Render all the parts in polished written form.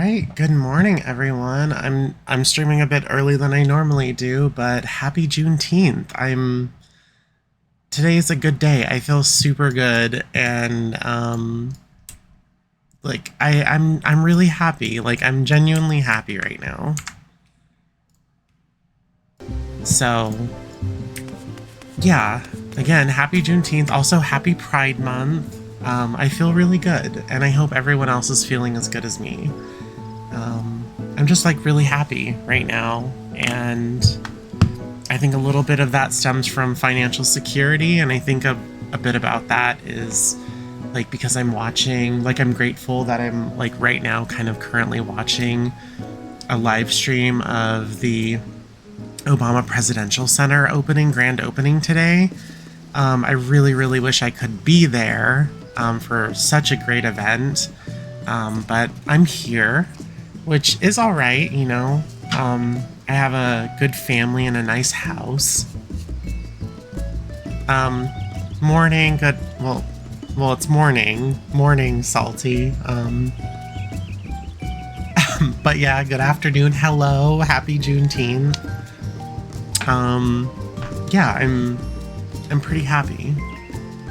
right, good morning everyone. I'm streaming a bit early than I normally do, but happy Juneteenth. Today's a good day. I feel super good and like I'm really happy. Like I'm genuinely happy right now. So yeah, again, happy Juneteenth. Also happy Pride Month. I feel really good, and I hope everyone else is feeling as good as me. I'm just like really happy right now, and I think a little bit of that stems from financial security, and I think a bit about that is like because I'm watching, like I'm grateful that I'm like right now kind of currently watching a live stream of the Obama Presidential Center grand opening today. I really wish I could be there for such a great event, but I'm here, which is all right, you know. I have a good family and a nice house. Morning, good. Well, it's morning, salty. But yeah, good afternoon. Hello, happy Juneteenth. Yeah, I'm pretty happy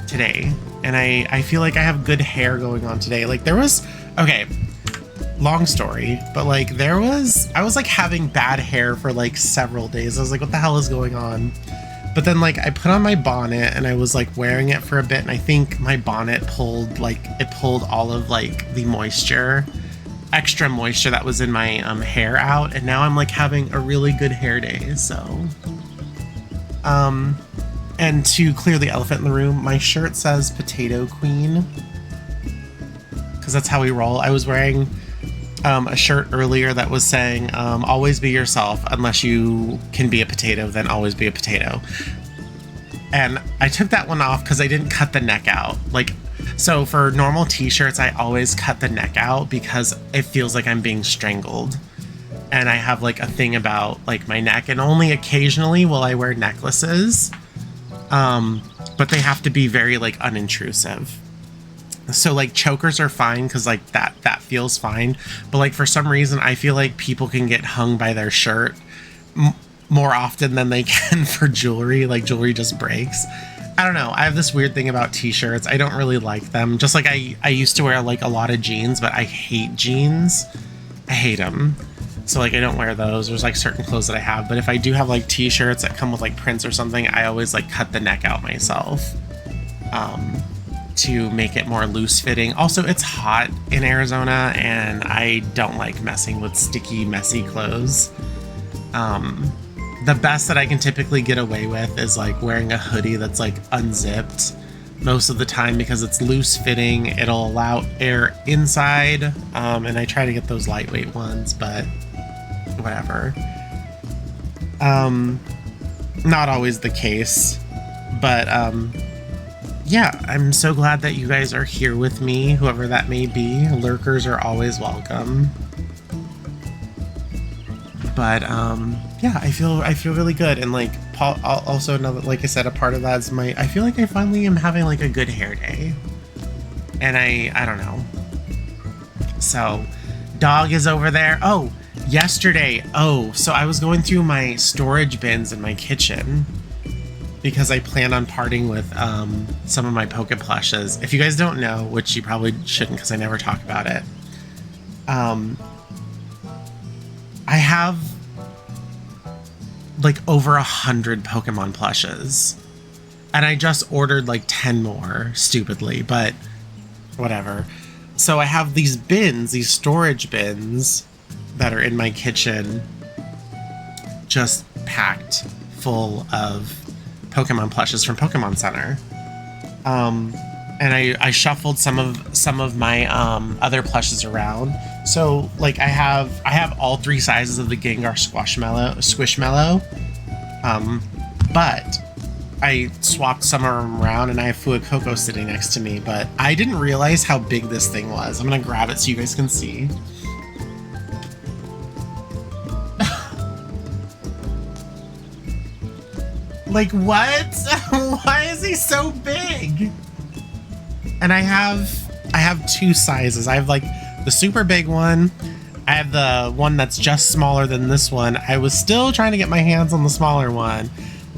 today, and I feel like I have good hair going on today. Like there was, okay, long story, but like I was like having bad hair for like several days. I was like, what the hell is going on? But then like I put on my bonnet and I was like wearing it for a bit, and I think my bonnet pulled all of like the extra moisture that was in my hair out, and now I'm like having a really good hair day. So and to clear the elephant in the room, my shirt says Potato Queen because that's how we roll. I was wearing a shirt earlier that was saying always be yourself, unless you can be a potato, then always be a potato. And I took that one off because I didn't cut the neck out. Like, so for normal t-shirts, I always cut the neck out because it feels like I'm being strangled. And I have like a thing about like my neck, and only occasionally will I wear necklaces. But they have to be very like unintrusive. So like chokers are fine because like that feels fine. But like for some reason, I feel like people can get hung by their shirt more often than they can for jewelry. Like jewelry just breaks. I don't know. I have this weird thing about t-shirts. I don't really like them. Just like I used to wear like a lot of jeans, but I hate jeans. I hate them. So like I don't wear those. There's like certain clothes that I have, but if I do have like t-shirts that come with like prints or something, I always like cut the neck out myself to make it more loose fitting. Also, it's hot in Arizona and I don't like messing with sticky, messy clothes. The best that I can typically get away with is like wearing a hoodie that's like unzipped most of the time because it's loose fitting. It'll allow air inside, and I try to get those lightweight ones, but whatever. Not always the case, but yeah, I'm so glad that you guys are here with me, whoever that may be. Lurkers are always welcome. But yeah, I feel really good, and like Paul, also another, like I said, a part of that is I feel like I finally am having like a good hair day, and I don't know. So, dog is over there. Oh, yesterday. Oh, so I was going through my storage bins in my kitchen because I plan on parting with some of my Poke plushes. If you guys don't know, which you probably shouldn't because I never talk about it, I have like over 100 Pokemon plushes, and I just ordered like 10 more, stupidly, but whatever. So I have these bins, these storage bins that are in my kitchen, just packed full of Pokemon plushes from Pokemon Center. And I shuffled some of my other plushes around. So like I have all three sizes of the Gengar Squishmallow. But I swapped some of them around, and I have Fuecoco sitting next to me, but I didn't realize how big this thing was. I'm gonna grab it so you guys can see. Like, what? Why is he so big? And I have two sizes. I have like the super big one, I have the one that's just smaller than this one. I was still trying to get my hands on the smaller one,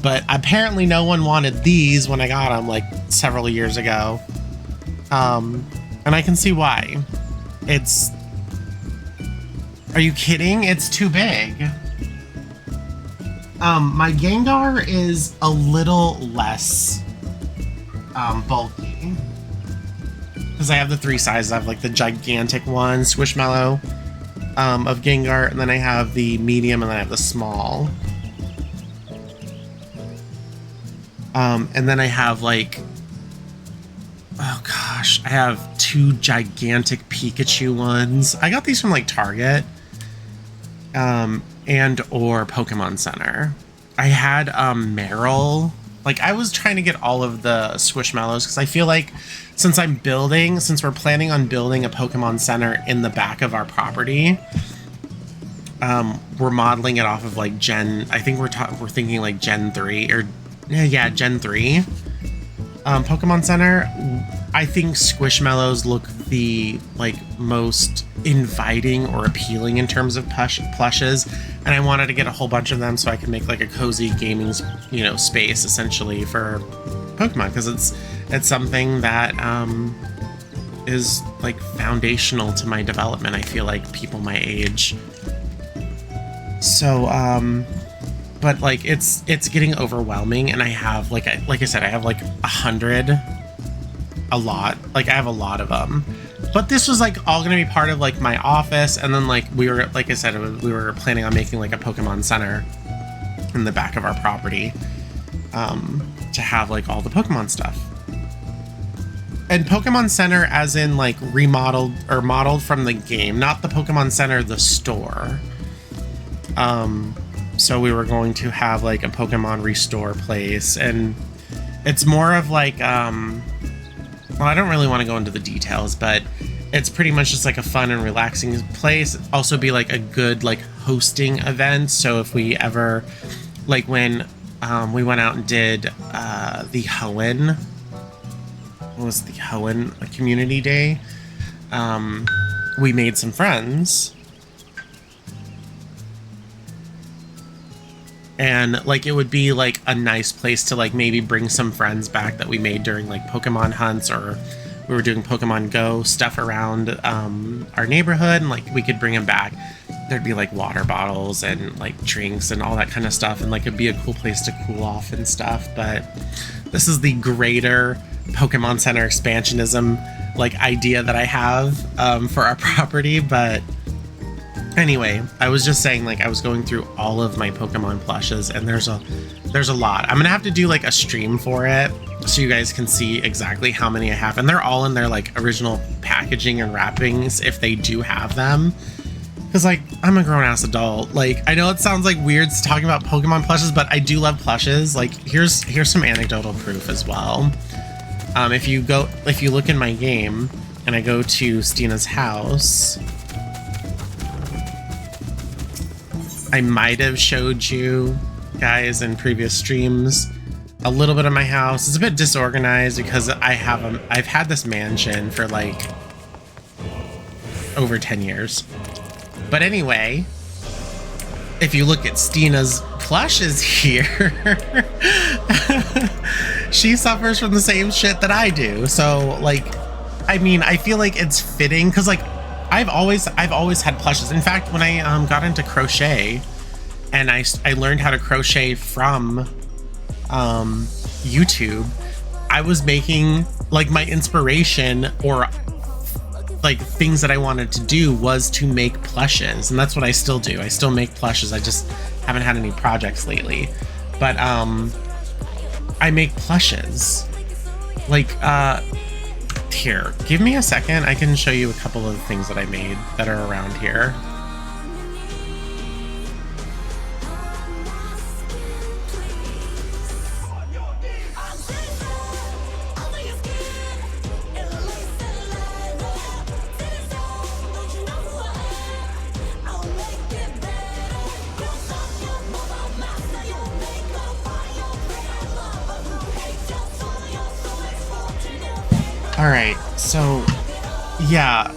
but apparently no one wanted these when I got them like several years ago. And I can see why. It's... Are you kidding? It's too big. My Gengar is a little less bulky. Because I have the 3 sizes. I have like the gigantic one, Squishmallow, of Gengar, and then I have the medium, and then I have the small. And then I have like... Oh gosh, I have 2 gigantic Pikachu ones. I got these from like Target. And or Pokemon Center. I had Meryl. Like, I was trying to get all of the Squishmallows because I feel like since we're planning on building a Pokemon Center in the back of our property, we're modeling it off of like I think we're thinking like Gen 3 or yeah, Gen 3 Pokemon Center. I think Squishmallows look the like most inviting or appealing in terms of plushes, and I wanted to get a whole bunch of them so I could make like a cozy gaming, space essentially for Pokemon, because it's something that is like foundational to my development. I feel like people my age. So but like it's getting overwhelming, and I have like I said, I have like 100. A lot. Like, I have a lot of them. But this was like all gonna be part of like my office, and then like we were, like I said, we were planning on making like a Pokemon Center in the back of our property, to have like all the Pokemon stuff. And Pokemon Center as in like remodeled or modeled from the game, not the Pokemon Center the store. So we were going to have like a Pokemon restore place, and it's more of like well, I don't really want to go into the details, but it's pretty much just like a fun and relaxing place. Also be like a good like hosting event. So if we ever, like when we went out and did the Hoenn, what was the Hoenn community day? We made some friends. And like it would be like a nice place to like maybe bring some friends back that we made during like Pokemon hunts, or we were doing Pokemon Go stuff around our neighborhood, and like we could bring them back. There'd be like water bottles and like drinks and all that kind of stuff, and like it'd be a cool place to cool off and stuff. But this is the greater Pokemon Center expansionism like idea that I have for our property. But anyway, I was just saying, like, I was going through all of my Pokemon plushes, and there's a lot. I'm gonna have to do like a stream for it so you guys can see exactly how many I have, and they're all in their like original packaging and wrappings if they do have them. Because like, I'm a grown-ass adult. Like, I know it sounds like weird talking about Pokemon plushes, but I do love plushes. Like, here's some anecdotal proof as well. If you look in my game and I go to Stina's house, I might have showed you guys in previous streams a little bit of my house. It's a bit disorganized because I've had this mansion for like over 10 years. But anyway, if you look at Stina's plushes here, she suffers from the same shit that I do. So like, I mean, I feel like it's fitting because like I've always had plushes. In fact, when I got into crochet and I learned how to crochet from YouTube, I was making like my inspiration or like things that I wanted to do was to make plushes, and that's what I still do. I still make plushes. I just haven't had any projects lately, but I make plushes. Like here, give me a second. I can show you a couple of things that I made that are around here. All right, so yeah.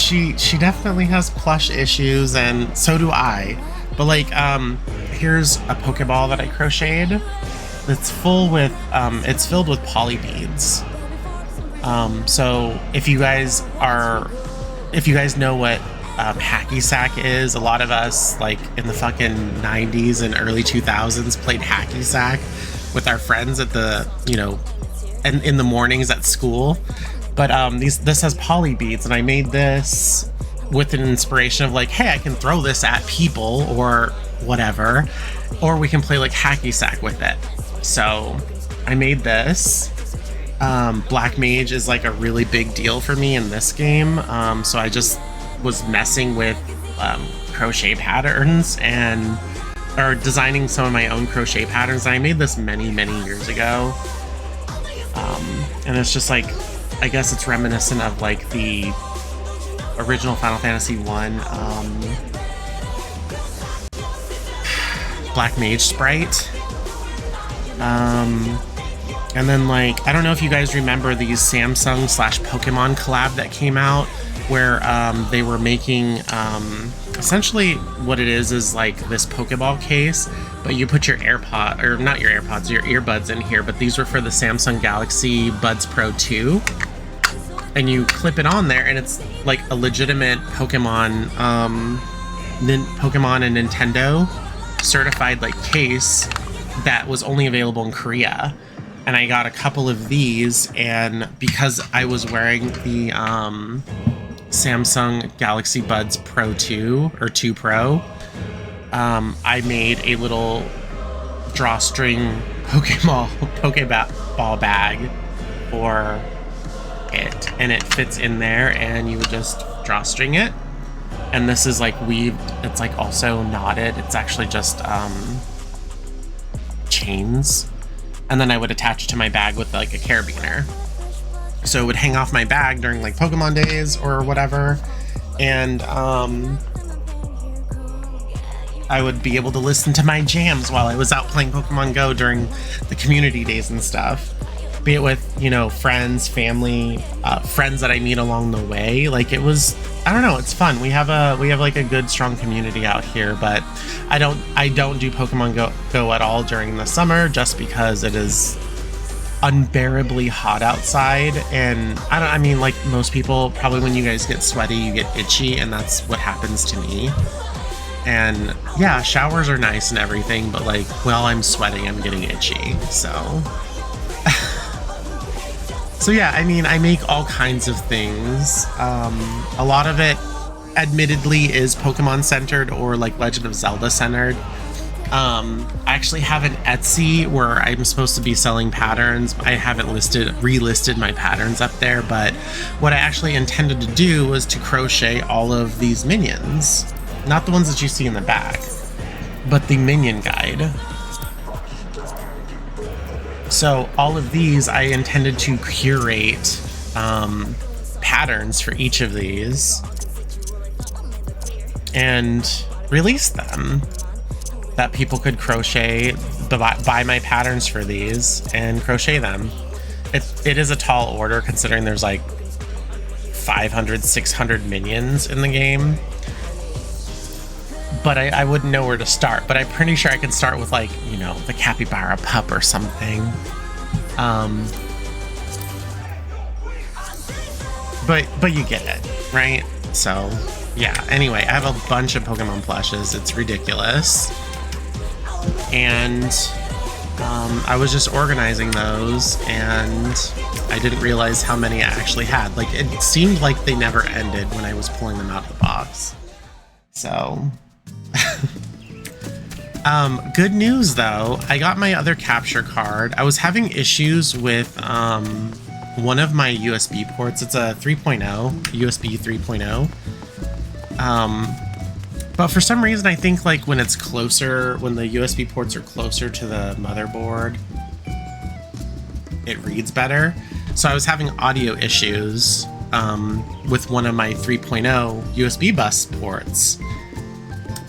she definitely has plush issues, and so do I. But like, here's a Pokeball that I crocheted. It's filled with poly beads. So if you guys know what hacky sack is, a lot of us like in the fucking 90s and early 2000s played hacky sack with our friends at the, you know, and in the mornings at school. But this has poly beads, and I made this with an inspiration of like, hey, I can throw this at people or whatever, or we can play like hacky sack with it. So I made this. Black Mage is like a really big deal for me in this game, so I just was messing with crochet patterns or designing some of my own crochet patterns. I made this many years ago, and it's just like, I guess it's reminiscent of like the original Final Fantasy 1 Black Mage sprite. And then like, I don't know if you guys remember these Samsung/Pokemon collab that came out, where they were making essentially what it is like this Pokeball case, but you put your AirPod, or not your AirPods, your earbuds in here, but these were for the Samsung Galaxy Buds Pro 2. And you clip it on there, and it's like a legitimate Pokemon and Nintendo certified like case that was only available in Korea. And I got a couple of these, and because I was wearing the Samsung Galaxy Buds Pro 2 or 2 Pro, I made a little drawstring Pokeball bag for it, and it fits in there, and you would just drawstring it. And this is like weaved, it's like also knotted, it's actually just chains. And then I would attach it to my bag with like a carabiner, so it would hang off my bag during like Pokemon days or whatever, and I would be able to listen to my jams while I was out playing Pokemon Go during the community days and stuff, be it with, you know, friends, family, friends that I meet along the way. Like, it was, I don't know, it's fun. We have like a good strong community out here, but I don't do Pokemon Go at all during the summer, just because it is unbearably hot outside. And I mean, like most people, probably when you guys get sweaty, you get itchy, and that's what happens to me. And yeah, showers are nice and everything, but like while I'm sweating, I'm getting itchy. So so yeah, I mean, I make all kinds of things. A lot of it admittedly is Pokemon centered or like Legend of Zelda centered. I actually have an Etsy where I'm supposed to be selling patterns. I haven't relisted my patterns up there, but what I actually intended to do was to crochet all of these minions. Not the ones that you see in the back, but the minion guide. So all of these, I intended to curate patterns for each of these and release them, that people could crochet, buy my patterns for these and crochet them. It is a tall order, considering there's like 500, 600 minions in the game. But I wouldn't know where to start. But I'm pretty sure I can start with, like, you know, the capybara pup or something. But you get it, right? So yeah. Anyway, I have a bunch of Pokemon plushes. It's ridiculous. And I was just organizing those, and I didn't realize how many I actually had. Like, it seemed like they never ended when I was pulling them out of the box. So good news though, I got my other capture card. I was having issues with one of my USB ports. It's a 3.0, USB 3.0. But for some reason, I think like when it's closer, when the USB ports are closer to the motherboard, it reads better. So I was having audio issues with one of my 3.0 USB bus ports.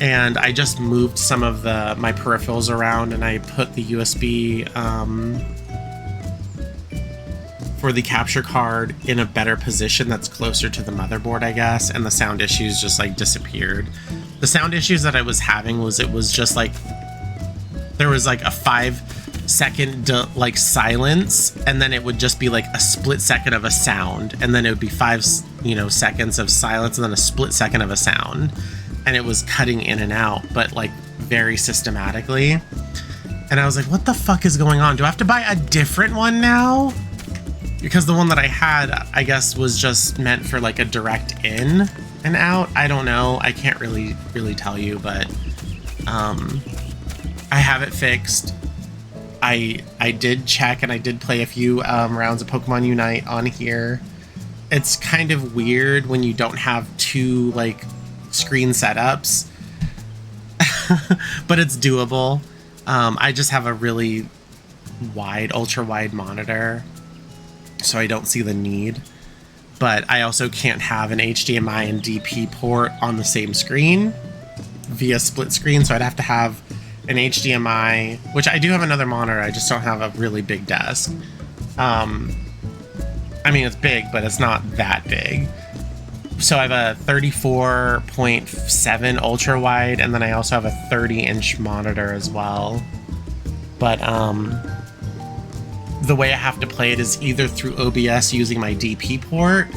And I just moved some of my peripherals around, and I put the USB for the capture card in a better position that's closer to the motherboard, I guess, and the sound issues just like disappeared. The sound issues that I was having was it was just like there was like a 5-second like silence, and then it would just be like a split second of a sound, and then it would be 5 seconds of silence, and then a split second of a sound, and it was cutting in and out, but like very systematically. And I was like, what the fuck is going on? Do I have to buy a different one now? Because the one that I had, I guess, was just meant for like a direct in and out. I don't know. I can't really tell you, but I have it fixed. I did check, and I did play a few rounds of Pokemon Unite on here. It's kind of weird when you don't have 2 like screen setups, but it's doable. I just have a really wide, ultra wide monitor, so I don't see the need. But I also can't have an HDMI and DP port on the same screen via split screen, so I'd have to have an HDMI, which I do have another monitor, I just don't have a really big desk. I mean, it's big, but it's not that big. So I have a 34.7 ultra wide, and then I also have a 30-inch monitor as well. But the way I have to play it is either through OBS using my DP port,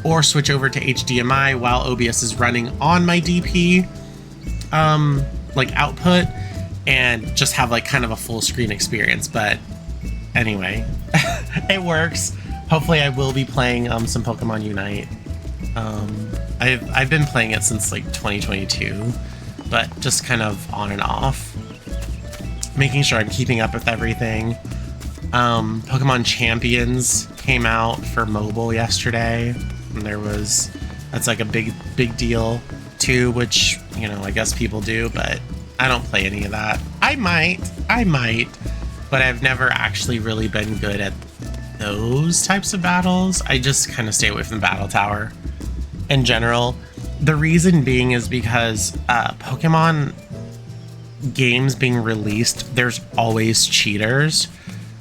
or switch over to HDMI while OBS is running on my DP like output, and just have like kind of a full screen experience. But anyway, it works. Hopefully I will be playing some Pokemon Unite. I've been playing it since like 2022, but just kind of on and off, making sure I'm keeping up with everything. Pokemon Champions came out for mobile yesterday, and that's like a big deal too, which, you know, I guess people do, but I don't play any of that. I might, but I've never actually really been good at those types of battles. I just kind of stay away from the battle tower in general. The reason being is because Pokemon games being released, there's always cheaters.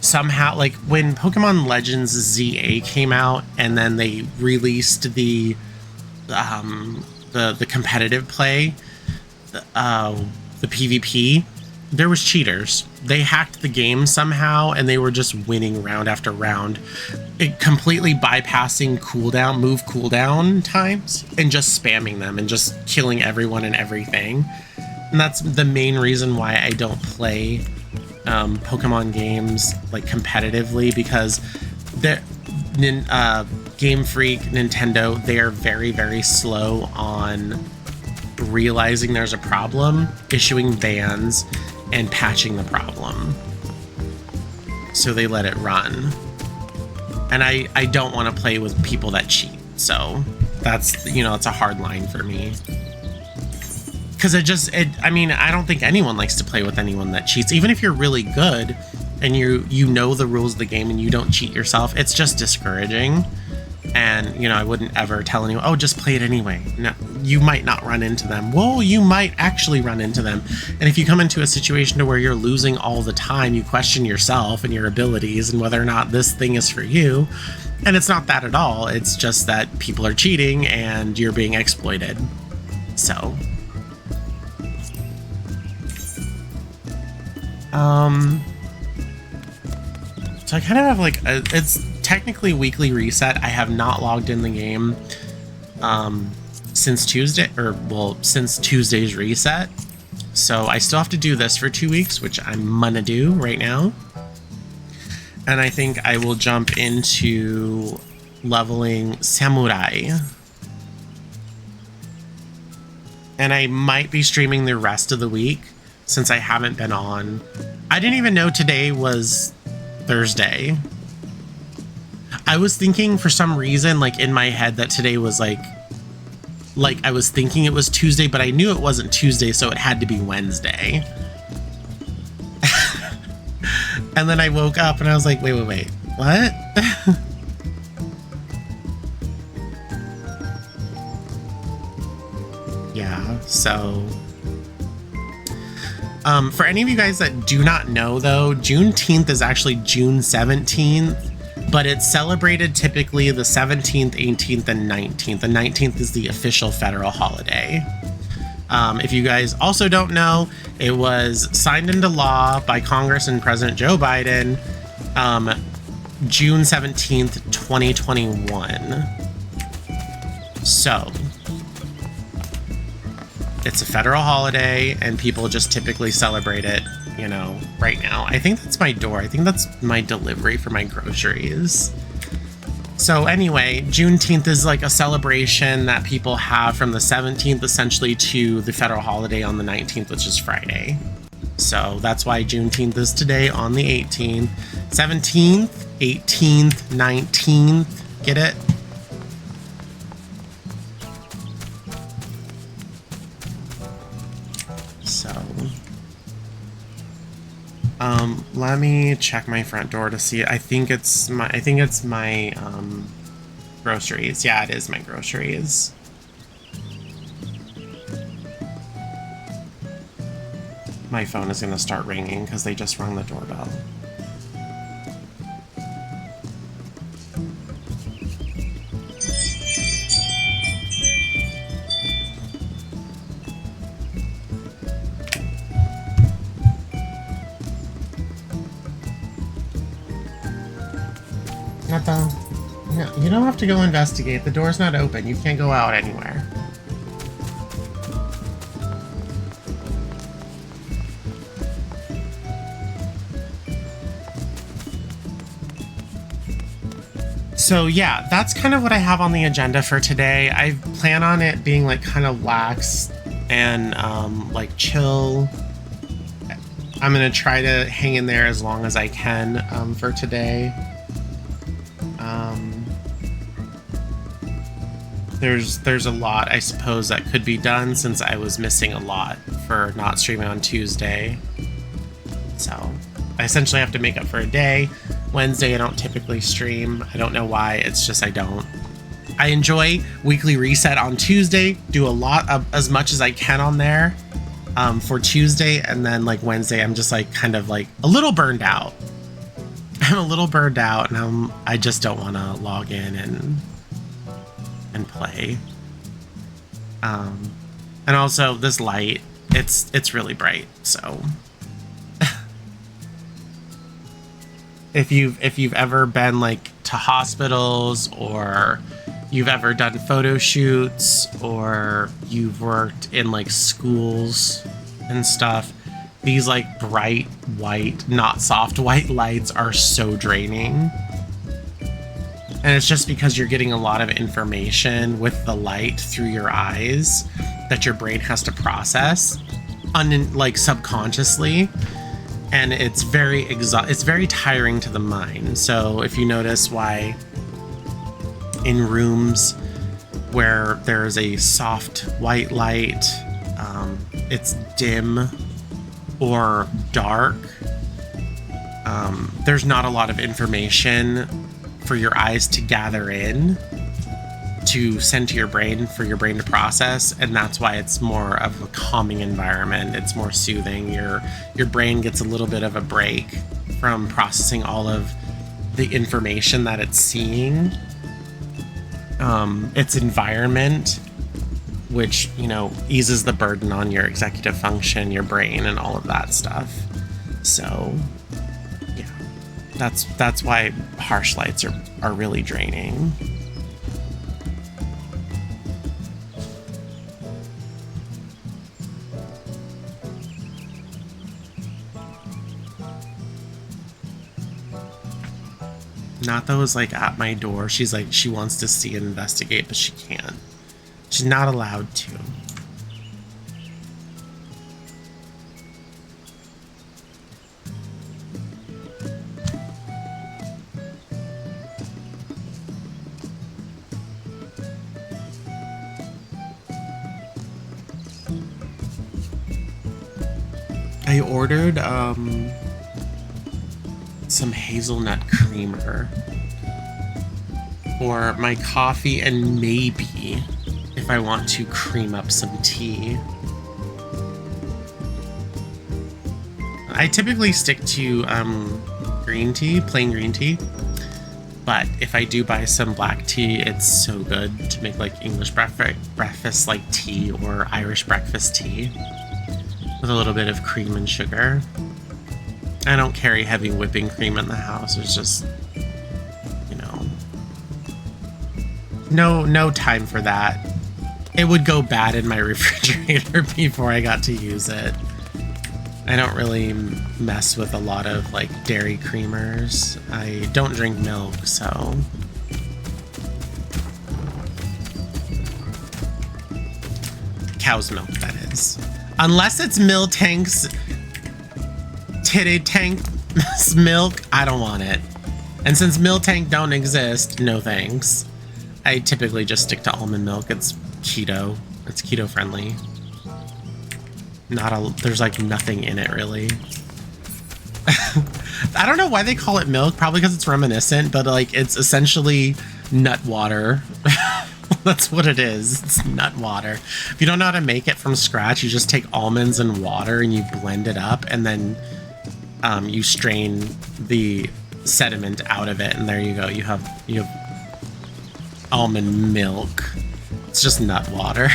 Somehow, like when Pokemon Legends ZA came out, and then they released the competitive play, the PvP, there was cheaters. They hacked the game somehow, and they were just winning round after round, it completely bypassing move cooldown times, and just spamming them and just killing everyone and everything. And that's the main reason why I don't play Pokemon games like competitively, because Game Freak, Nintendo, they are very, very slow on realizing there's a problem, issuing bans, and patching the problem. So they let it run. And I don't want to play with people that cheat. So that's, you know, it's a hard line for me. Because I mean, I don't think anyone likes to play with anyone that cheats. Even if you're really good and you know the rules of the game and you don't cheat yourself, it's just discouraging. And, you know, I wouldn't ever tell anyone, oh, just play it anyway. No, you might not run into them. Well, you might actually run into them. And if you come into a situation to where you're losing all the time, you question yourself and your abilities and whether or not this thing is for you. And it's not that at all. It's just that people are cheating and you're being exploited. So I kind of have like it's technically weekly reset. I have not logged in the game since Tuesday, since Tuesday's reset. So I still have to do this for 2 weeks, which I'm gonna do right now. And I think I will jump into leveling Samurai. And I might be streaming the rest of the week since I haven't been on. I didn't even know today was Thursday. I was thinking for some reason, like in my head, that today was like I was thinking it was Tuesday, but I knew it wasn't Tuesday, so it had to be Wednesday. And then I woke up and I was like, wait, what? Yeah, so for any of you guys that do not know, though, Juneteenth is actually June 17th. but it's celebrated typically the 17th, 18th, and 19th. The 19th is the official federal holiday. If you guys also don't know, it was signed into law by Congress and President Joe Biden June 17th, 2021. So it's a federal holiday and people just typically celebrate it, you know, right now. I think that's my door. I think that's my delivery for my groceries. So anyway, Juneteenth is like a celebration that people have from the 17th essentially to the federal holiday on the 19th, which is Friday. So that's why Juneteenth is today on the 18th. 17th, 18th, 19th. Get it? So let me check my front door to see it. I think it's my groceries. Yeah, it is my groceries. My phone is gonna start ringing because they just rung the doorbell. No, you don't have to go investigate. The door's not open. You can't go out anywhere. So yeah, that's kind of what I have on the agenda for today. I plan on it being like kind of lax and like chill. I'm gonna try to hang in there as long as I can for today. There's a lot, I suppose, that could be done since I was missing a lot for not streaming on Tuesday. So I essentially have to make up for a day. Wednesday I don't typically stream. I don't know why, it's just I don't. I enjoy Weekly Reset on Tuesday, do a lot of as much as I can on there for Tuesday, and then like Wednesday I'm just like kind of like a little burned out. I'm a little burned out and I just don't want to log in and play. And also this light, it's really bright, so if you've ever been like to hospitals or you've ever done photo shoots or you've worked in like schools and stuff, these like bright white, not soft white lights are so draining. And it's just because you're getting a lot of information with the light through your eyes that your brain has to process like subconsciously, and it's very tiring to the mind. So if you notice why in rooms where there's a soft white light, it's dim or dark, there's not a lot of information for your eyes to gather in to send to your brain for your brain to process, and that's why it's more of a calming environment. It's more soothing. Your brain gets a little bit of a break from processing all of the information that it's seeing. Its environment, which, you know, eases the burden on your executive function, your brain, and all of that stuff. So yeah, that's why harsh lights are really draining. Natha was like at my door. She's like, she wants to see and investigate, but she can't. She's not allowed to. I ordered some hazelnut creamer for my coffee, and maybe if I want to cream up some tea. I typically stick to green tea, plain green tea, But if I do buy some black tea, it's so good to make like English breakfast like tea or Irish breakfast tea with a little bit of cream and sugar. I don't carry heavy whipping cream in the house. It's just, you know, no time for that. It would go bad in my refrigerator before I got to use it. I don't really mess with a lot of like dairy creamers. I don't drink milk, so. Cow's milk, that is. Unless it's Miltank's titty tank milk, I don't want it. And since Miltank don't exist, no thanks. I typically just stick to almond milk. It's keto. It's keto friendly. There's like nothing in it really. I don't know why they call it milk, probably because it's reminiscent, but like it's essentially nut water. That's what it is. It's nut water. If you don't know how to make it from scratch, you just take almonds and water and you blend it up, and then you strain the sediment out of it, and there you go. You have almond milk. It's just nut water.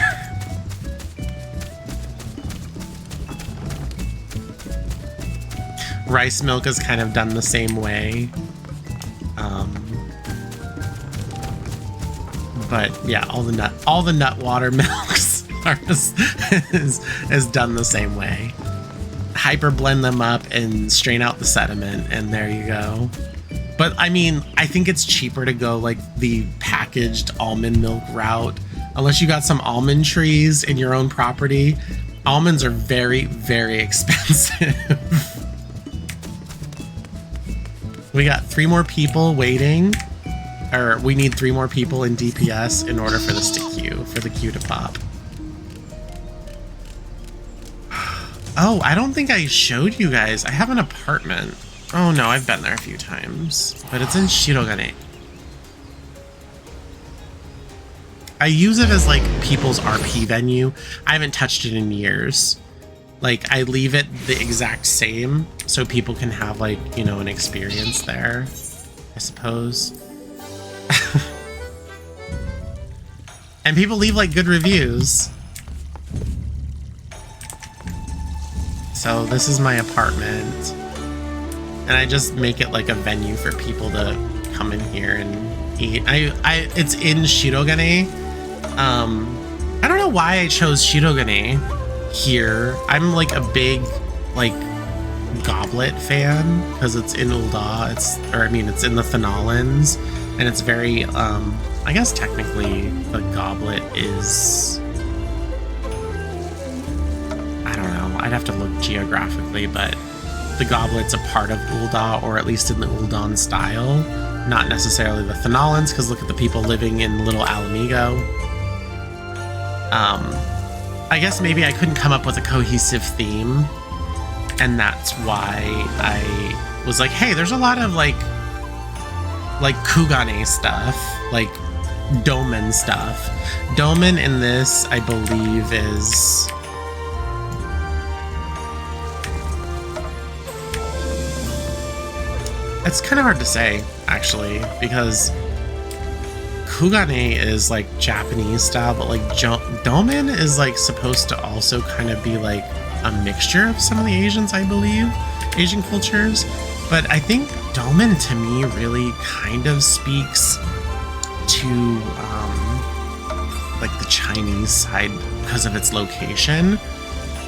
Rice milk is kind of done the same way. But yeah, all the nut water milks are is done the same way. Hyper blend them up and strain out the sediment, and there you go. But I mean, I think it's cheaper to go like the packaged almond milk route, unless you got some almond trees in your own property. Almonds are very, very expensive. We got 3 more people waiting, or we need 3 more people in DPS in order for this to queue, for the queue to pop. Oh, I don't think I showed you guys. I have an apartment. Oh no, I've been there a few times, but it's in Shirogane. I use it as like people's RP venue. I haven't touched it in years. Like, I leave it the exact same so people can have, like, you know, an experience there, I suppose. And people leave, like, good reviews. So this is my apartment. And I just make it, like, a venue for people to come in here and eat. It's in Shirogane. I don't know why I chose Shirogane here. I'm like a big like goblet fan because it's in Ul'dah. It's in the Thanalans, and it's very I guess technically the goblet is, I don't know, I'd have to look geographically, but the goblet's a part of Ul'dah, or at least in the Ul'dah style, not necessarily the Thanalans, because look at the people living in Little Alamigo. I guess maybe I couldn't come up with a cohesive theme, and that's why I was like, hey, there's a lot of like Kugane stuff, like Domen stuff. Domen in this, I believe, is it's kind of hard to say, actually, because Kugane is like Japanese style, but like Domen is like supposed to also kind of be like a mixture of some of the Asians, I believe, Asian cultures. But I think Domen to me really kind of speaks to like the Chinese side because of its location.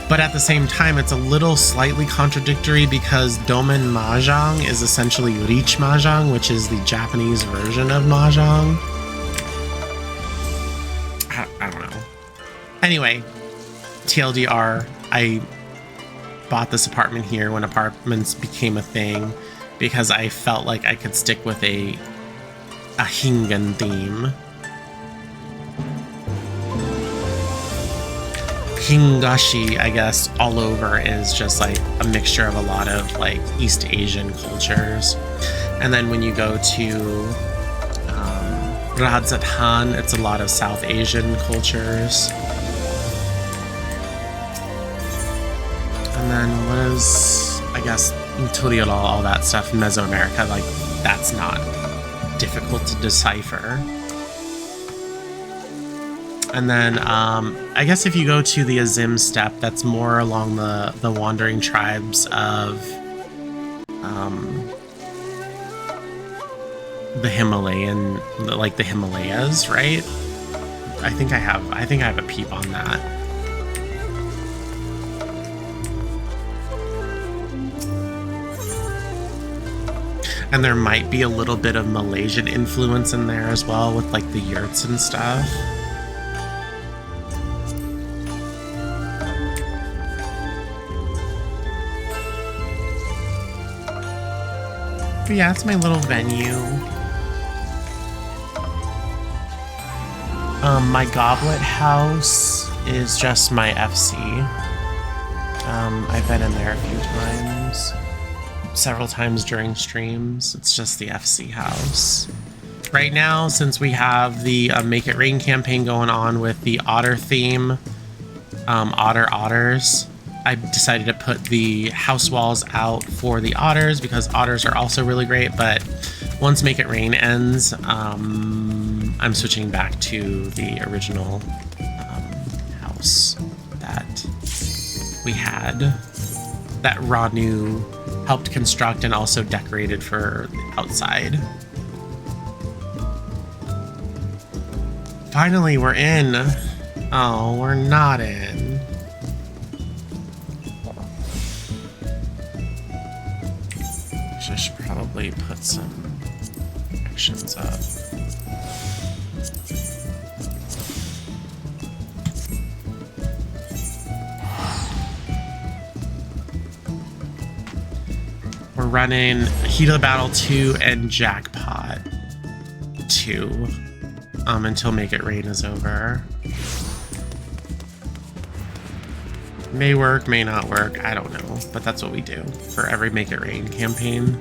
But at the same time, it's a little slightly contradictory because Domen Mahjong is essentially Reach Mahjong, which is the Japanese version of Mahjong. I don't know. Anyway, TLDR, I bought this apartment here when apartments became a thing because I felt like I could stick with a Hingan theme. Hingashi, I guess, all over is just like a mixture of a lot of like East Asian cultures. And then when you go to Rajasthan, it's a lot of South Asian cultures. And then what is, I guess, Turiala, all that stuff, Mesoamerica, like that's not difficult to decipher. And then I guess if you go to the Azim steppe, that's more along the wandering tribes of the Himalayan, like the Himalayas, right? I think I have a peep on that. And there might be a little bit of Malaysian influence in there as well, with like the yurts and stuff. But yeah, it's my little venue. My goblet house is just my FC. I've been in there a few times. Several times during streams. It's just the FC house. Right now, since we have the Make It Rain campaign going on with the otter theme, otters, I decided to put the house walls out for the otters because otters are also really great, but once Make It Rain ends, I'm switching back to the original house that we had, that Ranu helped construct and also decorated for the outside. Finally, we're in. Oh, we're not in. I should probably put some actions up. We're running Heat of the Battle 2 and Jackpot 2 until Make It Rain is over. May work, may not work, I don't know, but that's what we do for every Make It Rain campaign.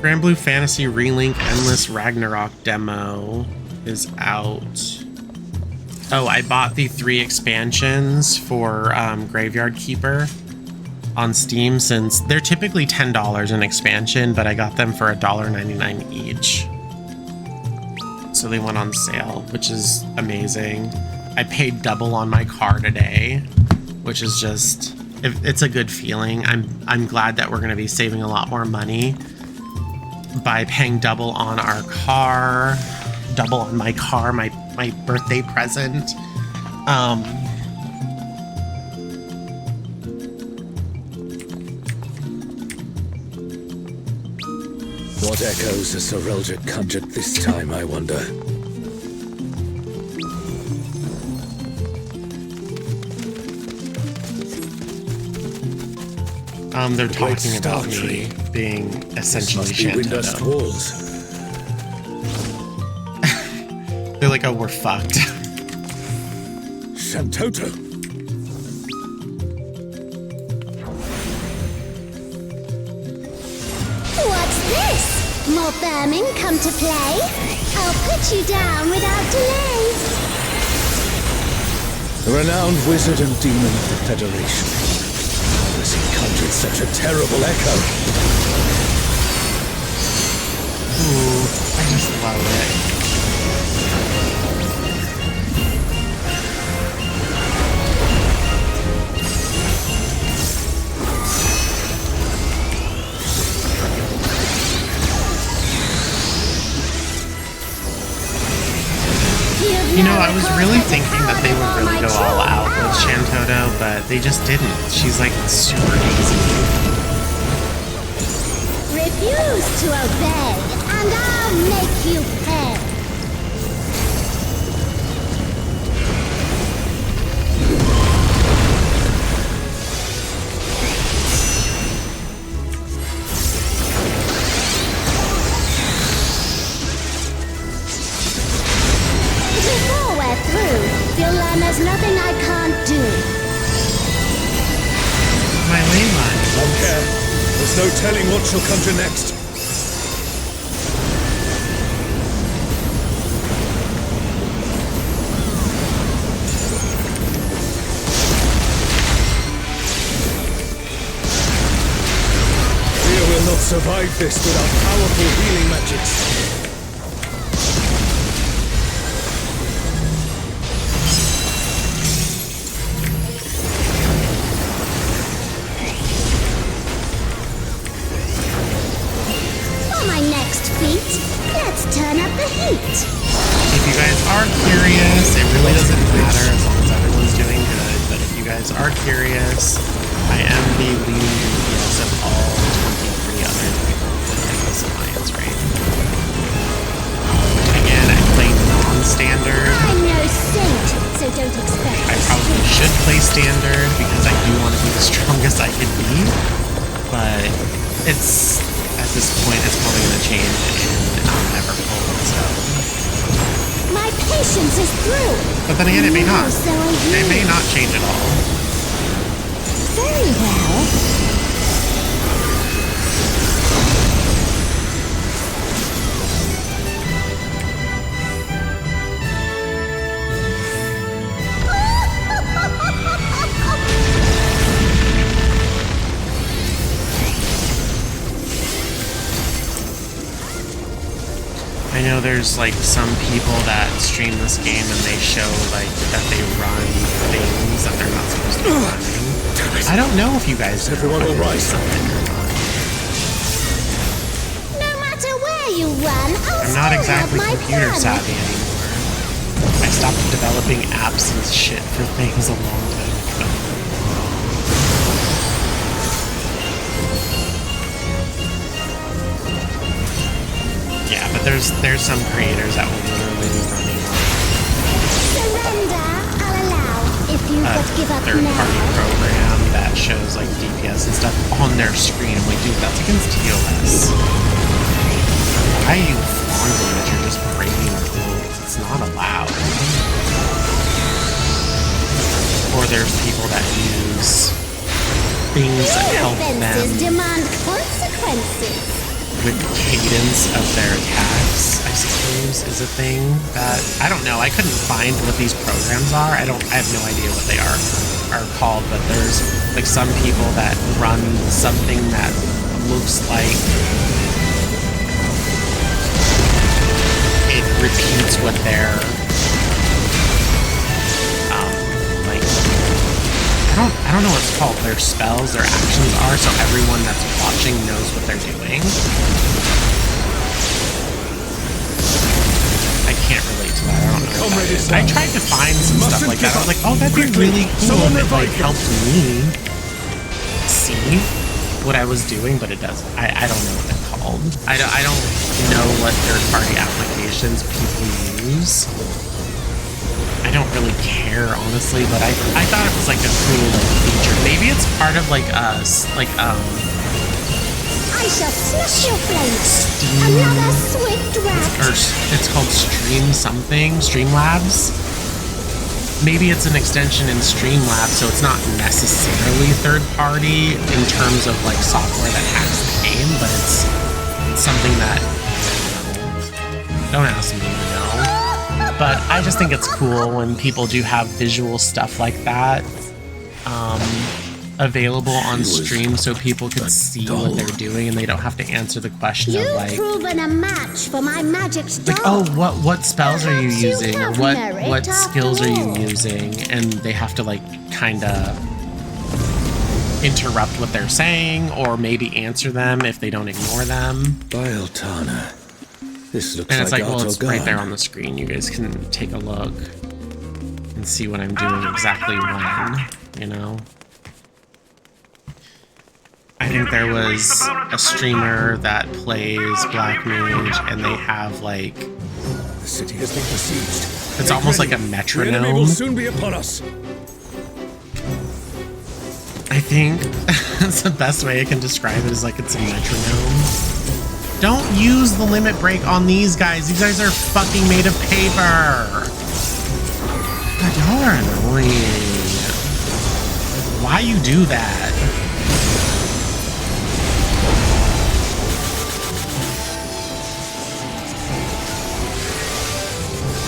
Grand Blue Fantasy Relink Endless Ragnarok demo is out. Oh, I bought the 3 expansions for Graveyard Keeper on Steam, since they're typically $10 an expansion, but I got them for $1.99 each. So they went on sale, which is amazing. I paid double on my car today, which is just, it's a good feeling. I'm glad that we're going to be saving a lot more money by paying double on our car, double on my car, my birthday present. What echoes has Sir Roger conjured this time, I wonder? They're talking about me being essentially Shantoto. Walls. They're like, oh, we're fucked. Shantoto. What's this? More vermin come to play? I'll put you down without delay. The renowned wizard and demon of the Federation. How has he conjured such a terrible echo? Ooh, I just love it. You know, I was was really thinking that they would really go all out with Shantoto, but they just didn't. She's like super easy. Refuse to obey, and I'll make you pay. Before we're through, you'll learn there's nothing I can't do. My ley line. Okay. There's no telling what she'll conjure next. Fear will not survive this without powerful healing magics. For my next feat, let's turn up the heat. If you guys are curious, it really doesn't matter as long as everyone's doing good, but if you guys are curious, I am the leading DPS of all 23 other people in this alliance right now. Again, I play non-standard. I'm no saint, so don't expect I probably should play standard because I do want to be the strongest I can be, but it's, at this point, it's probably going to change in Evercold, so. My patience is through. But then again, it may not. So are you. It may not change at all. Very well. I know there's like some people that stream this game and they show like that they run things that they're not supposed to be running. I don't know if you guys know Everyone will rise. something or not. No matter where you run, I'll I'm not still exactly have my computer fun. savvy anymore. I stopped developing apps and shit for things a long time ago. Yeah, but there's some creators that will literally be running Surrender, I'll allow. If you a but give up third-party now. program that shows like DPS and stuff on their screen. I'm like, dude, that's against TOS. Why are you flaunting that you're just breaking rules? It's not allowed. Or there's people that use things that Your help offenses them demand consequences. with cadence of their attacks, I suppose, is a thing that I don't know. I couldn't find what these programs are. I have no idea what they are called, but there's like some people that run something that looks like it repeats what their like I don't know what it's called. Their spells, their actions are, so everyone that's watching knows what they're doing. I can't relate to that. I don't know what that is. I tried to find some stuff like that. I was like, oh, that'd be really cool if it like helped me see what I was doing, but it doesn't. I don't know what they're called. I don't know what third-party applications people use. I don't really care, honestly, but I thought it was like a cool like feature. Maybe it's part of like I shall snuff your flanks. Another swift rat. or it's called Streamlabs. Maybe it's an extension in Streamlabs, so it's not necessarily third party in terms of like software that hacks the game, but it's something that don't ask me to know. But I just think it's cool when people do have visual stuff like that available on stream so people can see what they're doing and they don't have to answer the question of You've like, proven a match for my magic dog. oh, what spells are you Perhaps you using or have what merit skills after are you all. using, and they have to like kind of interrupt what they're saying or maybe answer them if they don't ignore them. Biotana. This looks And it's like, well, Arto it's right there Garn. on the screen. You guys can take a look. can see what I'm doing exactly when, you know? I think there was a streamer that plays Black Mage, and they have, like... The city has been besieged. It's almost like a metronome. The enemy will soon be upon us. I think that's the best way I can describe it, is like it's a metronome. Don't use the limit break on these guys. These guys are fucking made of paper. God, y'all are annoying. Why you do that?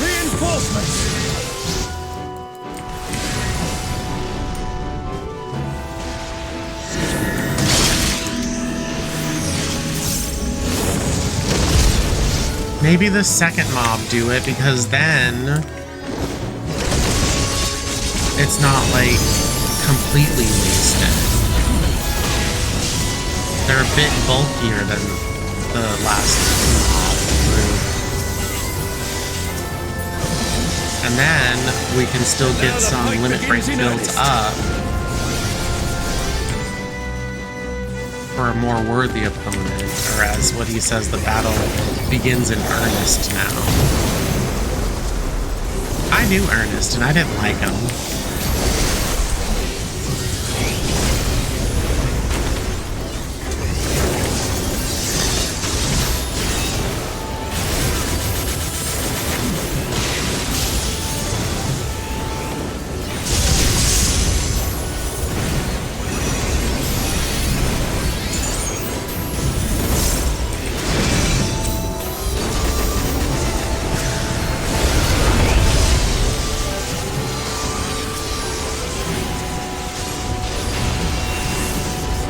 Reinforcements. Maybe the second mob do it, because then it's not like completely wasted. They're a bit bulkier than the last mob group. And then we can still get some limit break builds up for a more worthy opponent, or as what he says, the battle begins in earnest now. I knew Ernest, and I didn't like him.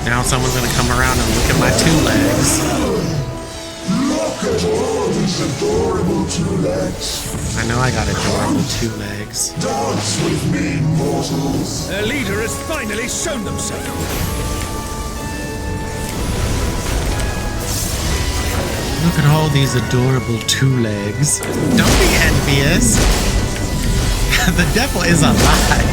Now someone's gonna come around and look at my 2 legs. Look at all these adorable 2 legs. I know I got adorable 2 legs. Dance with me, mortals. Their leader has finally shown themselves. Look at all these adorable 2 legs. Don't be envious. The devil is alive.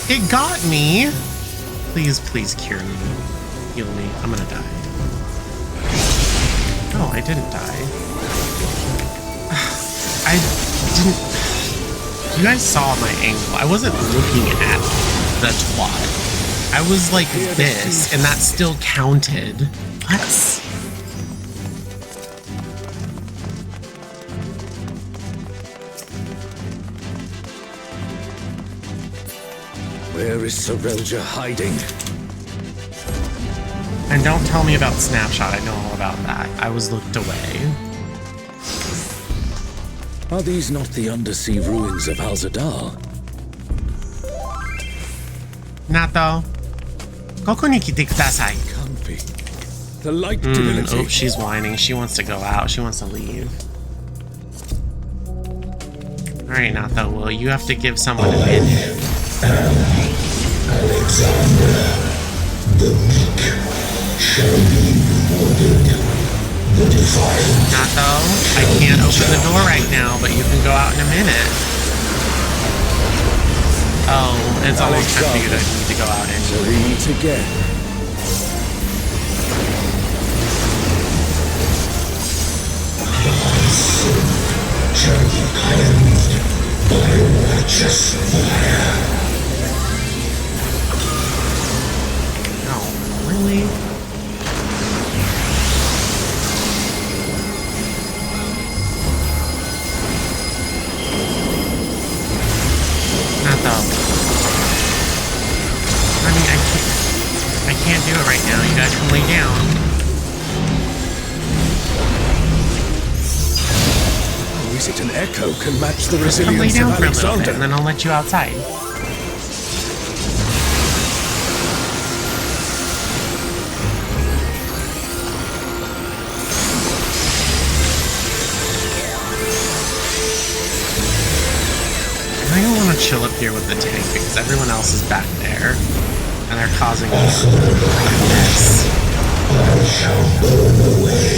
It got me! Please, please cure me. Heal me. I'm gonna die. No, I didn't die. I didn't... You guys saw my angle. I wasn't looking at the twat. I was like this, and that still counted. What? Where is Sorelja hiding? And don't tell me about Snapshot. I know all about that. I was looked away. Are these not the undersea ruins of Al-Zadar? Nato. Koko ni kite kudasai. Can't be. The light divinity. Oh, she's whining. She wants to go out. She wants to leave. Alright, Nato. Well, you have to give someone a hint. Alexander, the meek shall be rewarded. The defiled. Nato, I can't open the door right now, but you can go out in a minute. Oh, it's almost time for you to need to go out To anyway. meet again. Thy sin shall be cleansed by righteous fire. No, really? Nato. Honey, I can't do it right now. You guys can lay down. We Is it an echo can match the Come lay resilience down of for a little bit, Alexander? and then I'll let you outside. I don't want to chill up here with the tank because everyone else is back there, and they're causing a mess. I shall burn away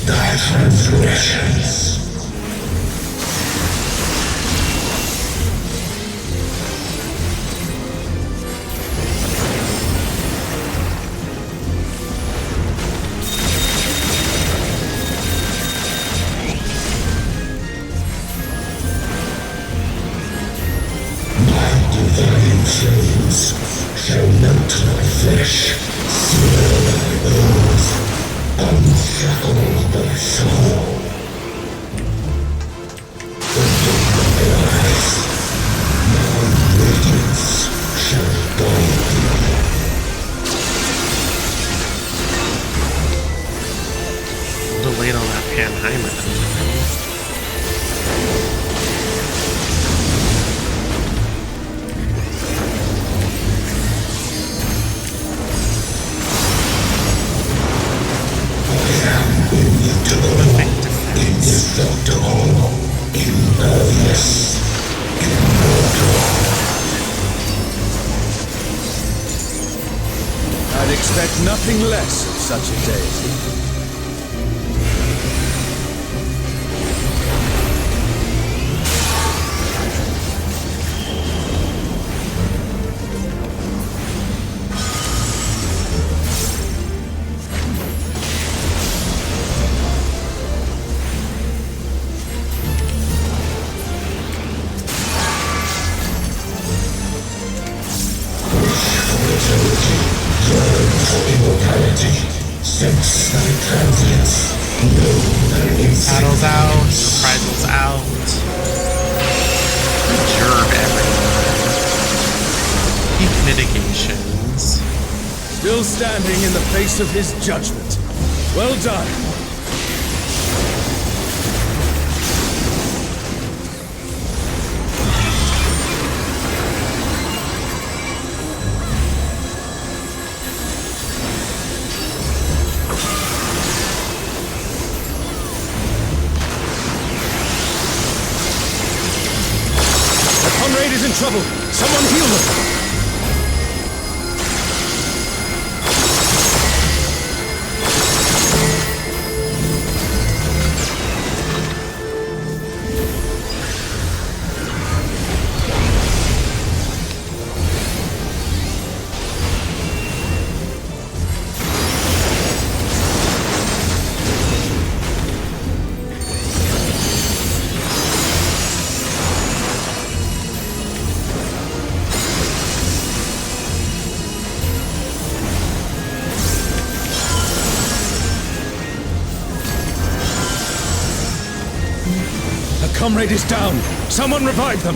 thy transgressions. Divine flames shall melt thy flesh, sear thy bones, unshackle thy soul. Open thy eyes, my radiance shall guide thee. A little late on that Panheimer. Indestructible, impervious, immortal. I'd expect nothing less of such a deity. Sense thy transience, know thy insight. Paddles out, reprisals out. Gerb everyone. Keep mitigations. Still standing in the face of his judgment. Well done. Comrade is in trouble. Someone heal them. A comrade is down. Someone revive them.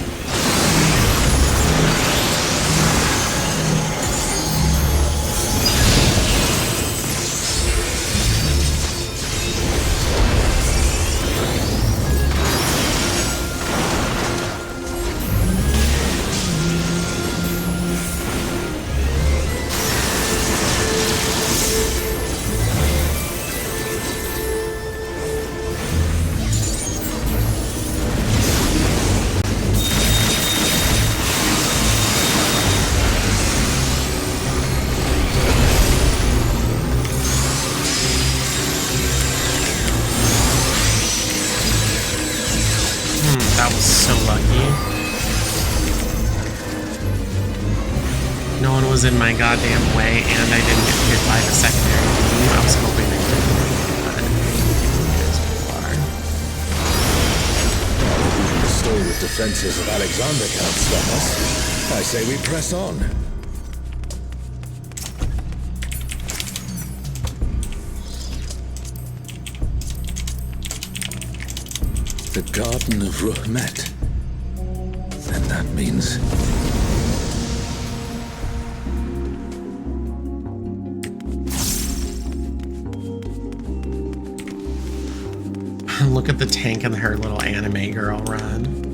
That was so lucky. No one was in my goddamn way, and I didn't get hit by the secondary beam. I was hoping I did. The stalwart defenses of Alexander can't stop us. I say we press on. The Garden of Ruhmet. Then that means... And look at the tank and her little anime girl run.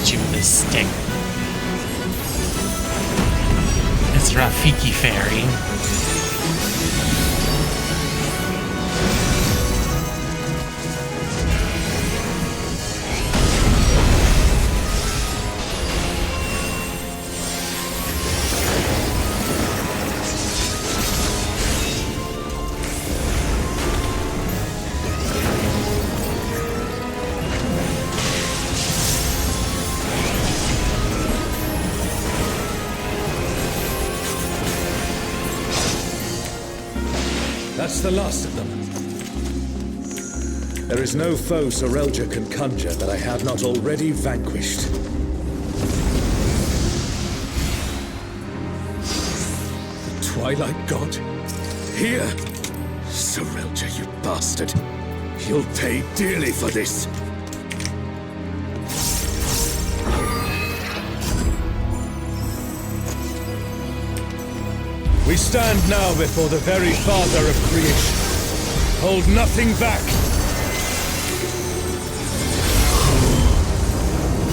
You with this stick. It's Rafiki Fairy. That's the last of them. There is no foe Sorelja can conjure that I have not already vanquished. The Twilight God? Here? Sorelja, you bastard. You'll pay dearly for this. We stand now before the very Father of creation. Hold nothing back.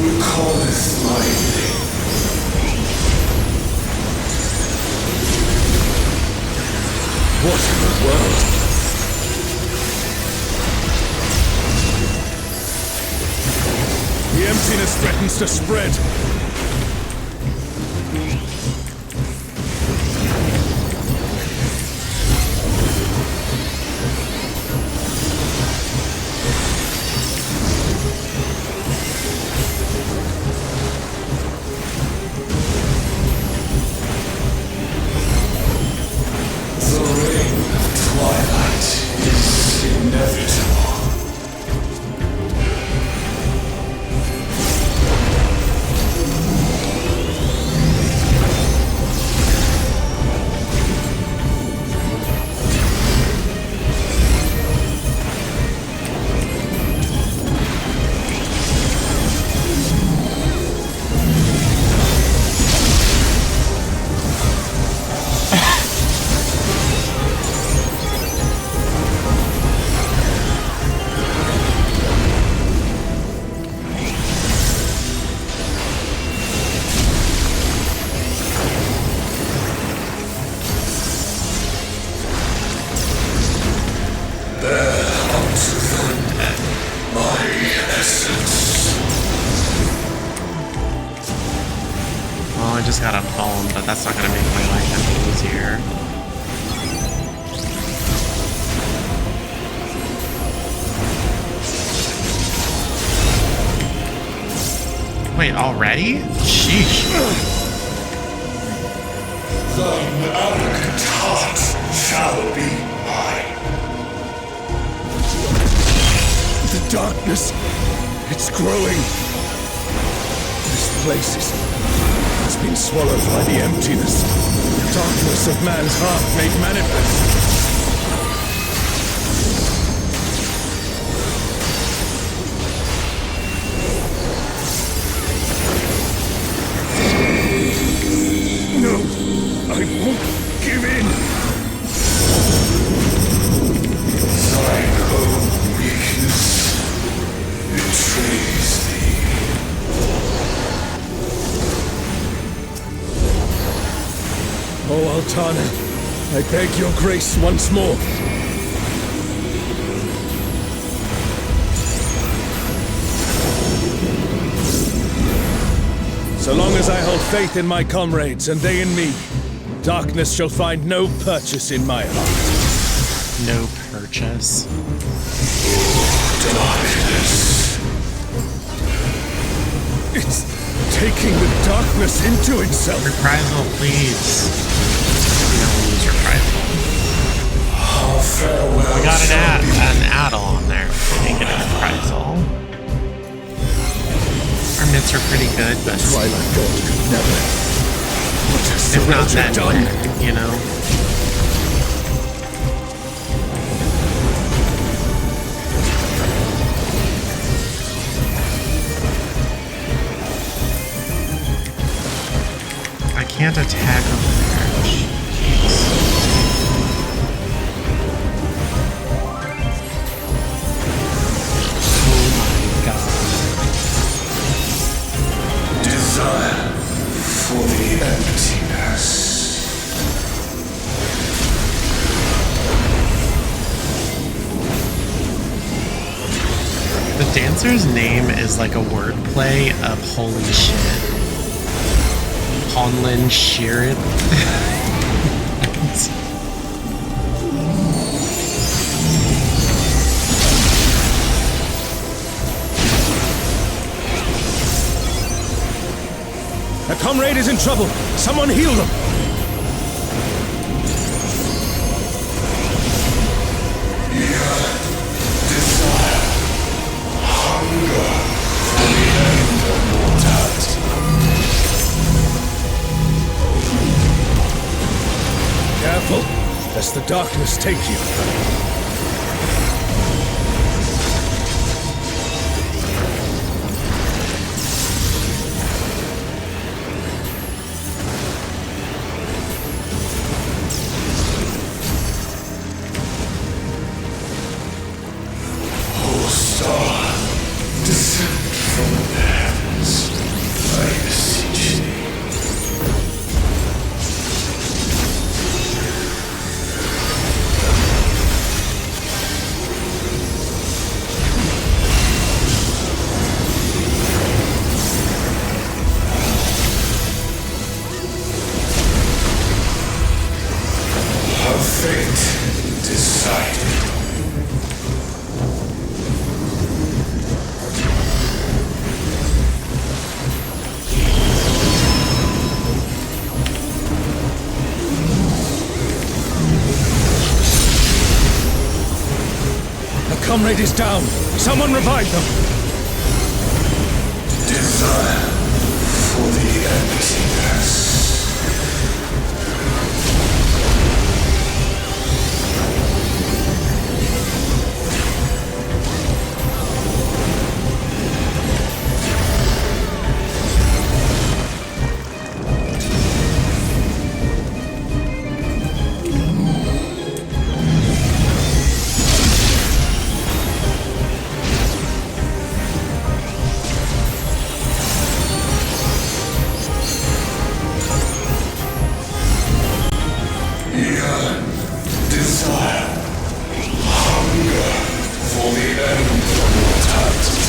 We call this light. What in the world? The emptiness threatens to spread. I just got a bone, but that's not gonna make my life any easier. Wait, already? Sheesh. Thine arrogant heart shall be mine. The darkness, it's growing. This place has been swallowed by the emptiness. The darkness of man's heart made manifest. No, I won't give in. Thine own weakness betrays thee. Oh, Altana, I beg your grace once more. So long as I hold faith in my comrades and they in me, darkness shall find no purchase in my heart. No purchase. Darkness. It's taking the darkness into itself. Reprisal, please. We don't lose reprisal. Farewell. We got an add-on there. Negative reprisal. Our mitts are pretty good, but Twilight God could never. What has if not Surrender then, done? when, you know? I can't attack over there. Jeez. Desire for the emptiness. The dancer's name is like a wordplay of holy shit. Honlin Shirit. A comrade is in trouble. Someone heal them. Desire. Hunger for the end of mortality. Careful, lest the darkness take you. O star, descend from the heavens, I beseech thee. Her fate decided. A comrade is down. Someone revive them. Desire for the emptiness. Desire, hunger for the end of mortality.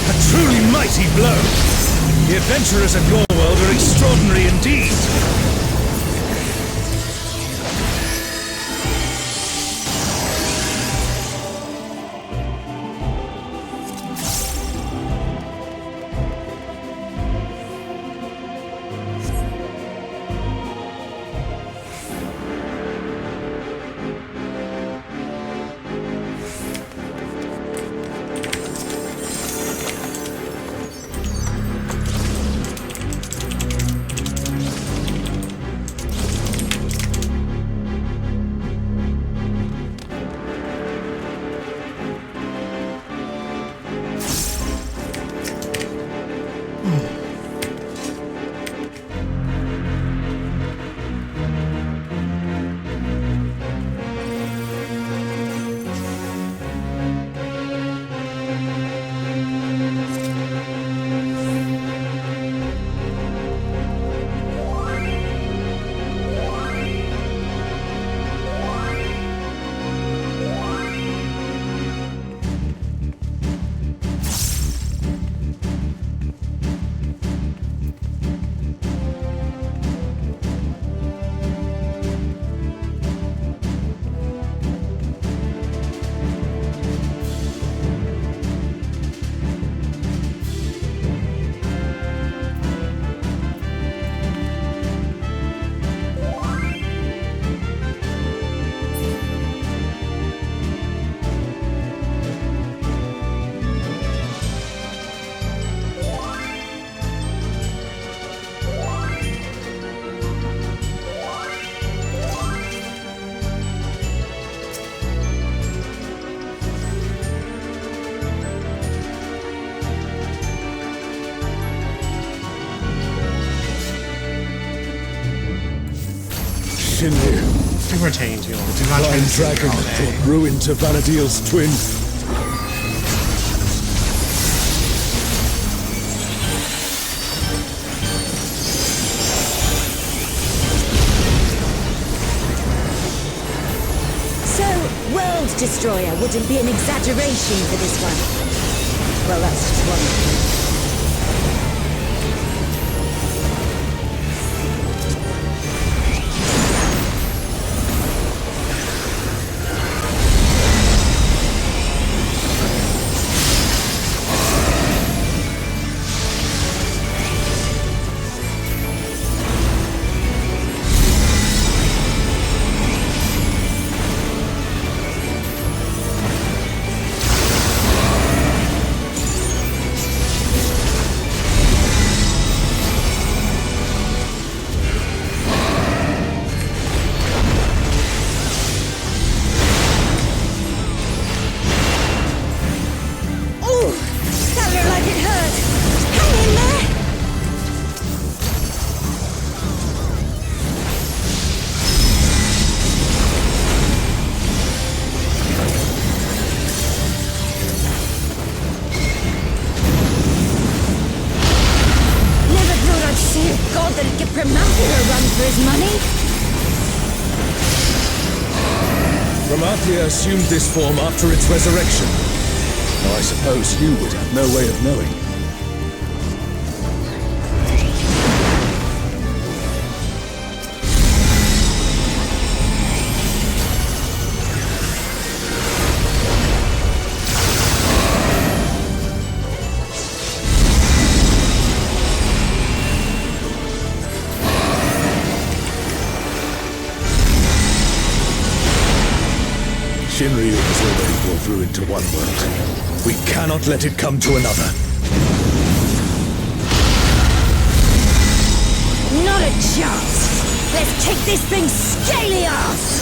A truly mighty blow. The adventurers of your world are extraordinary indeed. Shinryu. I think we're taking too long. The I'm not trying blind to sit here dragon all day. brought ruin to Vanadil's twin. So, World Destroyer wouldn't be an exaggeration for this one. Well, that's just one. Ramathia assumed this form after its resurrection. Now I suppose you would have no way of knowing. Shinryu has already brought ruin to one world. We cannot let it come to another. Not a chance! Let's kick this thing scaly ass!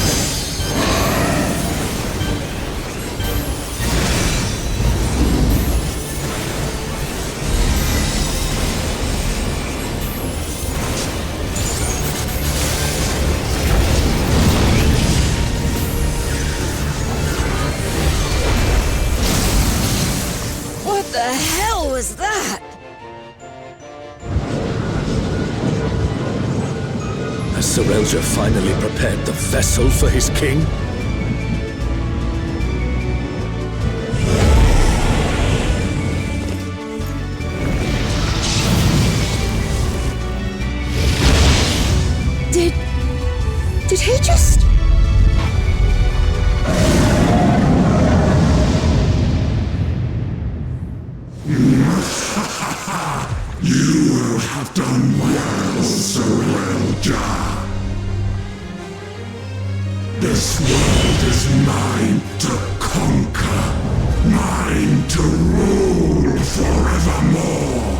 What the hell was that? Has Serelja finally prepared the vessel for his king? Did he just... You will have done well, Serelja. This world is mine to conquer, mine to rule forevermore.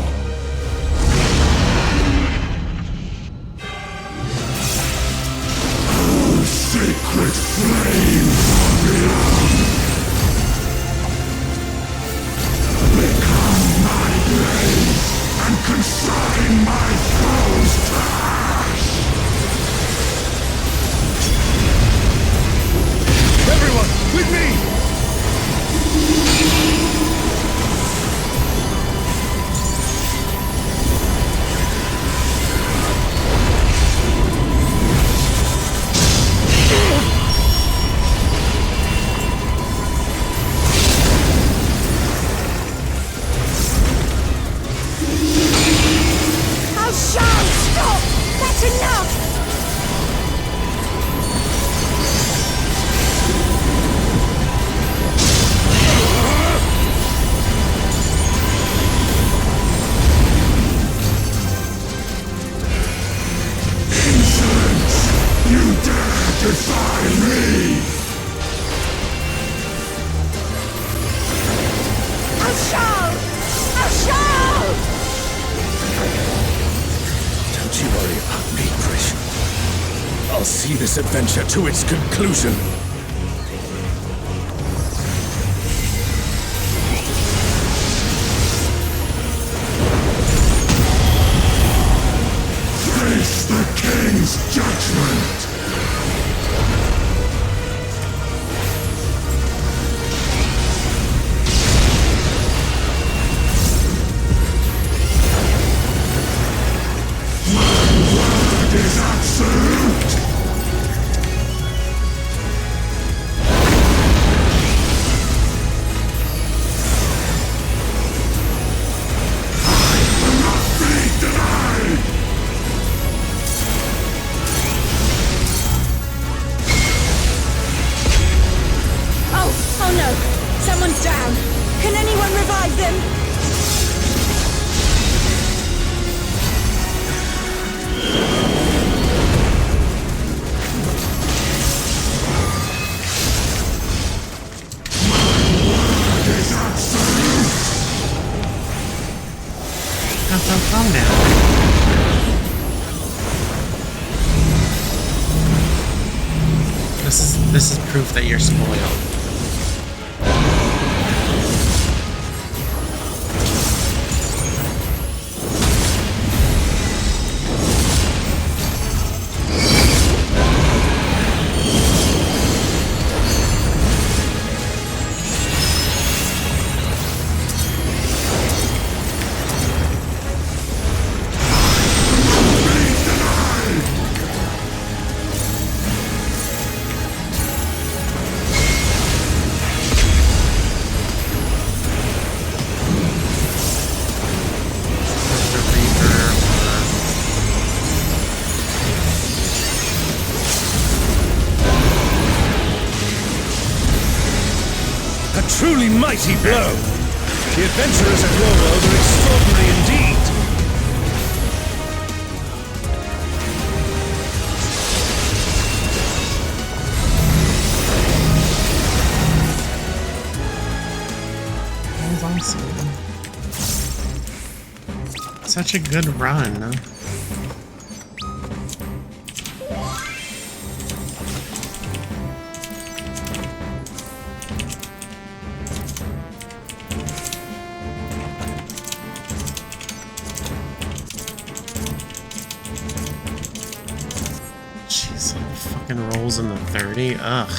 Oh, sacred flame from beyond, become my blaze and consign my foes to ash. Everyone, with me! Oh, Sean, stop! That's enough! Insolence! You dare defy me! Oh, Sean! Oh, Sean! Don't you worry about me, Krish. I'll see this adventure to its conclusion. Face the king's judgment! This is proof that you're spoiled. Truly mighty blow! The adventurers of your world are extraordinary indeed! That was awesome. Such a good run. Rolls in the 30? Ugh.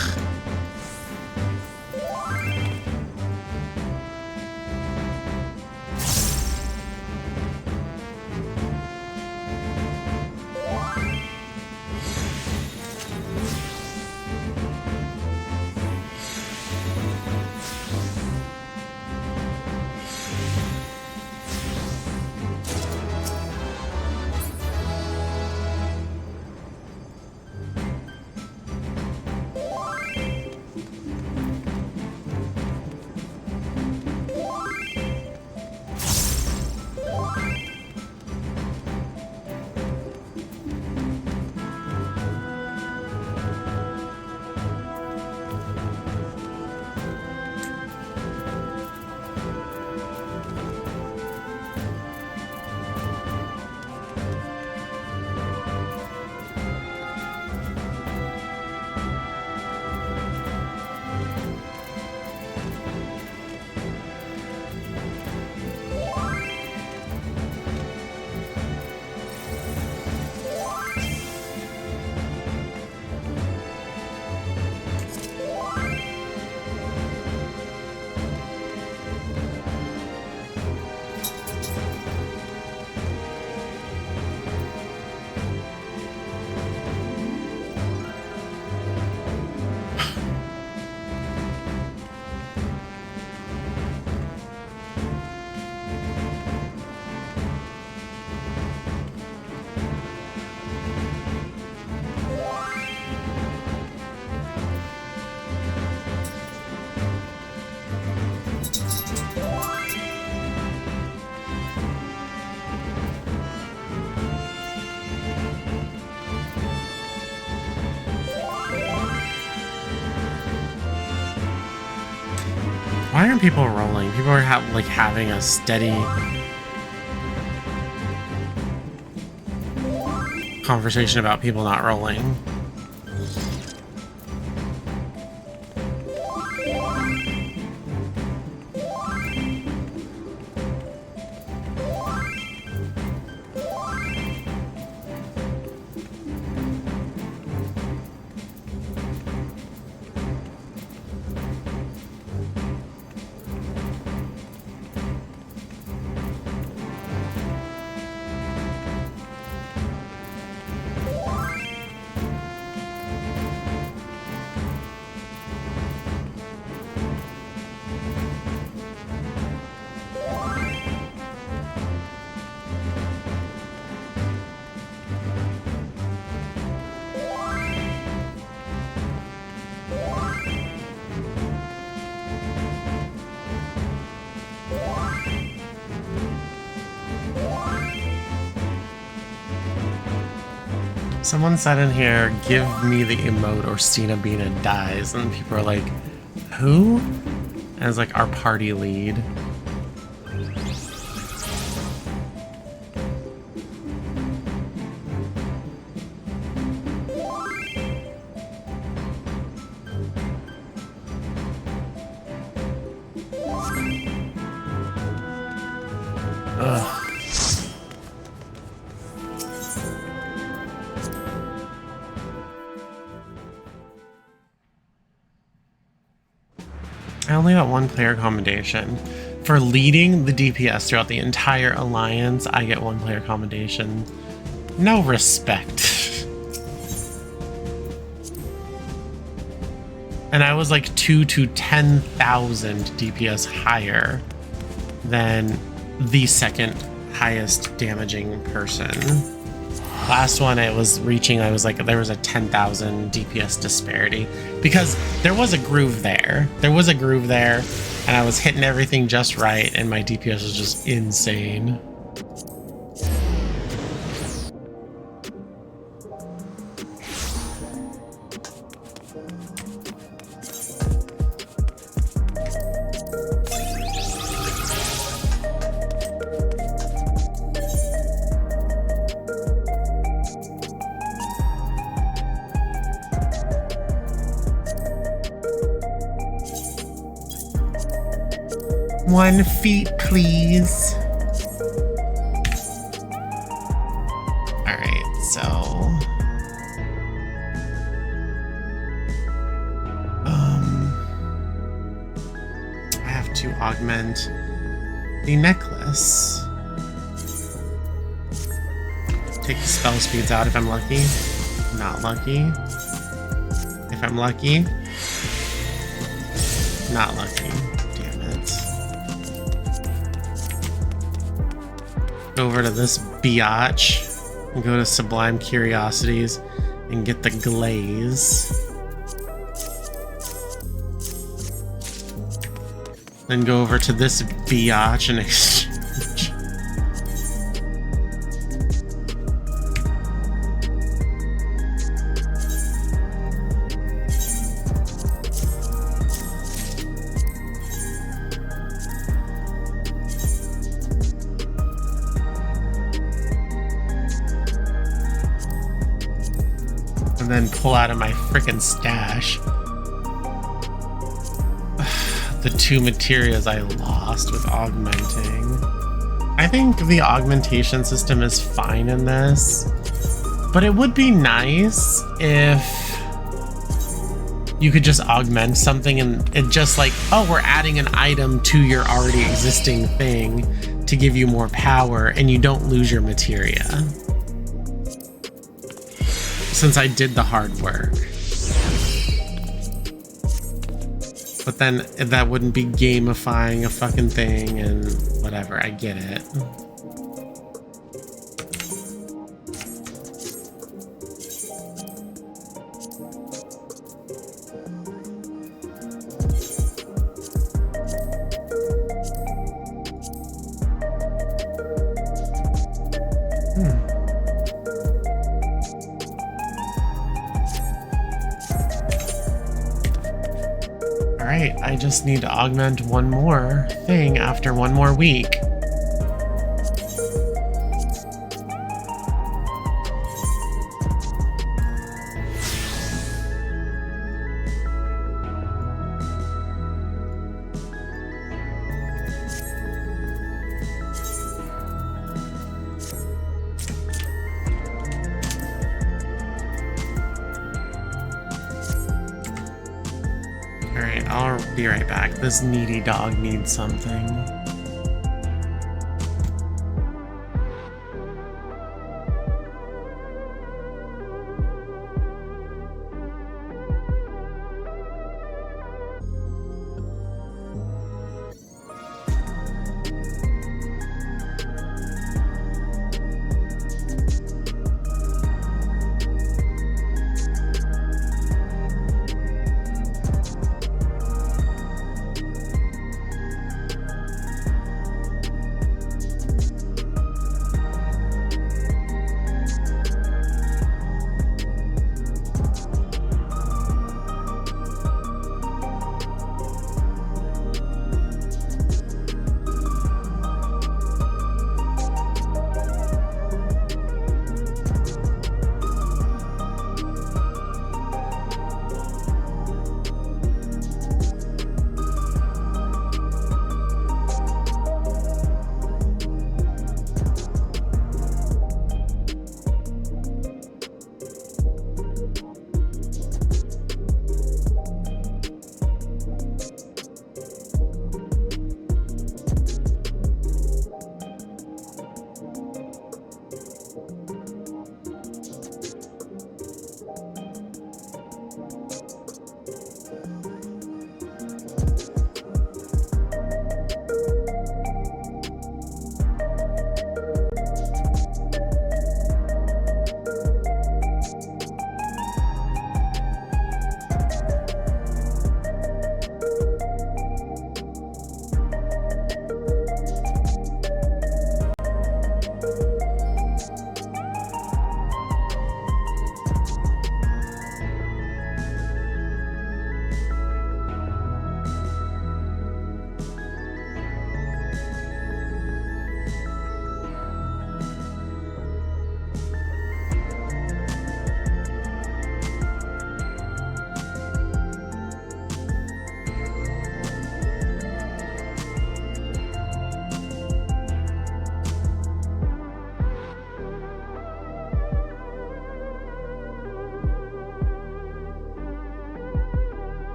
Why aren't people rolling? People are having a steady conversation about people not rolling. Someone said in here, give me the emote or Stina Bina dies, and people are like, who? As like our party lead. I only got one player commendation. For leading the DPS throughout the entire alliance, I get one player commendation. No respect. And I was like 2 to 10,000 DPS higher than the second highest damaging person. Last one I was reaching, I was like, there was a 10,000 DPS disparity because there was a groove there. There was a groove there and I was hitting everything just right and my DPS was just insane. One feet, please. All right, so I have to augment the necklace. Take the spell speeds out if I'm lucky. Not lucky. If I'm lucky. Not lucky. Over to this biatch and go to Sublime Curiosities and get the glaze. Then go over to this biatch and exchange. Then pull out of my frickin' stash the 2 materials I lost with augmenting. I think the augmentation system is fine in this, but it would be nice if you could just augment something and just like, oh, we're adding an item to your already existing thing to give you more power and you don't lose your materia. Since I did the hard work. But then that wouldn't be gamifying a fucking thing and whatever, I get it. Alright, I just need to augment one more thing after one more week. Alright, I'll be right back. This needy dog needs something.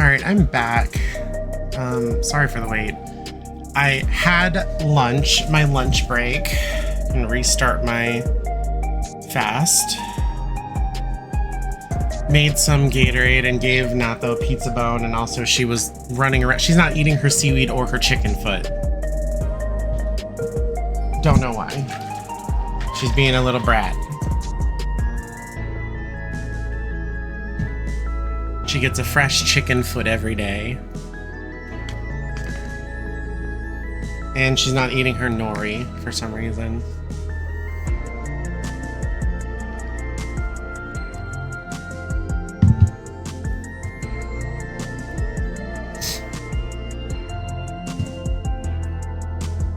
Alright, I'm back. Sorry for the wait. I had lunch, my lunch break, and restart my fast. Made some Gatorade and gave Natho a pizza bone, and also she was running around. She's not eating her seaweed or her chicken foot. Don't know why. She's being a little brat. She gets a fresh chicken foot every day. And she's not eating her nori for some reason.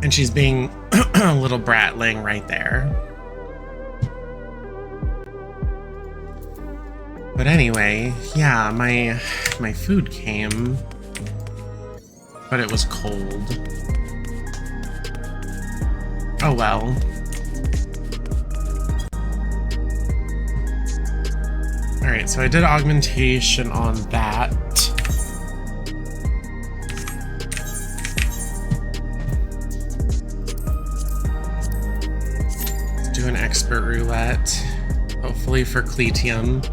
And she's being a little brat laying right there. But anyway, yeah, my food came, but it was cold. Oh well. Alright, so I did augmentation on that. Let's do an expert roulette, hopefully for Cletium.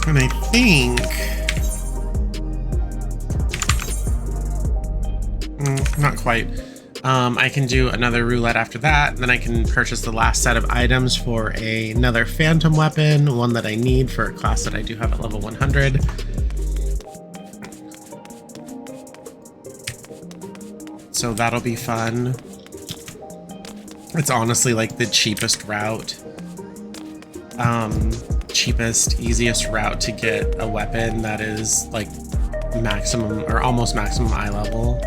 And I think... not quite. I can do another roulette after that, then I can purchase the last set of items for another phantom weapon, one that I need for a class that I do have at level 100. So that'll be fun. It's honestly like the cheapest route. Cheapest, easiest route to get a weapon that is like maximum or almost maximum eye level.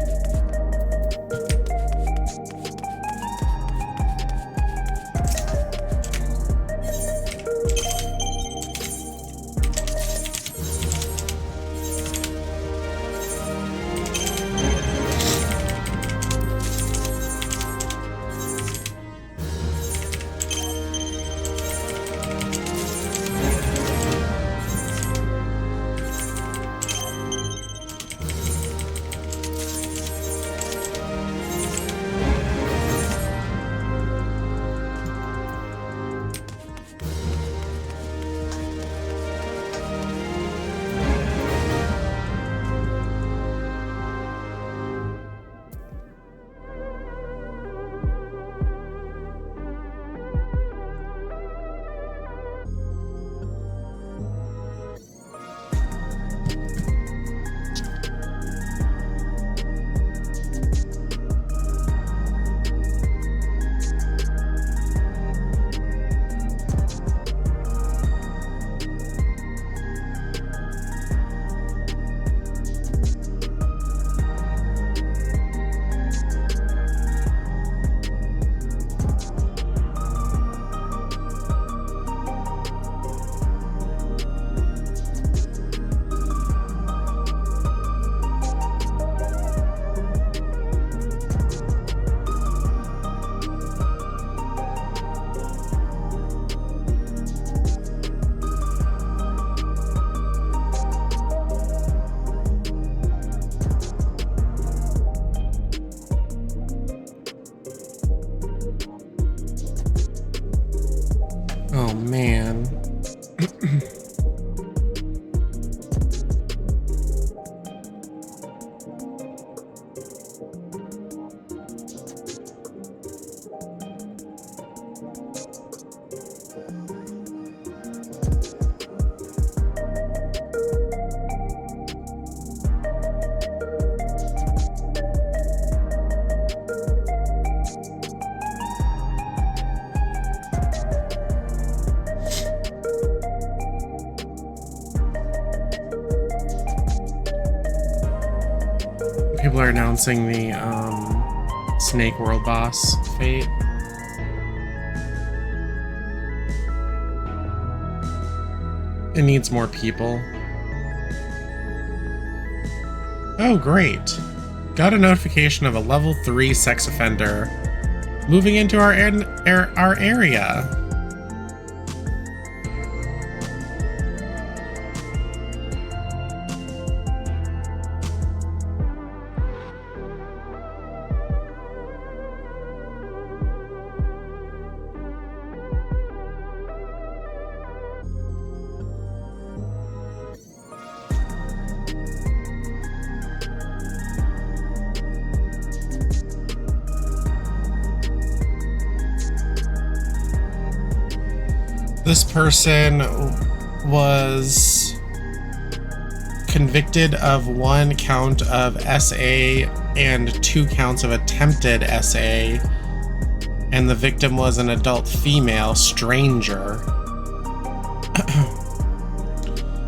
Oh man. People are announcing the Snake World boss fate. It needs more people. Oh, great. Got a notification of a level 3 sex offender moving into our area. This person was convicted of 1 count of SA and 2 counts of attempted SA, and the victim was an adult female stranger.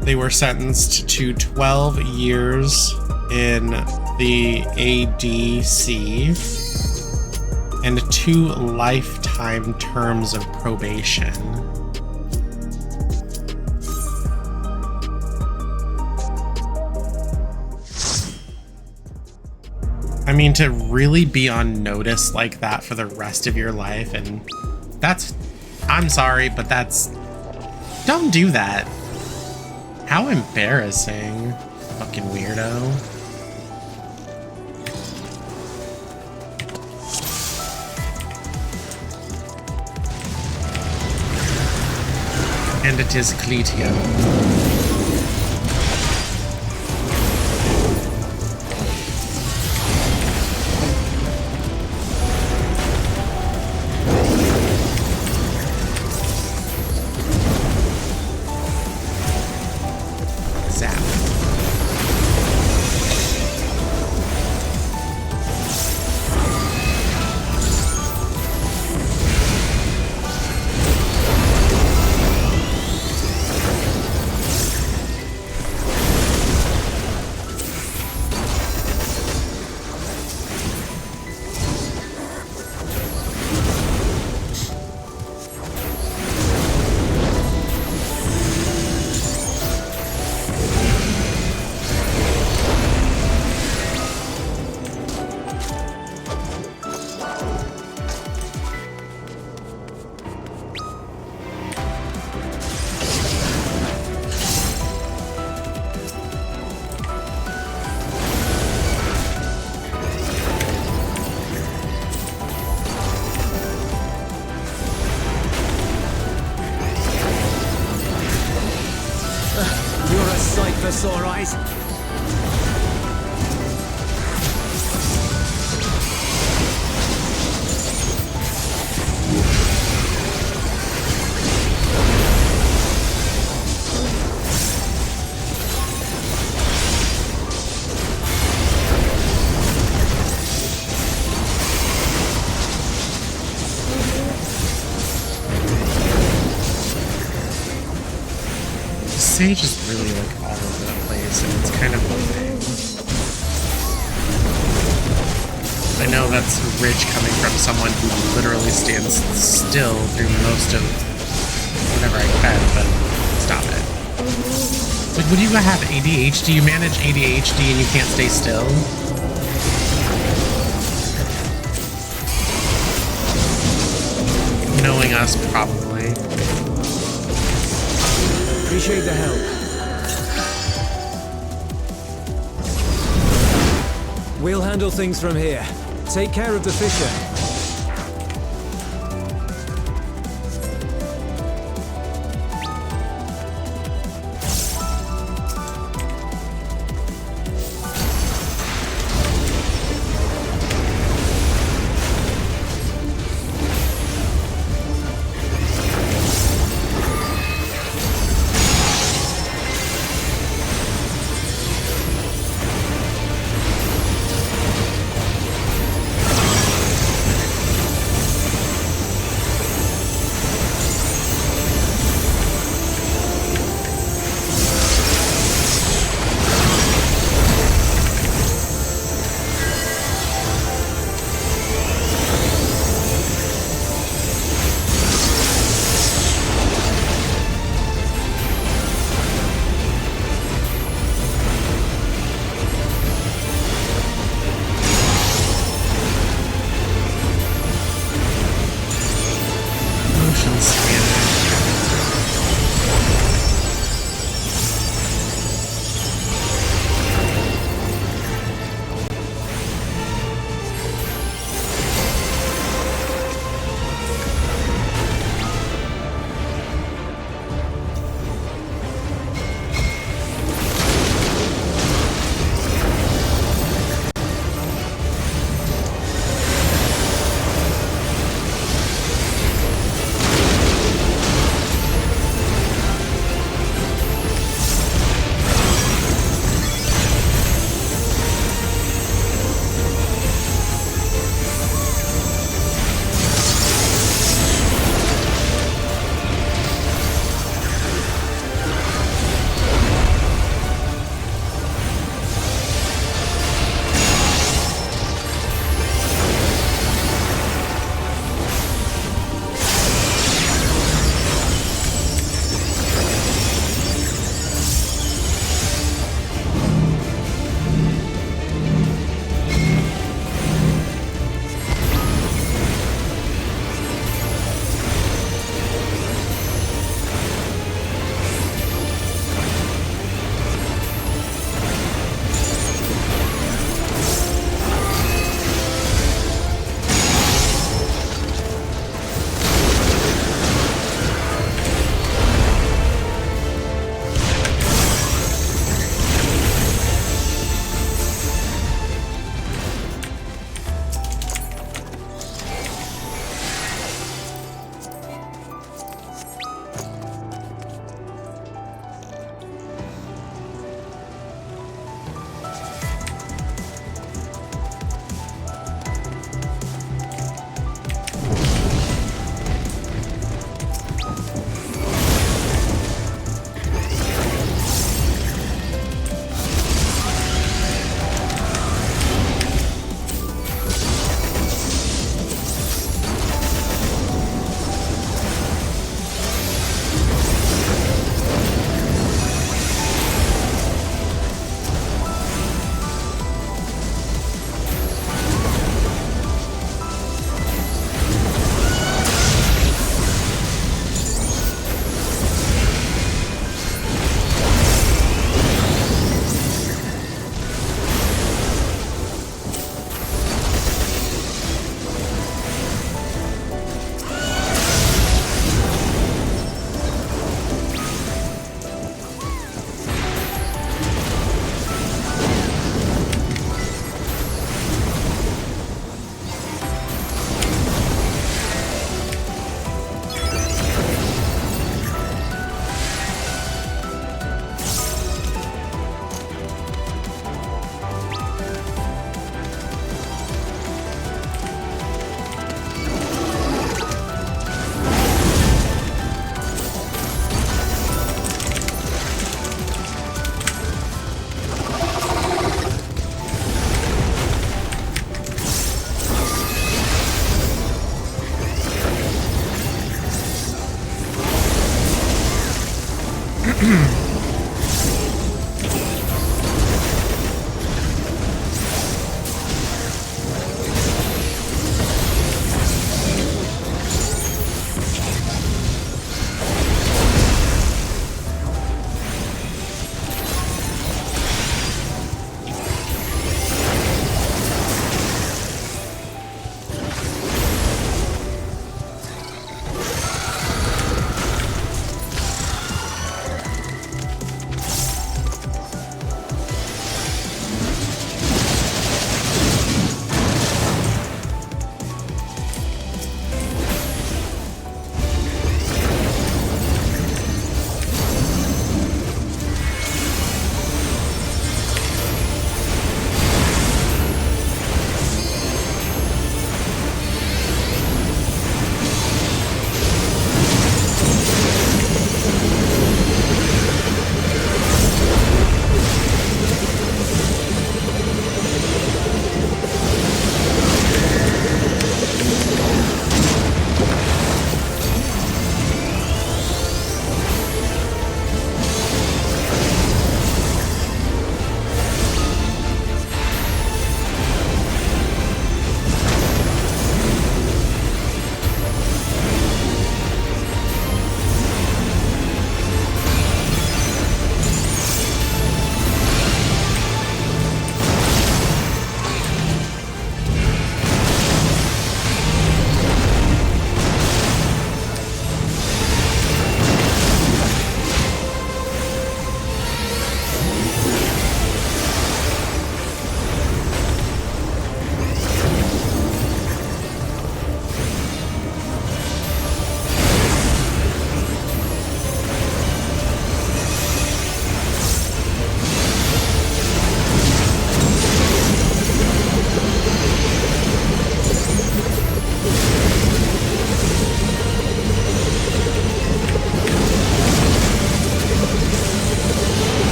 They were sentenced to 12 years in the ADC and 2 lifetime terms of probation. I mean, to really be on notice like that for the rest of your life, and that's... I'm sorry, but that's... Don't do that. How embarrassing. Fucking weirdo. And it is Cletio. Sore eyes. Sage is really like all over the place, and it's kind of loading. I know that's rich coming from someone who literally stands still through most of whatever I can, but stop it. Like, would you have ADHD? You manage ADHD and you can't stay still? Knowing us, probably. Appreciate the help. We'll handle things from here. Take care of the fisher.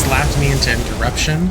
slapped me into interruption.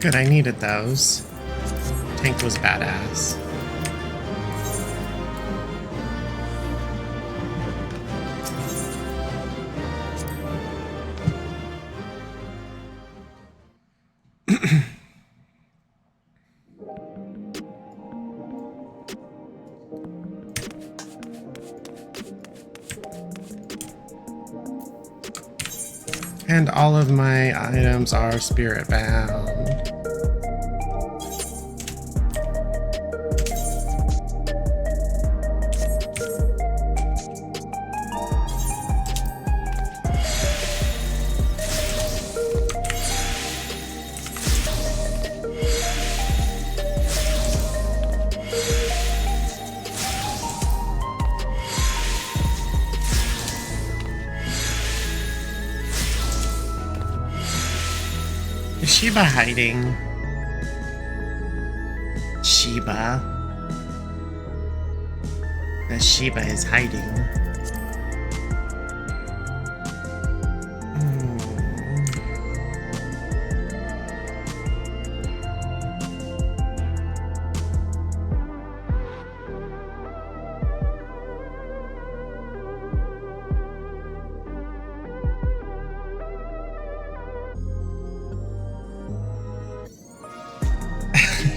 Good, I needed those. Tank was badass. And all of my items are spirit bound. Is Shiba hiding? Shiba. The Shiba is hiding.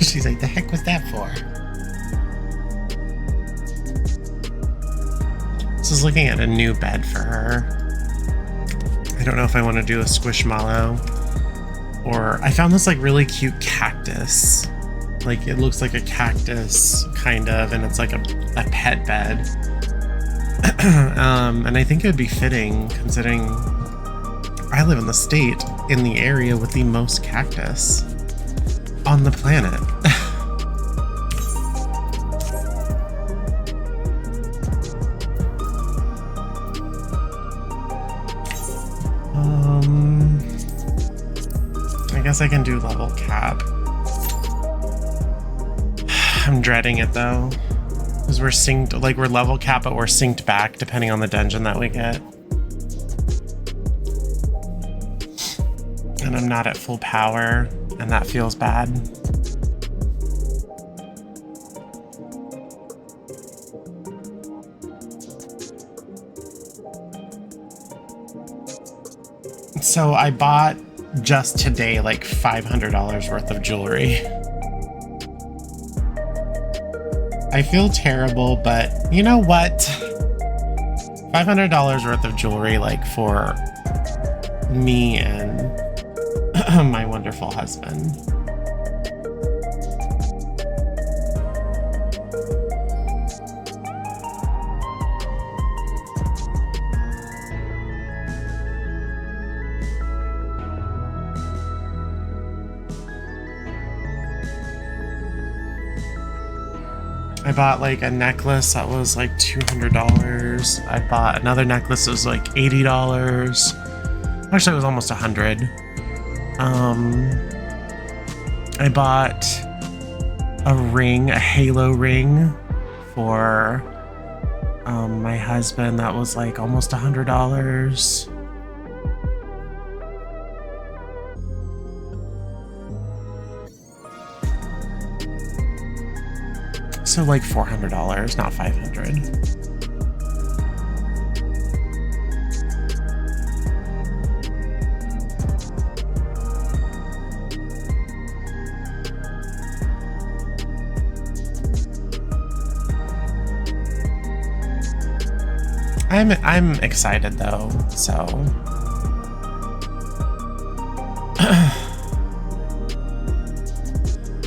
She's like, the heck was that for? This is looking at a new bed for her. I don't know if I want to do a squishmallow or I found this like really cute cactus. Like it looks like a cactus kind of, and it's like a pet bed. And I think it would be fitting considering I live in the state in the area with the most cactus on the planet. I guess I can do level cap. I'm dreading it though, because we're synced, like we're level cap, but we're synced back depending on the dungeon that we get. And I'm not at full power, and that feels bad. So I bought just today like $500 worth of jewelry. I feel terrible, but you know what? $500 worth of jewelry, like for me and my wonderful husband. I bought like a necklace that was like $200. I bought another necklace that was like $80. Actually, it was almost $100. I bought a ring, a halo ring for my husband that was like almost $100. So like $400, not $500. I'm excited though, so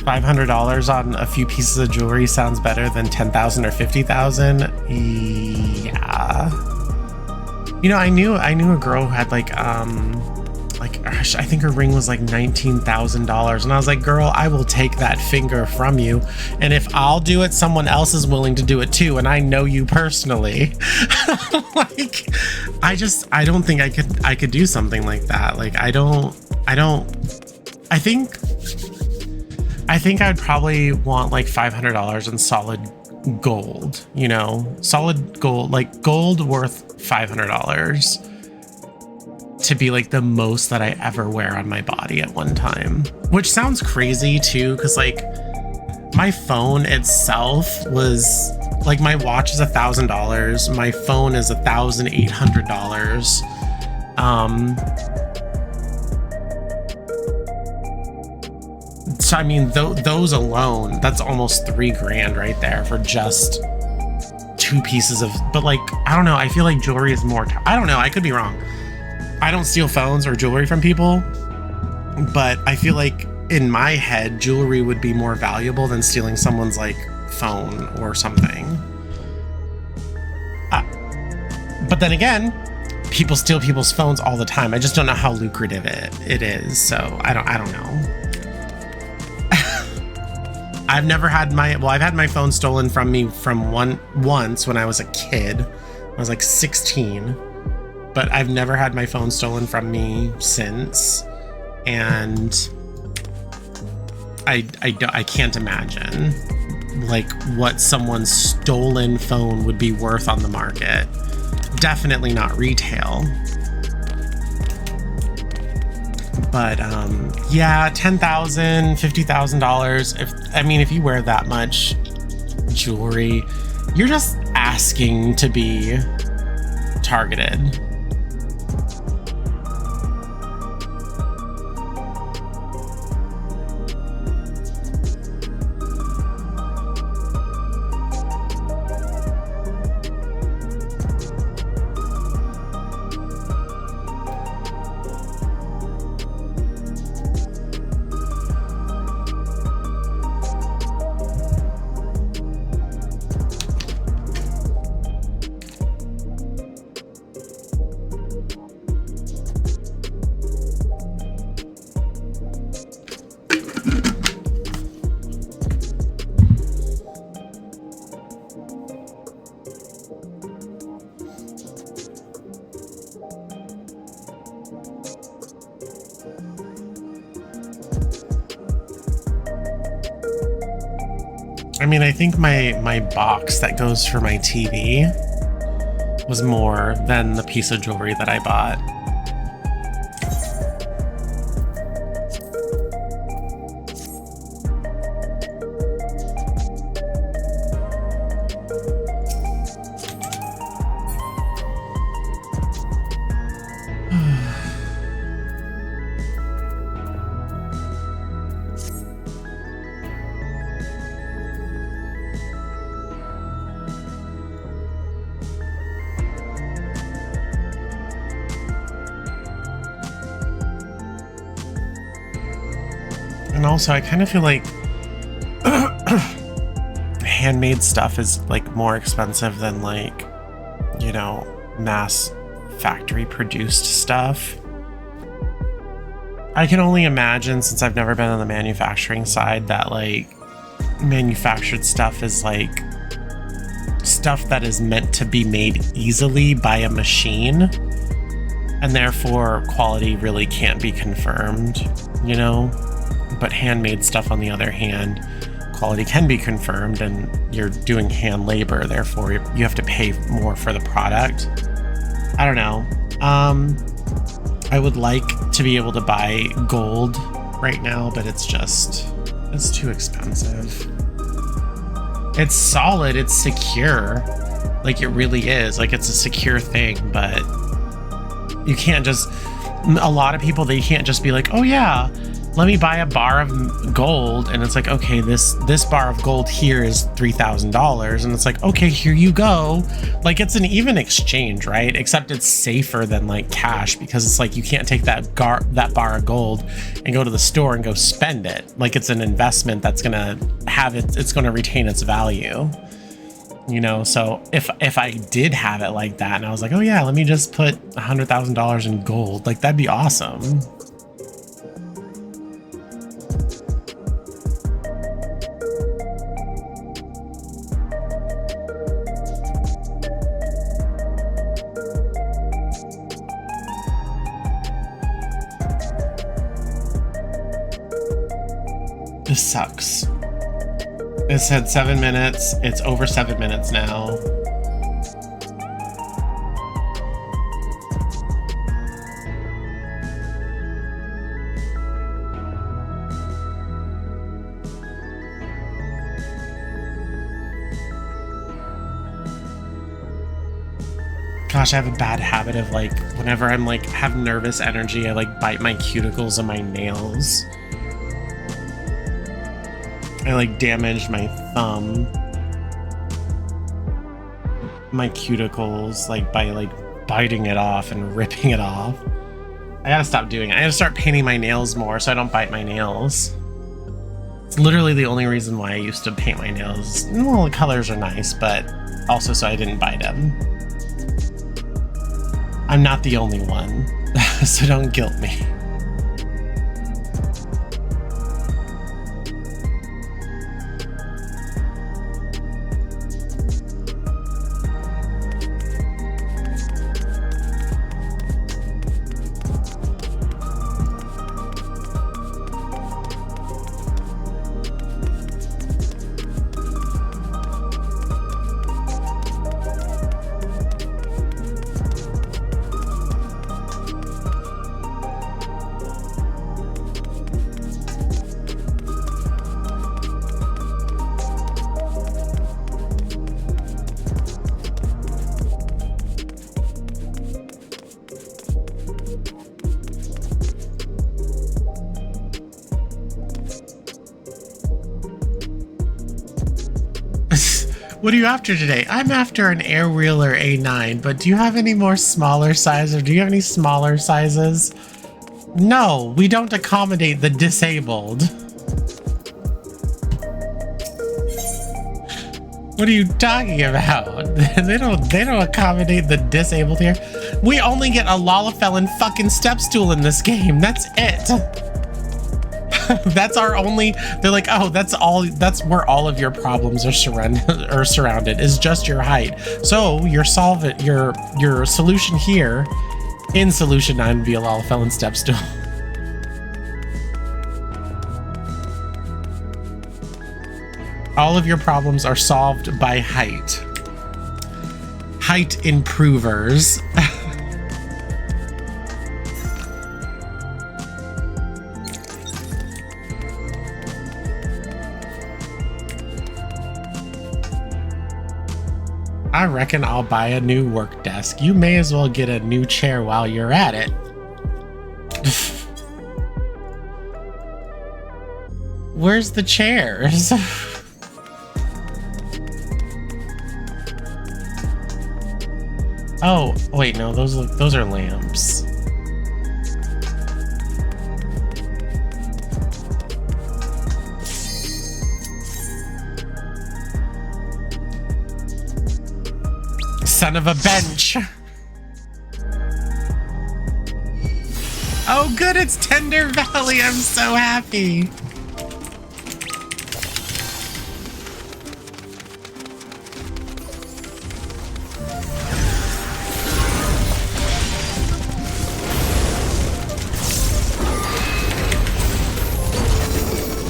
$500 on a few pieces of jewelry sounds better than 10,000 or 50,000. Yeah. You know, I knew a girl who had like I think her ring was like $19,000, and I was like, girl, I will take that finger from you, and if I'll do it, someone else is willing to do it too, and I know you personally. Like, I don't think I could do something like that. Like, I think I'd probably want like $500 in solid gold, you know, solid gold, like gold worth $500 to be like the most that I ever wear on my body at one time, which sounds crazy too, because like my phone itself was like, my watch is $1,000, my phone is $1,800. So I mean, those alone, that's almost $3,000 right there for just two pieces of, but like, I don't know, I feel like jewelry is more, I don't know, I could be wrong. I don't steal phones or jewelry from people, but I feel like in my head, jewelry would be more valuable than stealing someone's like phone or something. But then again, people steal people's phones all the time. I just don't know how lucrative it is. So I don't know. I've never had I've had my phone stolen from me once when I was a kid. I was like 16, but I've never had my phone stolen from me since. And I can't imagine like what someone's stolen phone would be worth on the market. Definitely not retail. But yeah, $10,000, $50,000. If you wear that much jewelry, you're just asking to be targeted. I think my box that goes for my TV was more than the piece of jewelry that I bought. And also, I kind of feel like handmade stuff is like more expensive than like, you know, mass factory produced stuff. I can only imagine, since I've never been on the manufacturing side, that like manufactured stuff is like stuff that is meant to be made easily by a machine, and therefore quality really can't be confirmed, you know? But handmade stuff, on the other hand, quality can be confirmed, and you're doing hand labor, therefore you have to pay more for the product. I don't know. I would like to be able to buy gold right now, but it's too expensive. It's solid, it's secure. Like, it really is. Like, it's a secure thing, but you can't just... A lot of people, they can't just be like, oh yeah, let me buy a bar of gold, and it's like, okay, this bar of gold here is $3,000, and it's like, okay, here you go. Like, it's an even exchange, right? Except it's safer than like cash, because it's like you can't take that bar of gold and go to the store and go spend it. Like, it's an investment that's gonna have it's gonna retain its value, you know? So if I did have it like that, and I was like, oh yeah, let me just put $100,000 in gold, like, that'd be awesome. This sucks. It said 7 minutes. It's over 7 minutes now. Gosh, I have a bad habit of like, whenever I'm like have nervous energy, I like bite my cuticles and my nails. I like damaged my thumb, my cuticles, like by like biting it off and ripping it off. I gotta stop doing it. I gotta start painting my nails more so I don't bite my nails. It's literally the only reason why I used to paint my nails. Well, the colors are nice, but also so I didn't bite them. I'm not the only one, so don't guilt me. What are you after today? I'm after an Air Wheeler A9, but do you have any more smaller sizes, or do you have any smaller sizes? No, we don't accommodate the disabled. What are you talking about? They don't accommodate the disabled here. We only get a Lalafell fucking step stool in this game. That's it. That's our only. They're like, oh, that's all. That's where all of your problems are surrounded is just your height. So your solution here in solution 9 would be a Lalafell step stool. All of your problems are solved by height. Height improvers. I reckon I'll buy a new work desk. You may as well get a new chair while you're at it. Where's the chairs? Oh, wait, no, those are lamps. Son of a bench. Oh good, it's Tender Valley. I'm so happy.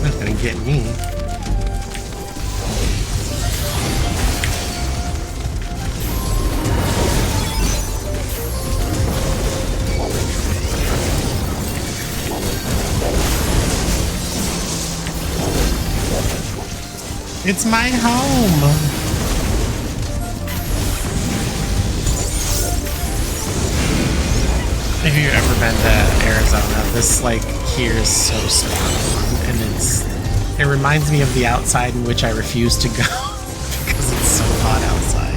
Not gonna get me. It's my home. If you've ever been to Arizona, this like here is so spot on, and it reminds me of the outside in which I refuse to go because it's so hot outside.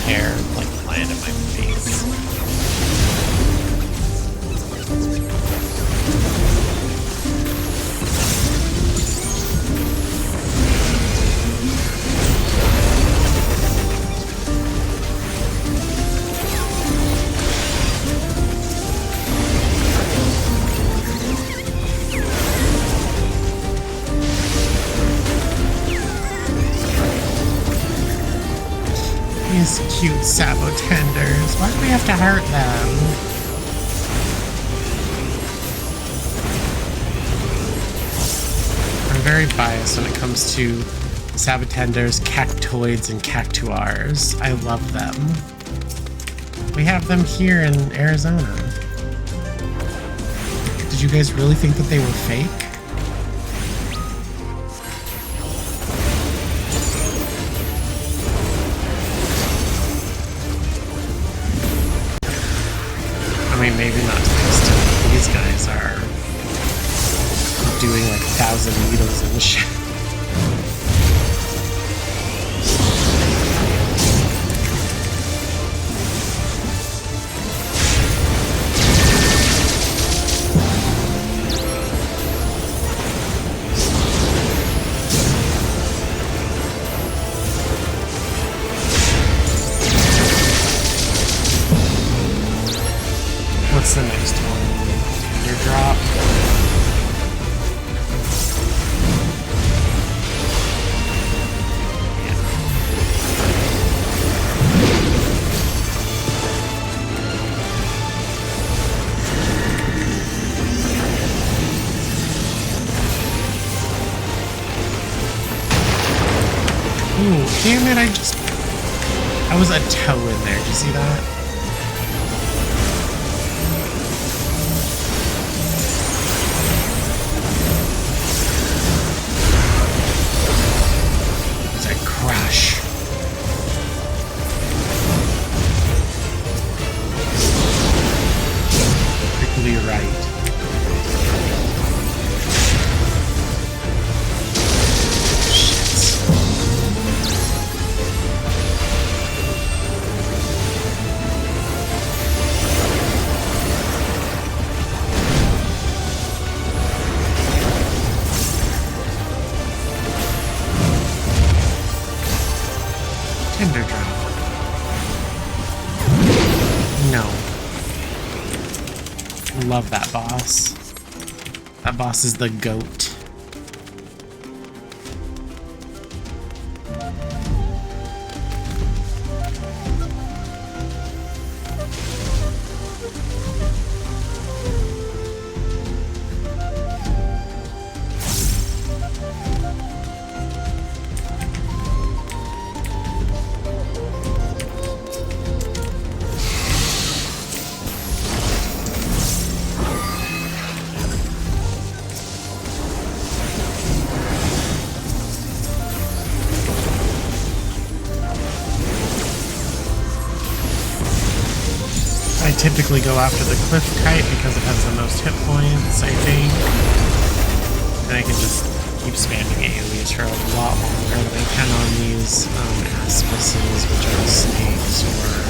Hair like flying in my face. These cute sabo tenders. Why do we have to hurt them? I'm very biased when it comes to Sabotenders, cactoids, and cactuars. I love them. We have them here in Arizona. Did you guys really think that they were fake? I mean, maybe not to the extent these guys are doing like 1,000 needles in the shit. What's the next one? Your drop. Ooh, damn it, I was a toe in there. Did you see that? Crash. Quickly right. Shit. Tinder drop. No. Love that boss. That boss is the GOAT. I typically go after the cliff kite because it has the most hit points, I think. And I can just keep spamming AoEs for a lot longer than I can on these aspices, which are the snakes, or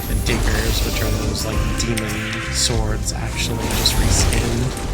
the diggers, which are those like demon swords actually, just reskinned.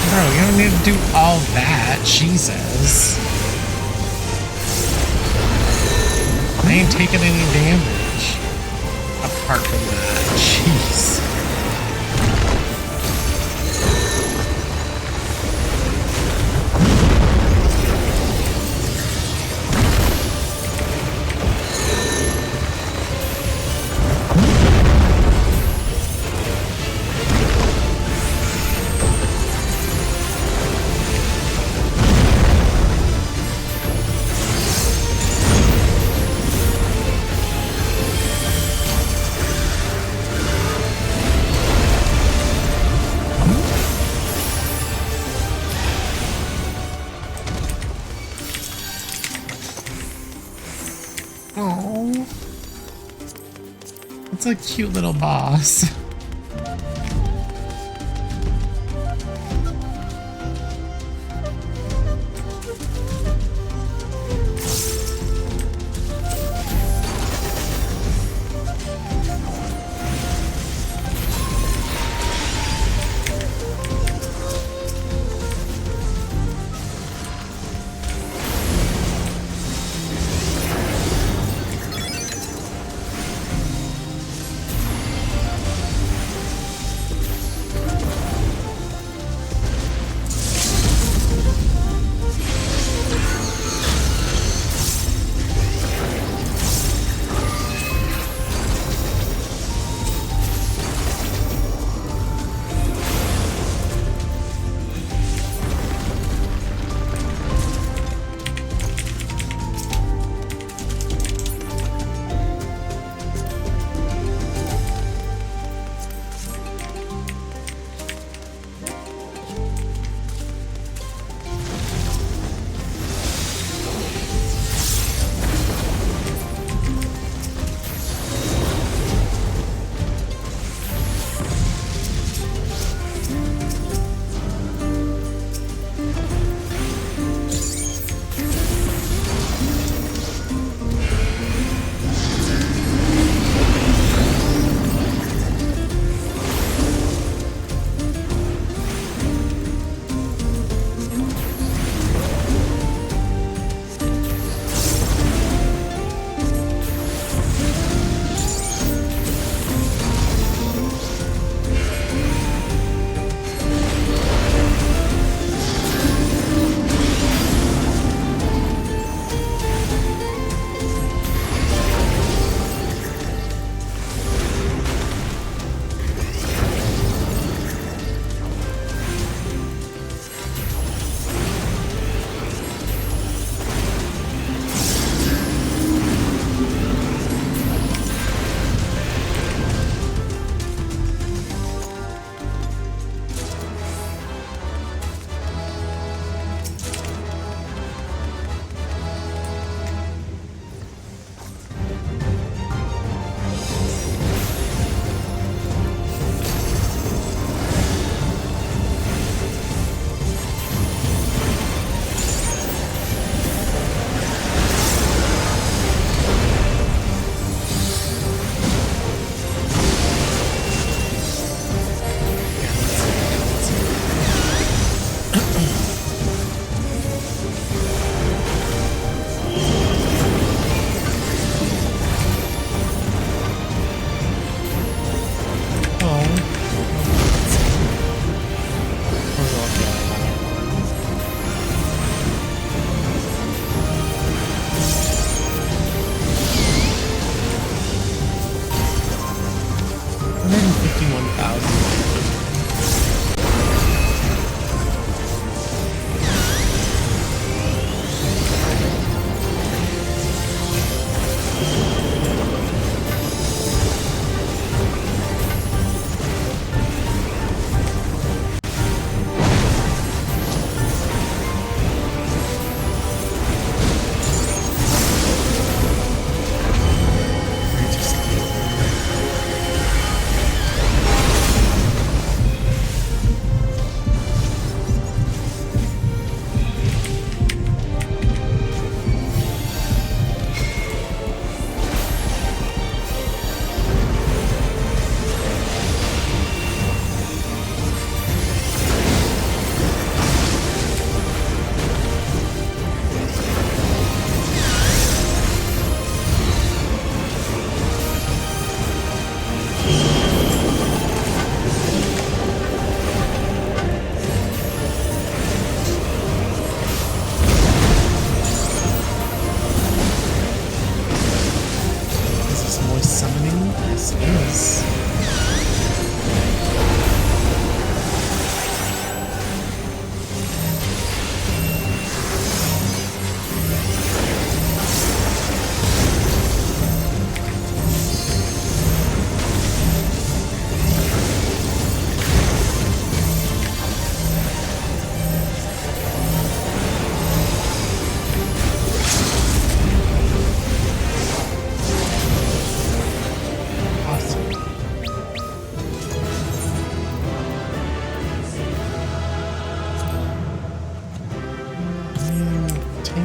Bro, you don't need to do all that. Jesus. I ain't taking any damage. Apart from that. Jeez. Oh, it's a cute little boss.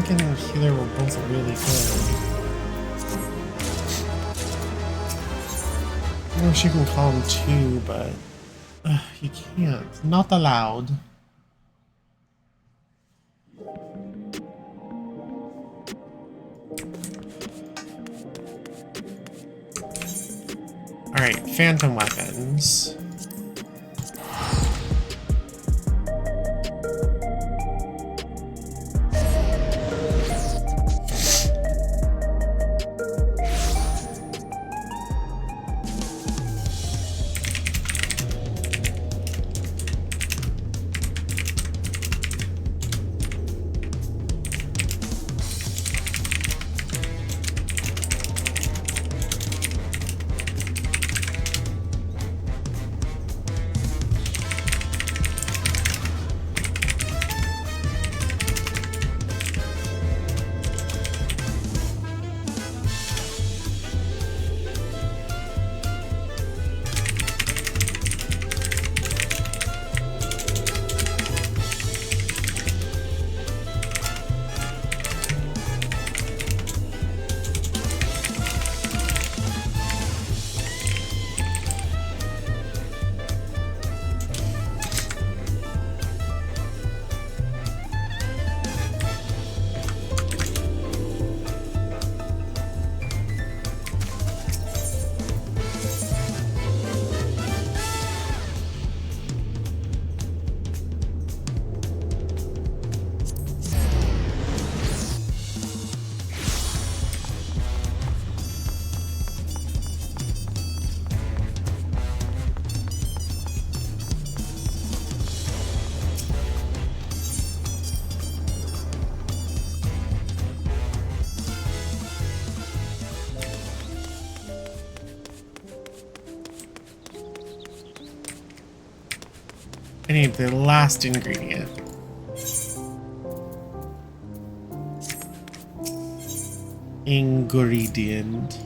Tank and healer were both really good. I wish you can call him too, but you can't. Not allowed. Alright, phantom weapons. I need the last ingredient. Ingredient.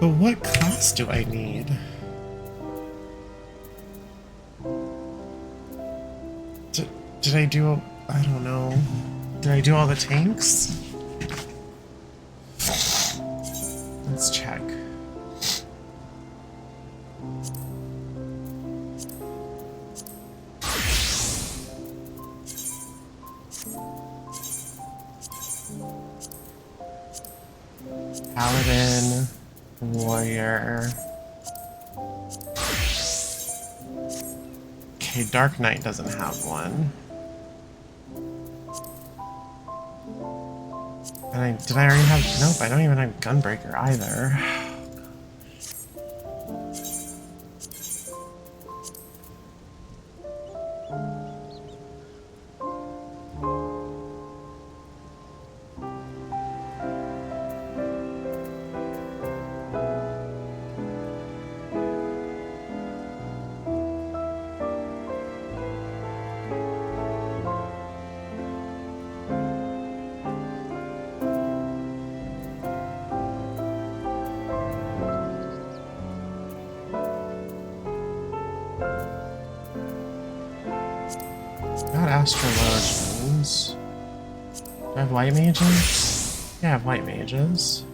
But what class do I need? Did I do... I don't know. Did I do all the tanks? Let's check. Paladin, warrior. Okay, Dark Knight doesn't have one. And did I already have... Nope, I don't even have Gunbreaker either. Not astrologians. Do I have white mages? Yeah, I have white mages.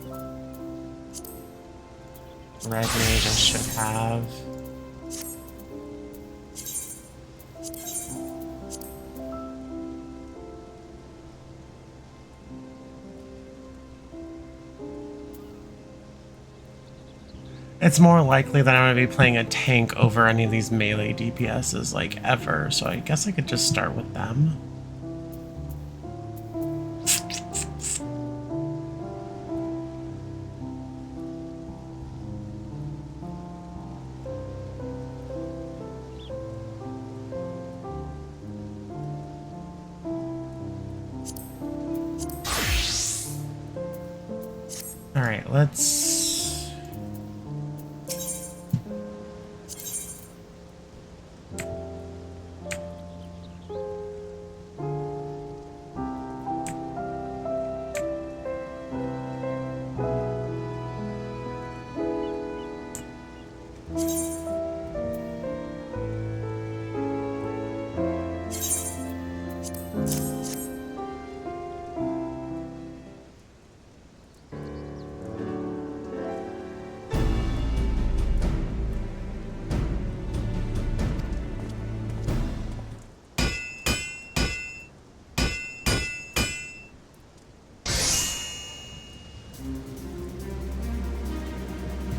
Red mages should have. It's more likely that I'm going to be playing a tank over any of these melee DPSs, like, ever. So I guess I could just start with them. Alright, let's...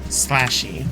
Slashy.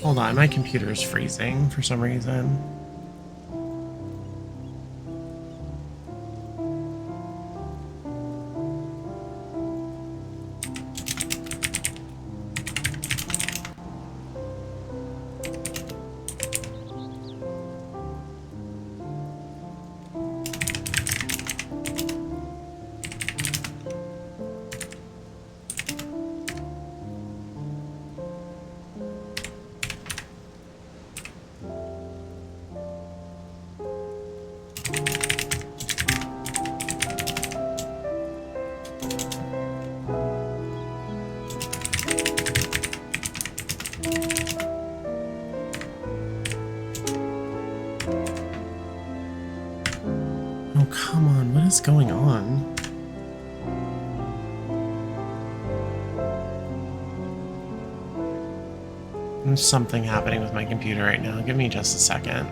Hold on, my computer is freezing for some reason. Oh, come on, what is going on? There's something happening with my computer right now. Give me just a second.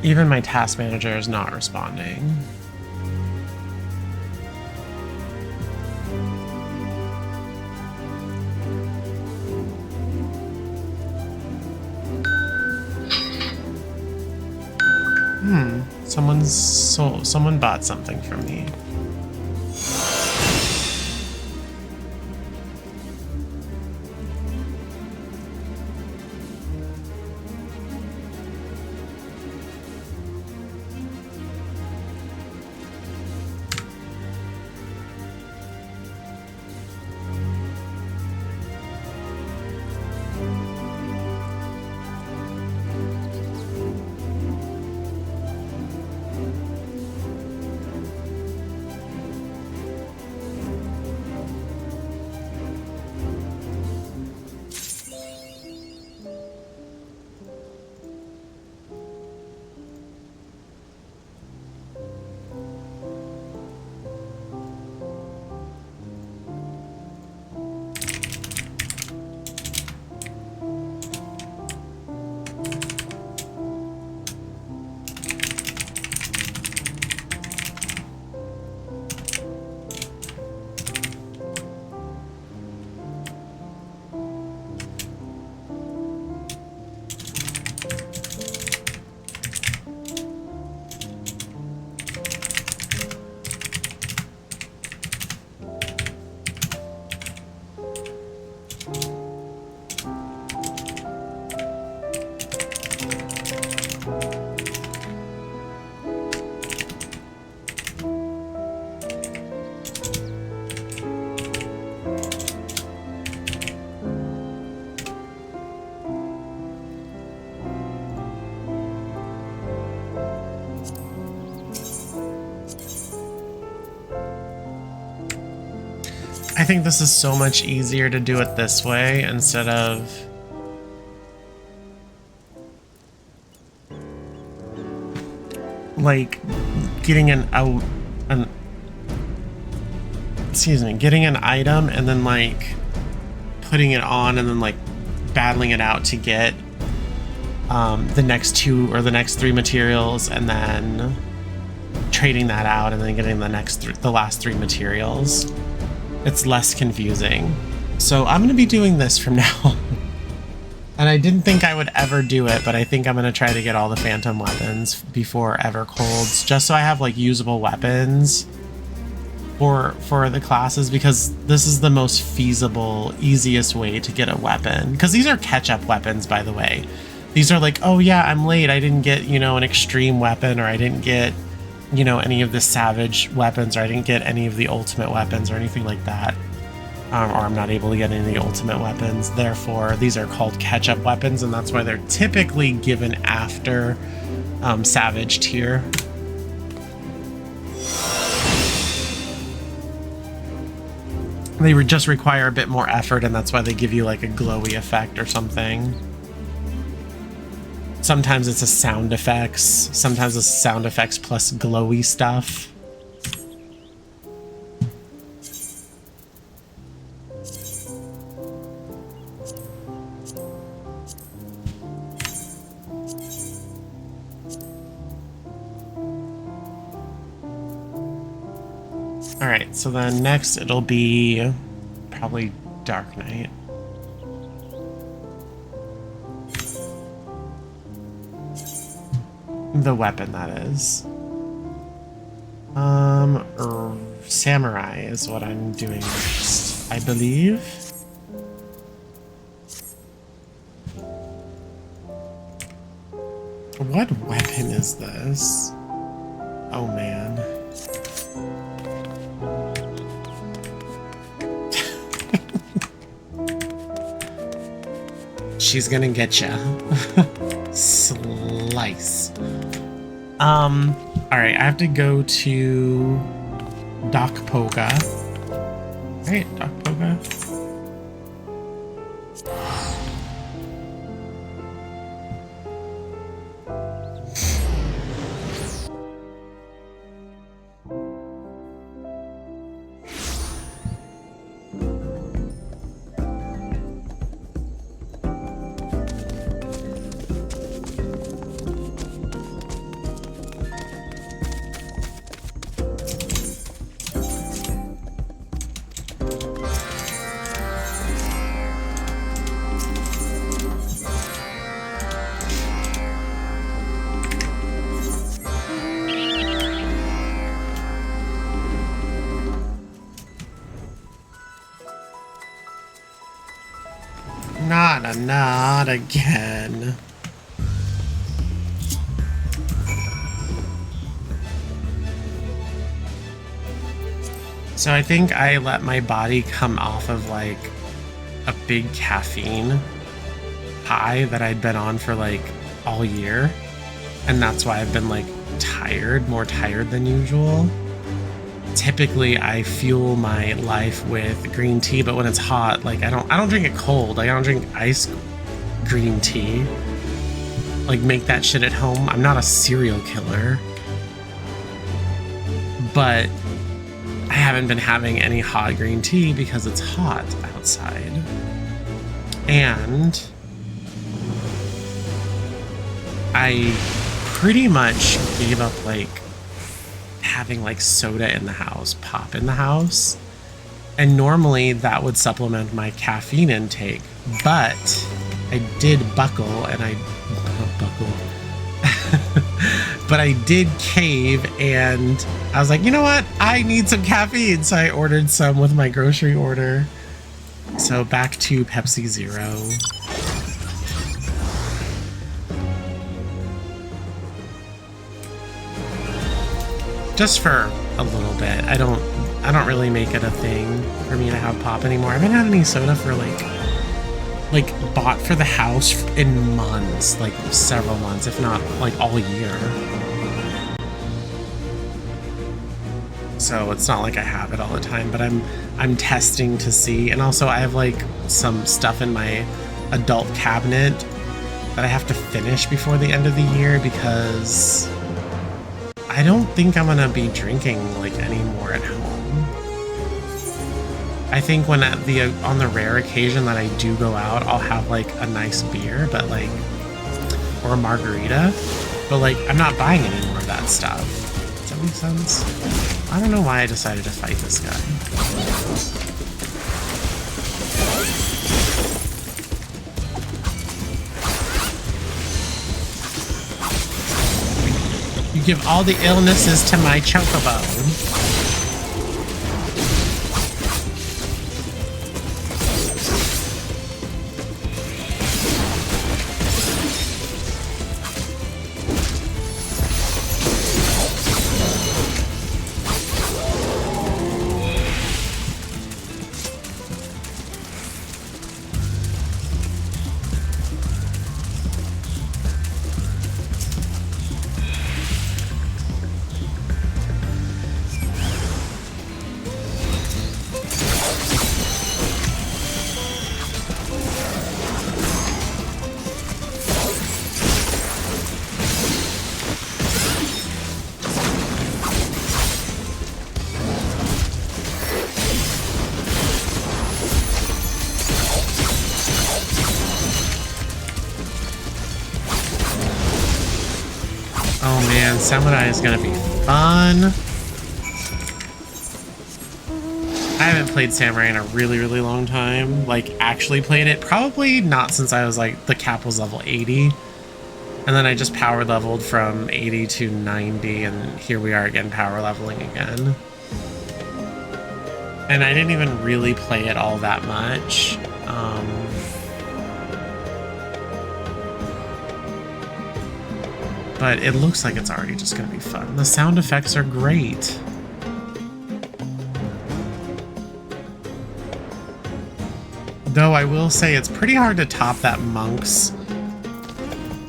Even my task manager is not responding. Someone bought something from me. I think this is so much easier to do it this way instead of like getting an item and then like putting it on and then like battling it out to get the next 2 or the next 3 materials and then trading that out and then getting the last 3 materials. It's less confusing. So I'm going to be doing this from now on. And I didn't think I would ever do it, but I think I'm going to try to get all the phantom weapons before Evercold's, just so I have like usable weapons for the classes, because this is the most feasible, easiest way to get a weapon. Because these are catch-up weapons, by the way. These are like, oh yeah, I'm late. I didn't get, you know, an extreme weapon, or I didn't get, you know, any of the savage weapons, or I didn't get any of the ultimate weapons or anything like that. Or I'm not able to get any of the ultimate weapons. Therefore, these are called catch-up weapons, and that's why they're typically given after savage tier. They just require a bit more effort, and that's why they give you like a glowy effect or something. Sometimes it's a sound effects. Sometimes it's sound effects plus glowy stuff. Alright, so then next it'll be probably Dark Knight. The weapon, that is. Samurai is what I'm doing next, I believe. What weapon is this? Oh man. She's gonna get ya. Slice. Alright, I have to go to Doc Poga. Right, Doc Poga. Not again. So I think I let my body come off of like a big caffeine high that I'd been on for like all year. And that's why I've been like tired, more tired than usual. Typically I fuel my life with green tea, but when it's hot, like I don't drink it cold. Like I don't drink iced green tea. Like make that shit at home. I'm not a serial killer. But I haven't been having any hot green tea because it's hot outside. And I pretty much gave up like having like soda in the house, pop in the house. And normally that would supplement my caffeine intake, but I did buckle and but I did cave and I was like, you know what? I need some caffeine. So I ordered some with my grocery order. So back to Pepsi Zero. Just for a little bit. I don't really make it a thing for me to have pop anymore. I haven't had any soda for like bought for the house in months, like several months, if not like all year. So it's not like I have it all the time, but I'm testing to see. And also I have like some stuff in my adult cabinet that I have to finish before the end of the year because I don't think I'm gonna be drinking like anymore at home. I think when on the rare occasion that I do go out, I'll have like a nice beer, but like, or a margarita, but like I'm not buying any more of that stuff. Does that make sense? I don't know why I decided to fight this guy. You give all the illnesses to my chocobo. Samurai is gonna be fun. I haven't played Samurai in a really, really long time. Like, actually played it. Probably not since I was like, the cap was level 80. And then I just power leveled from 80 to 90, and here we are again, power leveling again. And I didn't even really play it all that much. But it looks like it's already just gonna be fun. The sound effects are great. Though I will say it's pretty hard to top that monk's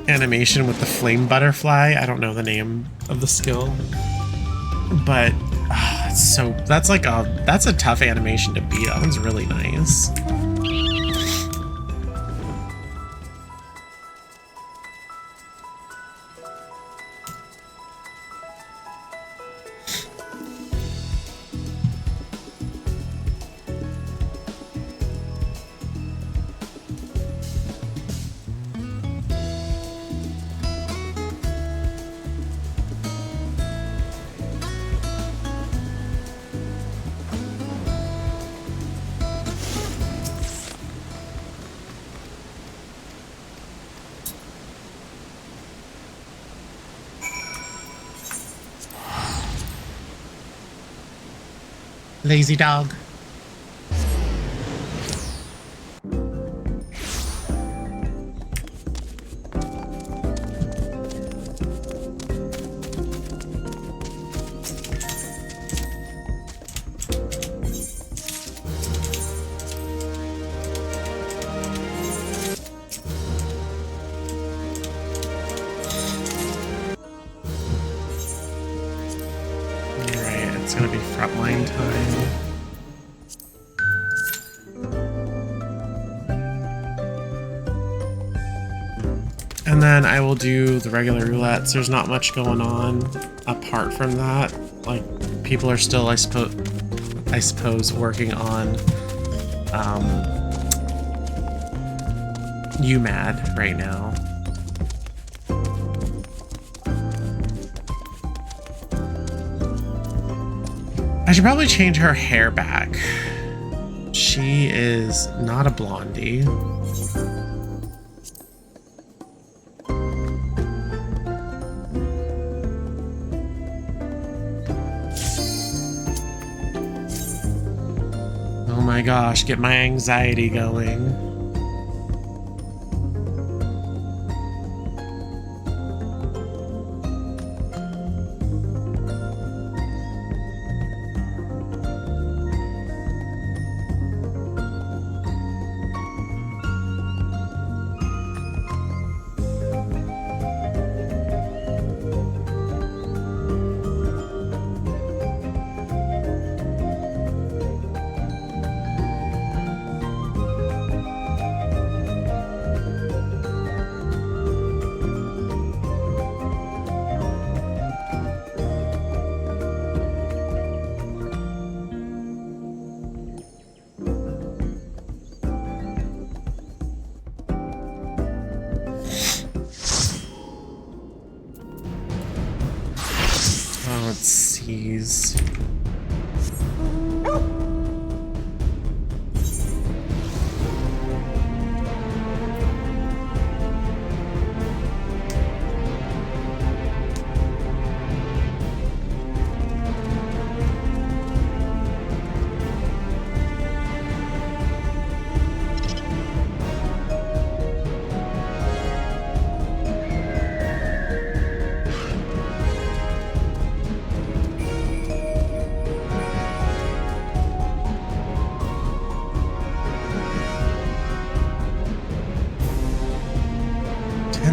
animation with the flame butterfly. I don't know the name of the skill. But it's so that's a tough animation to beat. That one's really nice. Lazy dog. It's gonna be frontline time. And then I will do the regular roulettes. There's not much going on apart from that. Like, people are still, I suppose, working on UMAD right now. I should probably change her hair back. She is not a blondie. Oh my gosh, get my anxiety going. Let's seize.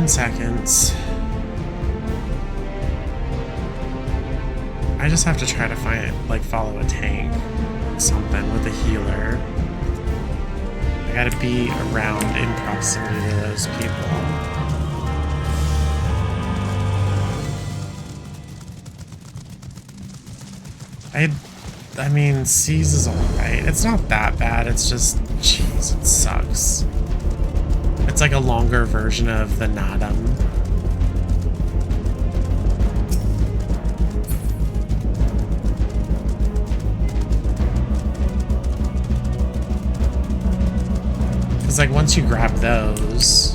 Seconds. I just have to try to find, like, follow a tank, something with a healer. I gotta be around in proximity to those people. I mean, Seize is alright. It's not that bad, it's just, jeez, it sucks. It's like a longer version of the Nadam. Because, like, once you grab those...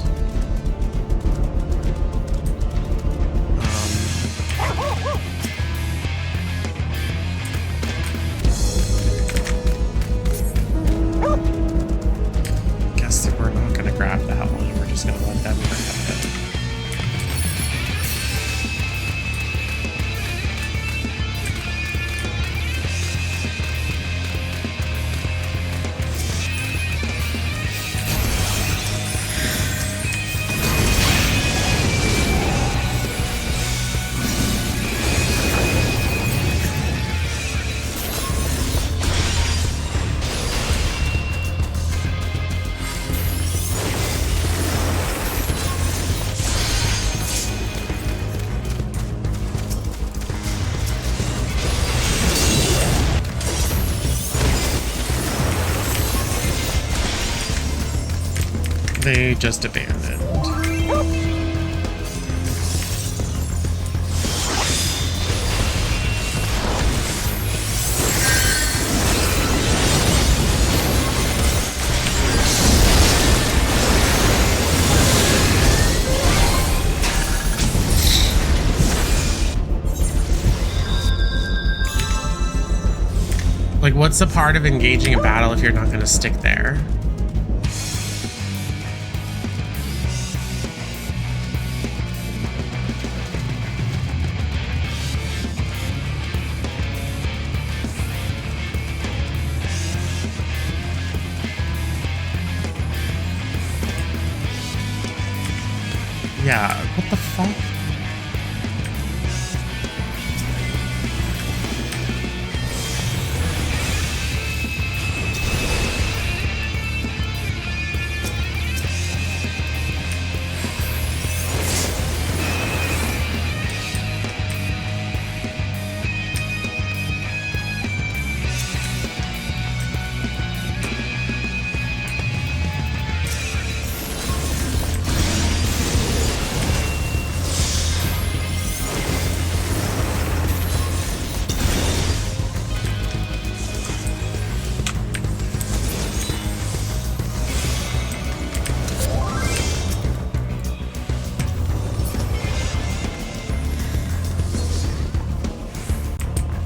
guess that we're not going to grab that one. We're just going to let them grab it. They just abandoned. Like, what's the part of engaging a battle if you're not going to stick there? Yeah, what the fuck?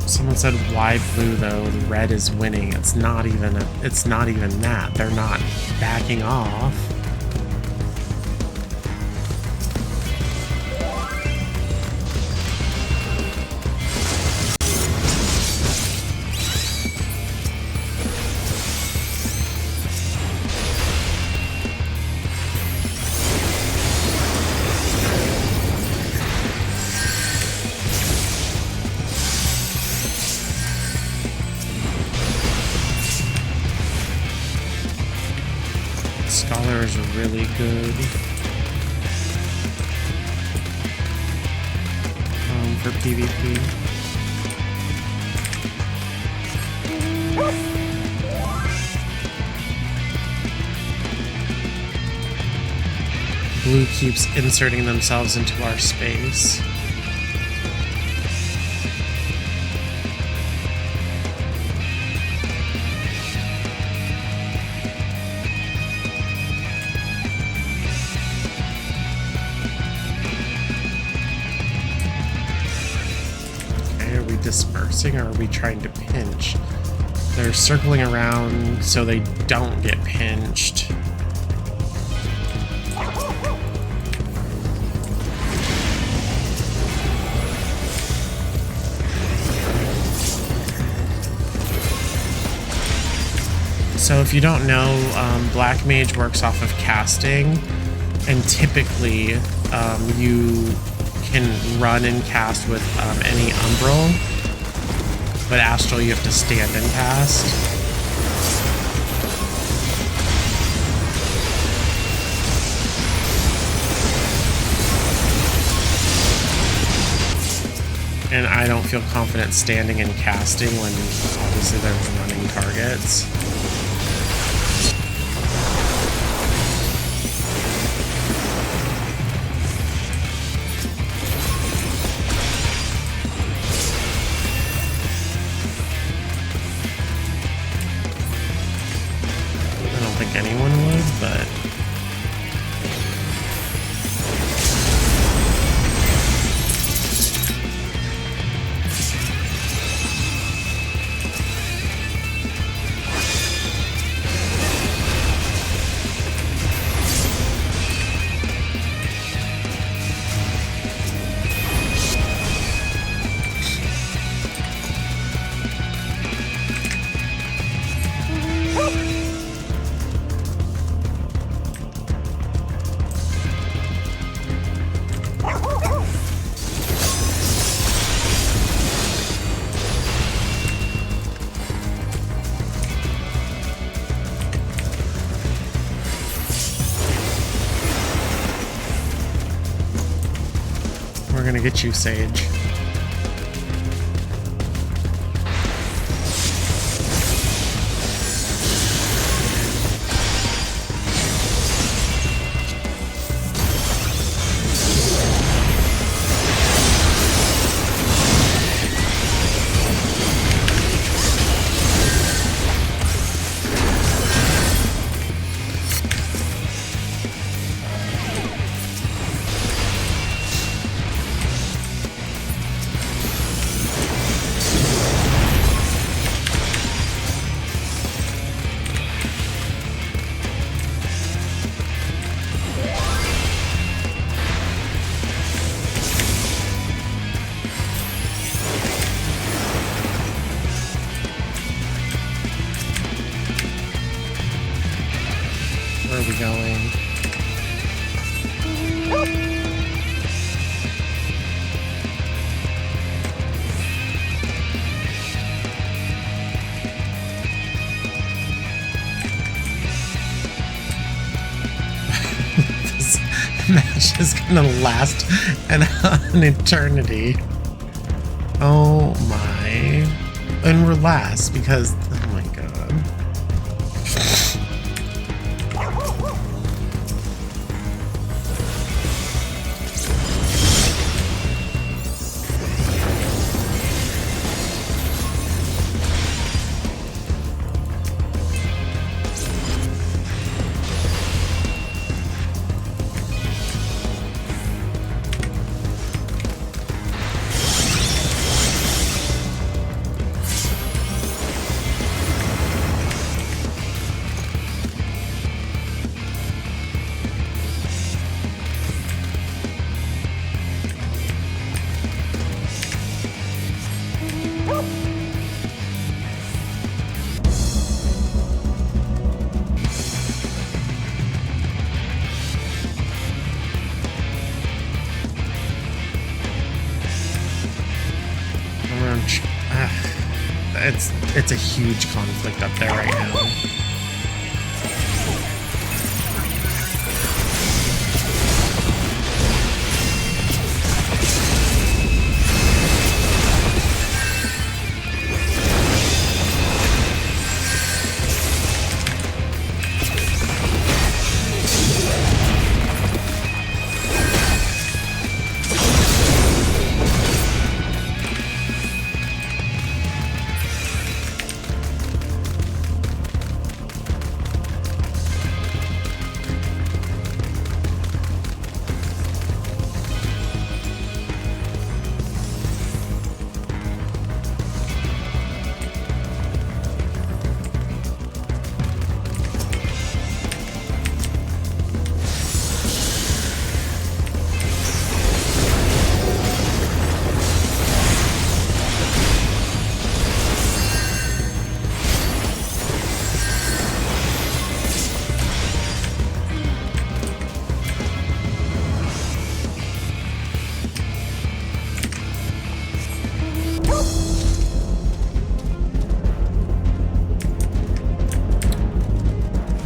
Someone said, why blue though? Red is winning. It's not even that. They're not backing off. Scholars are really good for PvP. Blue keeps inserting themselves into our space. Dispersing, or are we trying to pinch? They're circling around so they don't get pinched. So if you don't know, Black Mage works off of casting, and typically you can run and cast with any Umbral. But Astral, you have to stand and cast. And I don't feel confident standing and casting when obviously there's running targets. Anyone would, but we're gonna get you, Sage. Where are we going? This match is gonna last an eternity. Oh my. And we're last because, oh my god. It's a huge conflict up there right now.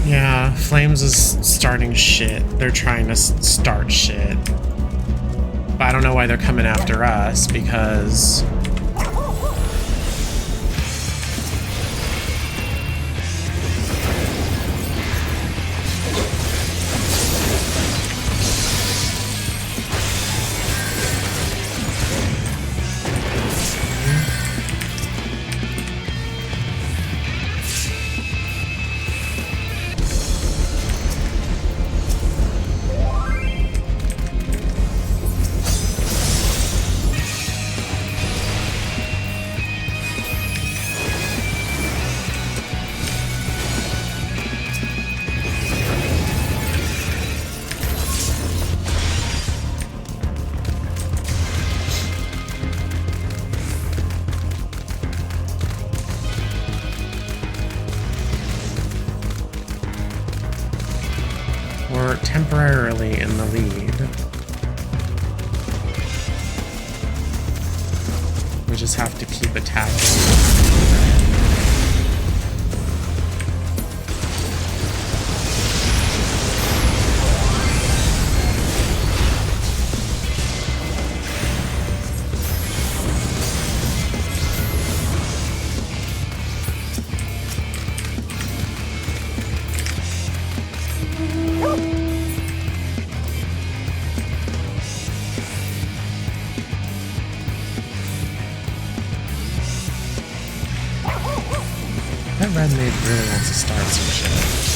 Yeah, Flames is starting shit. They're trying to start shit. But I don't know why they're coming after us, because... We're temporarily in the lead. We just have to keep attacking. That red maid really wants to start some shit.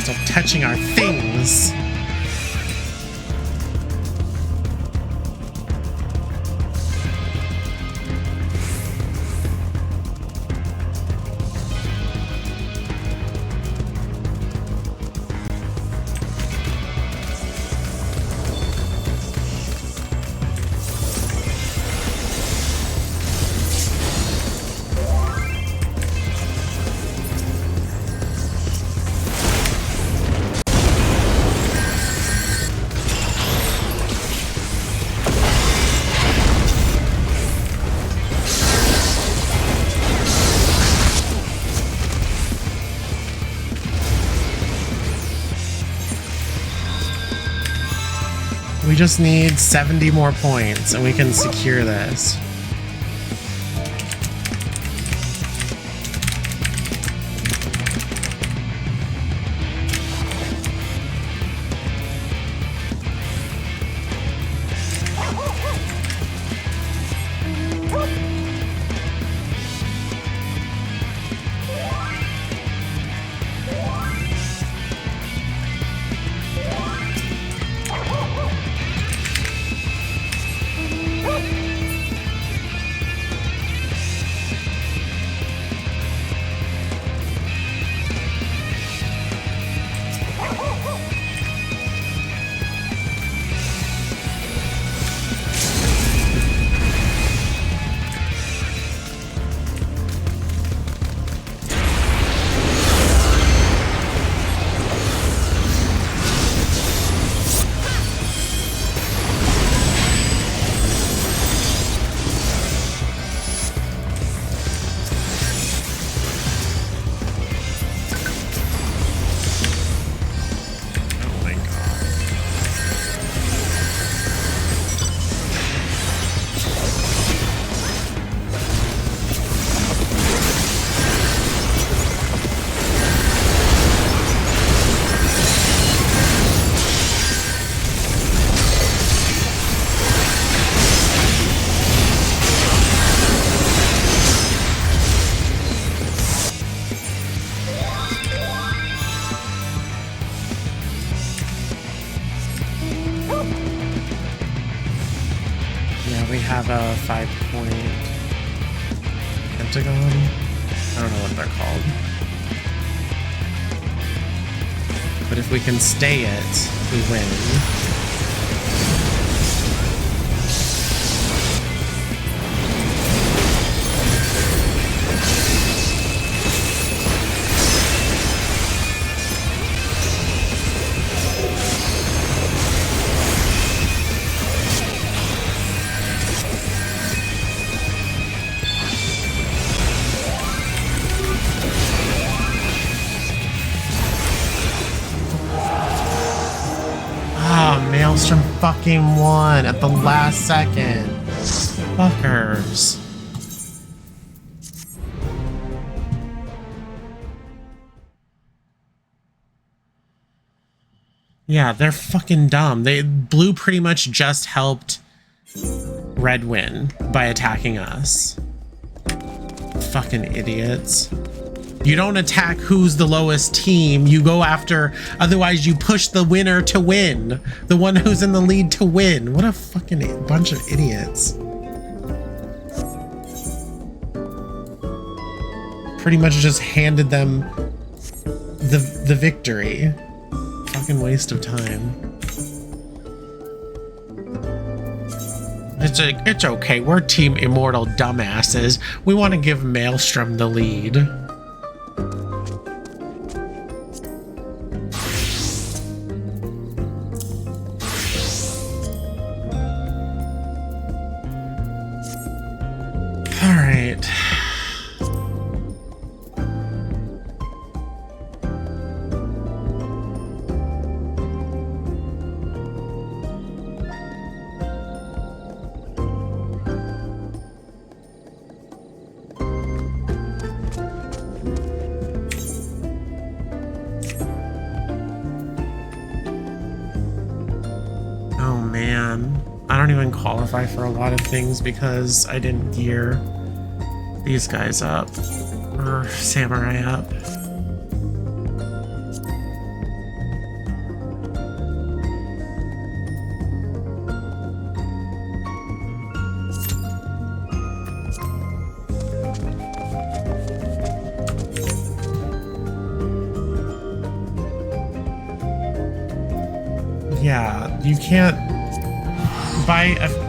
Stop touching our things. We just need 70 more points and we can secure this. Yeah, we have a 5-point pentagon. I don't know what they're called. But if we can stay it, we win. Maelstrom fucking won at the last second. Fuckers. Yeah, they're fucking dumb. Blue pretty much just helped Red win by attacking us. Fucking idiots. You don't attack who's the lowest team. You go after, otherwise you push the winner to win. The one who's in the lead to win. What a fucking bunch of idiots. Pretty much just handed them the victory. Fucking waste of time. It's okay. We're Team Immortal dumbasses. We want to give Maelstrom the lead. For a lot of things because I didn't gear these guys up or samurai up. Yeah, you can't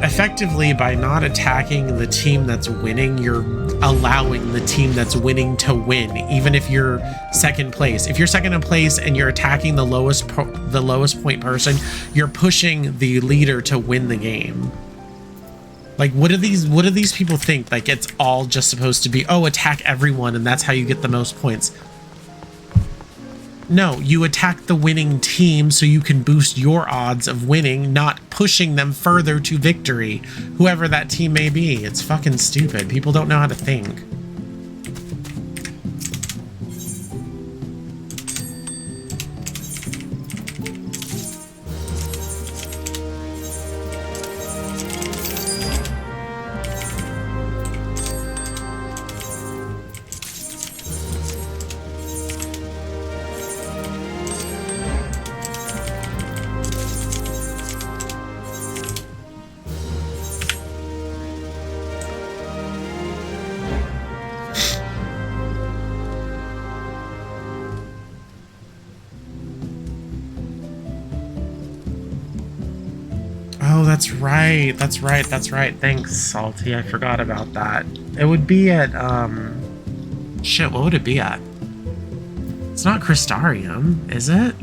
effectively by not attacking the team that's winning, you're allowing the team that's winning to win, even if you're second place. If you're second in place and you're attacking the lowest point person, you're pushing the leader to win the game. Like, what do these people think? Like, it's all just supposed to be, oh, attack everyone and that's how you get the most points. No, you attack the winning team so you can boost your odds of winning, not pushing them further to victory, whoever that team may be. It's fucking stupid. People don't know how to think. That's right. Thanks, Salty. I forgot about that. It would be at, shit, what would it be at? It's not Crystarium, is it?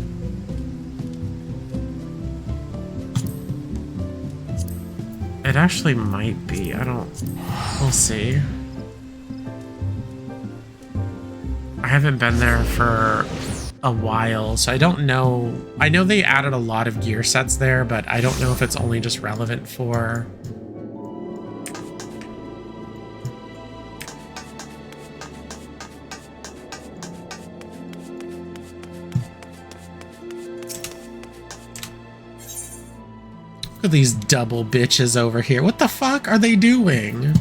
It actually might be. We'll see. I haven't been there for a while, so I don't know. I know they added a lot of gear sets there, but I don't know if it's only just relevant for... Look at these double bitches over here. What the fuck are they doing?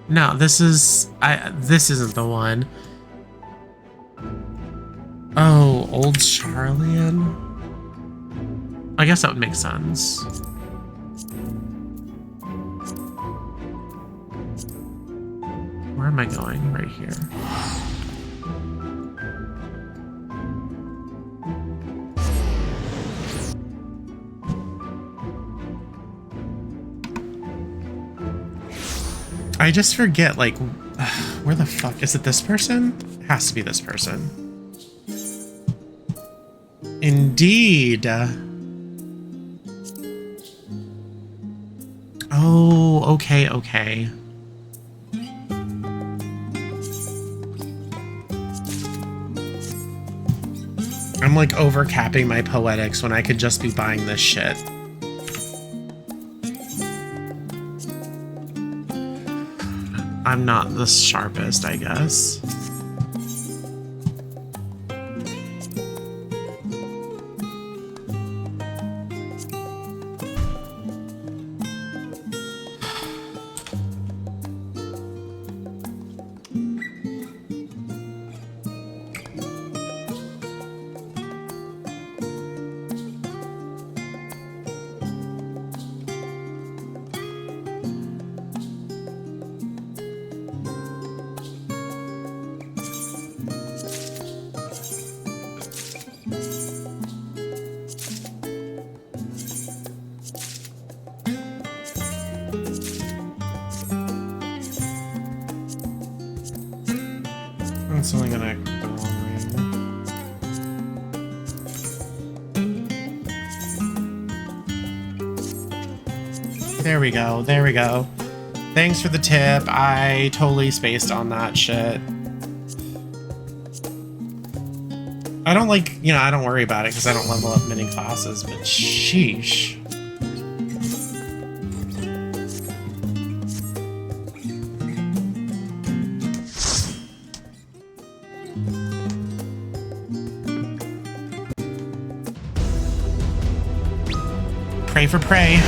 No, this isn't the one. Oh, old Charlian? I guess that would make sense. Where am I going? Right here. I just forget, like, where the fuck is it? This person? It has to be this person. Indeed. Oh, okay, okay. I'm like overcapping my poetics when I could just be buying this shit. I'm not the sharpest, I guess. It's only gonna go the wrong way. There we go, there we go. Thanks for the tip. I totally spaced on that shit. I don't like, you know, I don't worry about it because I don't level up many classes, but sheesh. Pray for prey.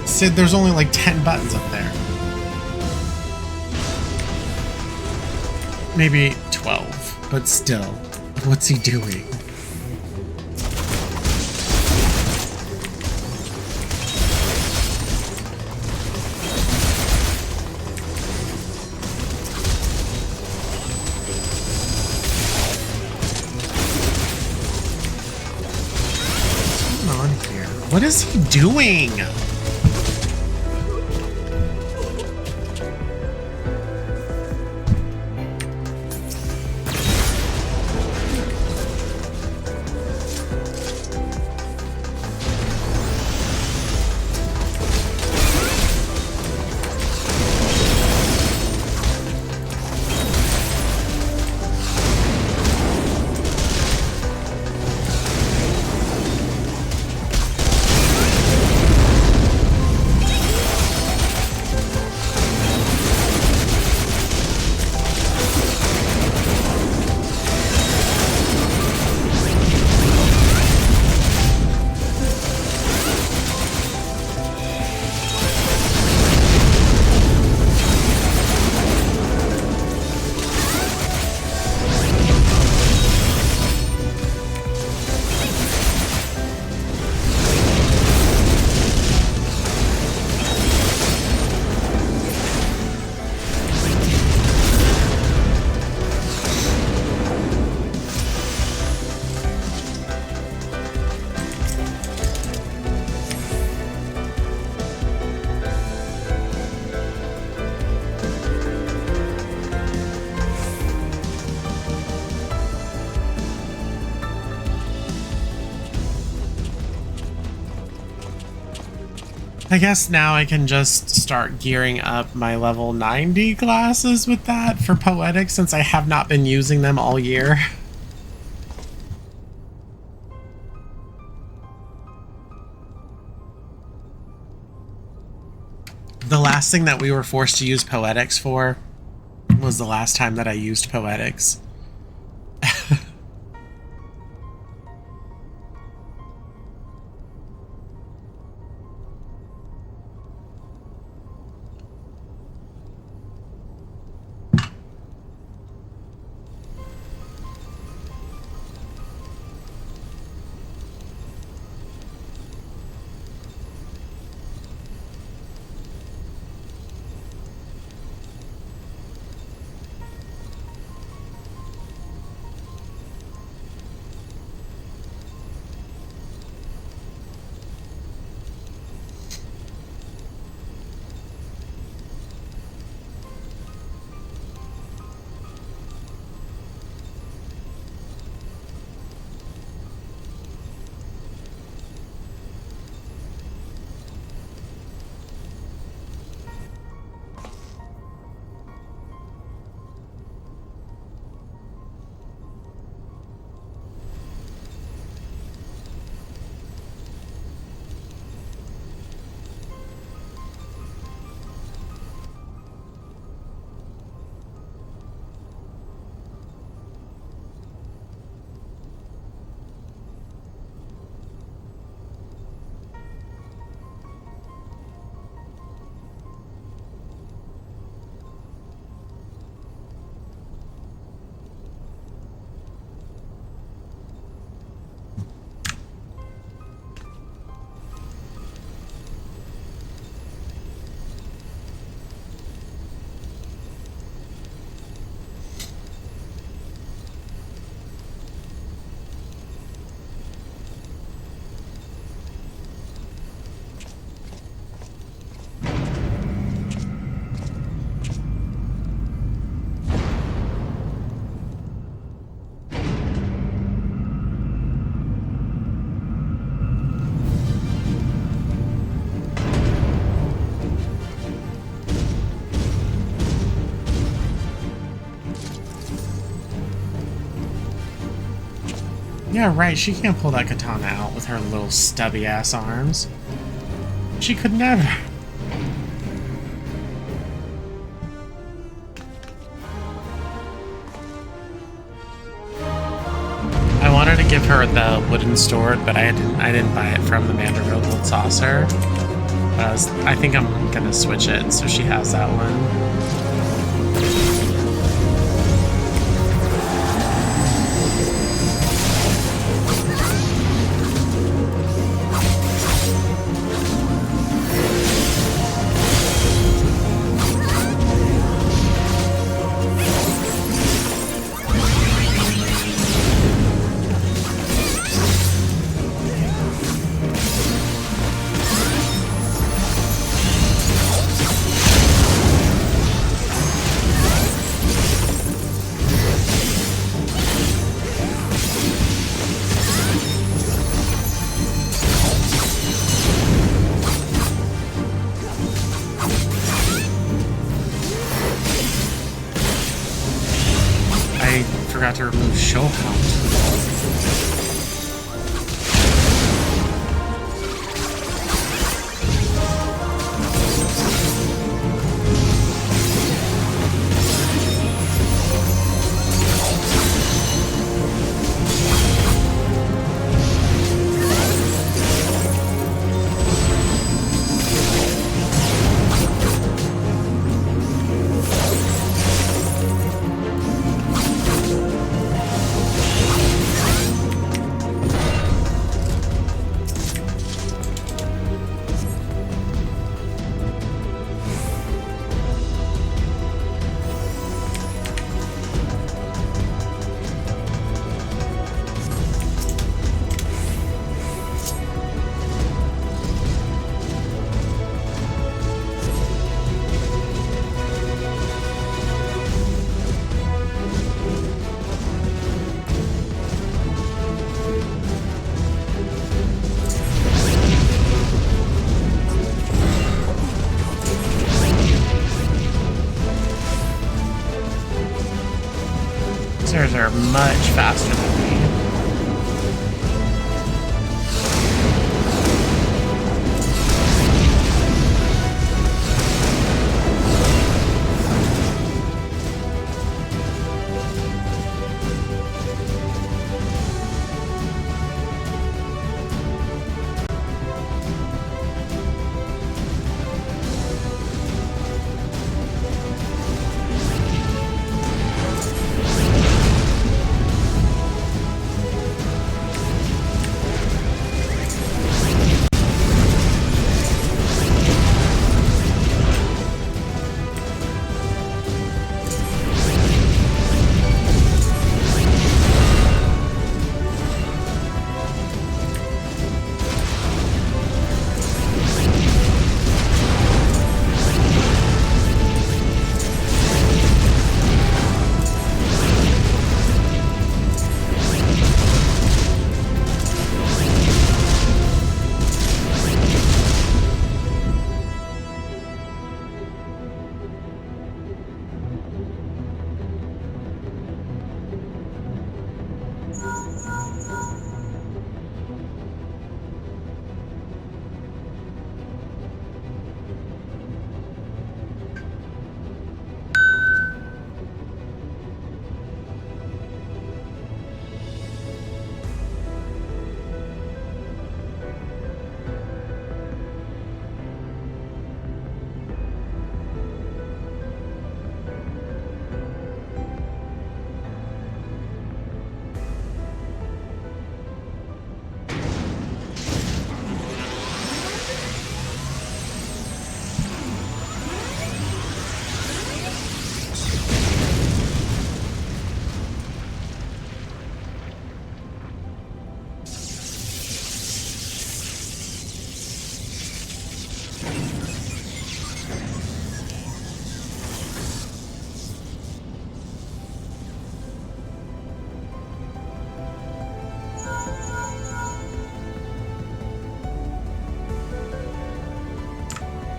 Sid, there's only like 10 buttons up there. Maybe 12, but still. What's he doing? What's going on here? What is he doing? I guess now I can just start gearing up my level 90 classes with that for Poetic, since I have not been using them all year. The last thing that we were forced to use Poetics for was the last time that I used Poetics. Yeah, right, she can't pull that katana out with her little stubby-ass arms. She could never. I wanted to give her the wooden sword, but I didn't buy it from the Mandarin Gold Saucer. I think I'm gonna switch it so she has that one. To remove show count. much faster than me.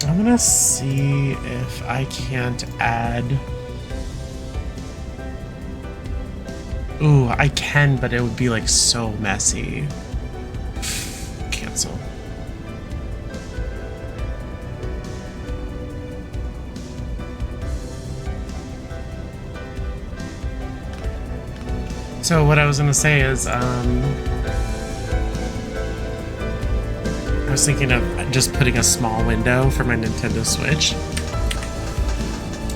I'm gonna see if I can't add... Ooh, I can, but it would be like so messy. Cancel. So what I was gonna say is, I was thinking of just putting a small window for my Nintendo Switch.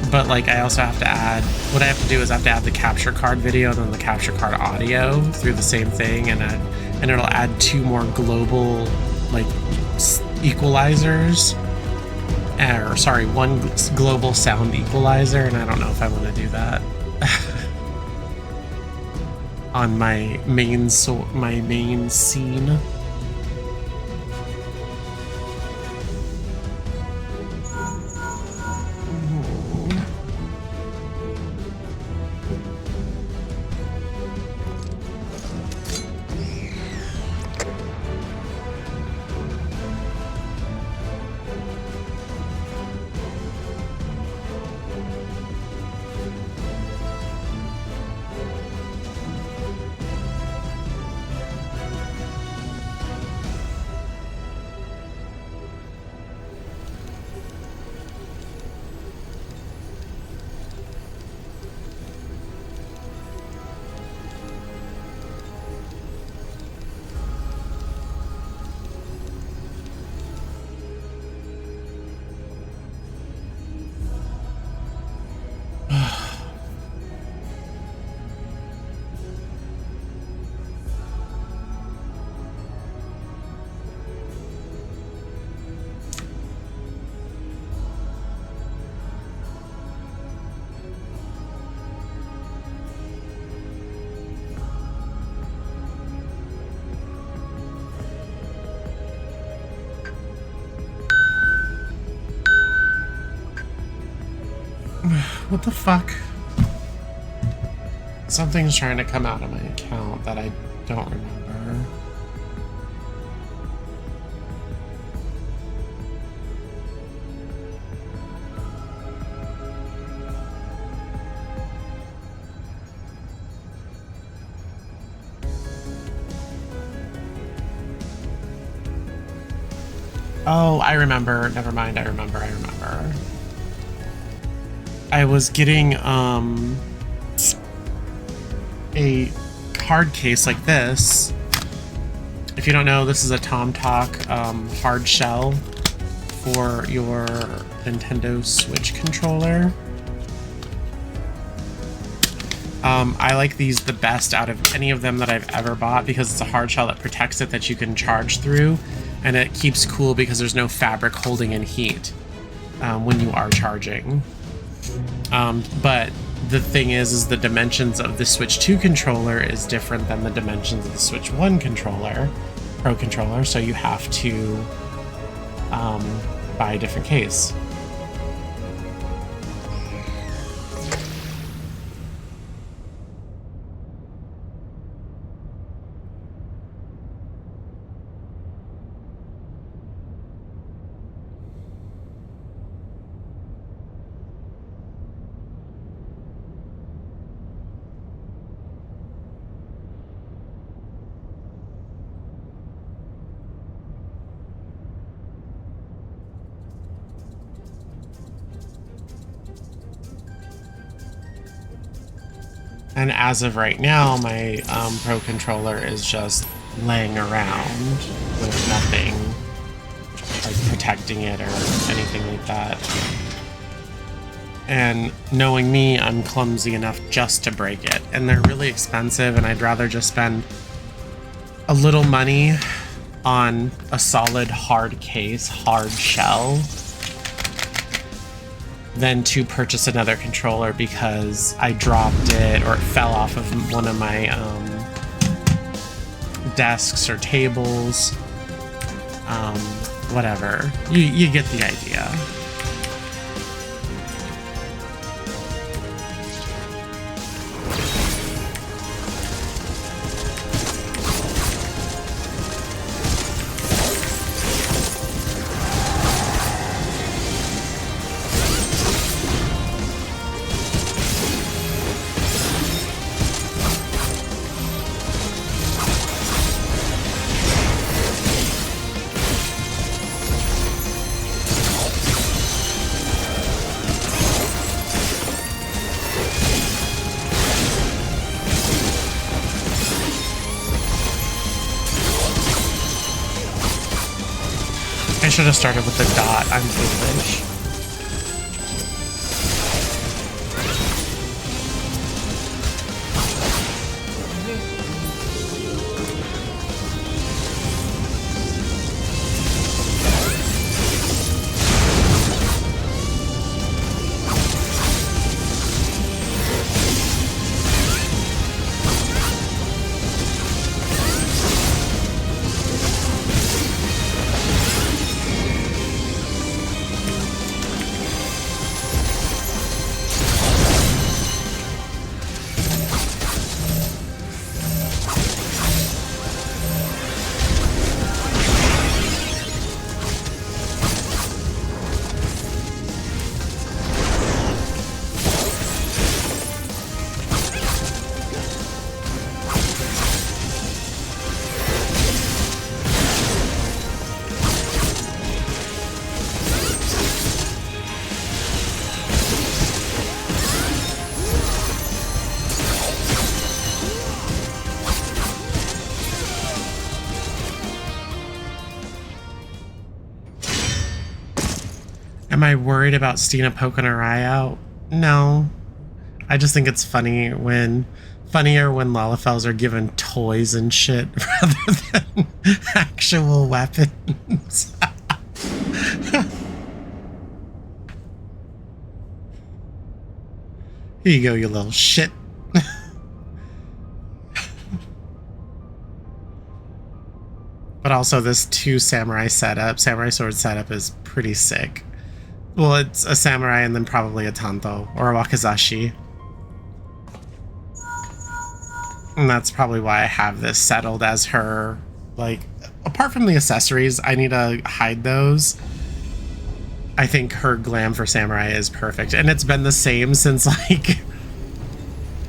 But like I also have to add, what I have to do is I have to add the capture card video and then the capture card audio through the same thing, and it'll add 2 more global like equalizers. Or sorry, 1 global sound equalizer, and I don't know if I want to do that on my main scene. What the fuck? Something's trying to come out of my account that I don't remember. Oh, I remember. Never mind. I remember. I was getting a hard case like this. If you don't know, this is a Tom Talk hard shell for your Nintendo Switch controller. I like these the best out of any of them that I've ever bought because it's a hard shell that protects it, that you can charge through, and it keeps cool because there's no fabric holding in heat when you are charging. But the thing is the dimensions of the Switch 2 controller is different than the dimensions of the Switch 1 controller, Pro controller, so you have to buy a different case. And as of right now, my Pro controller is just laying around with nothing like protecting it or anything like that. And knowing me, I'm clumsy enough just to break it. And they're really expensive, and I'd rather just spend a little money on a solid hard case, hard shell, than to purchase another controller because I dropped it or it fell off of one of my desks or tables. Whatever. You get the idea. I should have started with the dot. I'm foolish. Am I worried about Stina poking her eye out? No. I just think it's funnier when Lalafels are given toys and shit rather than actual weapons. Here you go, you little shit. But also this samurai sword setup is pretty sick. Well, it's a samurai and then probably a tanto or a wakizashi. And that's probably why I have this settled as her, like, apart from the accessories, I need to hide those. I think her glam for samurai is perfect. And it's been the same since, like,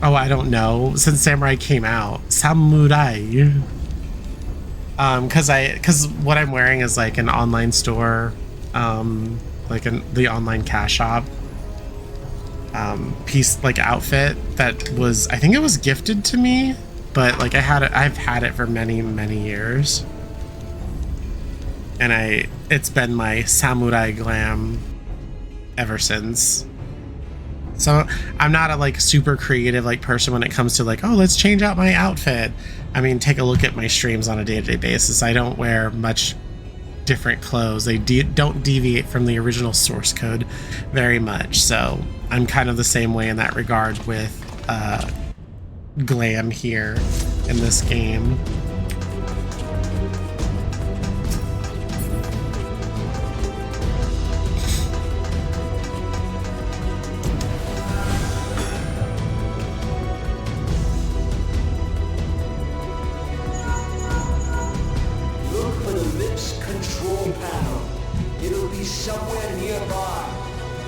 oh, I don't know, since samurai came out. Samurai. Because what I'm wearing is like an online store, like the online cash shop piece, like outfit that was, I think it was gifted to me, but like I've had it for many years, and it's been my samurai glam ever since. So I'm not a like super creative like person when it comes to like, oh, let's change out my outfit. I mean, take a look at my streams on a day-to-day basis. I don't wear much different clothes. They don't deviate from the original source code very much. So I'm kind of the same way in that regard with glam here in this game.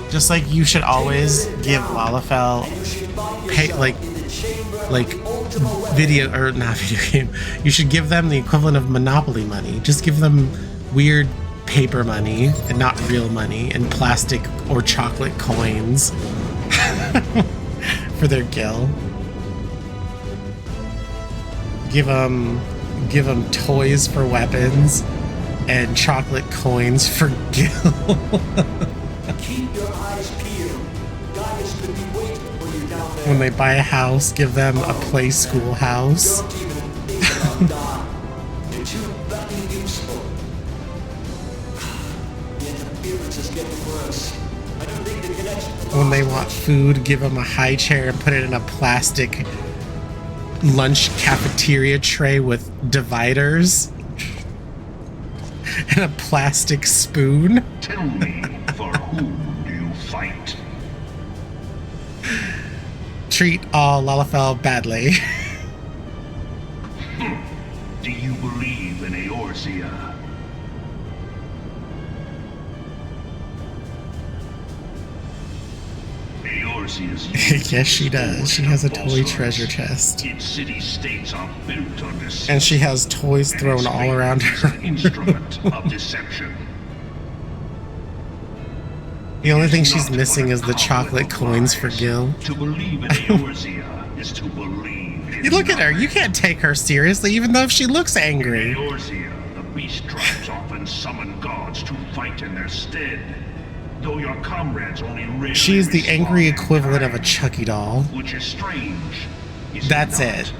Just like you should always give Lalafell video, or not video game. You should give them the equivalent of Monopoly money. Just give them weird paper money and not real money, and plastic or chocolate coins for their gil. Give them toys for weapons and chocolate coins for gil. Keep your eyes peeled. Goddess could be waiting for you down there. When they buy a house, give them a play school house. Don't even think about dying. You're too bloody useful. The interference is getting worse. I don't think the connection. When they want food, give them a high chair and put it in a plastic lunch cafeteria tray with dividers and a plastic spoon. Tell me, for whom do you fight? Treat all Lalafell badly. Do you believe in Eorzea? Eorzea's Yes, she does. She has a toy treasure chest. Its city-states are built on deceit. And she has toys thrown all around her. An instrument of deception. The only thing she's missing is the chocolate coins for Gil. To believe in Eorzea is to believe in You look at her, you can't take her seriously, even though if she looks angry. Eorzea, the beast tribes often summon gods to fight in their stead. Though your comrades only rarely She's the angry respond in equivalent of a kind, Chucky doll. which is strange. Is That's not? it.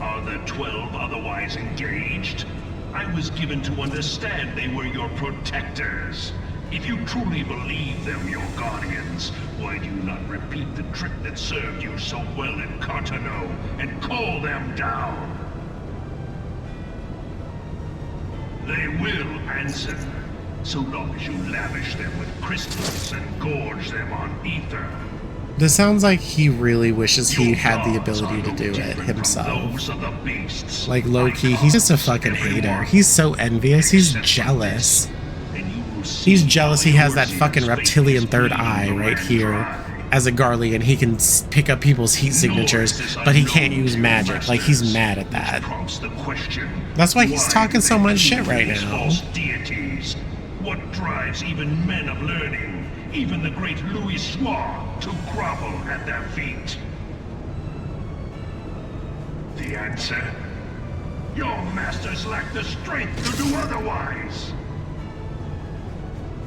Are the 12 otherwise engaged? I was given to understand they were your protectors. If you truly believe them your guardians, why do you not repeat the trick that served you so well in Cartano and call them down? They will answer, so long as you lavish them with crystals and gorge them on ether. This sounds like he really wishes he Your had the gods ability are to no do it different from himself. those of the beasts. Like low-key, he's just a fucking hater. He's so envious, he's jealous. He's jealous he has that fucking reptilian third eye right here as a Garlean. He can pick up people's heat signatures, but he can't use magic. Like, he's mad at that. That's why he's talking so much shit right now. Deities? What drives even men of learning, even the great Louis Soir, to grovel at their feet? The answer? Your masters lack the strength to do otherwise.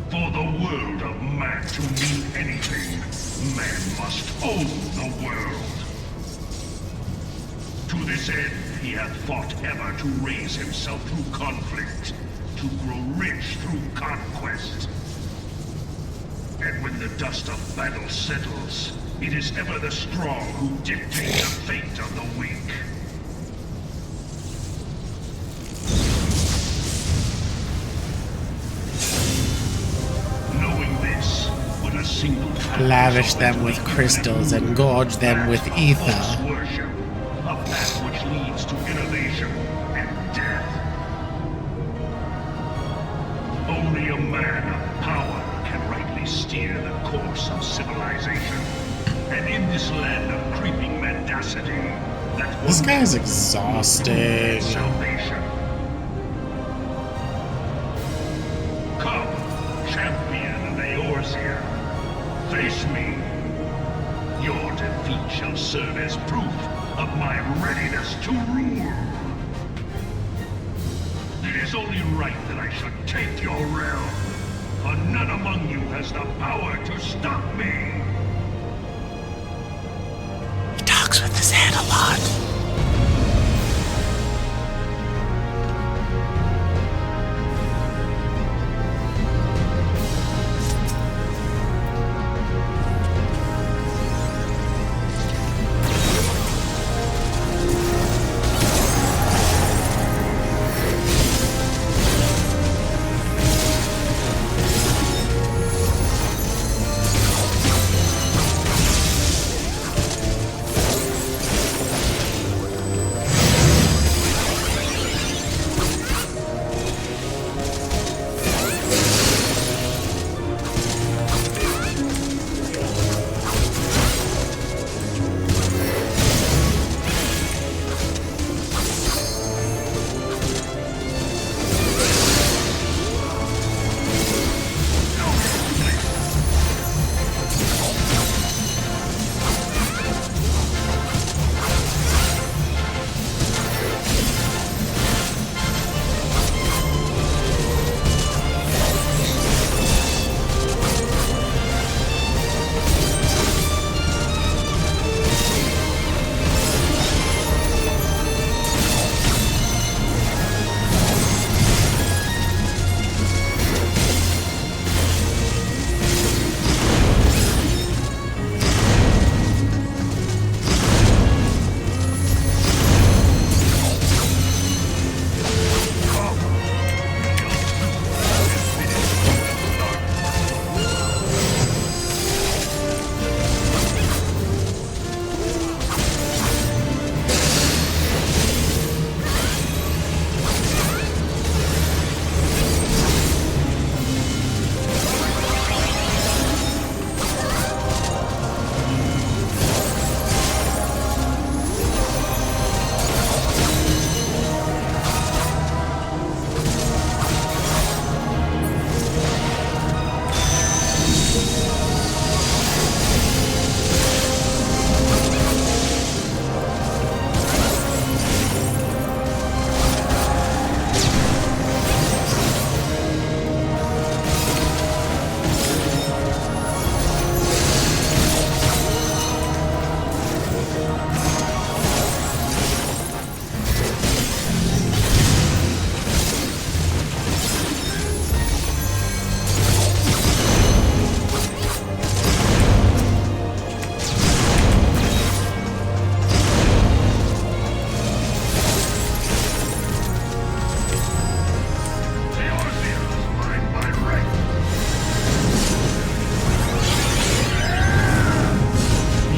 For the world of man to mean anything, man must own the world. To this end, he hath fought ever to raise himself through conflict, to grow rich through conquest. And when the dust of battle settles, it is ever the strong who dictate the fate of the weak. Lavish them with crystals and gorge them with ether. Worship of that which leads to innovation and death. Only a man of power can rightly steer the course of civilization. And in this land of creeping mendacity, That This one guy is exhausting. salvation. Come, champion of Eorzea. Face me. Your defeat shall serve as proof of my readiness to rule. It is only right that I should take your realm, for none among you has the power to stop me. He talks with his head a lot.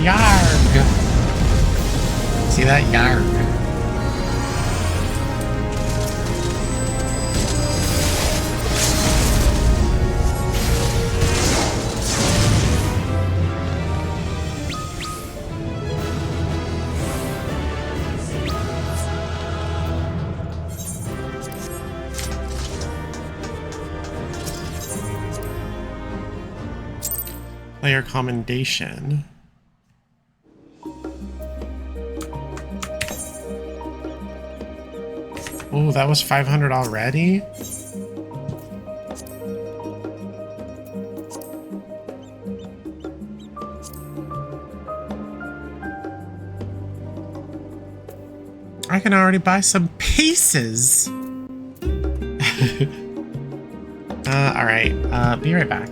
Yarg! See that? Yarg. Player commendation. Oh, that was 500 already? I can already buy some pieces. All right, be right back.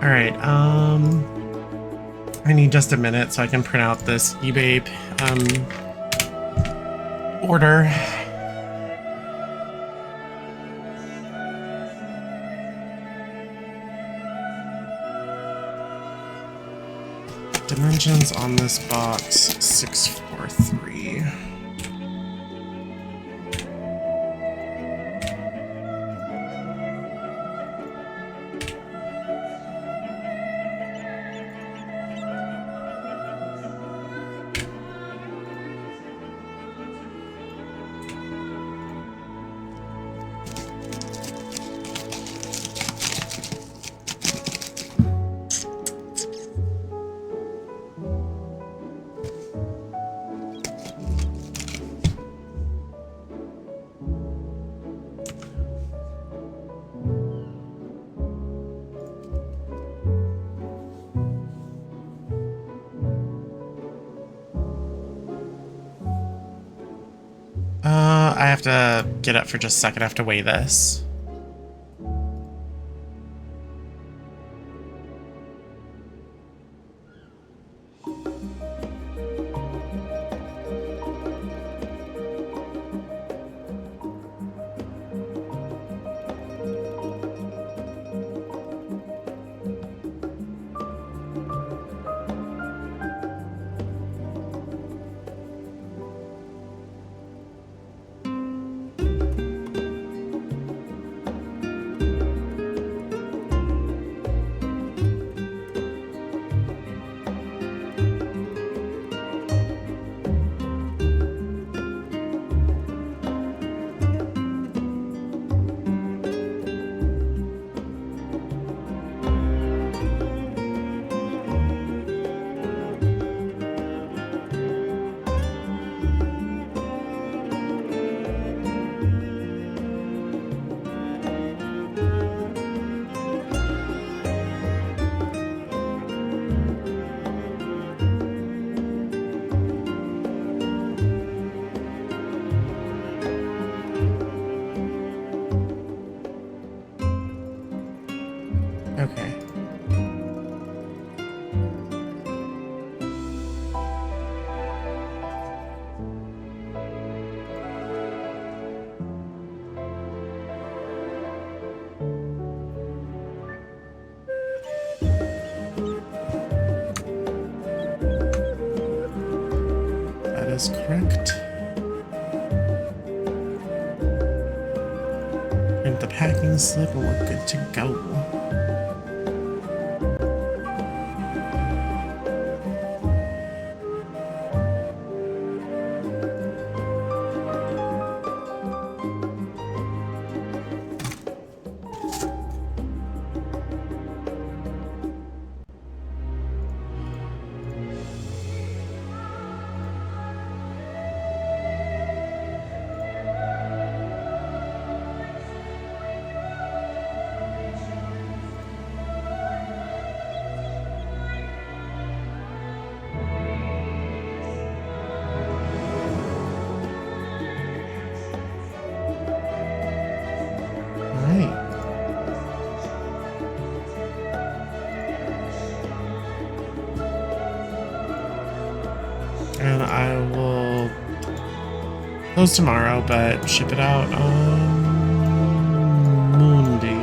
All right, I need just a minute so I can print out this eBay order. Dimensions on this box, 643. I have to get up for just a second. I have to weigh this. Okay. That is correct. Print the packing slip and we're good to go. And I will close tomorrow, but ship it out on Monday.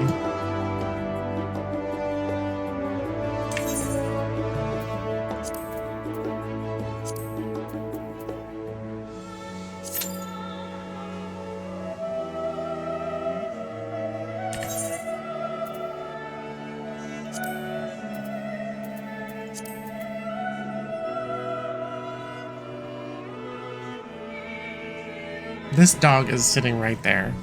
This dog is sitting right there.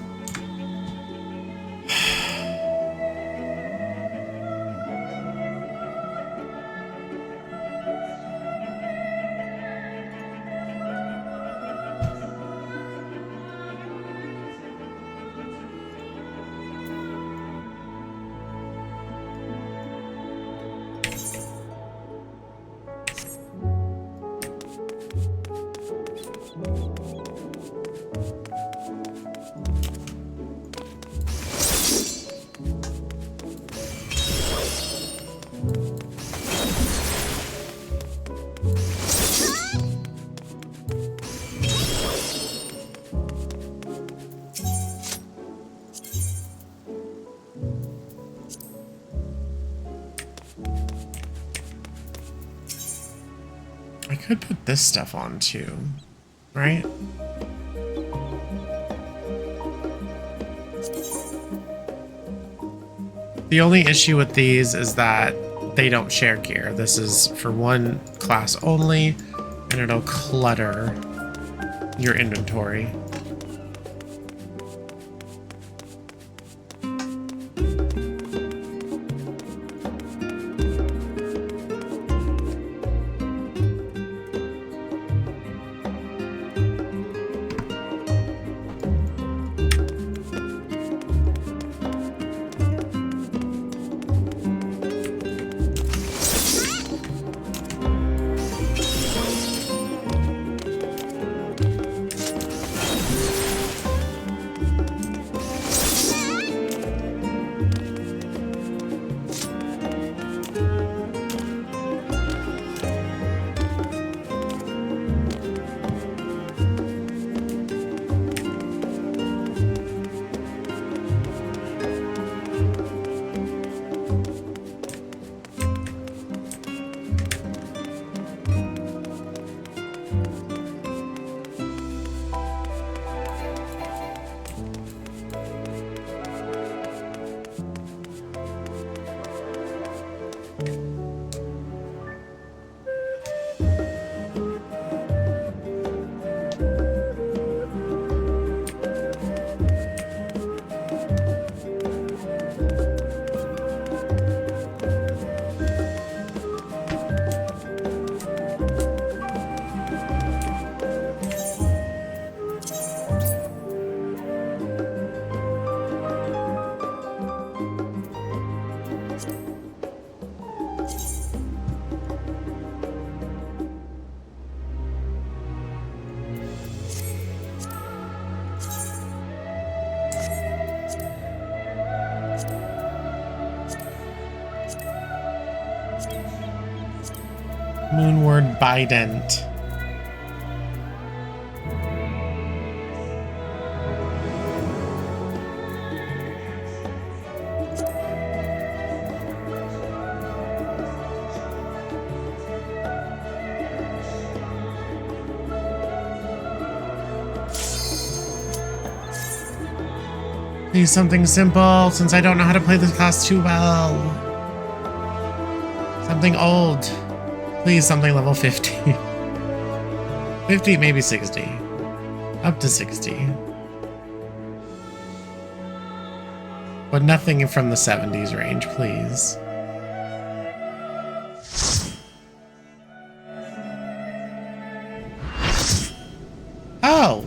could put this stuff on too, right? The only issue with these is that they don't share gear. This is for one class only, and it'll clutter your inventory. Moonward Bident. Please, something simple, since I don't know how to play this class too well. Something old. Please, something level 50. 50, maybe 60. Up to 60. But nothing from the 70s range, please. Oh!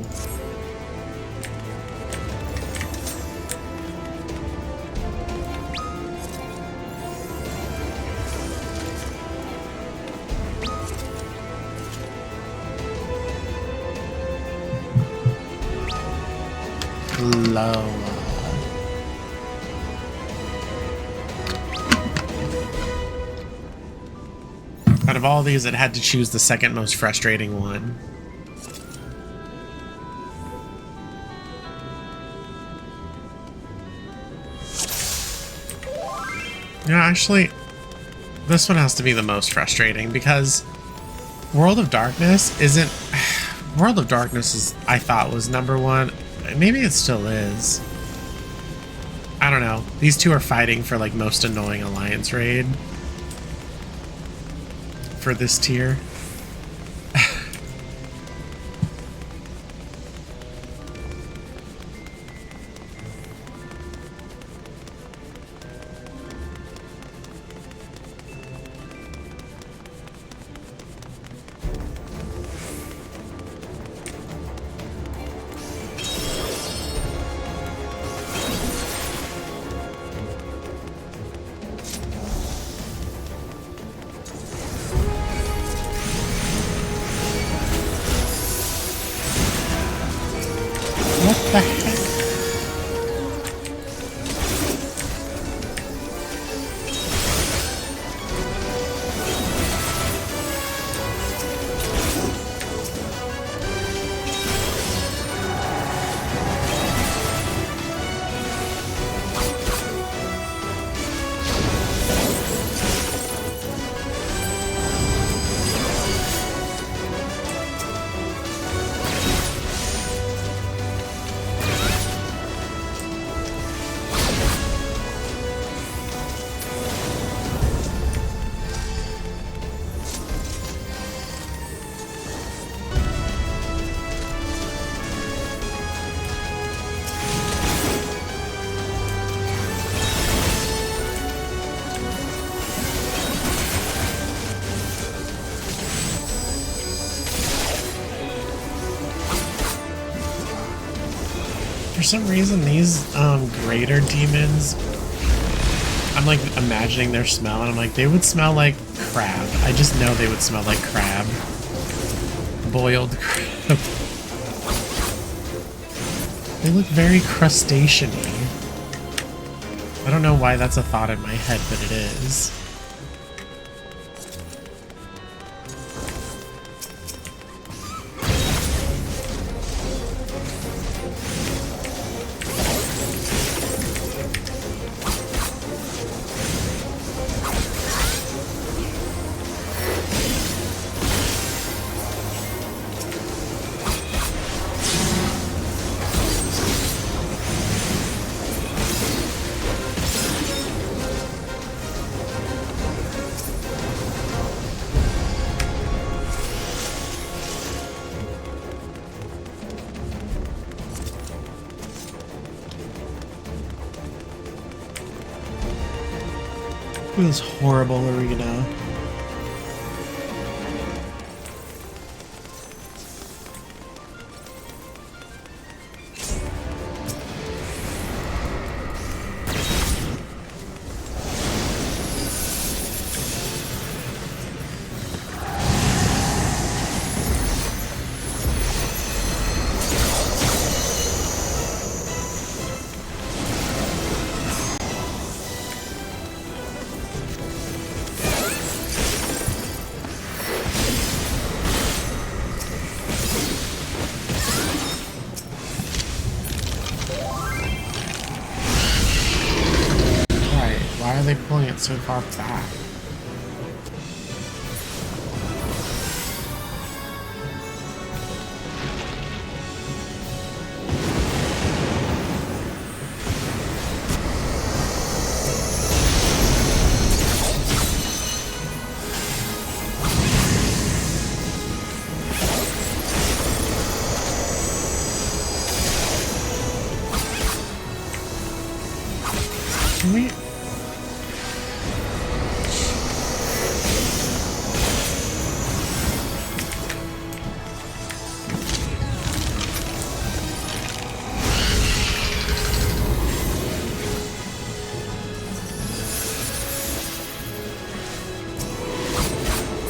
Low. Out of all these, it had to choose the second most frustrating one. Yeah, actually, this one has to be the most frustrating because World of Darkness isn't... World of Darkness is, I thought, was number one. Maybe it still is. I don't know. These two are fighting for like most annoying alliance raid for this tier. some reason, these greater demons, I'm like imagining their smell, and I'm like, they would smell like crab. I just know they would smell like crab. Boiled crab. They look very crustacean-y. I don't know why that's a thought in my head, but it is. This horrible arena. Why are they pulling it so far back? Can we...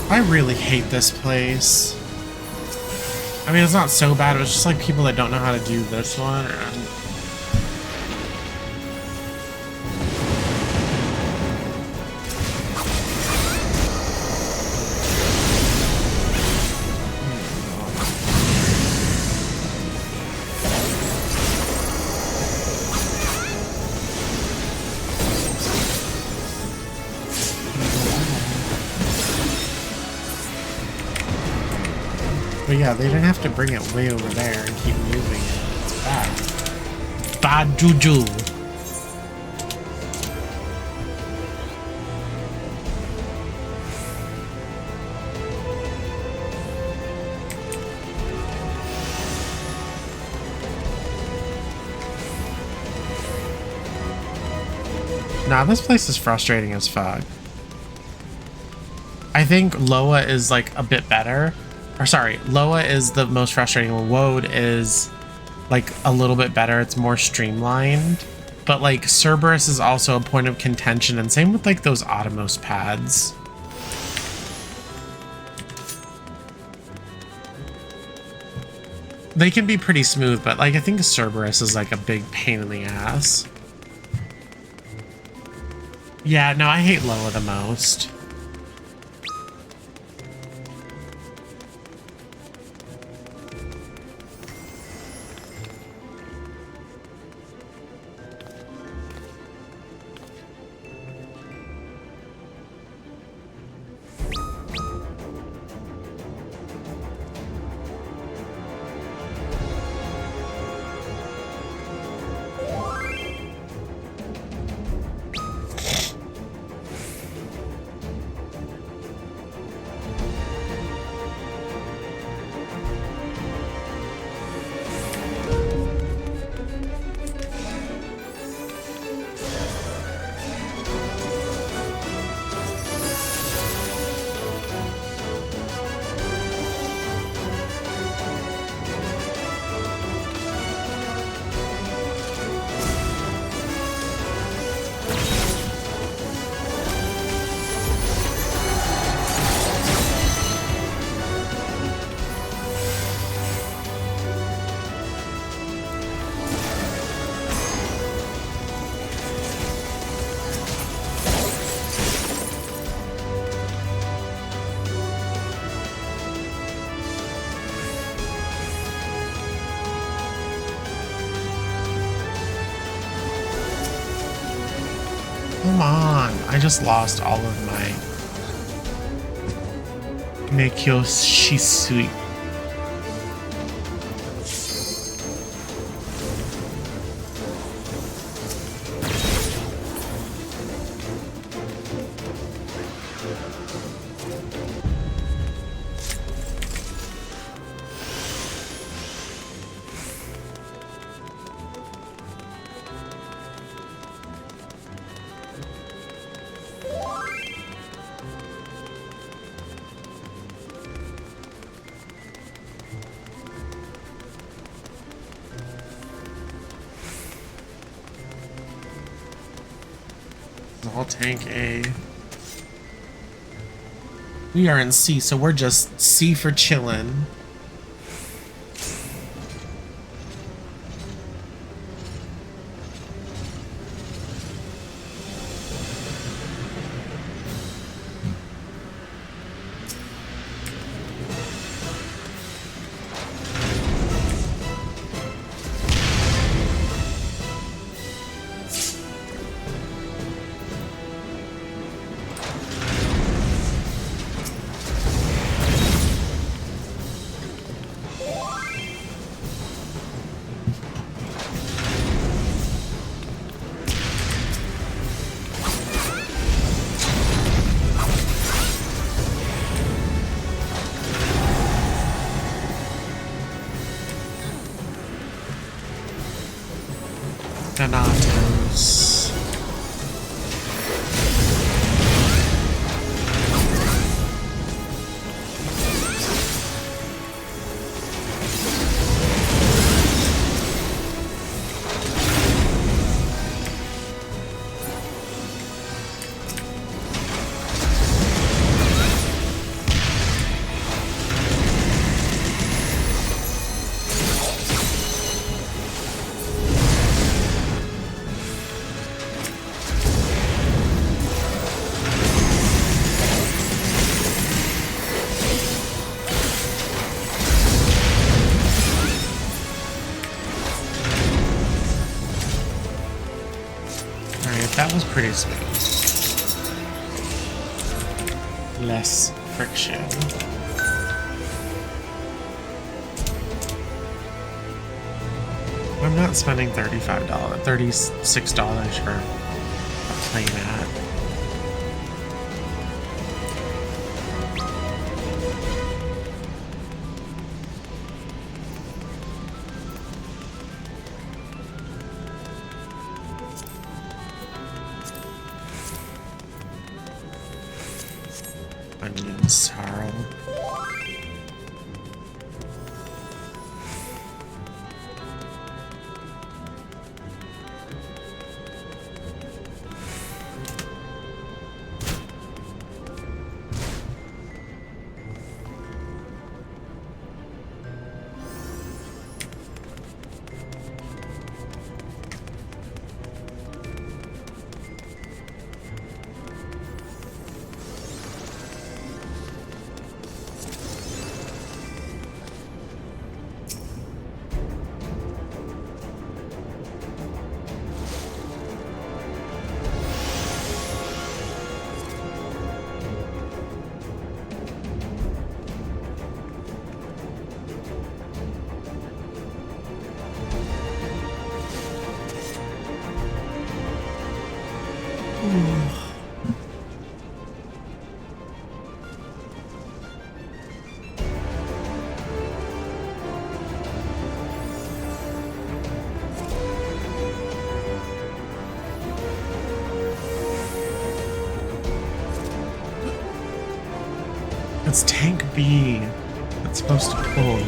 I really hate this place. I mean, it's not so bad, it was just like people that don't know how to do this one. But yeah, they didn't have to bring it way over there and keep moving it. It's bad. Bad juju. Nah, this place is frustrating as fuck. I think Loa is like a bit better. Or sorry, Loa is the most frustrating. Woad is like a little bit better. It's more streamlined. But like Cerberus is also a point of contention, and same with like those Automos pads. They can be pretty smooth, but like I think Cerberus is like a big pain in the ass. Yeah, no, I hate Loa the most. I just lost all of my Nekyo-shisui. I'll tank A. We are in C, so we're just C for chillin'. Donatos. That was pretty smooth. Less friction. I'm not spending $36 for a playmat. Onion sorrel. It's tank B that's supposed to pull.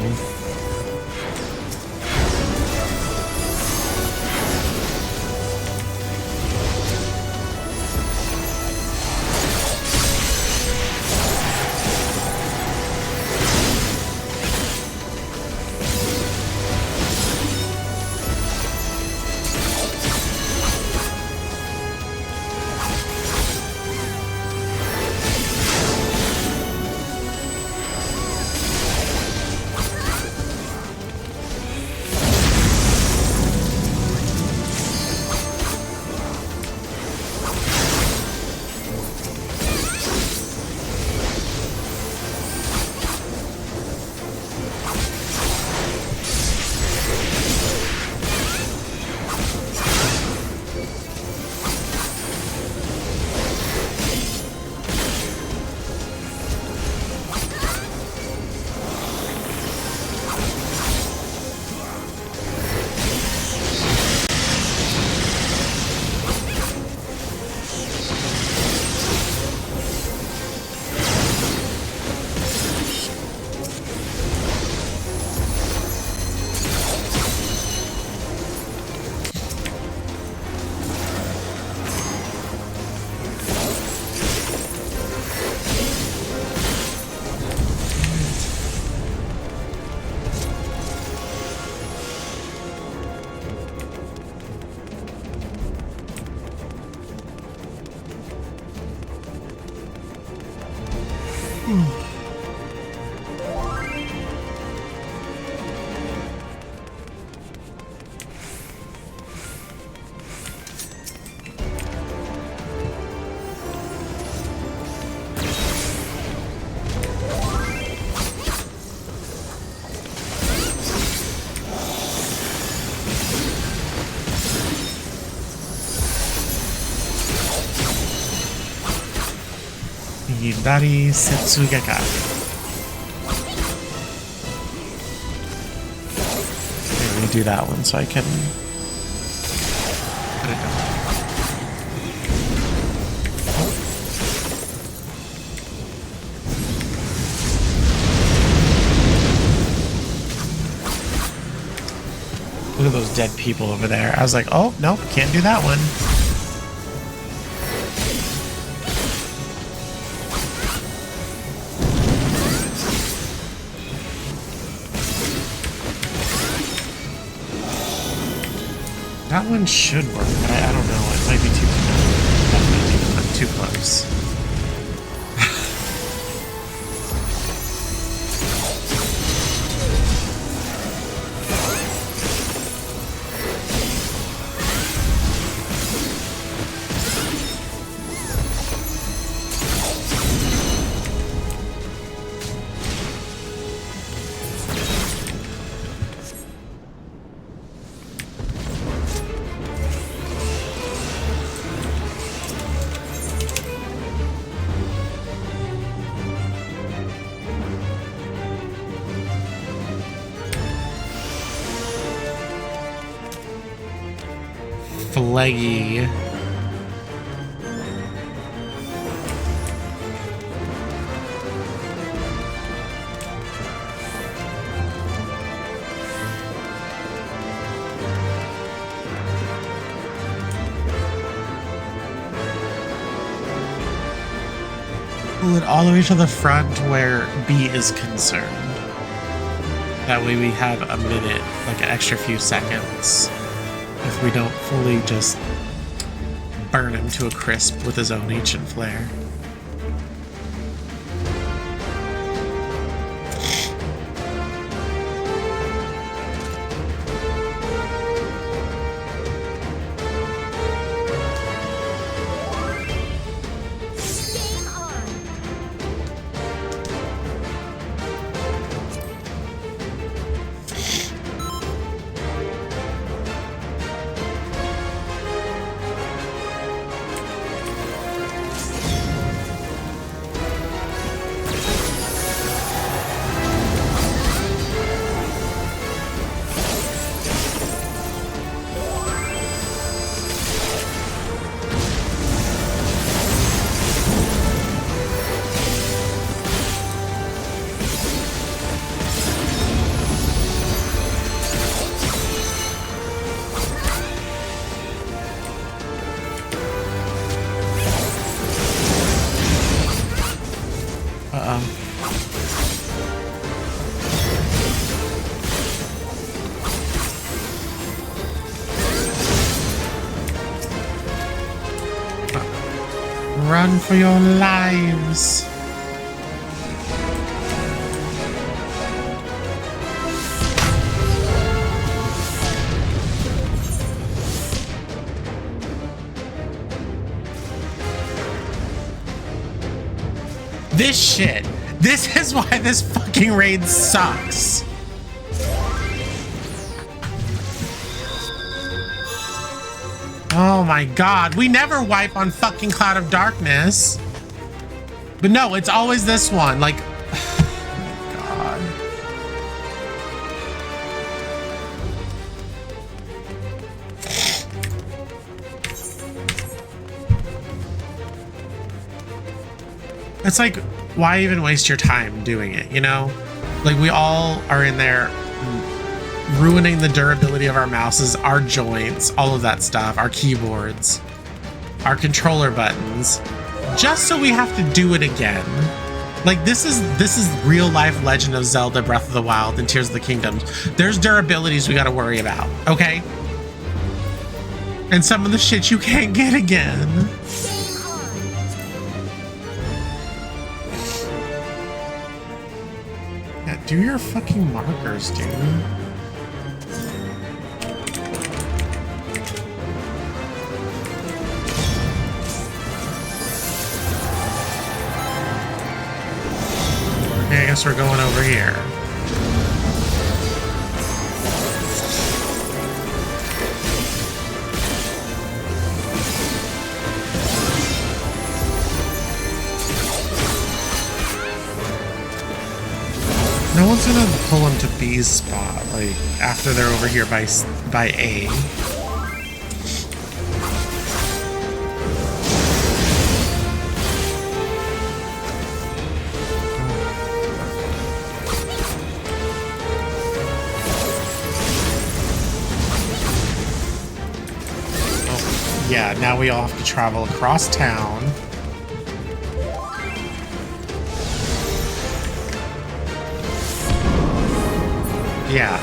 Yidari Setsugeka. Let me do that one so I can put it down. Look at those dead people over there. I was like, oh, nope, can't do that one. That one should work, but I don't know. It might be too close. Definitely not too close. Flaggy. Pull it all the way to the front where B is concerned. That way we have a minute, like an extra few seconds. If we don't fully just burn him to a crisp with his own ancient flare. Run for your lives. This shit. This is why this fucking raid sucks. Oh my god, we never wipe on fucking Cloud of Darkness. But no, it's always this one, like... God. It's like, why even waste your time doing it, you know? Like, we all are in there ruining the durability of our mouses, our joints, all of that stuff, our keyboards, our controller buttons, just so we have to do it again. Like, this is real life Legend of Zelda Breath of the Wild and Tears of the Kingdom. There's durabilities we gotta worry about, okay? And some of the shit you can't get again. Do your fucking markers, dude. Okay, I guess we're going over here. No one's gonna pull him to B's spot, like, after they're over here by A. Oh, yeah, now we all have to travel across town. Yeah.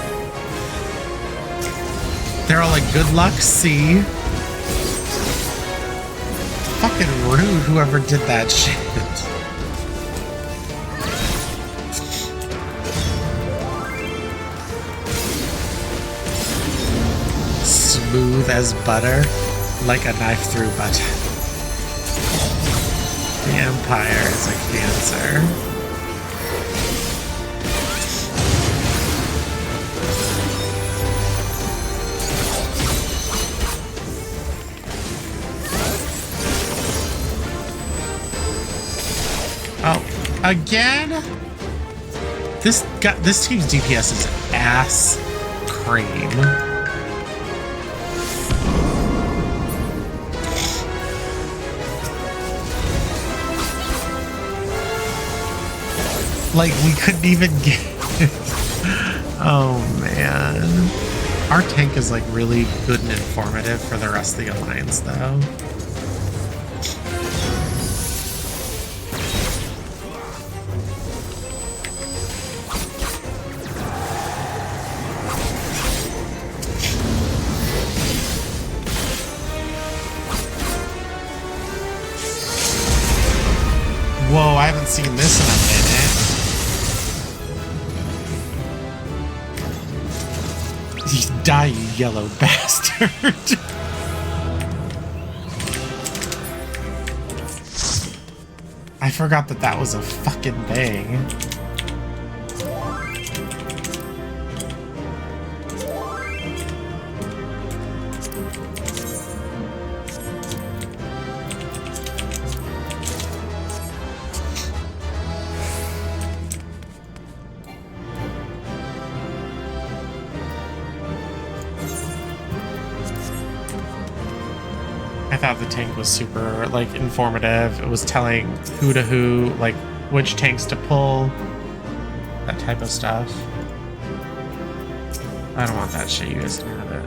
They're all like, good luck, C. Fucking rude, whoever did that shit. Smooth as butter, like a knife through butter. The Empire is a cancer. Oh, again? This team's DPS is ass cream. Like, we couldn't even get Oh man. Our tank is like really good and informative for the rest of the alliance though. Whoa, I haven't seen this in a minute. You die, you yellow bastard. I forgot that that was a fucking thing. I thought the tank was super, like, informative. It was telling who to who, like, which tanks to pull, that type of stuff. I don't want that shit. You guys can have it.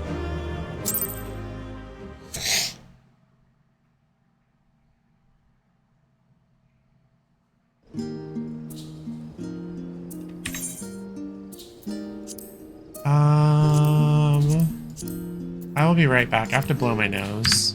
I will be right back. I have to blow my nose.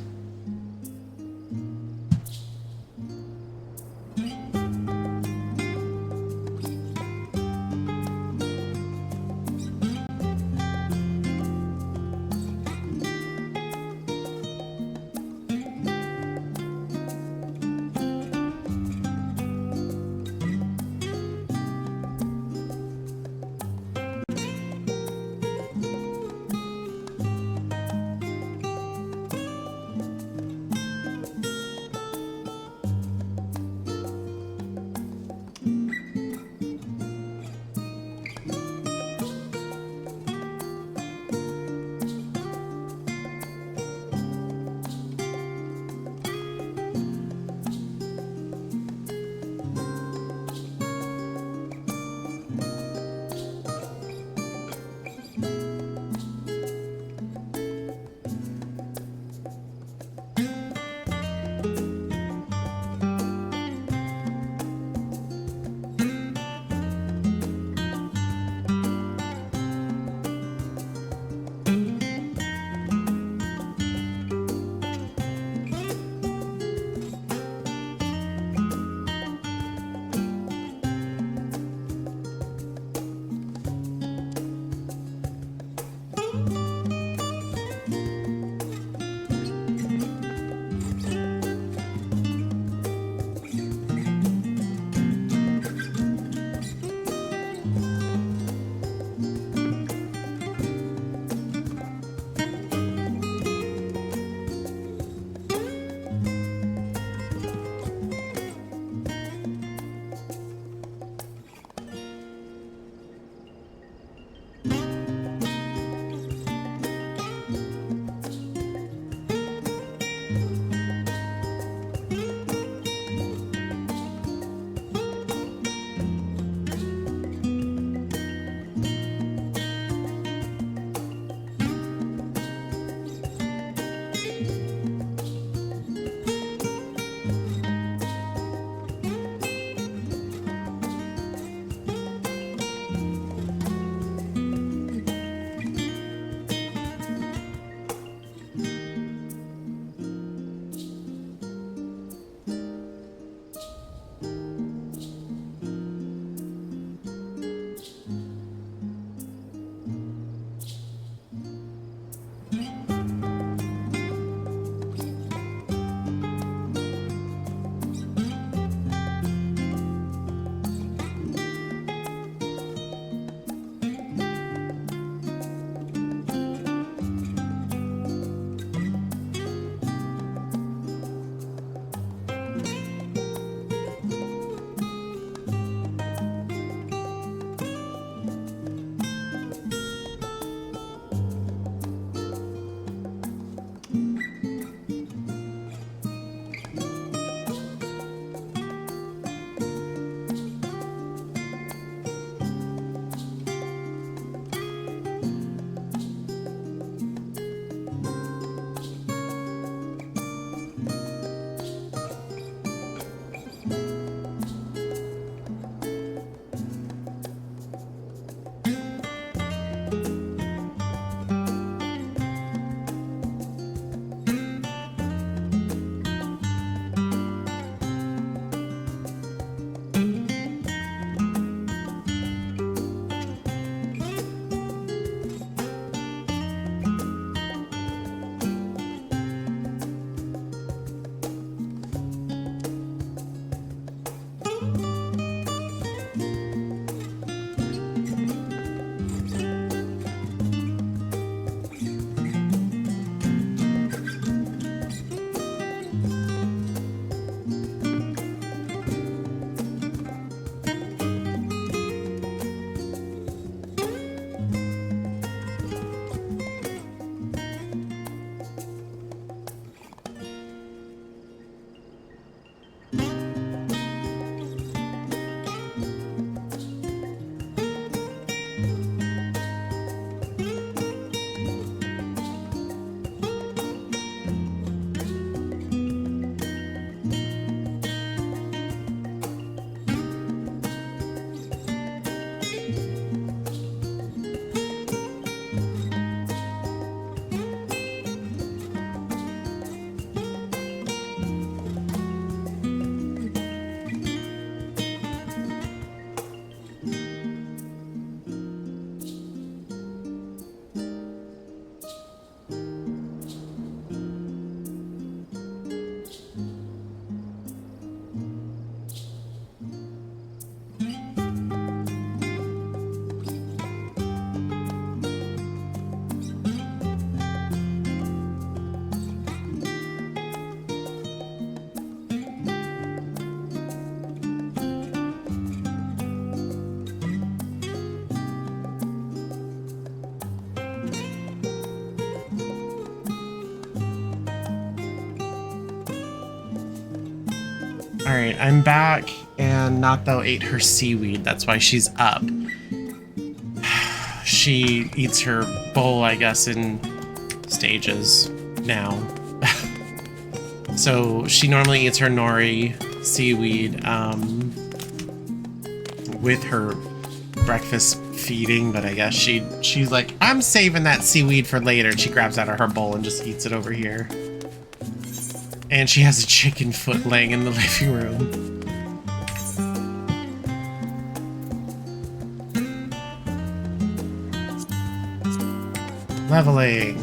Alright, I'm back, and Natho ate her seaweed. That's why she's up. She eats her bowl, I guess, in stages now. So she normally eats her nori seaweed with her breakfast feeding, but I guess she's like, I'm saving that seaweed for later, and she grabs out of her bowl and just eats it over here. And she has a chicken foot laying in the living room. Leveling.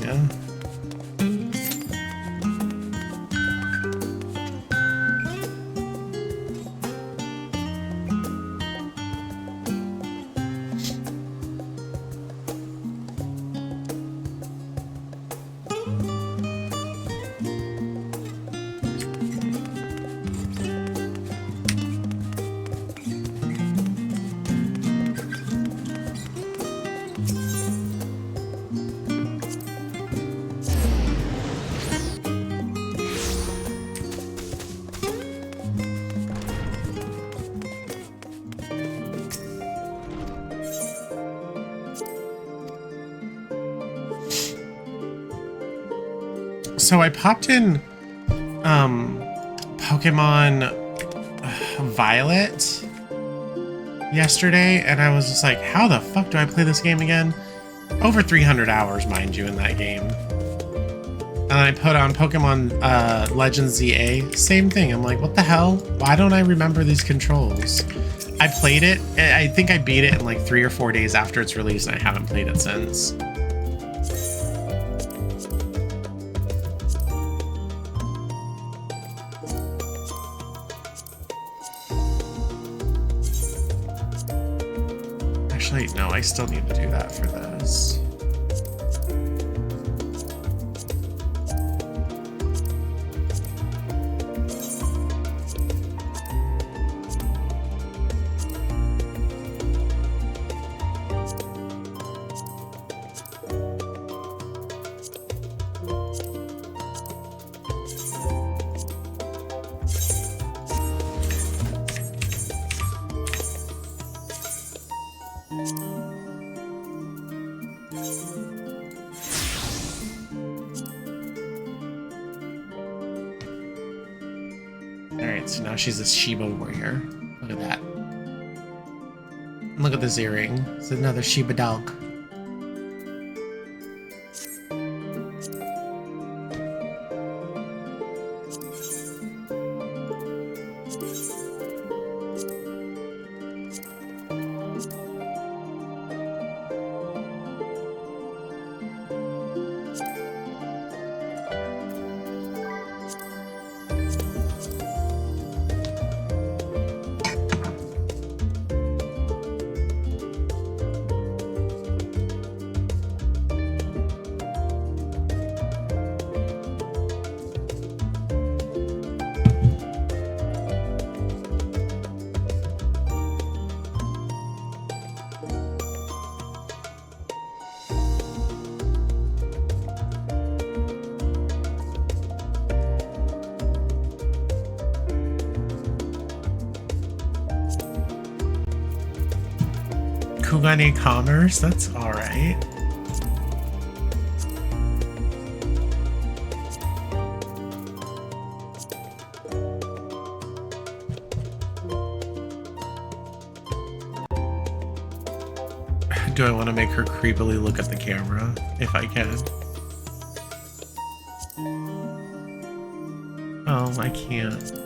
So I popped in Pokemon Violet yesterday, and I was just like, how the fuck do I play this game again? Over 300 hours, mind you, in that game. And I put on Pokemon Legends ZA, same thing. I'm like, what the hell? Why don't I remember these controls? I played it, I think I beat it in like 3 or 4 days after its release, and I haven't played it since. Actually, no, I still need to do that for this. So now she's a Shiba warrior. Look at that. Look at this earring. It's another Shiba dog. Kugane Commerce, that's alright. Do I want to make her creepily look at the camera? If I can. Oh, I can't.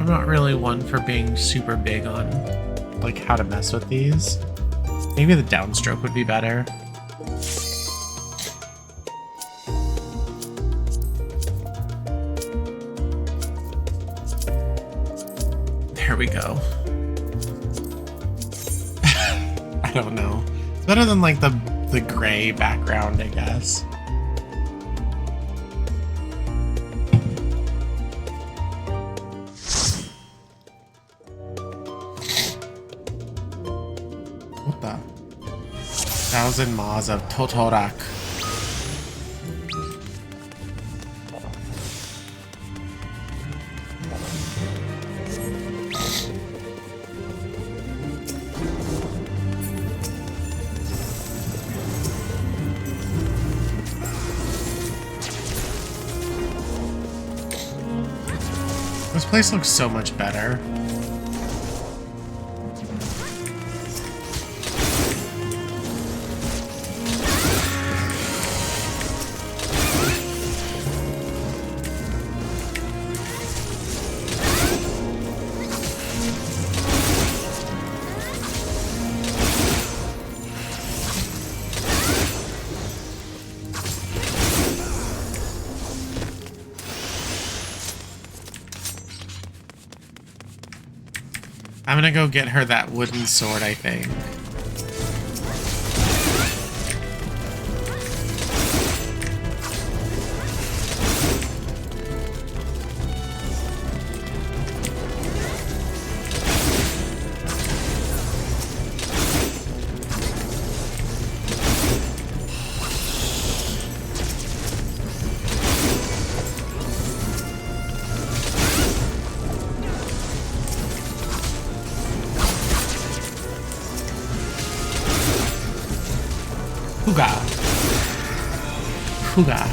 I'm not really one for being super big on like how to mess with these. Maybe the downstroke would be better. There we go. I don't know. It's better than like the gray background, I guess. What the? 1,000 Maws of Totorak. This place looks so much better. I'm gonna go get her that wooden sword, I think. Huga. Huga.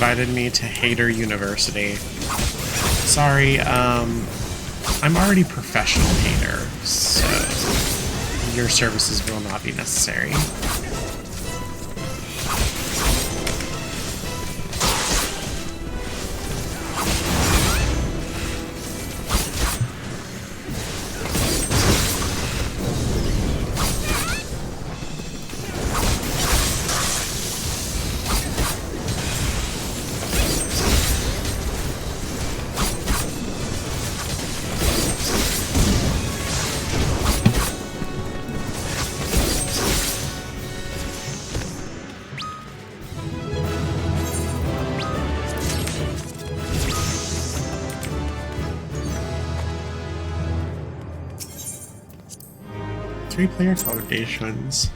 invited me to Hater University. Sorry, I'm already professional hater, so your services will not be necessary. Three-player foundations.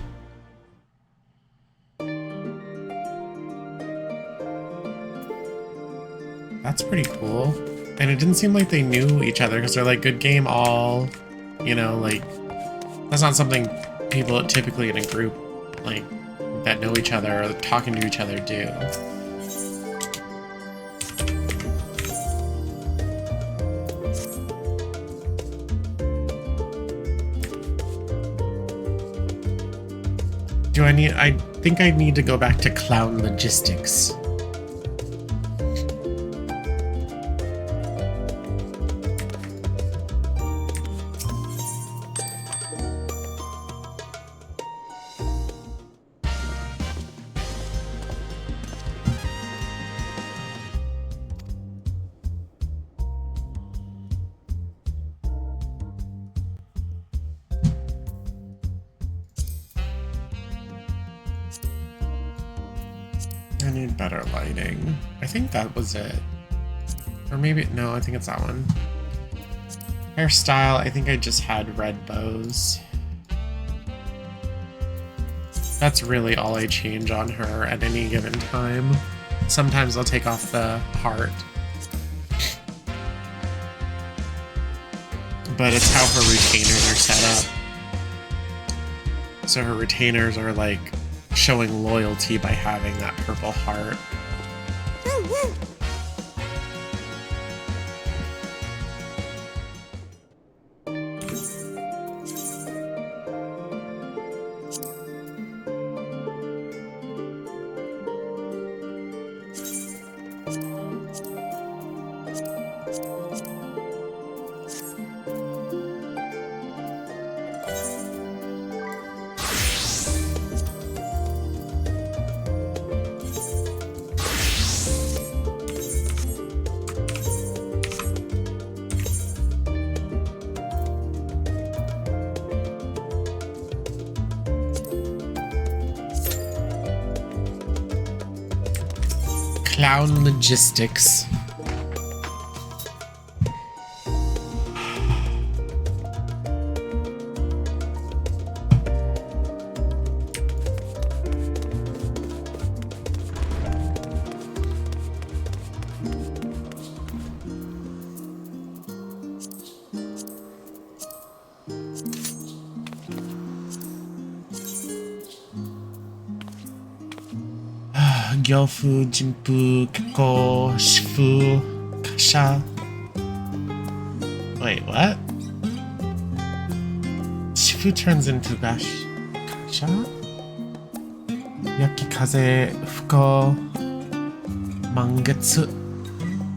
That's pretty cool. And it didn't seem like they knew each other because they're like, good game all, you know, like, that's not something people typically in a group, like, that know each other or talking to each other do. I think I need to go back to clown logistics. I need better lighting. I think that was it. Or maybe, no, I think it's that one. Hairstyle, I think I just had red bows. That's really all I change on her at any given time. Sometimes I'll take off the heart. But it's how her retainers are set up. So her retainers are like showing loyalty by having that purple heart. Clown logistics. Gyofu, Jinpu, Kako, Shifu, Kasha. Wait, what? Shifu turns into Kasha? Yakikaze, Fuko, Mangetsu,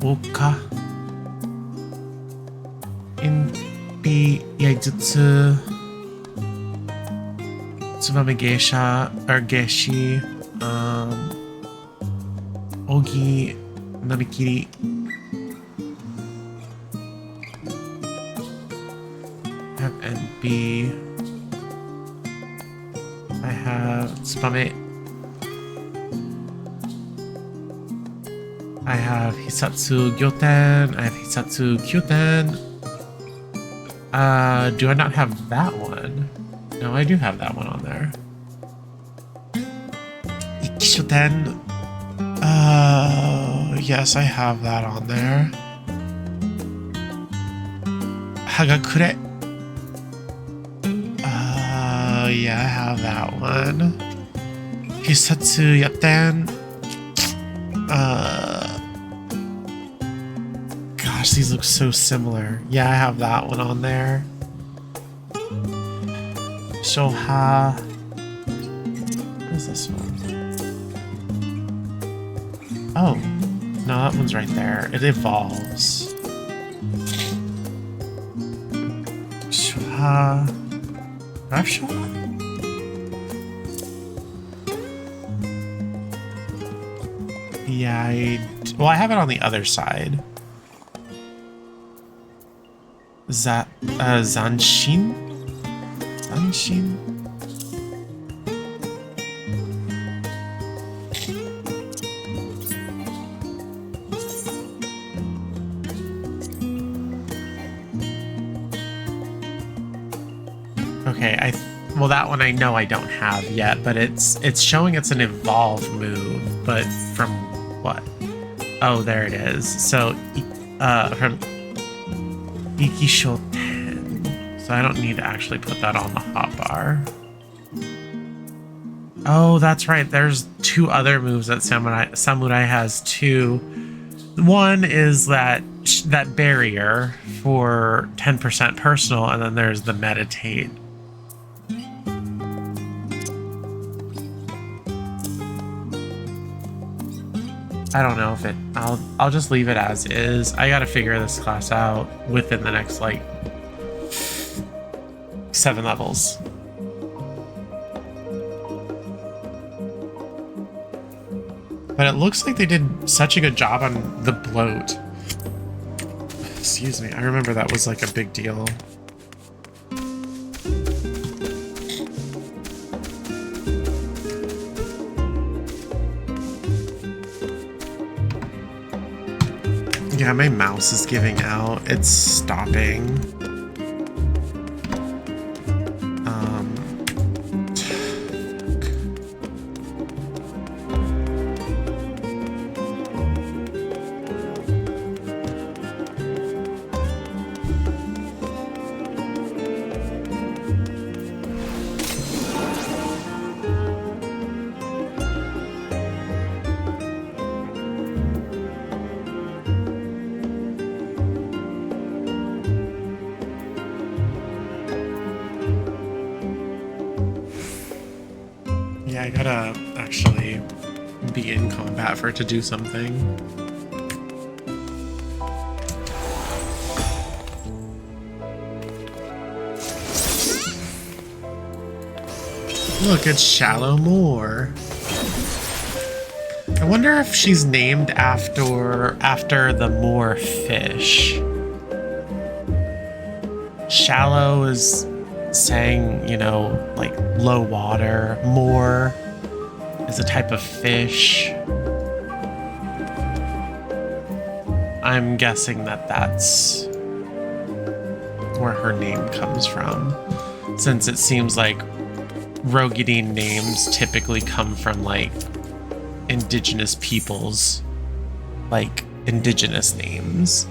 Oka, Inpi, Yaijutsu, Tsubame Geisha, or Geshi, Ogi, Namikiri. I have NB. I have Tsubame. I have Hisatsu Gyoten. I have Hisatsu Kyuten. Do I not have that one? No, I do have that one on there. Ikishoten. Yes, I have that on there. Hagakure. Yeah, I have that one. Hisatsu Yaten. Gosh, these look so similar. Yeah, I have that one on there. Shoha. What is this one? Oh, no, that one's right there. It evolves. Shoha. Do I have Shoha? Yeah, well, I have it on the other side. Zanshin? Zanshin? Okay, well, that one I know I don't have yet, but it's showing it's an evolve move, but from what? Oh, there it is. So, from Ikishoten. So I don't need to actually put that on the hotbar. Oh, that's right. There's two other moves that Samurai has too. One is that barrier for 10% personal, and then there's the meditate. I don't know if it... I'll just leave it as is. I gotta figure this class out within the next, like, 7 levels. But it looks like they did such a good job on the bloat. Excuse me. I remember that was, like, a big deal. Yeah, my mouse is giving out. It's stopping. Yeah, I gotta actually be in combat for it to do something. Look, it's Shallow Moor. I wonder if she's named after the moor fish. Shallow is saying, you know, like low water. Moor is a type of fish. I'm guessing that that's where her name comes from, since it seems like Rogadine names typically come from like indigenous peoples, like indigenous names,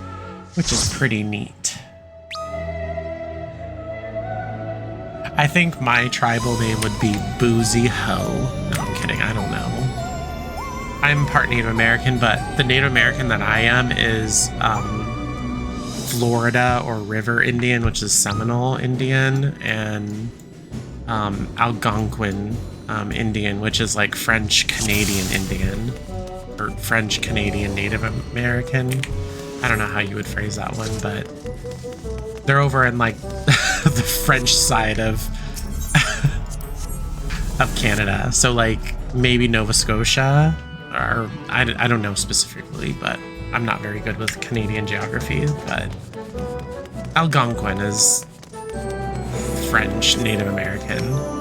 which is pretty neat. I think my tribal name would be Boozy Ho. No, I'm kidding. I don't know. I'm part Native American, but the Native American that I am is Florida or River Indian, which is Seminole Indian, and Algonquin Indian, which is like French Canadian Indian, or French Canadian Native American. I don't know how you would phrase that one, but they're over in like the French side of Canada, so like maybe Nova Scotia, or I don't know specifically, but I'm not very good with Canadian geography. But Algonquin is French Native American.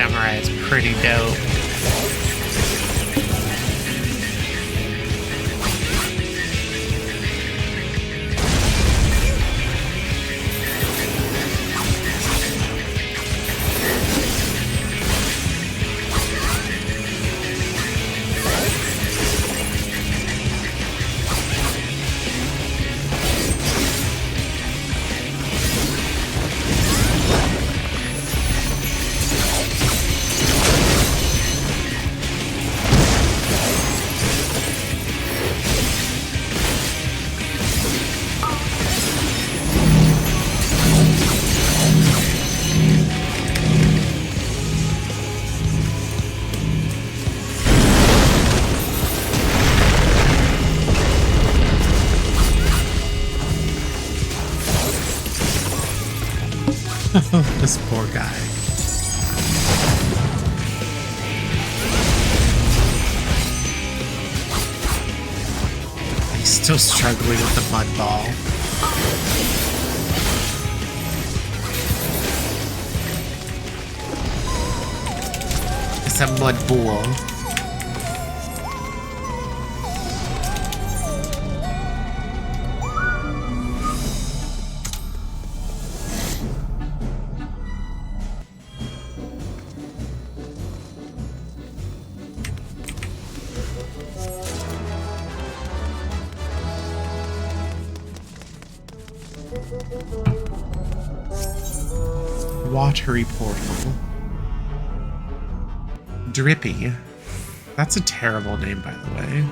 camera is pretty dope. This poor guy. He's still struggling with the mud ball. It's a mud ball. Watery portal. Drippy. That's a terrible name, by the way.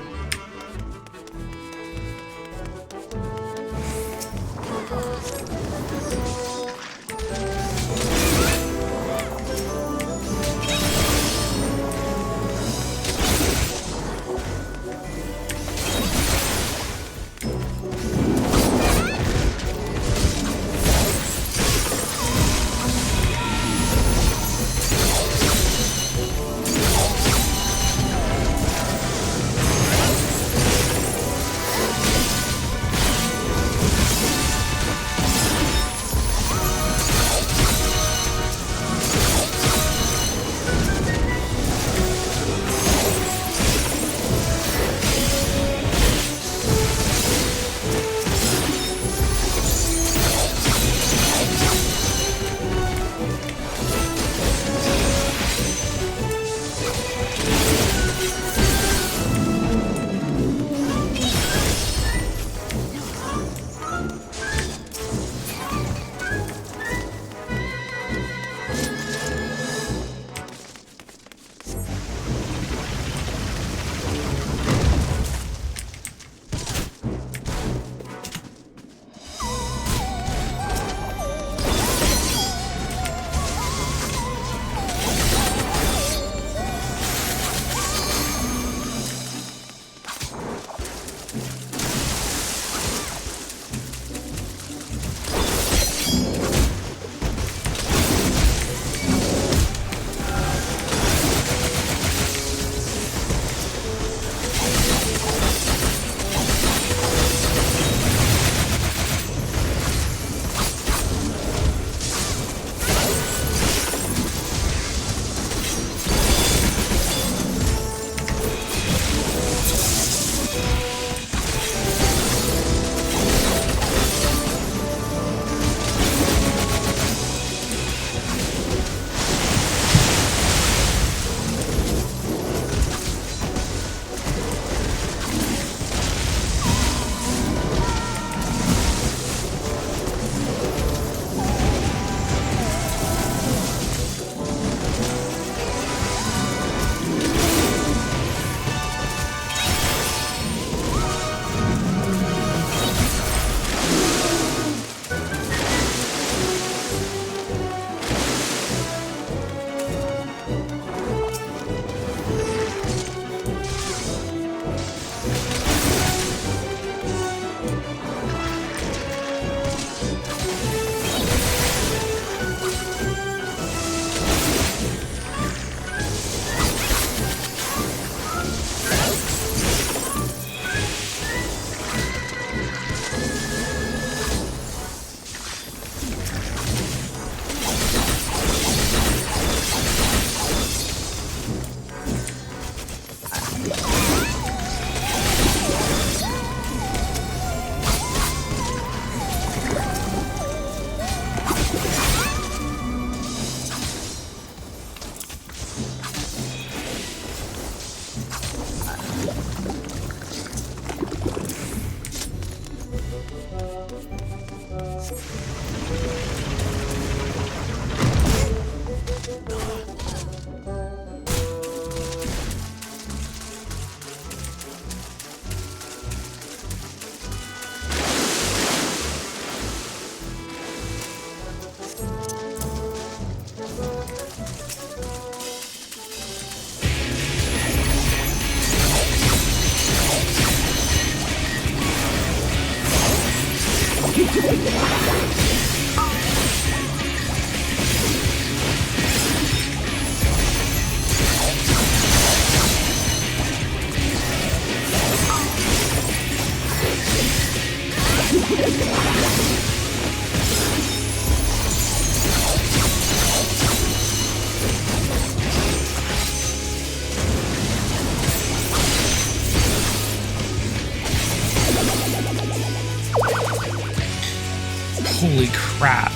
crap.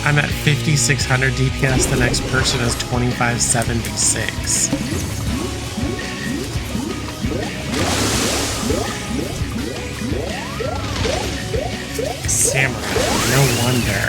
I'm at 5600 DPS, the next person is 2576. Samurai, no wonder.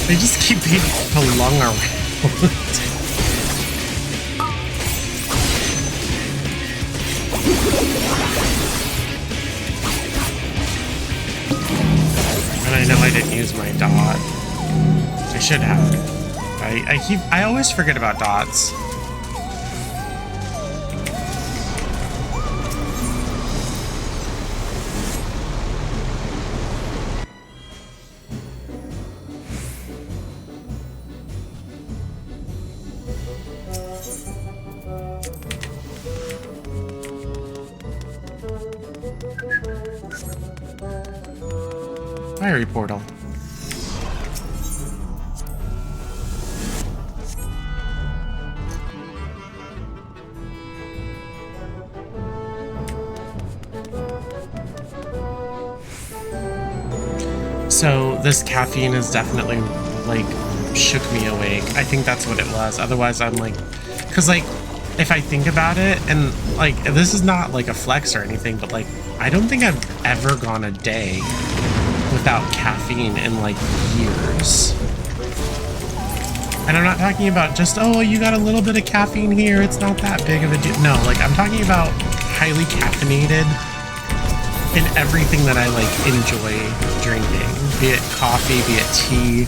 They just keep being flung around. And I know I didn't use my dot. I should have. I always forget about dots. Fiery portal. So this caffeine is definitely like shook me awake. I think that's what it was. Otherwise I'm like, cause like if I think about it, and like this is not like a flex or anything, but like I don't think I've ever gone a day without caffeine in like years. And I'm not talking about just, oh, you got a little bit of caffeine here, it's not that big of a deal. No, like I'm talking about highly caffeinated in everything that I like enjoy drinking, be it coffee, be it tea.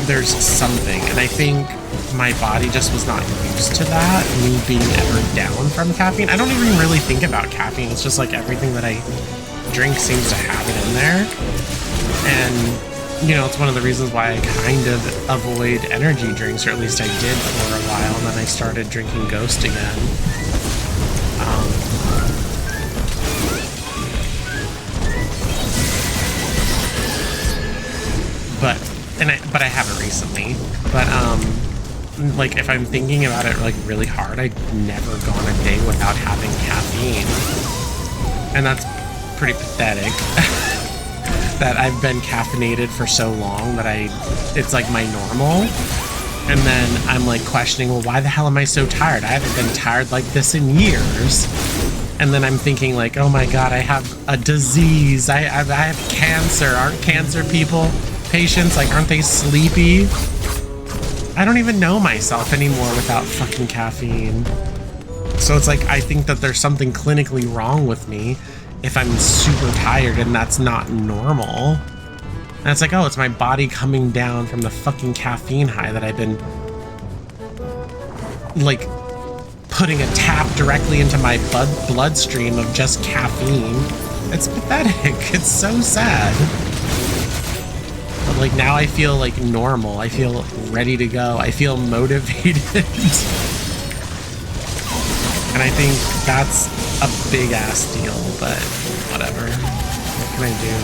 There's something, and I think my body just was not used to that, me being ever down from caffeine. I don't even really think about caffeine. It's just like everything that I drink seems to have it in there. And, you know, it's one of the reasons why I kind of avoid energy drinks, or at least I did for a while, and then I started drinking Ghost again. But I haven't recently. But like if I'm thinking about it like really hard, I've never gone a day without having caffeine, and that's pretty pathetic. That I've been caffeinated for so long that it's like my normal, and then I'm like questioning, well, why the hell am I so tired? I haven't been tired like this in years. And then I'm thinking like, oh my god, I have a disease. I have cancer. Aren't cancer patients, like, aren't they sleepy? I don't even know myself anymore without fucking caffeine. So it's like, I think that there's something clinically wrong with me if I'm super tired, and that's not normal. And it's like, oh, it's my body coming down from the fucking caffeine high that I've been, like, putting a tap directly into my bloodstream of just caffeine. It's pathetic. It's so sad. But like now I feel like normal. I feel ready to go. I feel motivated. And I think that's a big ass deal, but whatever. What can I do?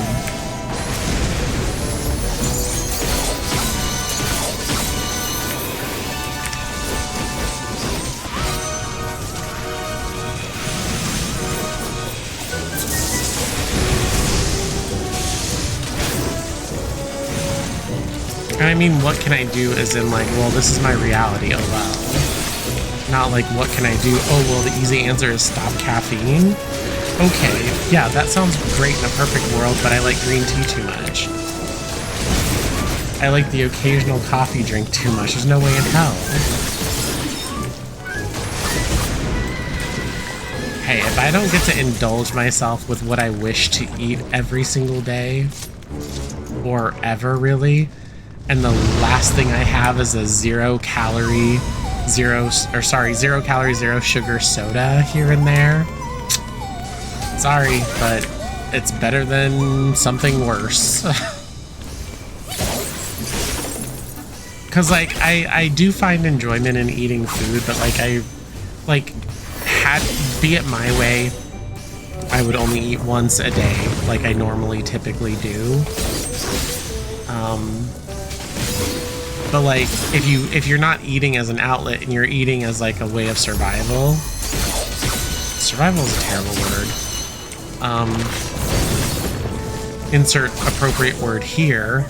I mean, what can I do is in like, well, this is my reality, oh well. Not like, what can I do? Oh, well, the easy answer is stop caffeine. Okay, yeah, that sounds great in a perfect world, but I like green tea too much. I like the occasional coffee drink too much. There's no way in hell. Hey, if I don't get to indulge myself with what I wish to eat every single day, or ever really, and the last thing I have is a zero calorie, zero sugar soda here and there, sorry, but it's better than something worse. Because, like, I do find enjoyment in eating food, but, like, be it my way, I would only eat once a day, like I normally typically do. But, like, if you're not eating as an outlet and you're eating as, like, a way of survival, survival is a terrible word. Insert appropriate word here.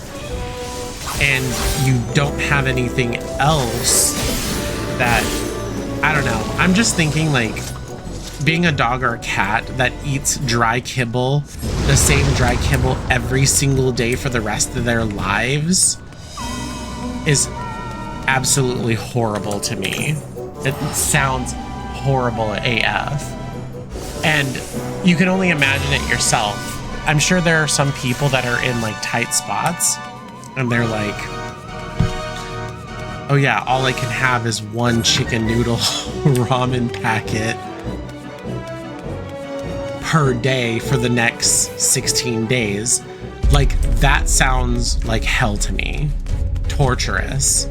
And you don't have anything else that, I don't know. I'm just thinking, like, being a dog or a cat that eats dry kibble, the same dry kibble every single day for the rest of their lives is absolutely horrible to me. It sounds horrible AF. And you can only imagine it yourself. I'm sure there are some people that are in, like, tight spots. And they're like, oh yeah, all I can have is one chicken noodle ramen packet per day for the next 16 days. Like, that sounds like hell to me. Torturous.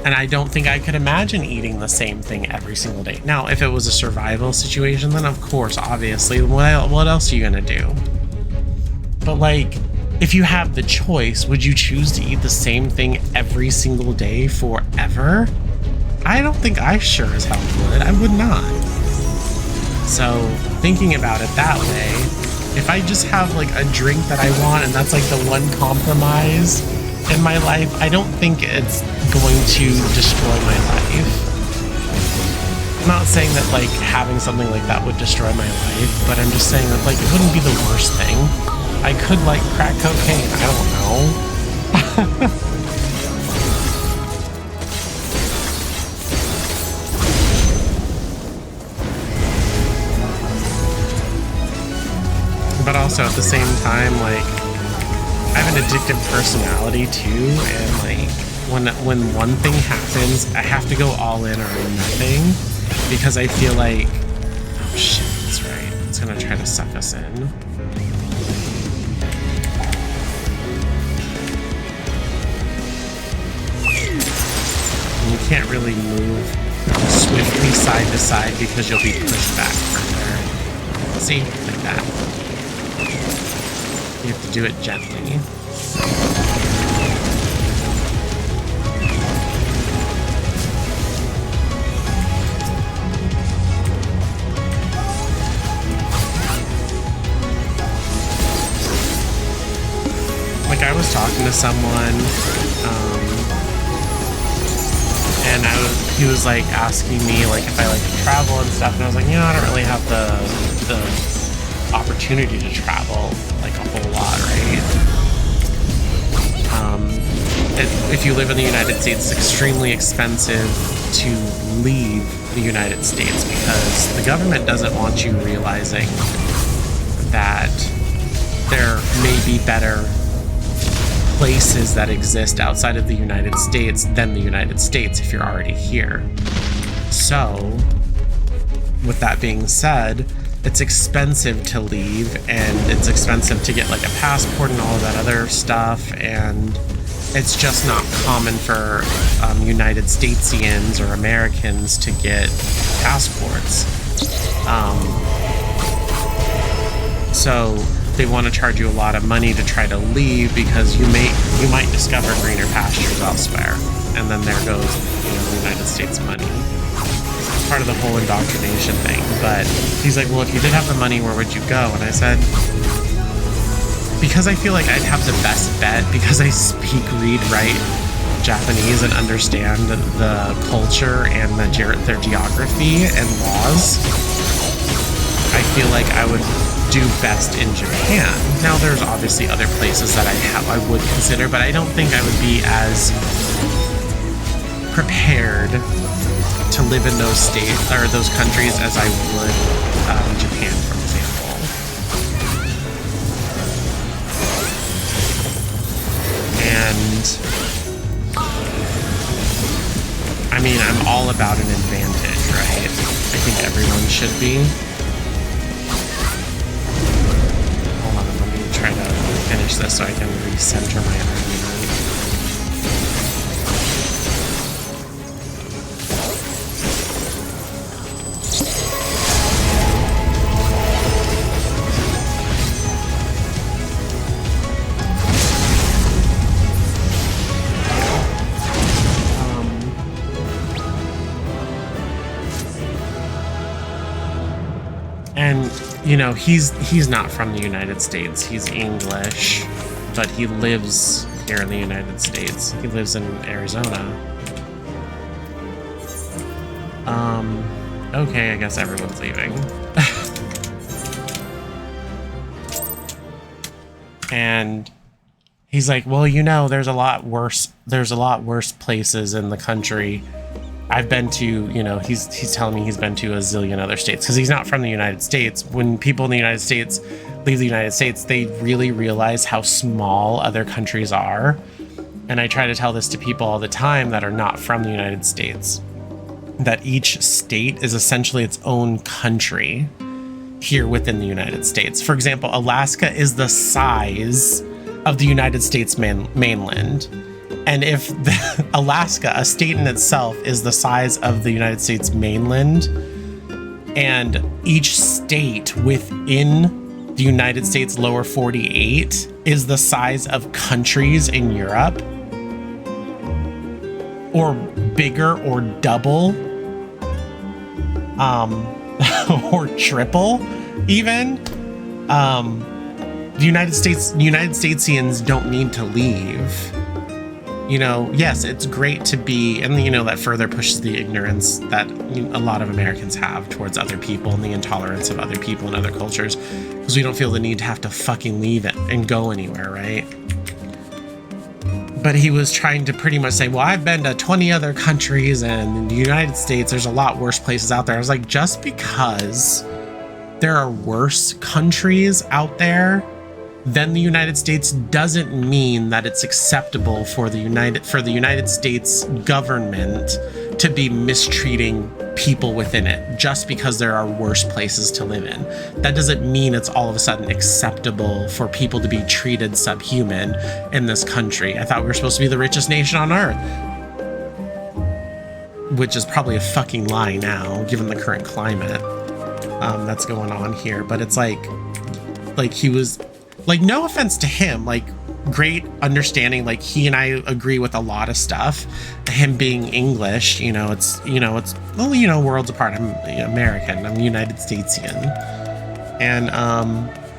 And I don't think I could imagine eating the same thing every single day. Now, if it was a survival situation, then of course, obviously, what else are you gonna do? But, like, if you have the choice, would you choose to eat the same thing every single day forever? I don't think I sure as hell would. I would not. So, thinking about it that way, if I just have, like, a drink that I want and that's, like, the one compromise in my life, I don't think it's going to destroy my life. I'm not saying that, like, having something like that would destroy my life, but I'm just saying that, like, it wouldn't be the worst thing. I could like crack cocaine, I don't know. But also at the same time, like, I have an addictive personality too, and like when one thing happens, I have to go all in or nothing, because I feel like, oh shit, that's right, it's gonna try to suck us in. You can't really move swiftly side to side because you'll be pushed back further. See? Like that. You have to do it gently. Like, I was talking to someone, and he was like asking me like if I like to travel and stuff, and I was like, you know, I don't really have the opportunity to travel like a whole lot, right? If you live in the United States, it's extremely expensive to leave the United States because the government doesn't want you realizing that there may be better places that exist outside of the United States than the United States if you're already here. So, with that being said, it's expensive to leave, and it's expensive to get like a passport and all of that other stuff, and it's just not common for United Statesians or Americans to get passports. So they want to charge you a lot of money to try to leave because you might discover greener pastures elsewhere, and then there goes, you know, the United States money. It's part of the whole indoctrination thing. But he's like, well, if you did have the money, where would you go? And I said, because I feel like I'd have the best bet, because I speak, read, write Japanese and understand the culture and their geography and laws, I feel like I would do best in Japan. Now, there's obviously other places that I would consider, but I don't think I would be as prepared to live in those states or those countries as I would Japan, for example. And I mean, I'm all about an advantage, right? I think everyone should be. Hold on, let me try to finish this so I can recenter my argument. And, you know, he's not from the United States. He's English, but he lives here in the United States. He lives in Arizona. Okay, I guess everyone's leaving. And he's like, well, you know, there's a lot worse places in the country. I've been to, you know, he's telling me he's been to a zillion other states because he's not from the United States. When people in the United States leave the United States, they really realize how small other countries are. And I try to tell this to people all the time that are not from the United States, that each state is essentially its own country here within the United States. For example, Alaska is the size of the United States mainland. And if Alaska, a state in itself, is the size of the United States mainland, and each state within the United States lower 48 is the size of countries in Europe, or bigger or double, or triple even, the United Statesians don't need to leave. You know, yes, it's great to be, and you know, that further pushes the ignorance that a lot of Americans have towards other people and the intolerance of other people and other cultures, because we don't feel the need to have to fucking leave it and go anywhere, right? But he was trying to pretty much say, well, I've been to 20 other countries, and in the United States, there's a lot worse places out there. I was like, just because there are worse countries out there than the United States doesn't mean that it's acceptable for the United States government to be mistreating people within it just because there are worse places to live in. That doesn't mean it's all of a sudden acceptable for people to be treated subhuman in this country. I thought we were supposed to be the richest nation on earth, which is probably a fucking lie now, given the current climate that's going on here. But it's like he was like, no offense to him, like, great understanding, like, he and I agree with a lot of stuff. Him being English, it's well, worlds apart. I'm American, I'm United Statesian, and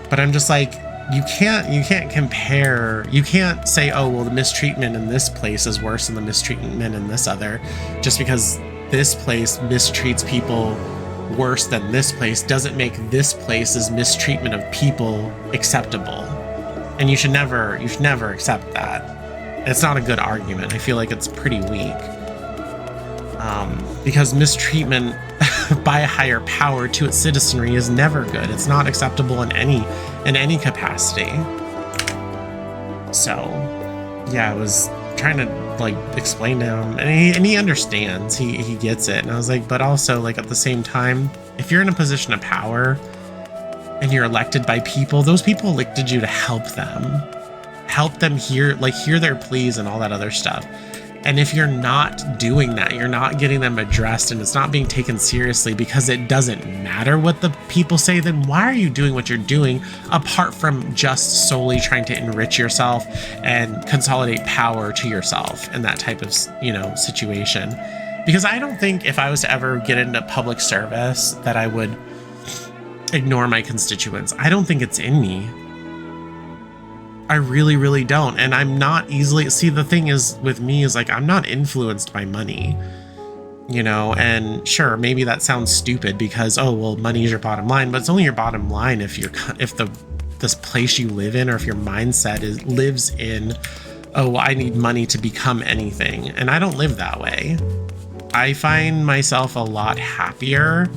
but I'm just like, you can't compare, you can't say, oh well, the mistreatment in this place is worse than the mistreatment in this other, just because this place mistreats people worse than this place doesn't make this place's mistreatment of people acceptable. And you should never accept that. It's not a good argument. I feel like it's pretty weak, because mistreatment by a higher power to its citizenry is never good. It's not acceptable in any capacity. So yeah, I was trying to like explain to him, and he understands, he gets it. And I was like, but also, like, at the same time, if you're in a position of power and you're elected by people, those people elected you to help them hear their pleas and all that other stuff. And if you're not doing that, you're not getting them addressed, and it's not being taken seriously because it doesn't matter what the people say, then why are you doing what you're doing, apart from just solely trying to enrich yourself and consolidate power to yourself in that type of, situation? Because I don't think if I was to ever get into public service that I would ignore my constituents. I don't think it's in me. I really, really don't. And I'm not easily, see, the thing is with me is like, I'm not influenced by money, you know, and sure, maybe that sounds stupid because, oh, well, money is your bottom line, but it's only your bottom line if this place you live in, or if your mindset lives in, oh, I need money to become anything. And I don't live that way. I find myself a lot happier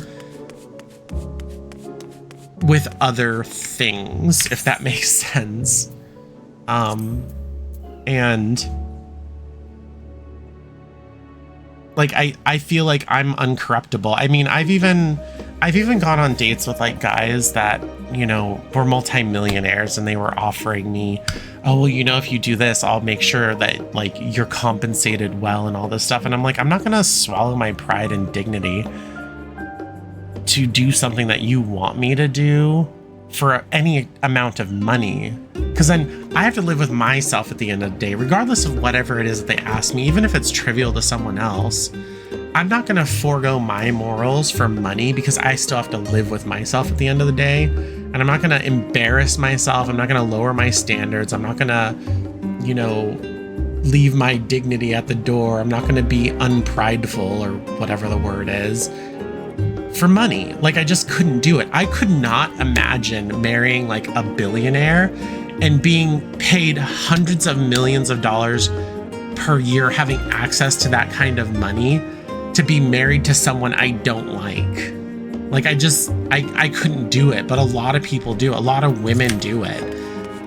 with other things, if that makes sense. And like, I feel like I'm uncorruptible. I mean, I've even gone on dates with like guys that, you know, were multimillionaires, and they were offering me, oh, well, you know, if you do this, I'll make sure that like you're compensated well and all this stuff. And I'm like, I'm not gonna swallow my pride and dignity to do something that you want me to do for any amount of money, because then I have to live with myself at the end of the day, regardless of whatever it is that they ask me, even if it's trivial to someone else. I'm not going to forego my morals for money, because I still have to live with myself at the end of the day, and I'm not going to embarrass myself. I'm not going to lower my standards. I'm not going to, you know, leave my dignity at the door. I'm not going to be unprideful, or whatever the word is, for money. Like, I just couldn't do it. I could not imagine marrying like a billionaire and being paid hundreds of millions of dollars per year, having access to that kind of money, to be married to someone I don't like. Like, I couldn't do it, but a lot of people do. A lot of women do it.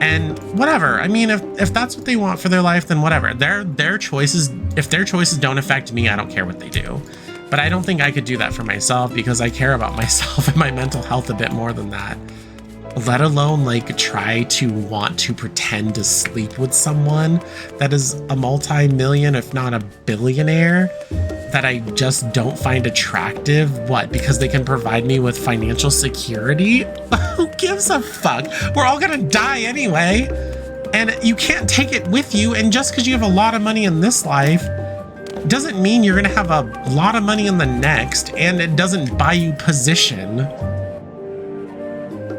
And whatever. I mean, if that's what they want for their life, then whatever. Their choices, if their choices don't affect me, I don't care what they do. But I don't think I could do that for myself, because I care about myself and my mental health a bit more than that. Let alone like try to want to pretend to sleep with someone that is a multi-million, if not a billionaire, that I just don't find attractive. What? Because they can provide me with financial security? Who gives a fuck? We're all gonna die anyway. And you can't take it with you. And just because you have a lot of money in this life doesn't mean you're gonna have a lot of money in the next, and it doesn't buy you position.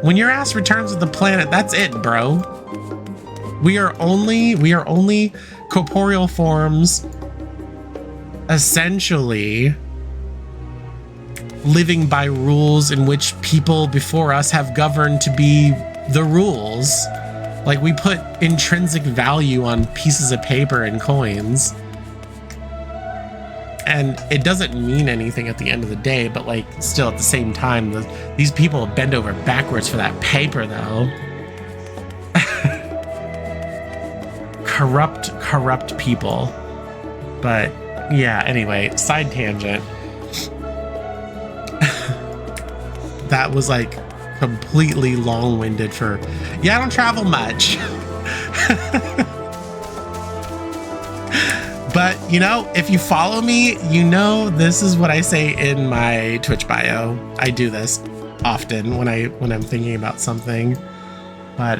When your ass returns to the planet, that's it, bro. We are only corporeal forms, essentially living by rules in which people before us have governed to be the rules. Like, we put intrinsic value on pieces of paper and coins, and it doesn't mean anything at the end of the day, but like, still at the same time, these people bend over backwards for that paper, though. corrupt people. But yeah, anyway, side tangent. That was like completely long-winded for, yeah, I don't travel much. But, you know, if you follow me, you know this is what I say in my Twitch bio. I do this often when I'm thinking about something. But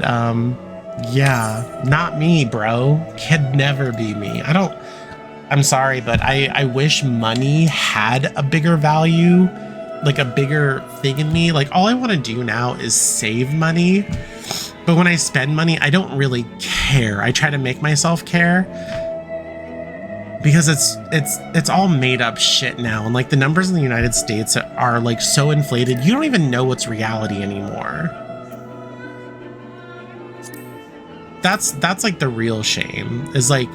yeah, not me, bro. Could never be me. I'm sorry, but I wish money had a bigger value, like a bigger thing in me. Like, all I want to do now is save money. But when I spend money, I don't really care. I try to make myself care, because it's all made up shit now. And like, the numbers in the United States are like so inflated, you don't even know what's reality anymore. That's like the real shame, is like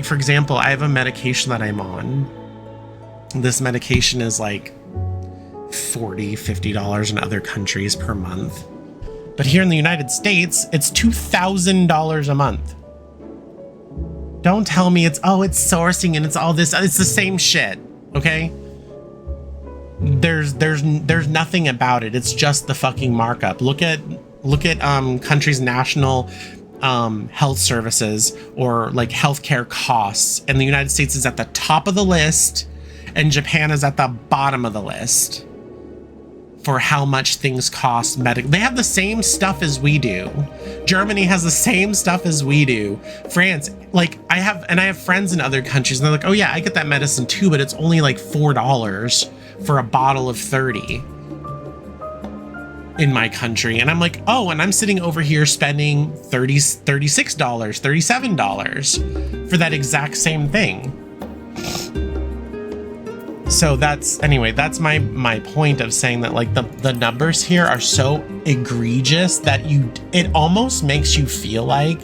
for example, I have a medication that I'm on. This medication is like $40-50 in other countries per month, but here in the United States it's $2,000 a month. Don't tell me it's sourcing and it's all this. It's the same shit, okay? There's nothing about it. It's just the fucking markup. Look at countries' national health services, or like healthcare costs, and the United States is at the top of the list, and Japan is at the bottom of the list for how much things cost medical. They have the same stuff as we do. Germany has the same stuff as we do. France, like, I have friends in other countries, and they're like, oh yeah, I get that medicine too, but it's only like $4 for a bottle of 30. in my country. And I'm like, oh, and I'm sitting over here spending $36, $37 for that exact same thing. So that's, anyway, that's my point of saying that like the numbers here are so egregious that it almost makes you feel like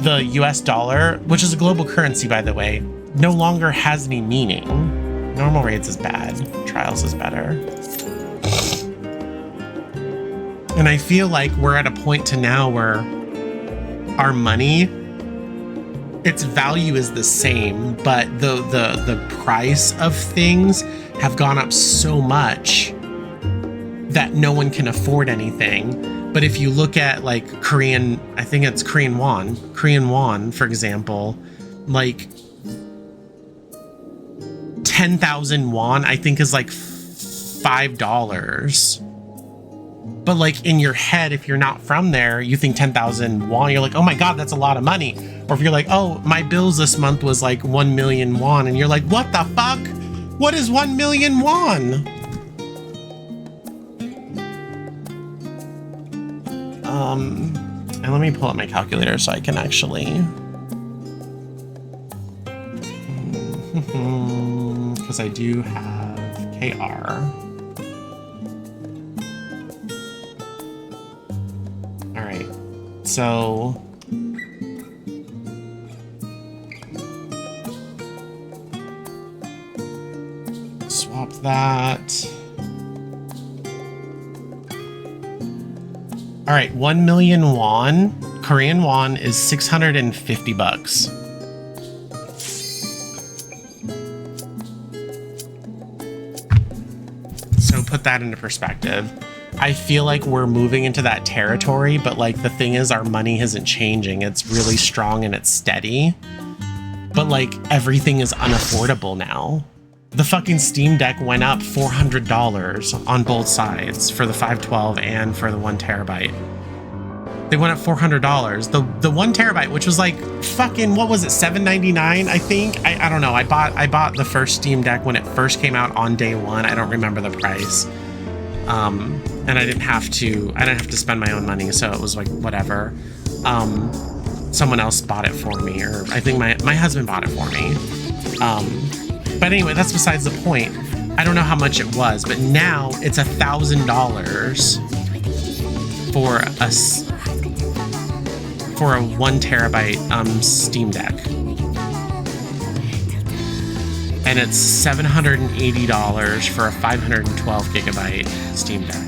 the US dollar, which is a global currency, by the way, no longer has any meaning. Normal rates is bad. Trials is better. And I feel like we're at a point to now where our money, its value is the same, but the price of things have gone up so much that no one can afford anything. But if you look at like Korean, I think it's Korean won, for example, like 10,000 won, I think is like $5. But like in your head, if you're not from there, you think 10,000 won, you're like, oh my God, that's a lot of money. Or if you're like, oh, my bills this month was like 1 million won. And you're like, what the fuck? What is 1 million won? And let me pull up my calculator so I can actually, because I do have KR. All right, so swap that. All right, 1 million won, Korean won is 650 bucks. So put that into perspective. I feel like we're moving into that territory, but like the thing is our money isn't changing. It's really strong and it's steady. But like everything is unaffordable now. The fucking Steam Deck went up $400 on both sides for the 512 and for the 1 terabyte. They went up $400. The 1 terabyte, which was like fucking, what was it, $7.99? I think. I don't know. I bought the first Steam Deck when it first came out on day one. I don't remember the price. And I didn't have to spend my own money, so it was like whatever. Someone else bought it for me, or I think my husband bought it for me. But anyway, that's besides the point. I don't know how much it was, but now it's $1,000 for a 1 terabyte Steam Deck. And it's $780 for a 512 gigabyte Steam Deck.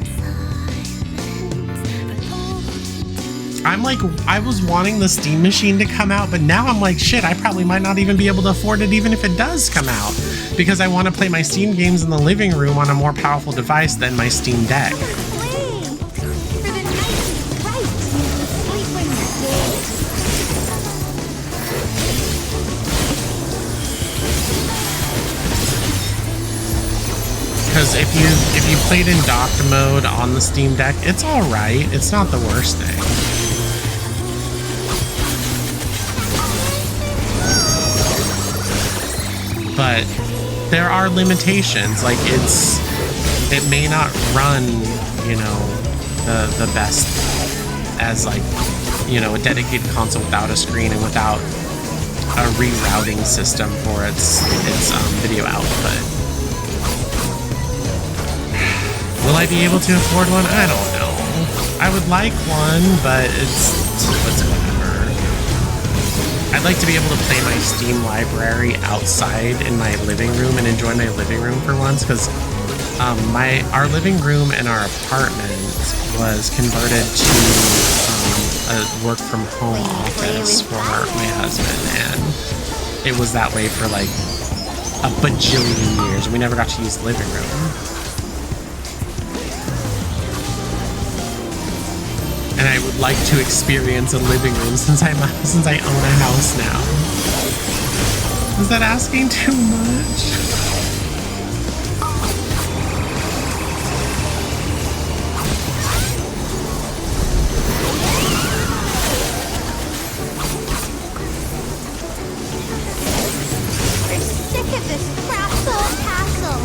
I'm like, I was wanting the Steam Machine to come out, but now I'm like, shit, I probably might not even be able to afford it even if it does come out, because I want to play my Steam games in the living room on a more powerful device than my Steam Deck. Because if you played in docked mode on the Steam Deck, it's all right. It's not the worst thing. But there are limitations. Like it may not run, you know, the best as like, you know, a dedicated console without a screen and without a rerouting system for its video output. Will I be able to afford one? I don't know. I would like one, but it's whatever. I'd like to be able to play my Steam library outside in my living room and enjoy my living room for once, because our living room in our apartment was converted to a work from home office for my husband, and it was that way for like a bajillion years, and we never got to use the living room. And I would like to experience a living room since I own a house now. Is that asking too much? We're sick of this crap old castle.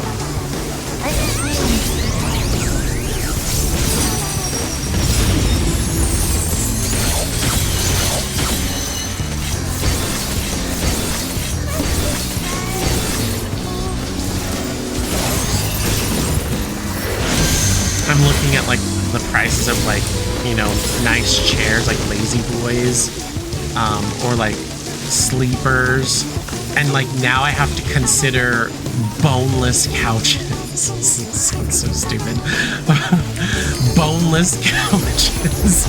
at like the prices of like, you know, nice chairs like lazy boys, or like sleepers, and like now I have to consider boneless couches. This sounds so stupid. Boneless couches,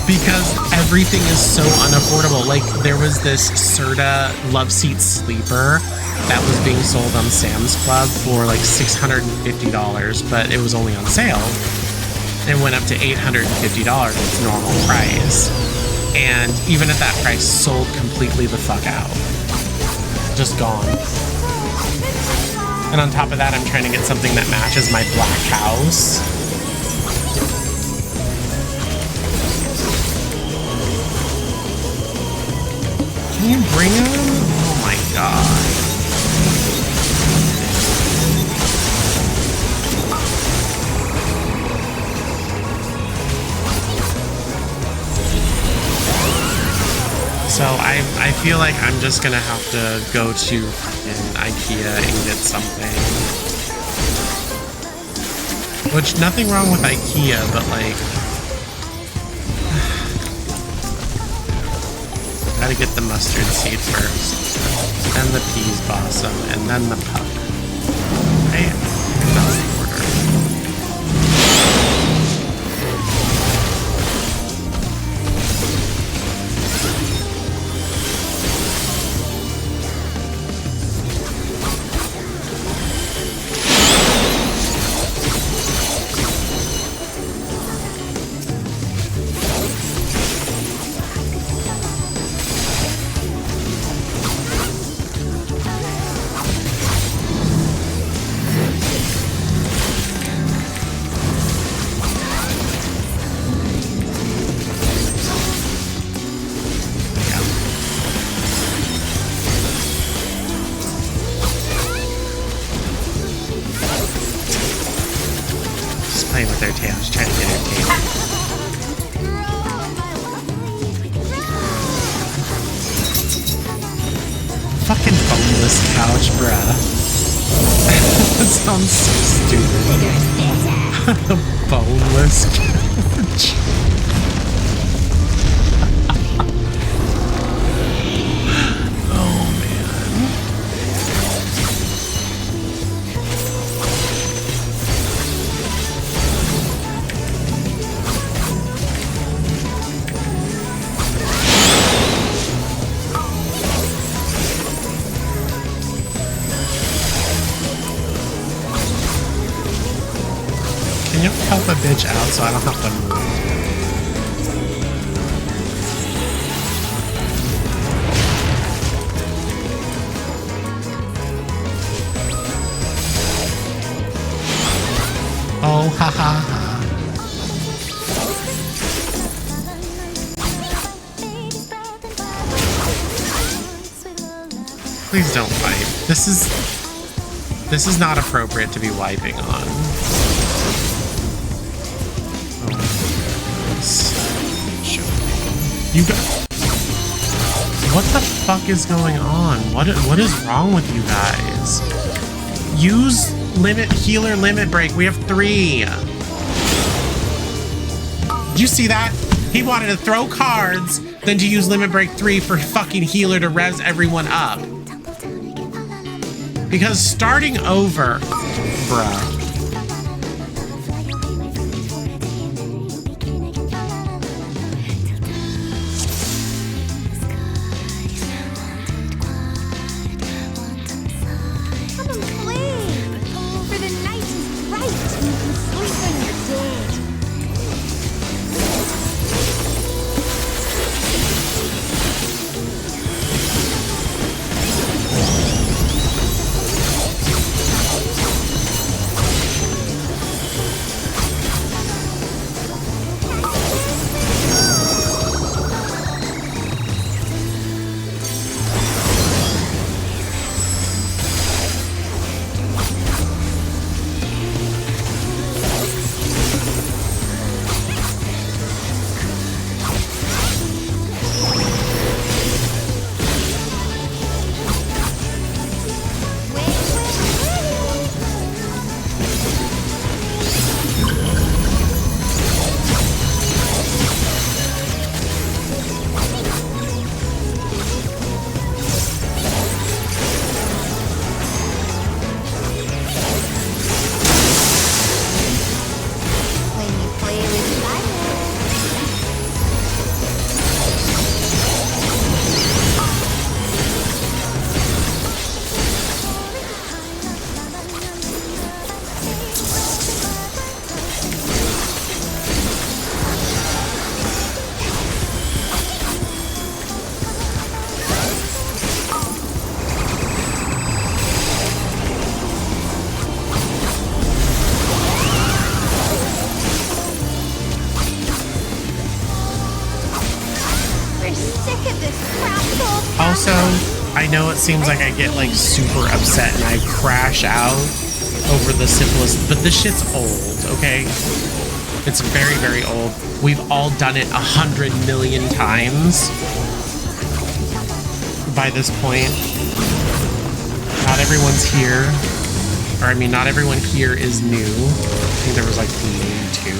because everything is so unaffordable. Like there was this Serta love seat sleeper that was being sold on Sam's Club for like $650, but it was only on sale. It went up to $850, its normal price. And even at that price, sold completely the fuck out. Just gone. And on top of that, I'm trying to get something that matches my black house. Can you bring him? Oh my god. So I feel like I'm just gonna have to go to IKEA and get something. Which, nothing wrong with IKEA, but like... gotta get the mustard seed first. Then the peas blossom, and then the puck. Right? That's the order. Playing with their tails, trying to get her tail. Fucking boneless couch, bruh. That sounds so stupid. Boneless couch. Oh man. Can you help a bitch out so I don't have to move? Oh, ha ha ha. Please don't wipe. This is not appropriate to be wiping on. You got... What the fuck is going on? What is wrong with you guys? Use healer limit break. We have 3. Did you see that? He wanted to throw cards, then to use limit break 3 for fucking healer to res everyone up. Because starting over, bruh. it seems like I get like super upset and I crash out over the simplest, but this shit's old, okay? It's very, very old. We've all done it 100 million times by this point. Not everyone's here. Or, I mean, not everyone here is new. I think there was, like, maybe 2.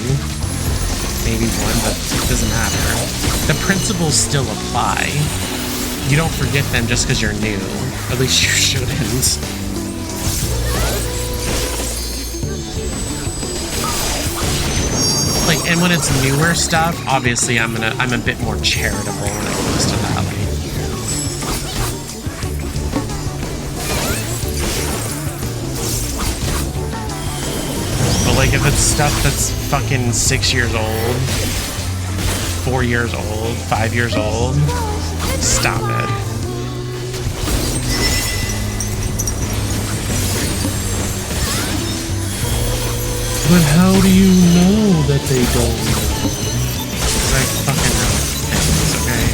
Maybe 1, but it doesn't matter. The principles still apply. You don't forget them just because you're new. At least you shouldn't. Like, and when it's newer stuff, obviously I'm a bit more charitable when it comes to that. But like, if it's stuff that's fucking 6 years old, 4 years old, 5 years old, stop it. But how do you know that they don't know? Because I fucking know things, okay?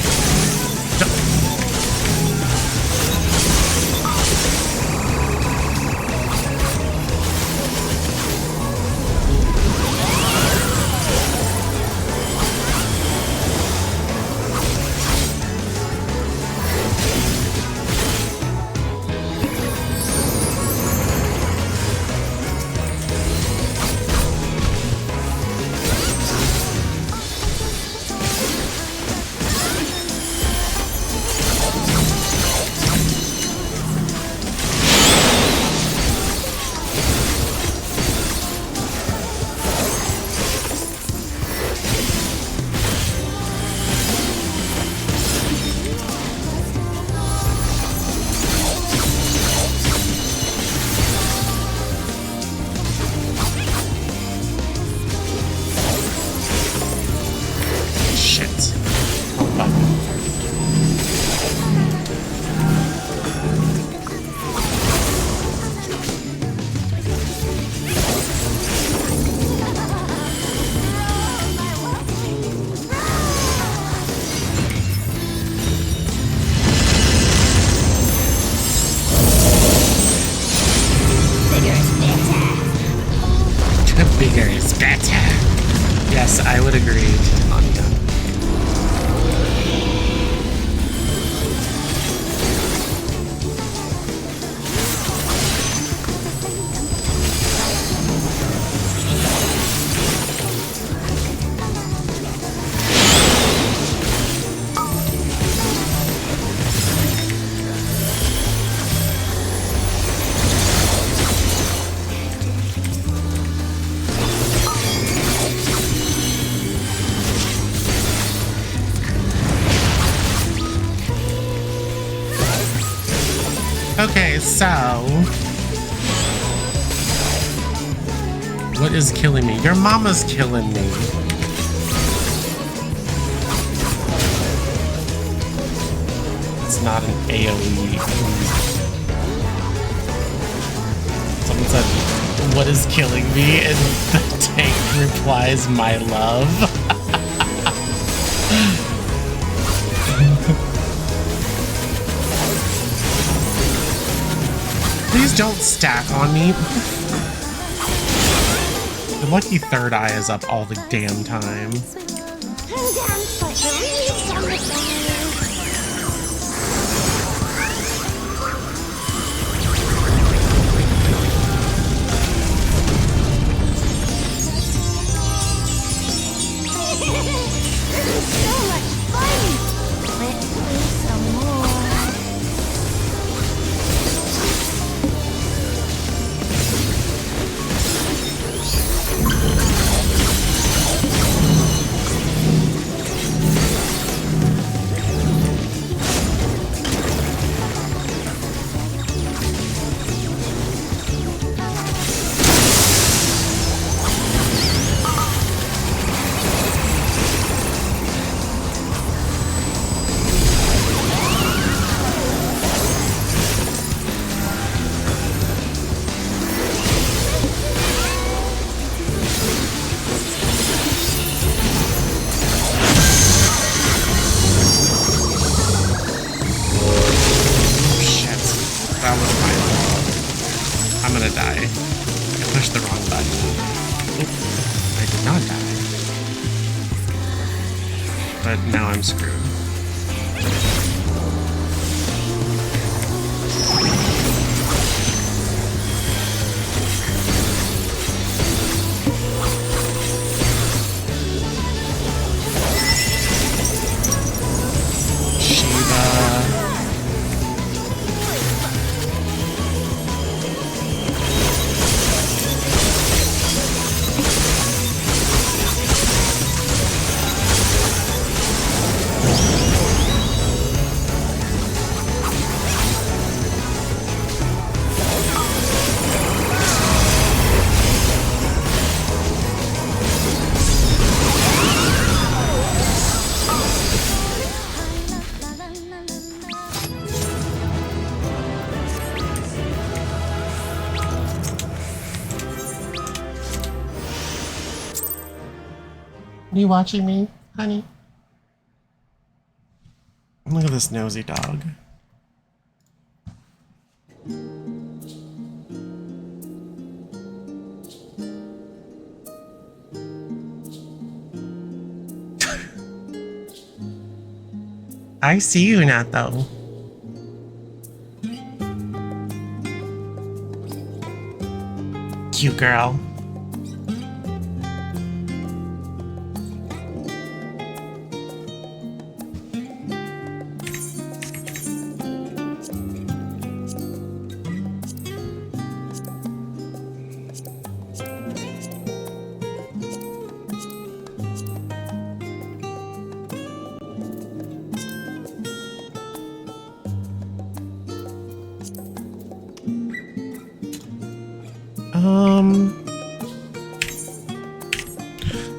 Bigger is better. Yes, I would agree, Monica. Okay, so what is killing me? Your mama's killing me. It's not an AoE. Someone said, what is killing me? And the tank replies, my love. Please don't stack on me. The lucky third eye is up all the damn time. That was my fault. I'm gonna die. I pushed the wrong button. Oop, I did not die. But now I'm screwed. Are you watching me, honey? Look at this nosy dog. I see you, Natho. Cute girl.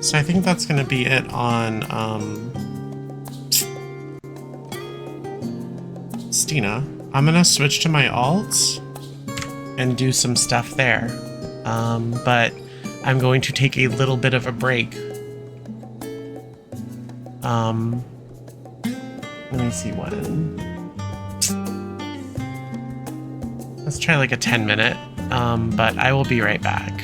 So I think that's gonna be it on Stina. I'm gonna switch to my alts and do some stuff there. But I'm going to take a little bit of a break. Let me see when. Let's try like a 10-minute, but I will be right back.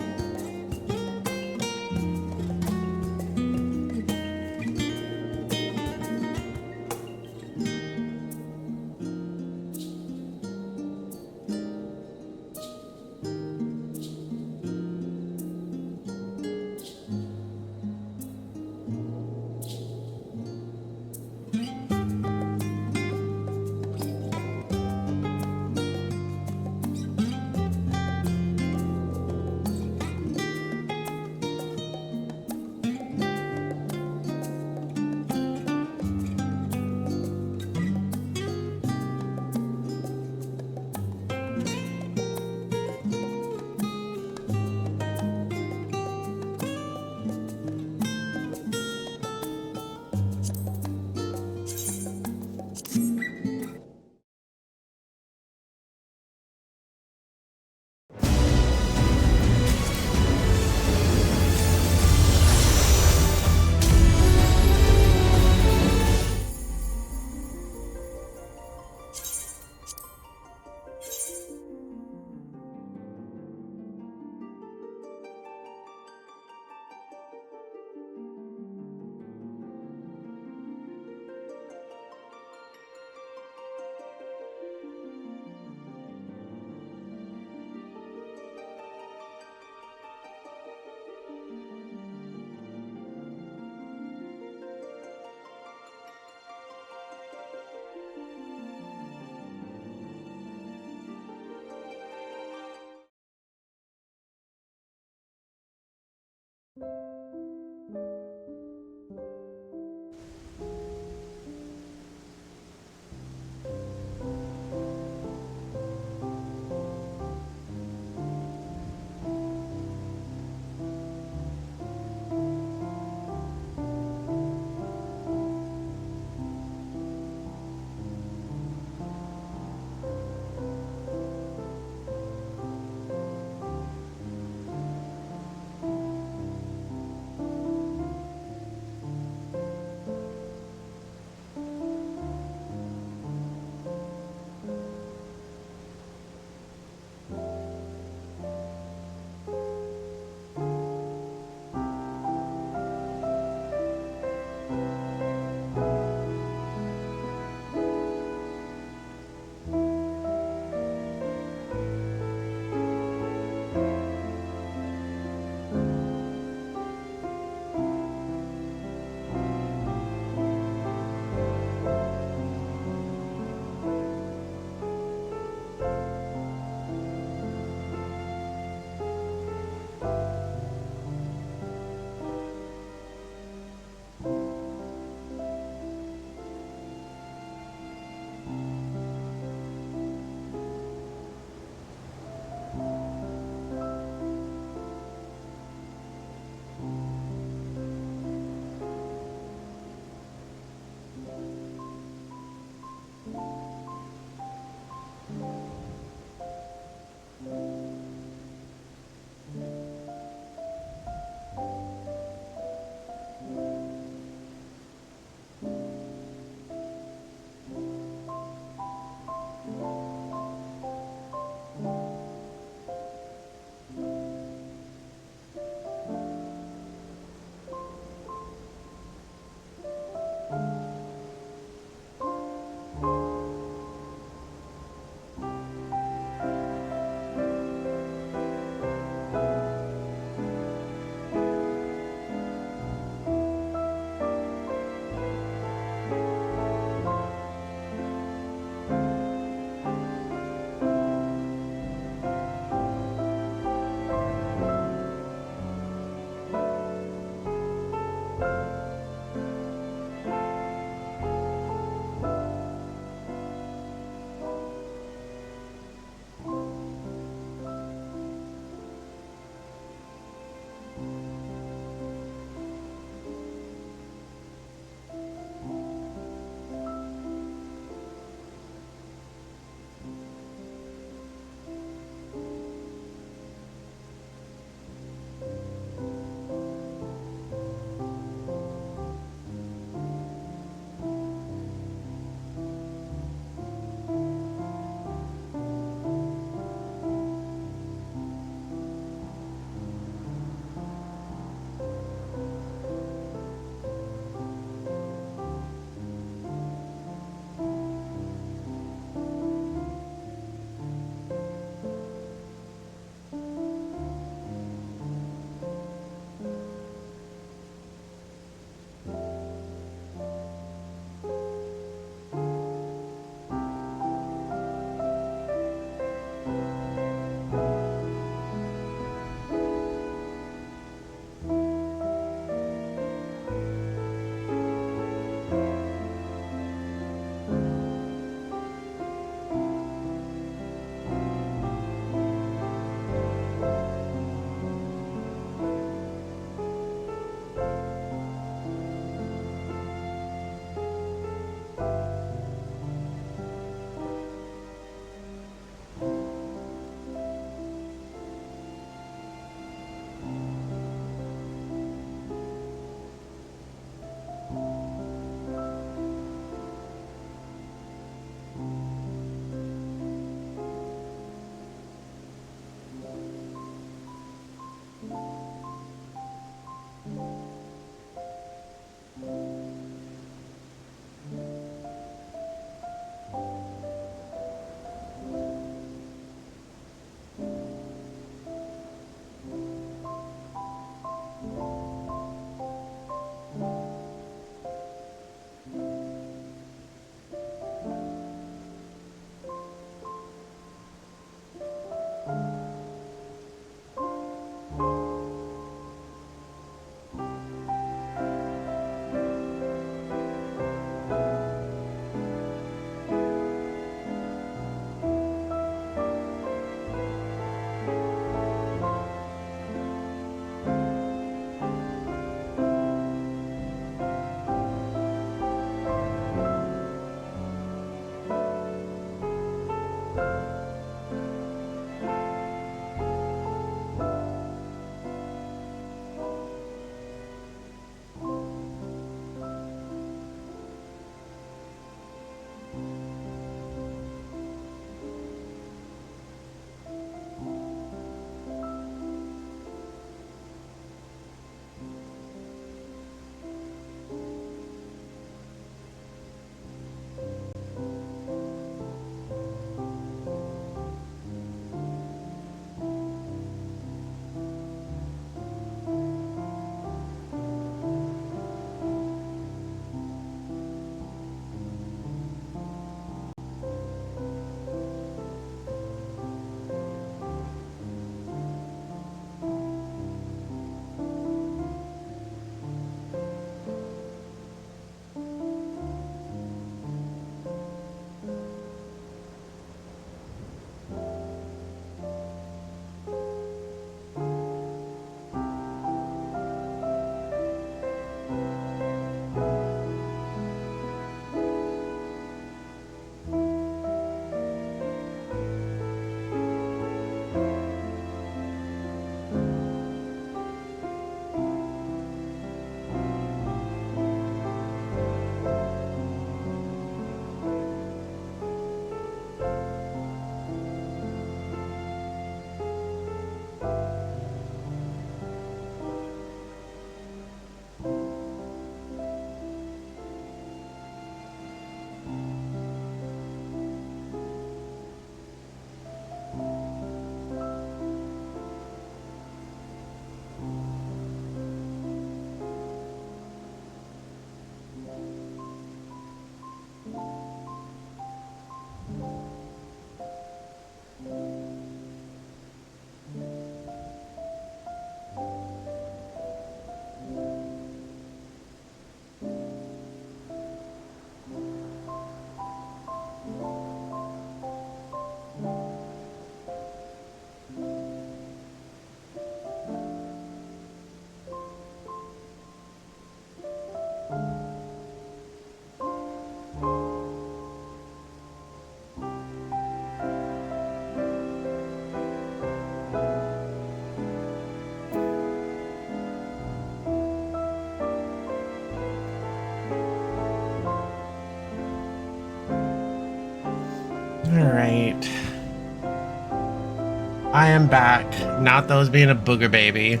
I am back. Not those being a booger baby.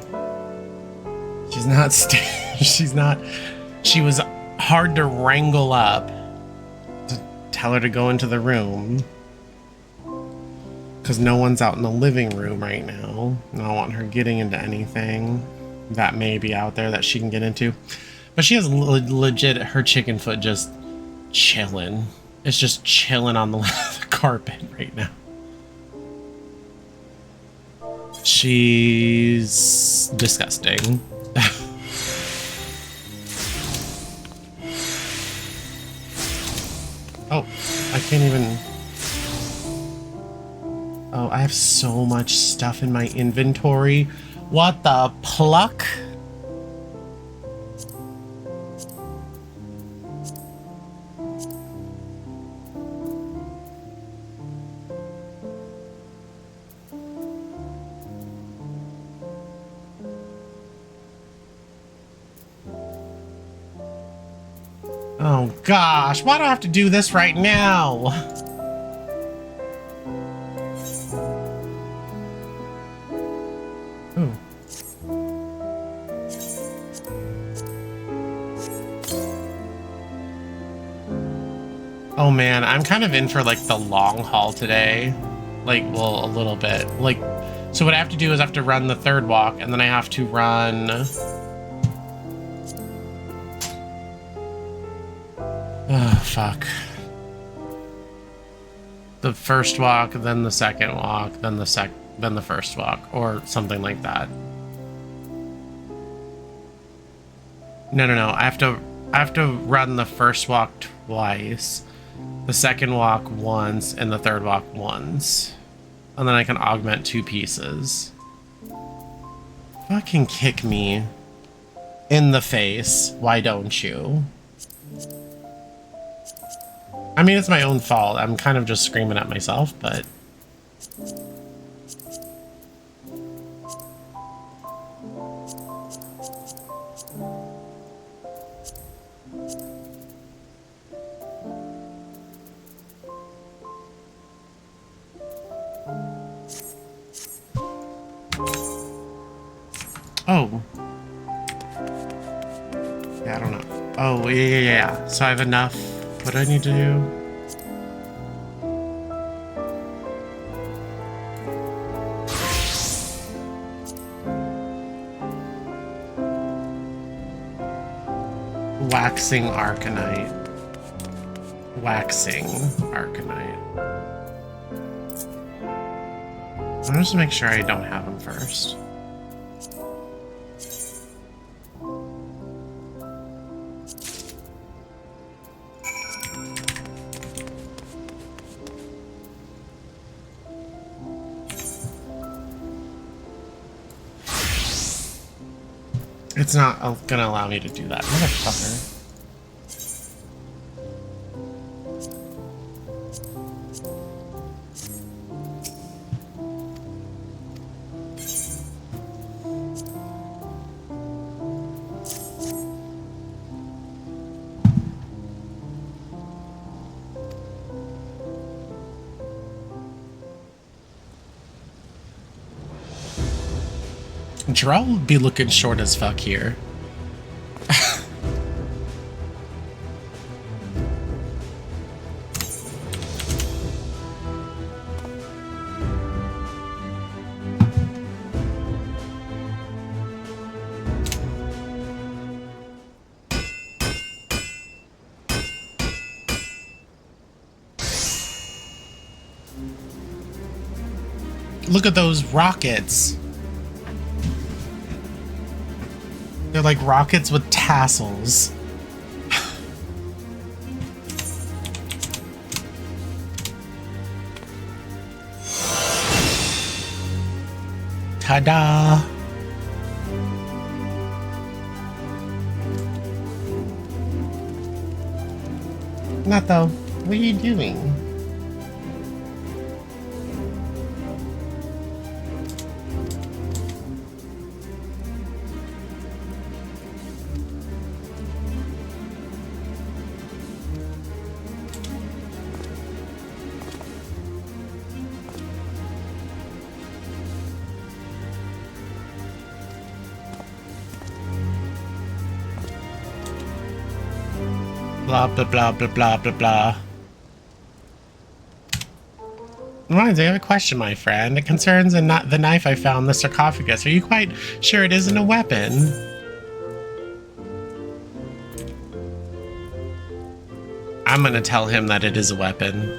She's not. She's not. She was hard to wrangle up to tell her to go into the room because no one's out in the living room right now. I don't want her getting into anything that may be out there that she can get into. But she has legit her chicken foot just chilling. It's just chilling on the carpet right now. She's disgusting. Oh, I can't even... Oh, I have so much stuff in my inventory. What the pluck? Oh gosh, why do I have to do this right now? Ooh. Oh man, I'm kind of in for like the long haul today. Like, well, a little bit. Like, so what I have to do is I have to run the third walk, and then I have to run... Oh, fuck. The first walk, then the second walk, then the first walk, or something like that. No. I have to run the first walk twice, the second walk once, and the third walk once. And then I can augment 2 pieces. Fucking kick me in the face. Why don't you? I mean, it's my own fault. I'm kind of just screaming at myself, but... Oh. Yeah, I don't know. Oh, yeah. So I have enough. What do I need to do? Waxing Arcanite. Waxing Arcanite. I'm just to make sure I don't have them first. It's not gonna allow me to do that, motherfucker. Jarrell would be looking short as fuck here. Look at those rockets. They're like rockets with tassels. Ta-da! Not though. What are you doing? Blah, blah, blah, blah, blah, blah, blah. Reminds me, I have a question, my friend. It concerns the knife I found in the sarcophagus. Are you quite sure it isn't a weapon? I'm gonna tell him that it is a weapon.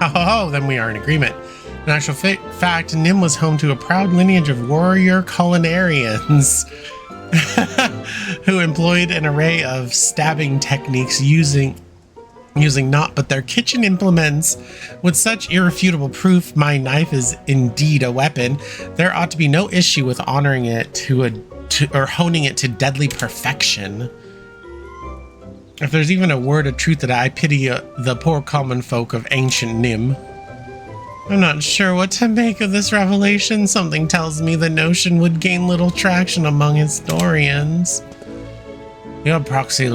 Oh, then we are in agreement. In actual fact, Nim was home to a proud lineage of warrior culinarians who employed an array of stabbing techniques using naught but their kitchen implements. With such irrefutable proof my knife is indeed a weapon, there ought to be no issue with honoring it or honing it to deadly perfection. If there's even a word of truth that I pity the poor common folk of ancient Nim. I'm not sure what to make of this revelation. Something tells me the notion would gain little traction among historians. Your boxy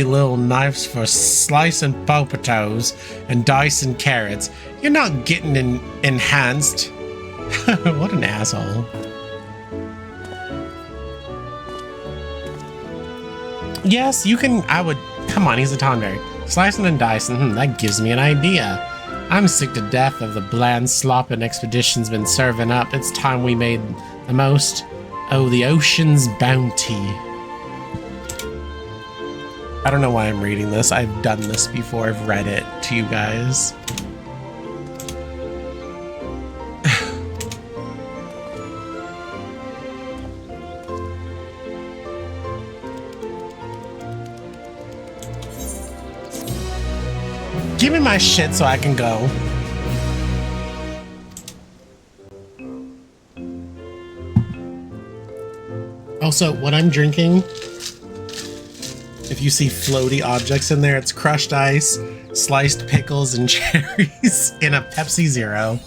little knives for slicing potatoes and dicing carrots. You're not getting enhanced. What an asshole. Yes, you can. Come on, he's a Tonberry. Slicing and dicing, that gives me an idea. I'm sick to death of the bland slop an expedition's been serving up. It's time we made the most. Oh, the ocean's bounty. I don't know why I'm reading this. I've done this before. I've read it to you guys. Give me my shit so I can go. Also, what I'm drinking, if you see floaty objects in there, it's crushed ice, sliced pickles, and cherries in a Pepsi Zero.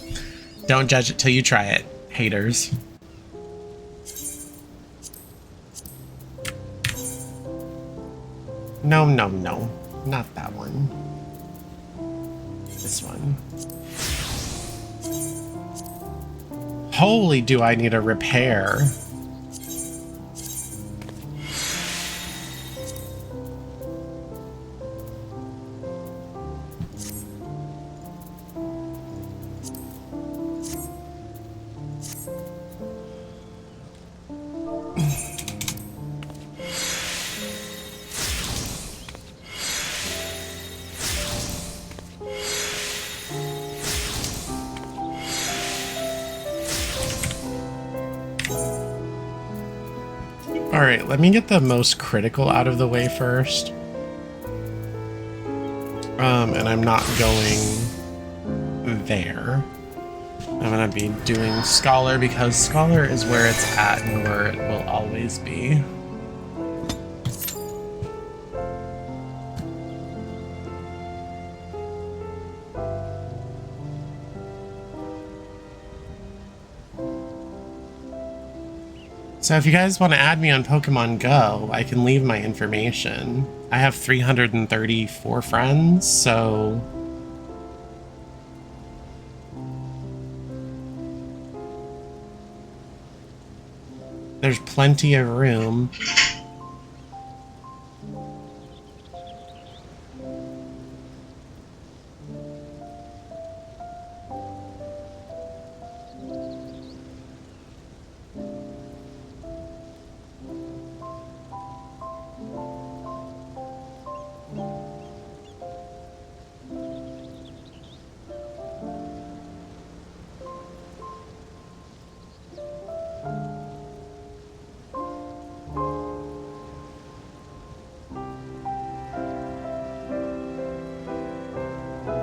Don't judge it till you try it, haters. No, not that one. This one. Holy, do I need a repair. Alright, let me get the most critical out of the way first. And I'm not going there. I'm gonna be doing Scholar because Scholar is where it's at and where it will always be. So if you guys want to add me on Pokemon Go, I can leave my information. I have 334 friends, so... there's plenty of room.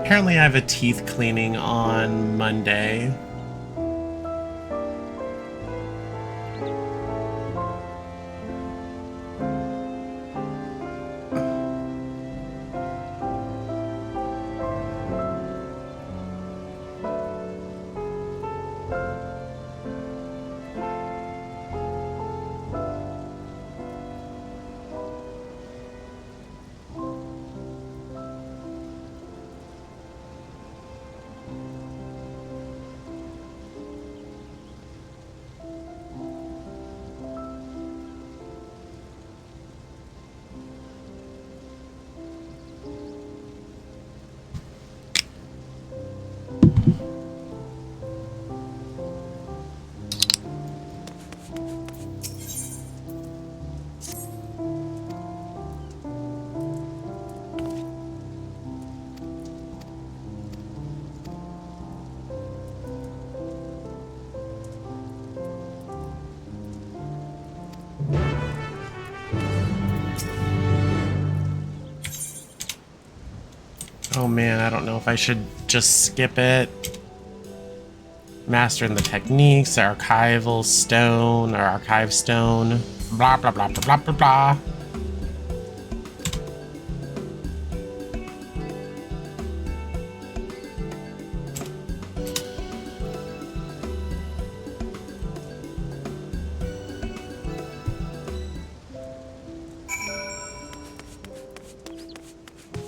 Apparently I have a teeth cleaning on Monday. Oh man, I don't know if I should just skip it. Mastering the techniques, the archival stone, or archive stone. Blah, blah, blah, blah, blah, blah, blah.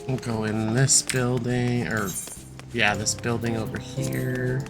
We'll go in this building, or yeah, this building over here.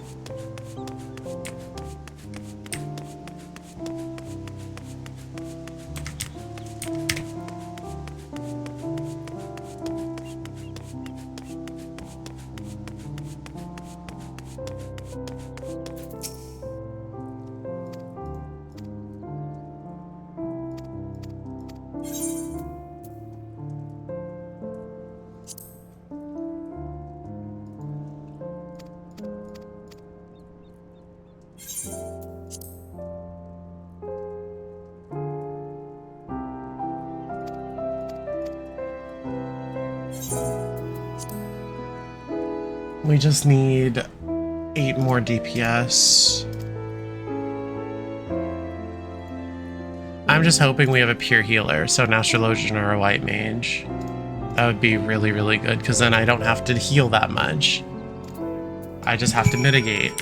We just need 8 more DPS. I'm just hoping we have a pure healer, so an astrologian or a white mage. That would be really, really good, because then I don't have to heal that much. I just have to mitigate.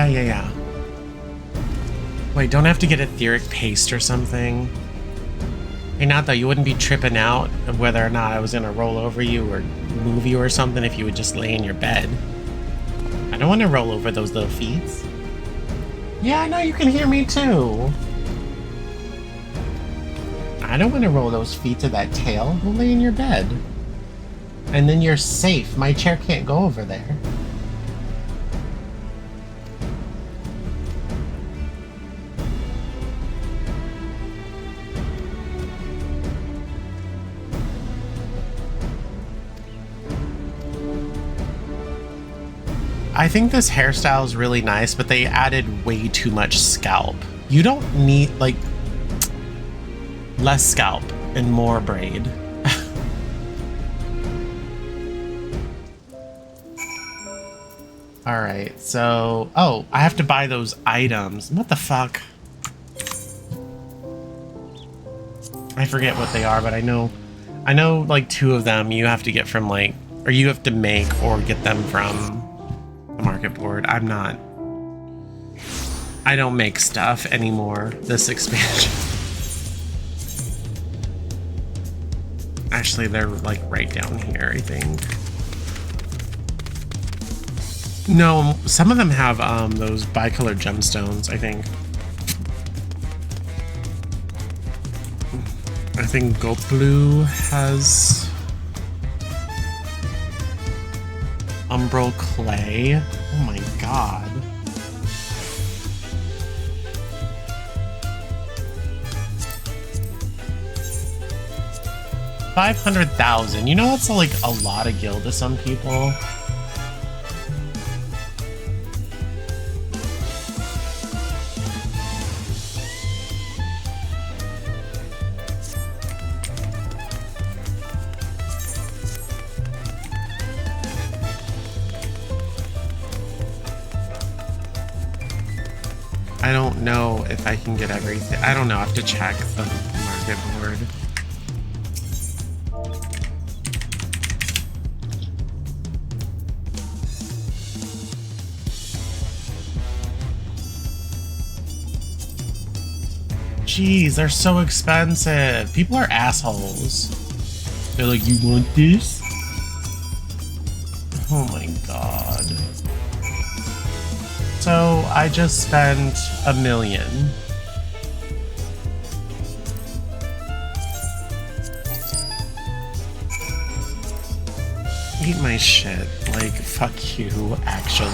Yeah. Wait, don't I have to get etheric paste or something? Hey, not though, you wouldn't be tripping out of whether or not I was gonna roll over you or move you or something if you would just lay in your bed. I don't want to roll over those little feet. Yeah, I know you can hear me too. I don't want to roll those feet to that tail. Go lay in your bed. And then you're safe. My chair can't go over there. I think this hairstyle is really nice, but they added way too much scalp. You don't need, like, less scalp and more braid. Alright, so... Oh, I have to buy those items. What the fuck? I forget what they are, but I know, like, 2 of them you have to get from, like... Or you have to make or get them from... market board. I don't make stuff anymore this expansion. Actually, they're like right down here, I think. No, some of them have those bicolored gemstones, I think. I think Goplu has umbral clay. Oh my god. $500,000. You know that's like a lot of gil to some people. I don't know if I can get everything. I don't know. I have to check the market board. Jeez, they're so expensive. People are assholes. They're like, you want this? Oh my god. So I just spent $1 million. Eat my shit. Like, fuck you, actually.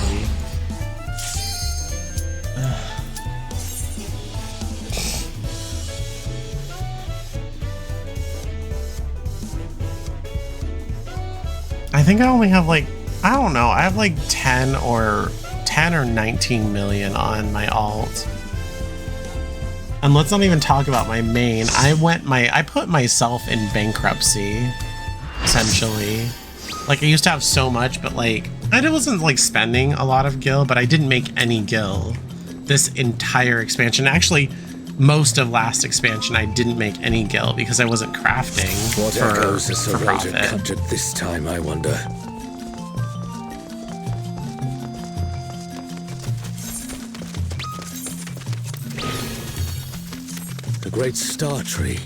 I think I only have like, I don't know, I have like 10 or 19 million on my alt. And let's not even talk about my main. I put myself in bankruptcy, essentially. Like, I used to have so much, but like, I wasn't like spending a lot of gil, but I didn't make any gil this entire expansion. Actually, most of last expansion, I didn't make any gil because I wasn't crafting What echoes the for Serrated profit. captured this time, I wonder? The Great Star Tree.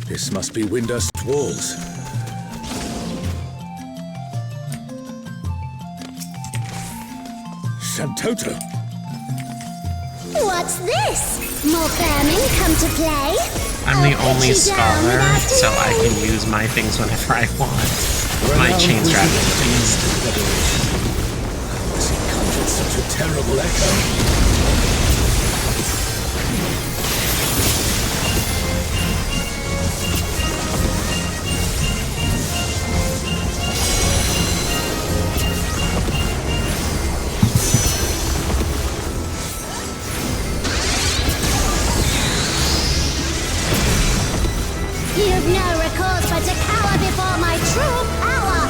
This must be Windust Walls. Shantoto! What's this? More vermin come to play? I'm the I'll put only you down scholar, without so I delay. can use my things whenever I want. My chain strategy. It conjured such a terrible echo. You've no recourse but to cower before my true power!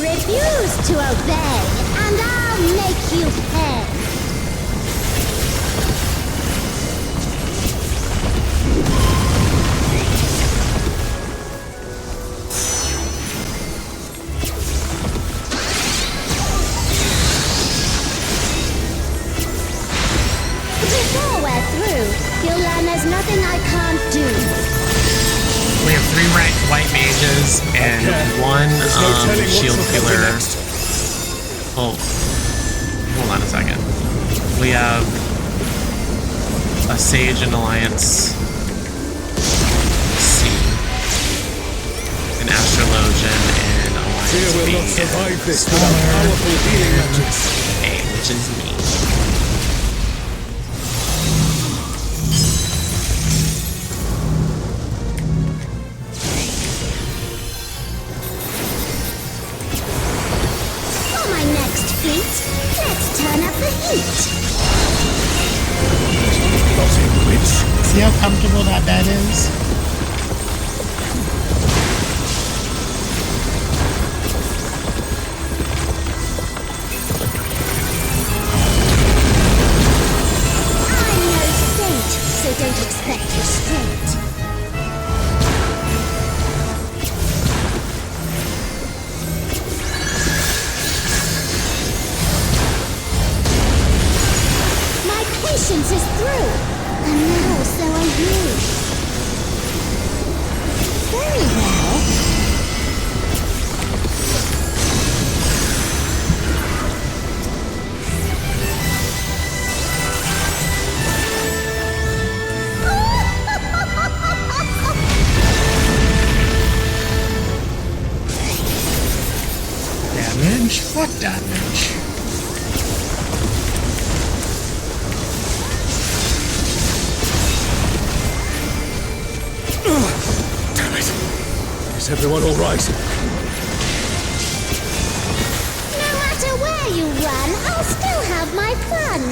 Refuse to obey, and I'll make you pay! Before we're through, you'll learn there's nothing I can't do. We have 3 white mages and one shield killer. Oh, hold on a second. We have a Sage and Alliance C, an Astrologian and Alliance Fear will B, not survive and this without powerful healing magics. A, which is me. For my next feat, let's turn up the heat. Plotting witch. See how comfortable that bed is? I'm no saint, so don't expect restraint. My patience is through, and now so are you. Very well. Damage? What damage? Damn it. Is everyone all right? No matter where you run, I'll still have my fun.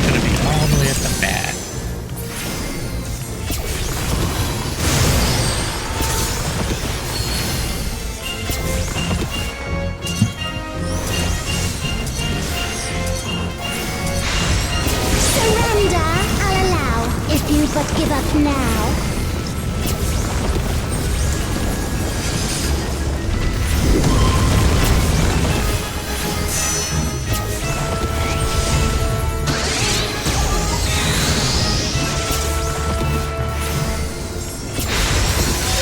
Gonna be all the way at the back. Surrender, I'll allow, if you but give up now.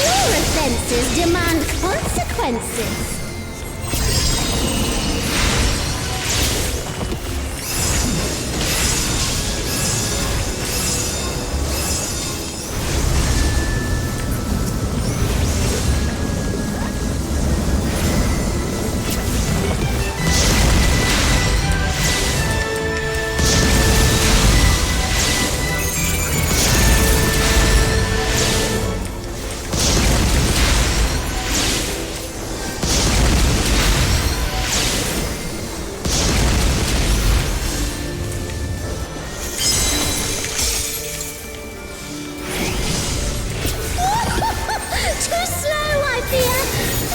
Your offenses demand consequences. defenses.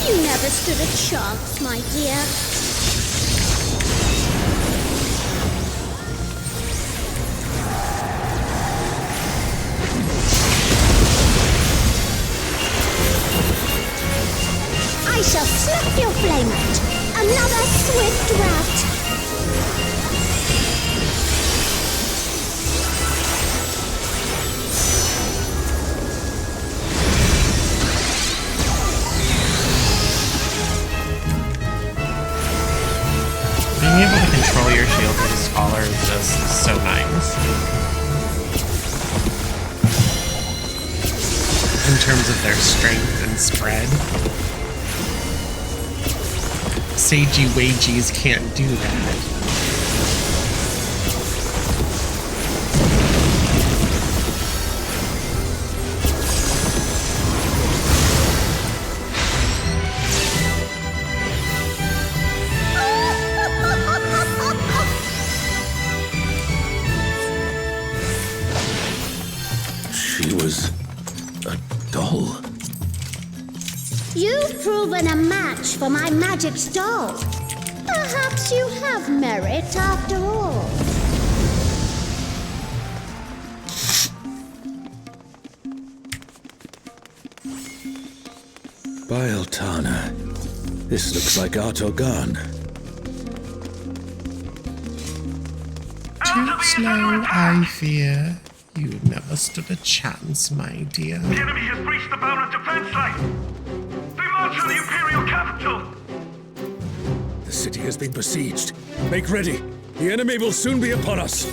You never stood a chance, my dear. I shall slap your flame out. Another swift rout. Being able to control your shield as a scholar is just so nice. In terms of their strength and spread. Seiji Weiji's can't do that. She was a doll. You've proven a match for my magic doll. Perhaps you have merit after all. By Altana, this looks like Artogan. Too slow, I fear. You never stood a chance, my dear. The enemy has breached the Baron's defense line! They march on the Imperial capital! The city has been besieged. Make ready. The enemy will soon be upon us.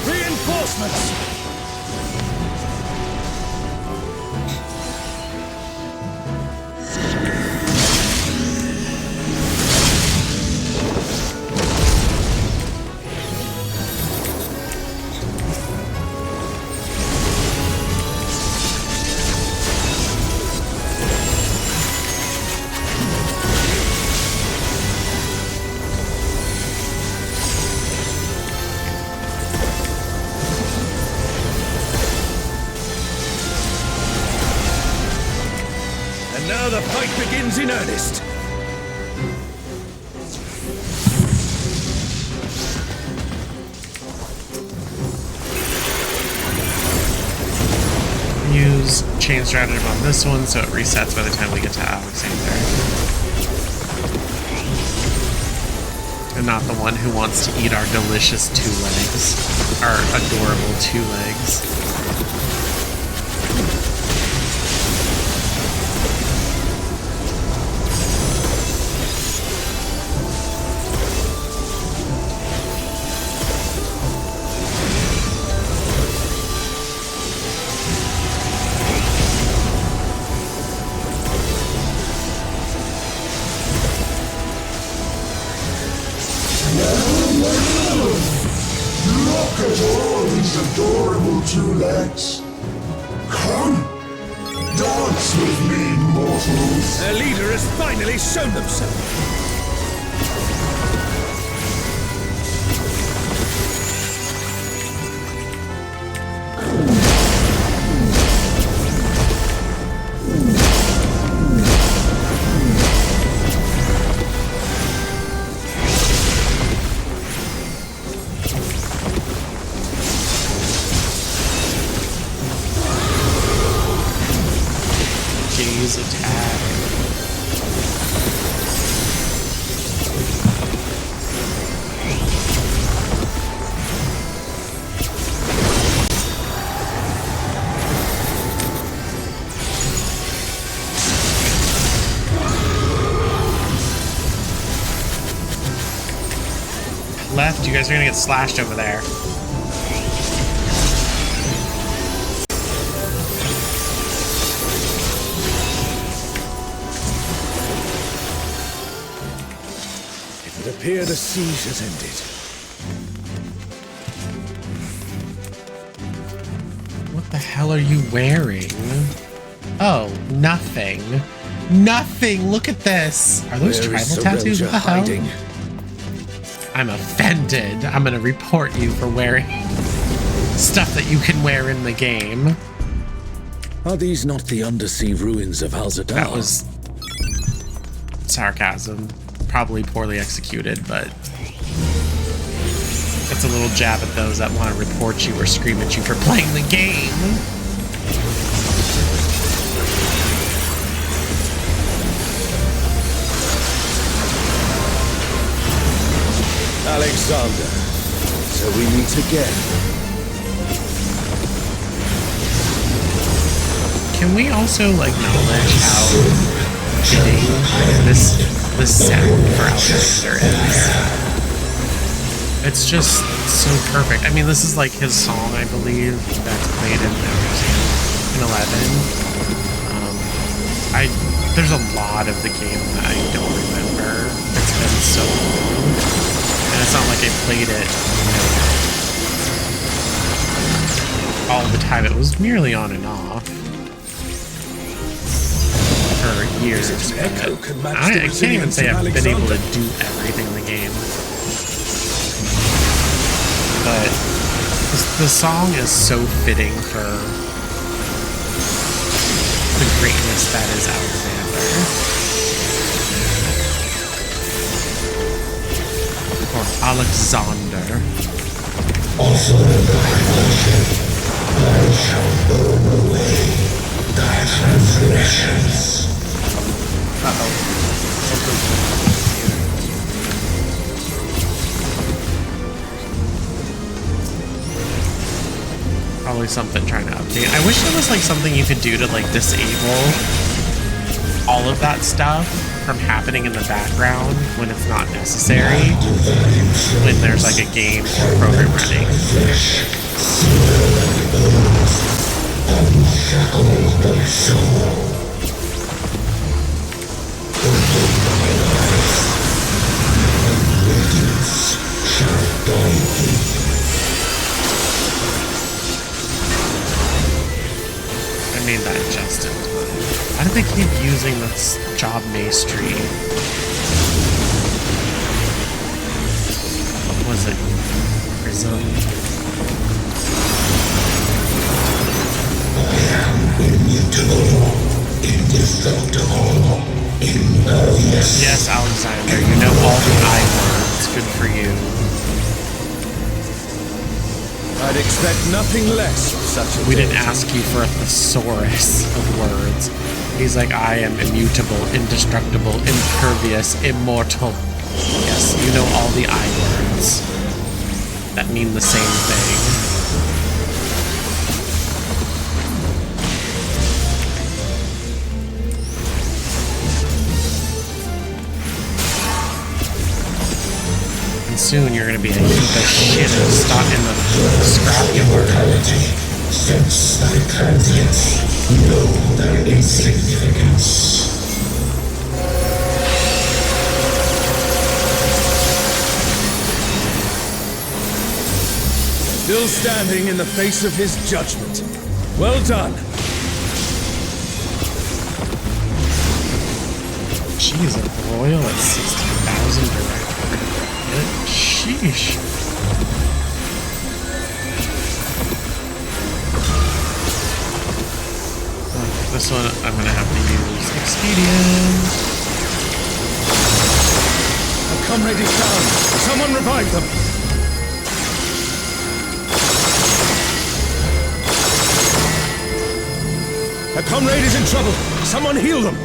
Reinforcements! And now the fight begins in earnest. Use chain stratagem on this one so it resets by the time we get to Alexander. And not the one who wants to eat our delicious two legs. Our adorable two legs. Look at all these adorable two legs. Come, dance with me, mortals. Their leader has finally shown themselves. left. You guys are gonna get slashed over there. It would appear the siege has ended. What the hell are you wearing? Oh, nothing. Nothing! Look at this! Are those Where is tribal tattoos? What the hell? hiding? I'm offended. I'm gonna report you for wearing stuff that you can wear in the game. Are these not the undersea ruins of Al-Zadar? That was sarcasm. Probably poorly executed, but it's a little jab at those that want to report you or scream at you for playing the game. Alexander, so we meet again. Can we also acknowledge how fitting this sound for Alexander is? It's just so perfect. I mean, this is like his song, I believe, that's played in 11. There's a lot of the game that I don't remember. It's been so long. And it's not like I played it, all the time. It was merely on and off for years. I can't even say I've been able to do everything in the game. But the song is so fitting for the greatness that is Alexander. Or Alexander. Also thy worship, thou shalt burn away thy transgressions. Probably something trying to update. I wish there was like something you could do to like disable all of that stuff from happening in the background when it's not necessary, when there's like a game or program running. I made that just in time. Why do they keep using this job mastery? What was it? Prism? I am immutable, indestructible, impervious. Yes, Alexander, you know all the I words. Good for you. I'd expect nothing less of such a We didn't deity. ask you for a thesaurus of words. He's like, I am immutable, indestructible, impervious, immortal. Yes, you know all the I words that mean the same thing. And soon you're gonna be a heap of shit and stuck in the scrapyard. Since thy transience, know their insignificance. Still standing in the face of his judgment. Well done. Jeez, a royal at 60,000 direct. Sheesh. This one I'm gonna have to use Expedient. A comrade is down. Someone revive them. A comrade is in trouble. Someone heal them.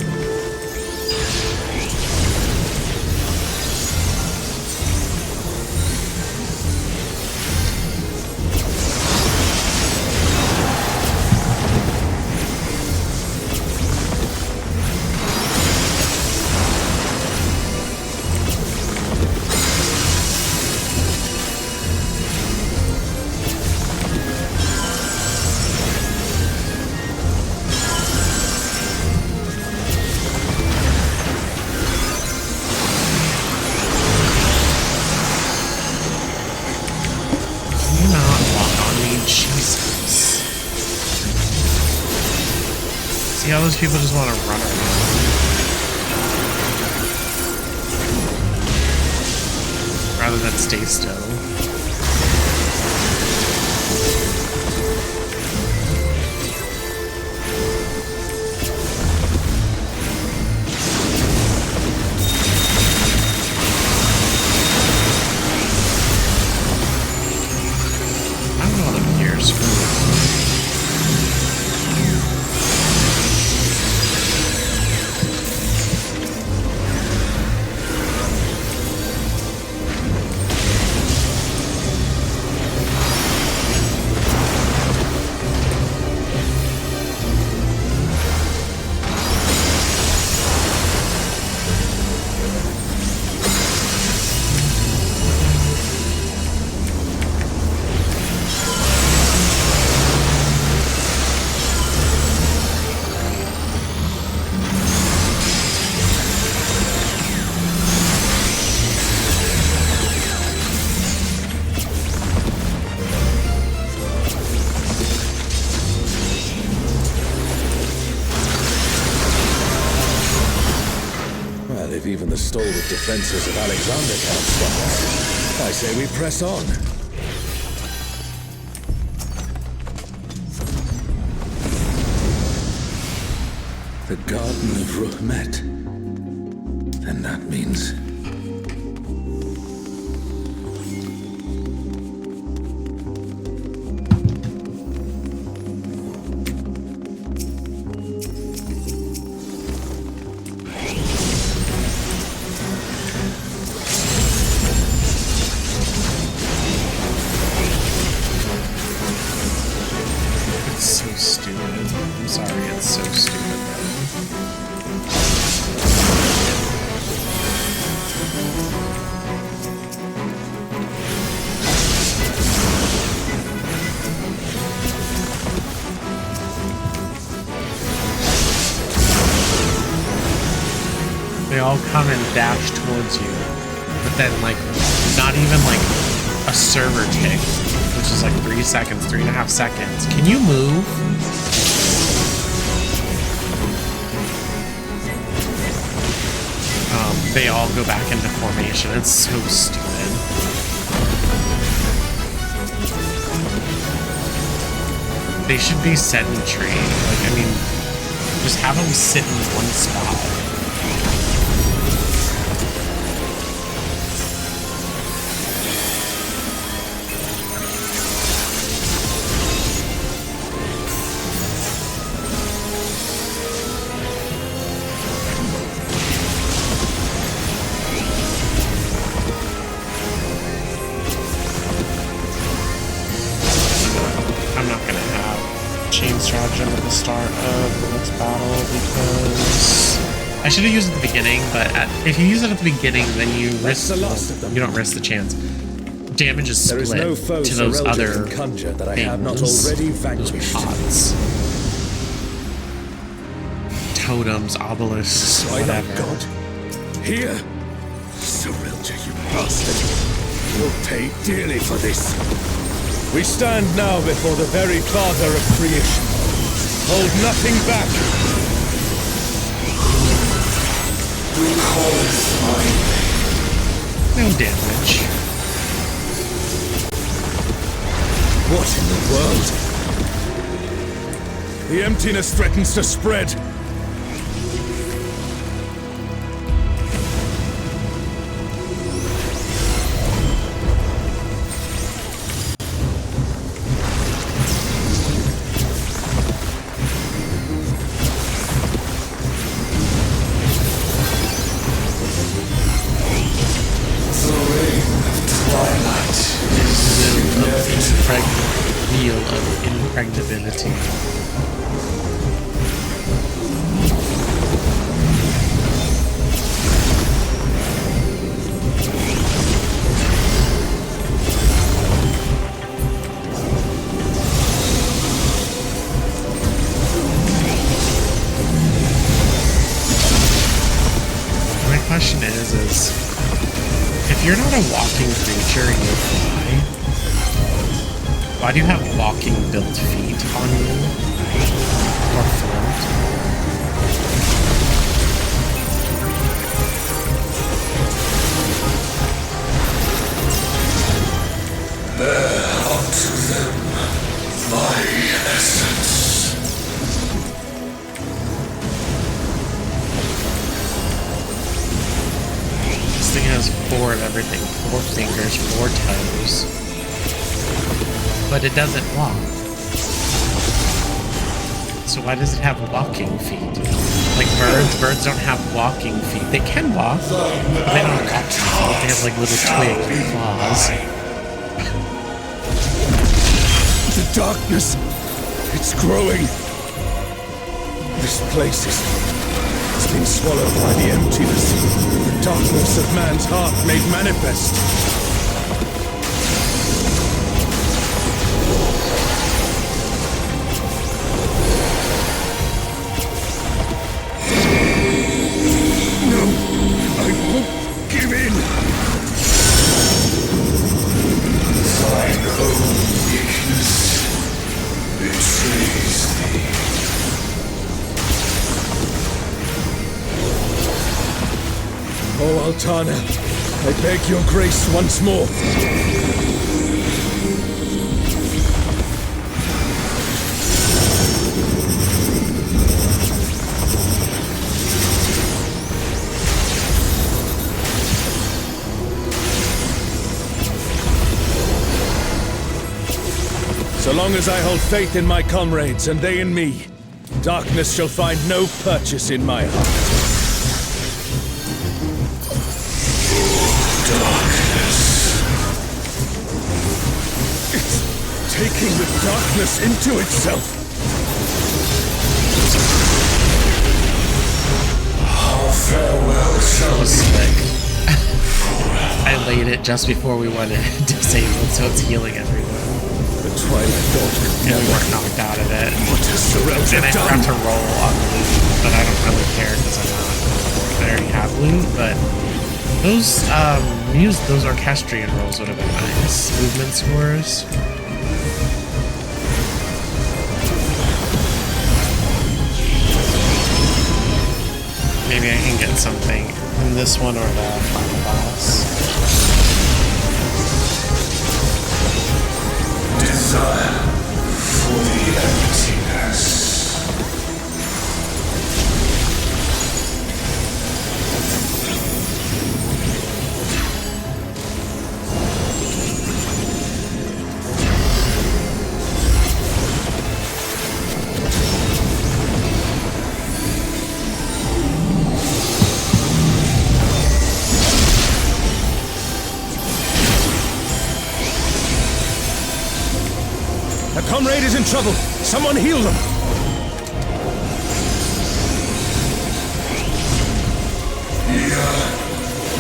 See how those people just want to run around? Rather than stay still. I don't know what I'm here, screw it. If even the stalwart defenses of Alexander can't stop us, I say we press on. The Garden of Ruhmet. And that means... They all come and dash towards you, but then like not even like a server tick, which is like 3 seconds, 3.5 seconds. Can you move? They all go back into formation. It's so stupid. They should be sedentary. Like, I mean, just have them sit in one spot. I should have used it at the beginning, but if you use it at the beginning, then you risk you don't risk the chance. Damage is split to those other that I have not already vanquished. Pods. Totems, obelisks, whatever. God. Here, Sarilja, you bastard. You'll pay dearly for this. We stand now before the very Father of creation. Hold nothing back. No damage. What in the world? The emptiness threatens to spread. Impregnability. My question is if you're not a walking creature and you fly, why do you have walking built feet on you? Or front? to them my essence. This thing has 4 of everything. 4 fingers, 4 toes. But it doesn't walk. So why does it have walking feet? Like birds? Birds don't have walking feet. They can walk, but they don't have walking feet. They have like little twig claws. The darkness, it's growing. This place has been swallowed by the emptiness. The darkness of man's heart made manifest. No, I won't give in. Thine own weakness betrays thee. Oh, Altana, I beg your grace once more. So long as I hold faith in my comrades and they in me, darkness shall find no purchase in my heart. It's taking the darkness into itself. Farewell, That was sick. I laid it just before we went in disabled, so it's healing everyone. The Twilight Dawn. And we weren't knocked out of it. What has the realms And I have forgot done? to roll on loot, but I don't really care because I already have loot, but those those orchestrion rolls would have been nice. Movement scores. Maybe I can get something in this one or the final boss. desire for the emptiness. A comrade is in trouble. Someone heal them.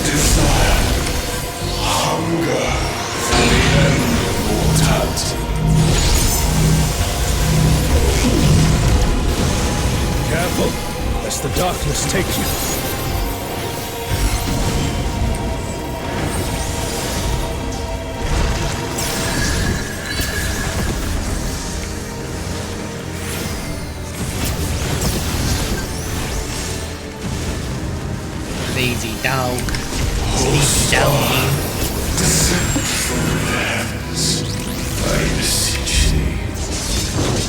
Desire, hunger for the end of mortality. Careful, lest the darkness take you. Lazy dog. Sleepy doggy. Descend from the heavens, I beseech thee.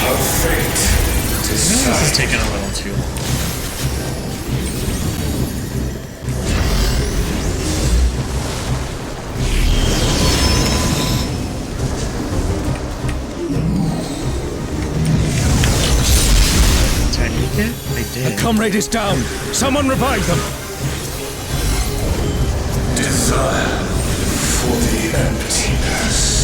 Have faith, This is desire. taking a little too long. Did I make it? I A did. comrade is down. Someone revive them. Desire for the emptiness.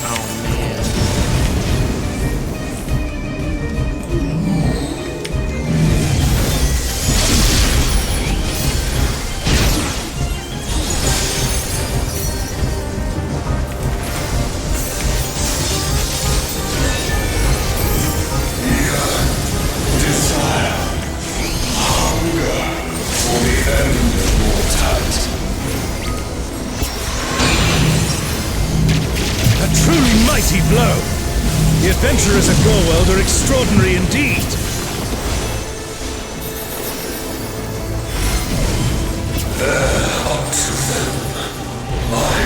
Oh man. mighty blow. The adventurers at Gorworld are extraordinary indeed. Unto them, my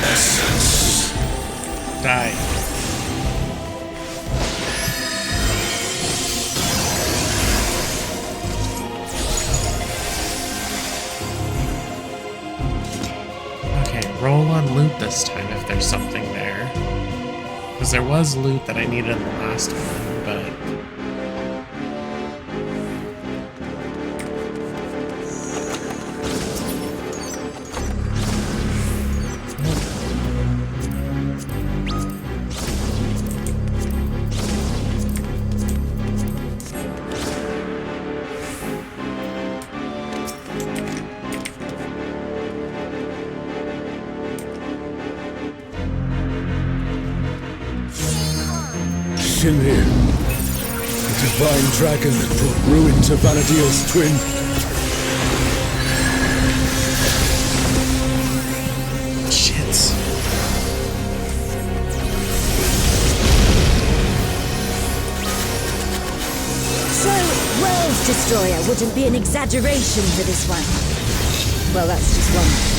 essence. Die. Okay, roll on loot this time if there's something there. Because there was loot that I needed in the last one, but... Shimir, the divine dragon that brought ruin to Vanadil's twin. Shit. So, World Destroyer wouldn't be an exaggeration for this one. Well, that's just one.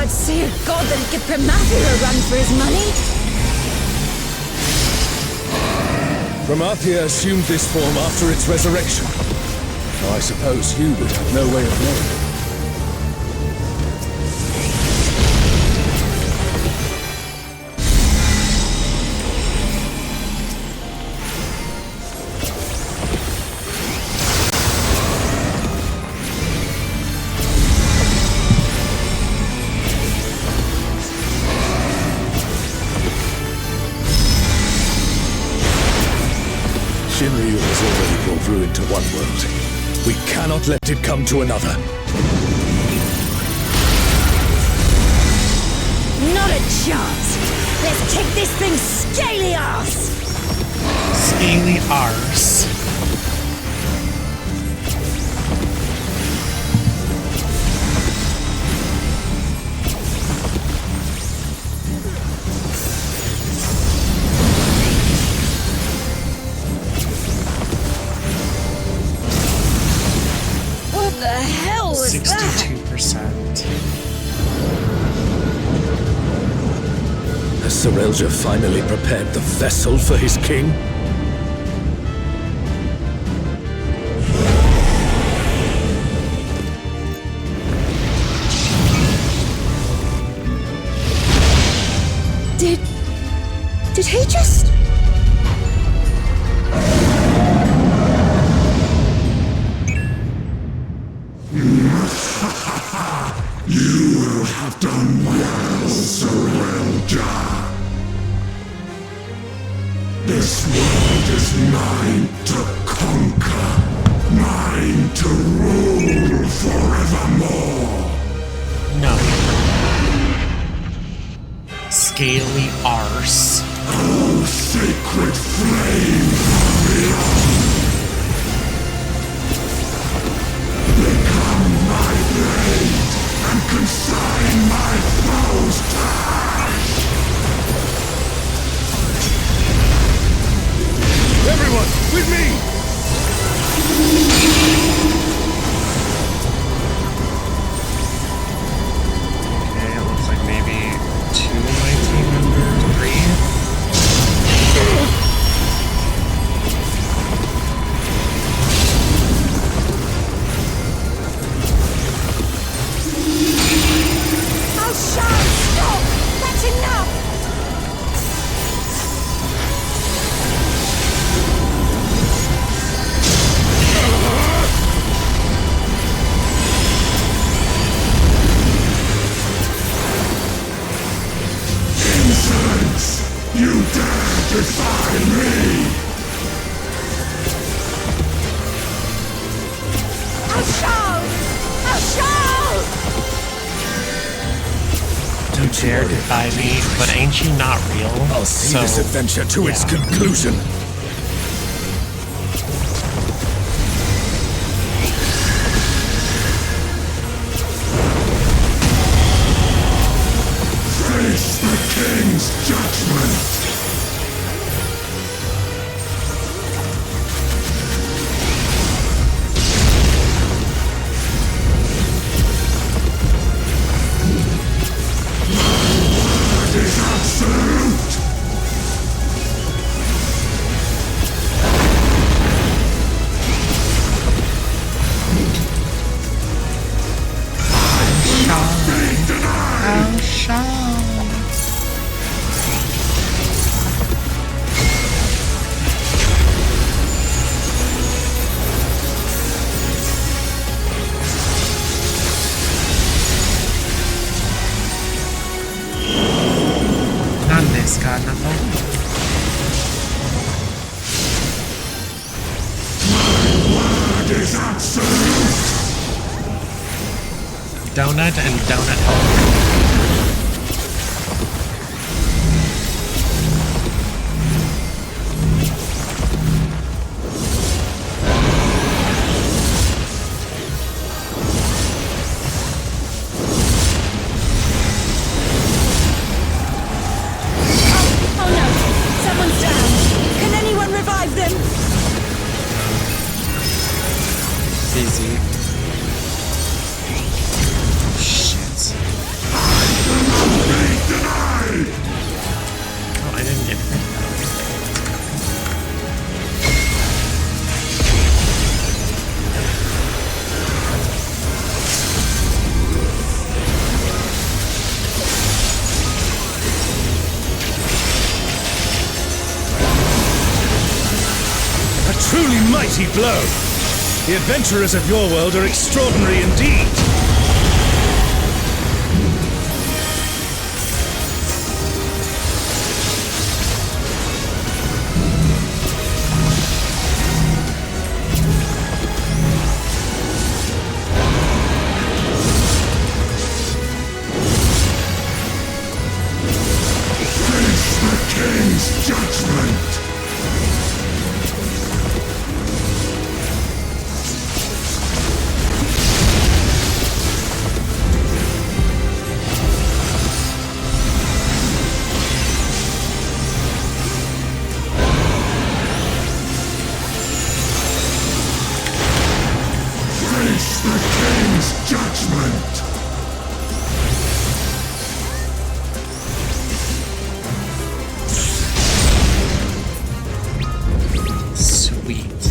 See a god that'd give Promathia a run for his money? Promathia assumed this form after its resurrection. Now I suppose you would have no way of knowing. Shinryu has already brought ruin to one world. We cannot let it come to another. Not a chance! Let's take this thing scaly arse! Scaly arse. What the hell was that? 62%. Has Serelja finally prepared the vessel for his king? Did he just... You will have done well, Serelja. This world is mine to conquer, mine to rule forevermore. No. Scaly arse. Oh, sacred flame beyond. Become my blade and consign my foes to ash. Everyone, with me! Okay, it looks like maybe 2 of my dare defy me, but ain't she not real? I'll see this adventure to its yeah. conclusion. Face the king's judgment! Is absolute! How shall not this god number. Word is absolute! Donut and donut helper. Oh no! Someone's down! Can anyone revive them? Busy. Shit. Oh, I didn't get hit. A truly mighty blow! The adventurers of your world are extraordinary indeed! Face the king's judgment! Face the king's judgment! Sweet.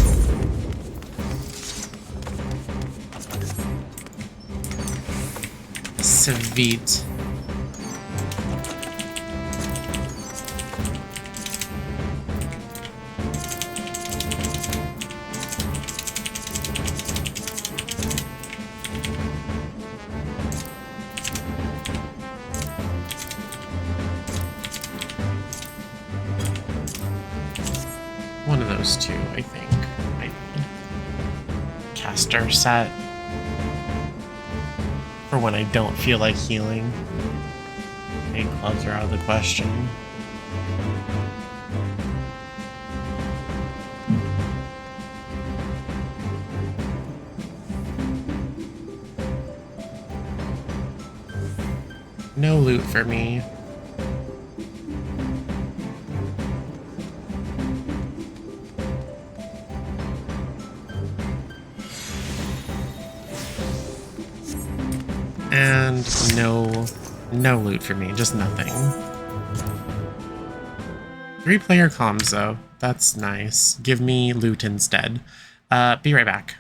Sweet. One of those two, I think. Might be. Caster set. For when I don't feel like healing. Big clubs are out of the question. No loot for me. And no loot for me, just nothing. 3-player comms though, that's nice. Give me loot instead. Be right back.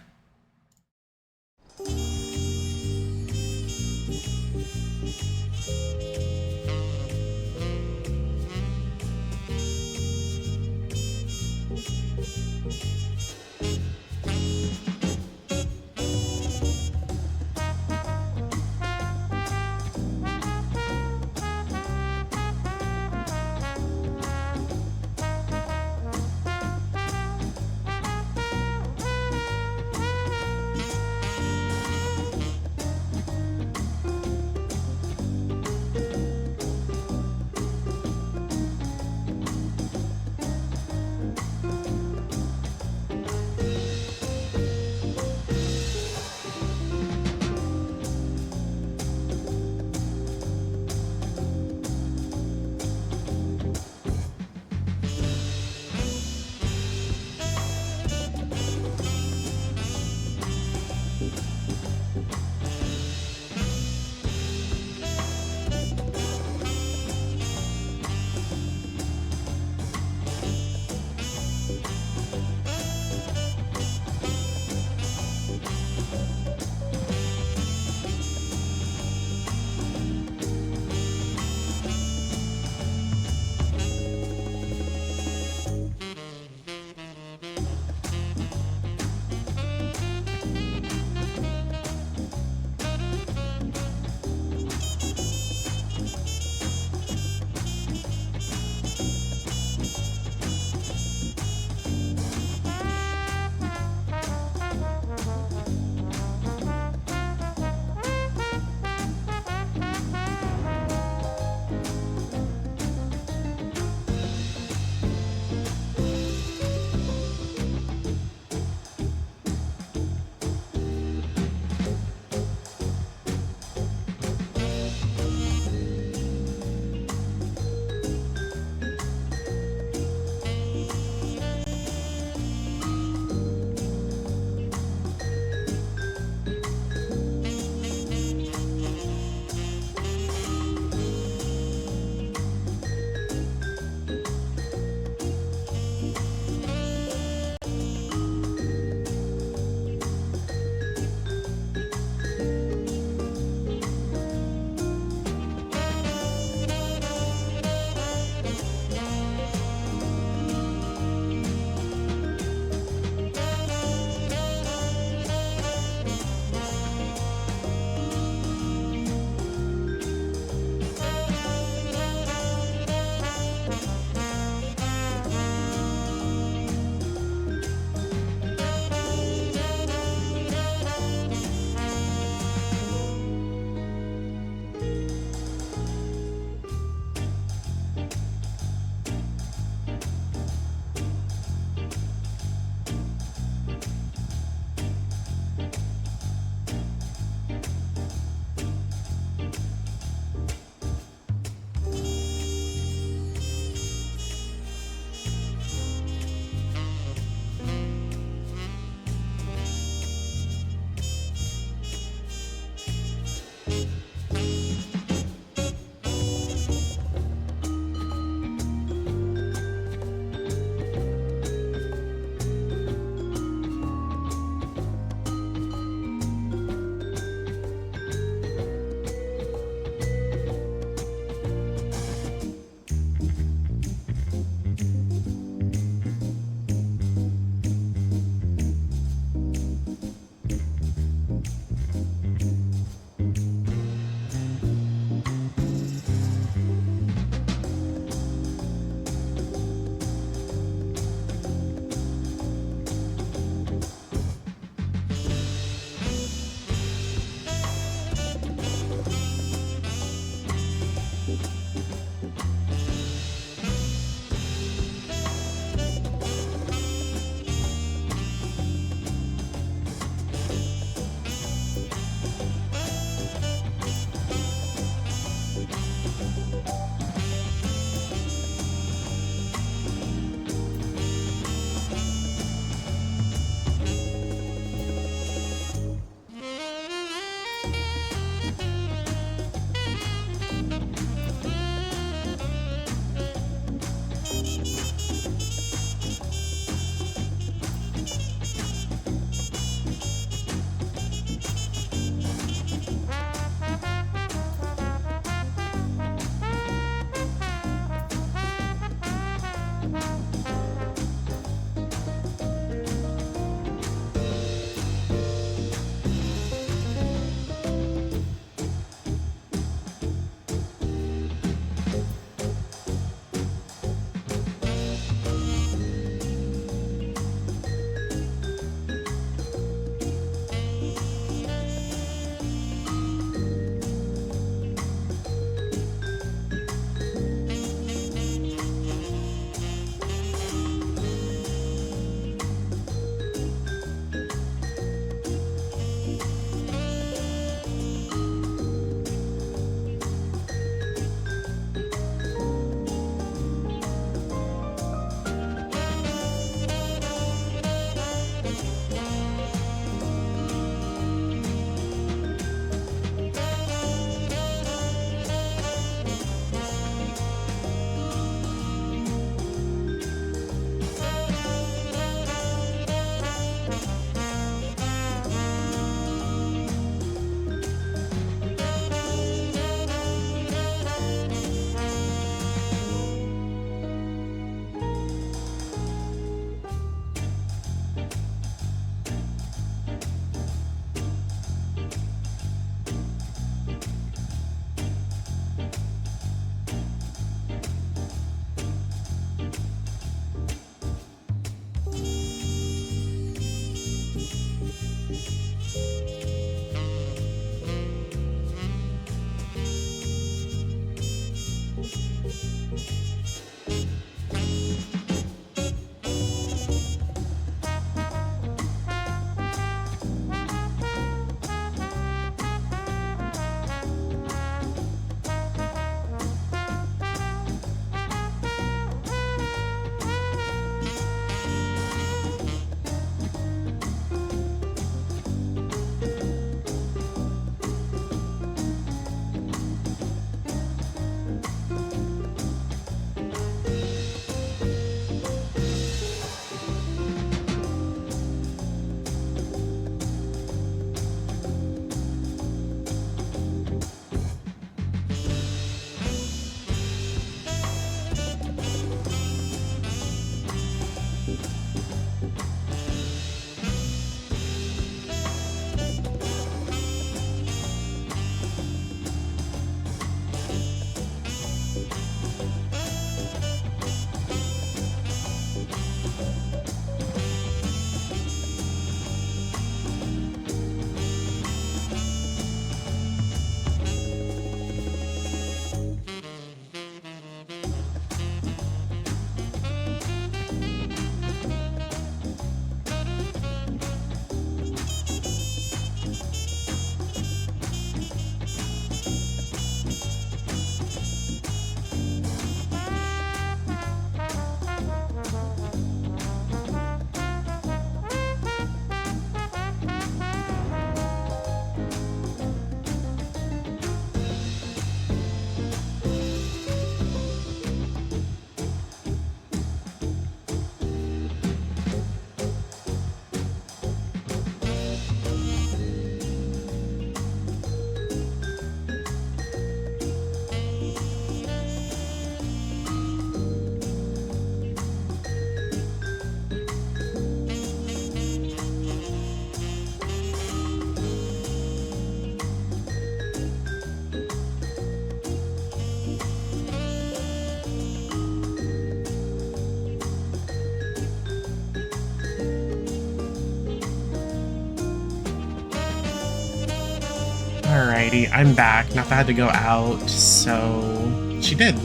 Alrighty, I'm back. Not that I had to go out, so she did.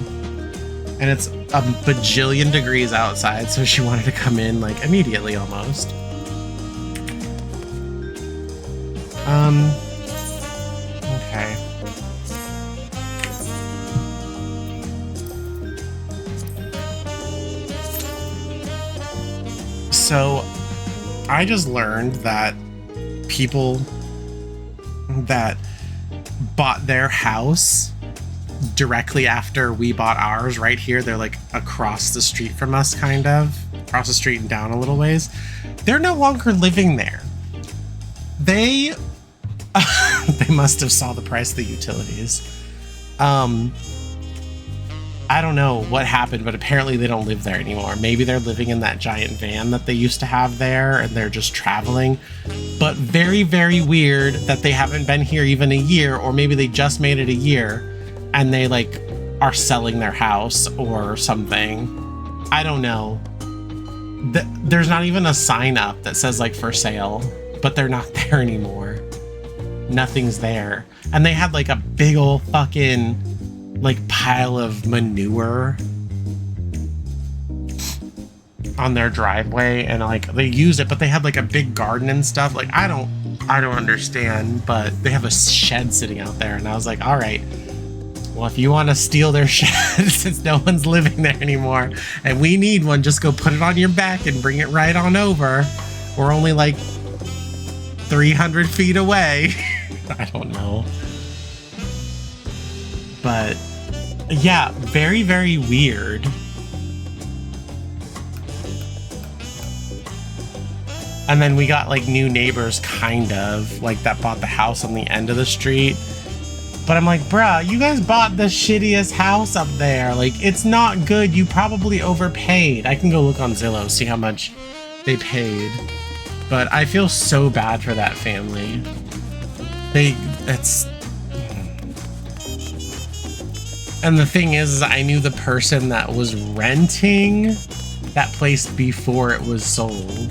And it's a bajillion degrees outside, so she wanted to come in like immediately almost. Okay. So I just learned that people that bought their house directly after we bought ours right here, they're like across the street from us, kind of across the street and down a little ways, they're no longer living there. They they must have saw the price of the utilities. I don't know what happened, but apparently they don't live there anymore. Maybe they're living in that giant van that they used to have there and they're just traveling. But very, very weird that they haven't been here even a year, or maybe they just made it a year and they like are selling their house or something. I don't know. There's not even a sign up that says like for sale, but they're not there anymore. Nothing's there. And they had like a big old fucking like pile of manure on their driveway, and like they used it, but they had like a big garden and stuff. Like I don't understand, but they have a shed sitting out there, and I was like, all right, well, if you want to steal their shed since no one's living there anymore and we need one, just go put it on your back and bring it right on over. We're only like 300 feet away. I don't know. But yeah, very, very weird. And then we got like new neighbors, kind of like that bought the house on the end of the street. But I'm like, bruh, you guys bought the shittiest house up there. Like, it's not good. You probably overpaid. I can go look on Zillow, see how much they paid. But I feel so bad for that family. And the thing is I knew the person that was renting that place before it was sold.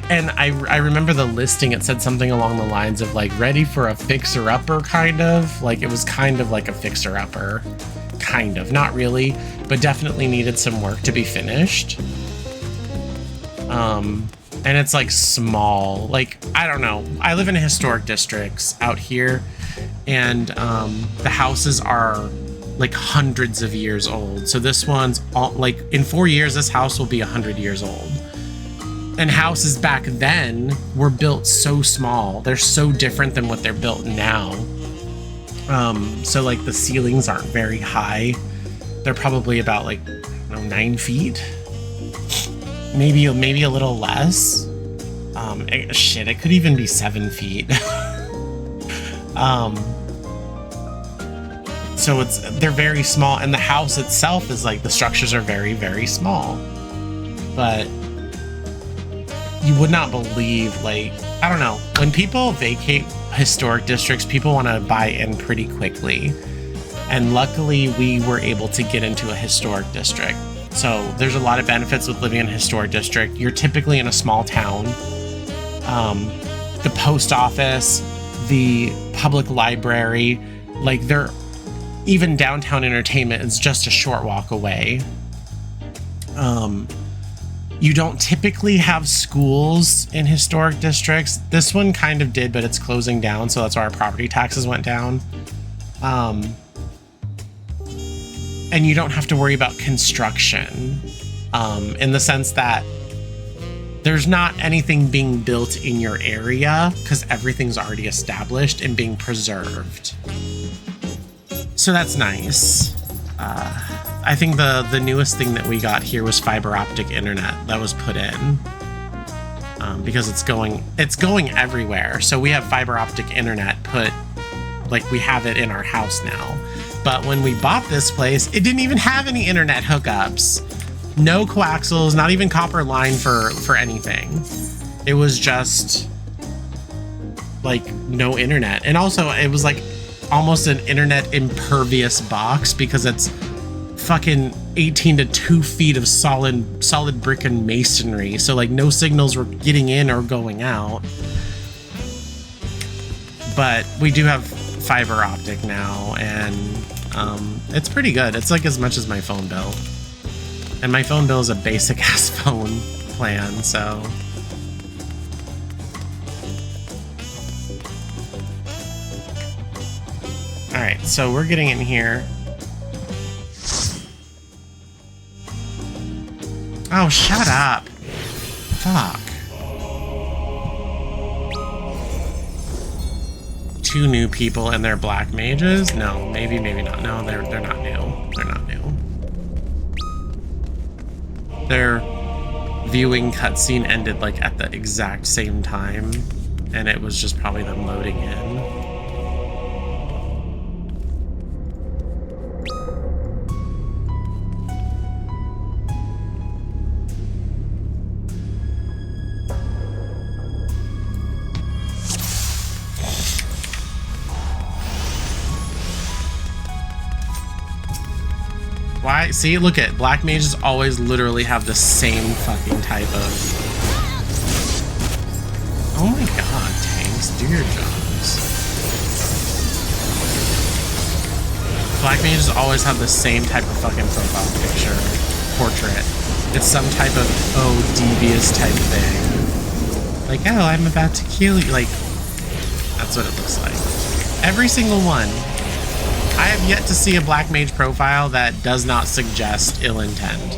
And I remember the listing, it said something along the lines of like ready for a fixer-upper, kind of. Like it was kind of like a fixer-upper. Kind of. Not really, but definitely needed some work to be finished. And it's like small, like, I don't know. I live in historic districts out here, and the houses are like hundreds of years old. So this one's all, like in 4 years, this house will be 100 years old. And houses back then were built so small. They're so different than what they're built now. So like the ceilings aren't very high. They're probably about like, I don't know, 9 feet. Maybe a little less. Shit, it could even be 7 feet. So they're very small, and the house itself is like, the structures are very, very small. But you would not believe, like, I don't know, when people vacate historic districts, people want to buy in pretty quickly. And luckily we were able to get into a historic district. So there's a lot of benefits with living in a historic district. You're typically in a small town. The post office, the public library, like even downtown entertainment is just a short walk away. You don't typically have schools in historic districts. This one kind of did, but it's closing down, so that's why our property taxes went down. And you don't have to worry about construction, in the sense that there's not anything being built in your area because everything's already established and being preserved. So that's nice. I think the newest thing that we got here was fiber optic internet that was put in, because it's going everywhere. So we have fiber optic internet put, like we have it in our house now. But when we bought this place, it didn't even have any internet hookups. No coaxials, not even copper line for anything. It was just like no internet. And also it was like almost an internet impervious box because it's fucking 18 to 2 feet of solid brick and masonry. So like no signals were getting in or going out. but we do have fiber optic now, and it's pretty good. It's like as much as my phone bill. And my phone bill is a basic ass phone plan, so. Alright, so we're getting in here. Oh, shut up. Fuck. 2 new people and they're black mages? No, maybe not. No, they're not new. They're not new. Their viewing cutscene ended like at the exact same time, and it was just probably them loading in. Why? See, look at black mages always literally have the same fucking type of. Oh my god, tanks, do your jobs. Black mages always have the same type of fucking profile picture, portrait. It's some type of devious type thing. Like, oh, I'm about to kill you. Like, that's what it looks like. Every single one. I have yet to see a black mage profile that does not suggest ill intent.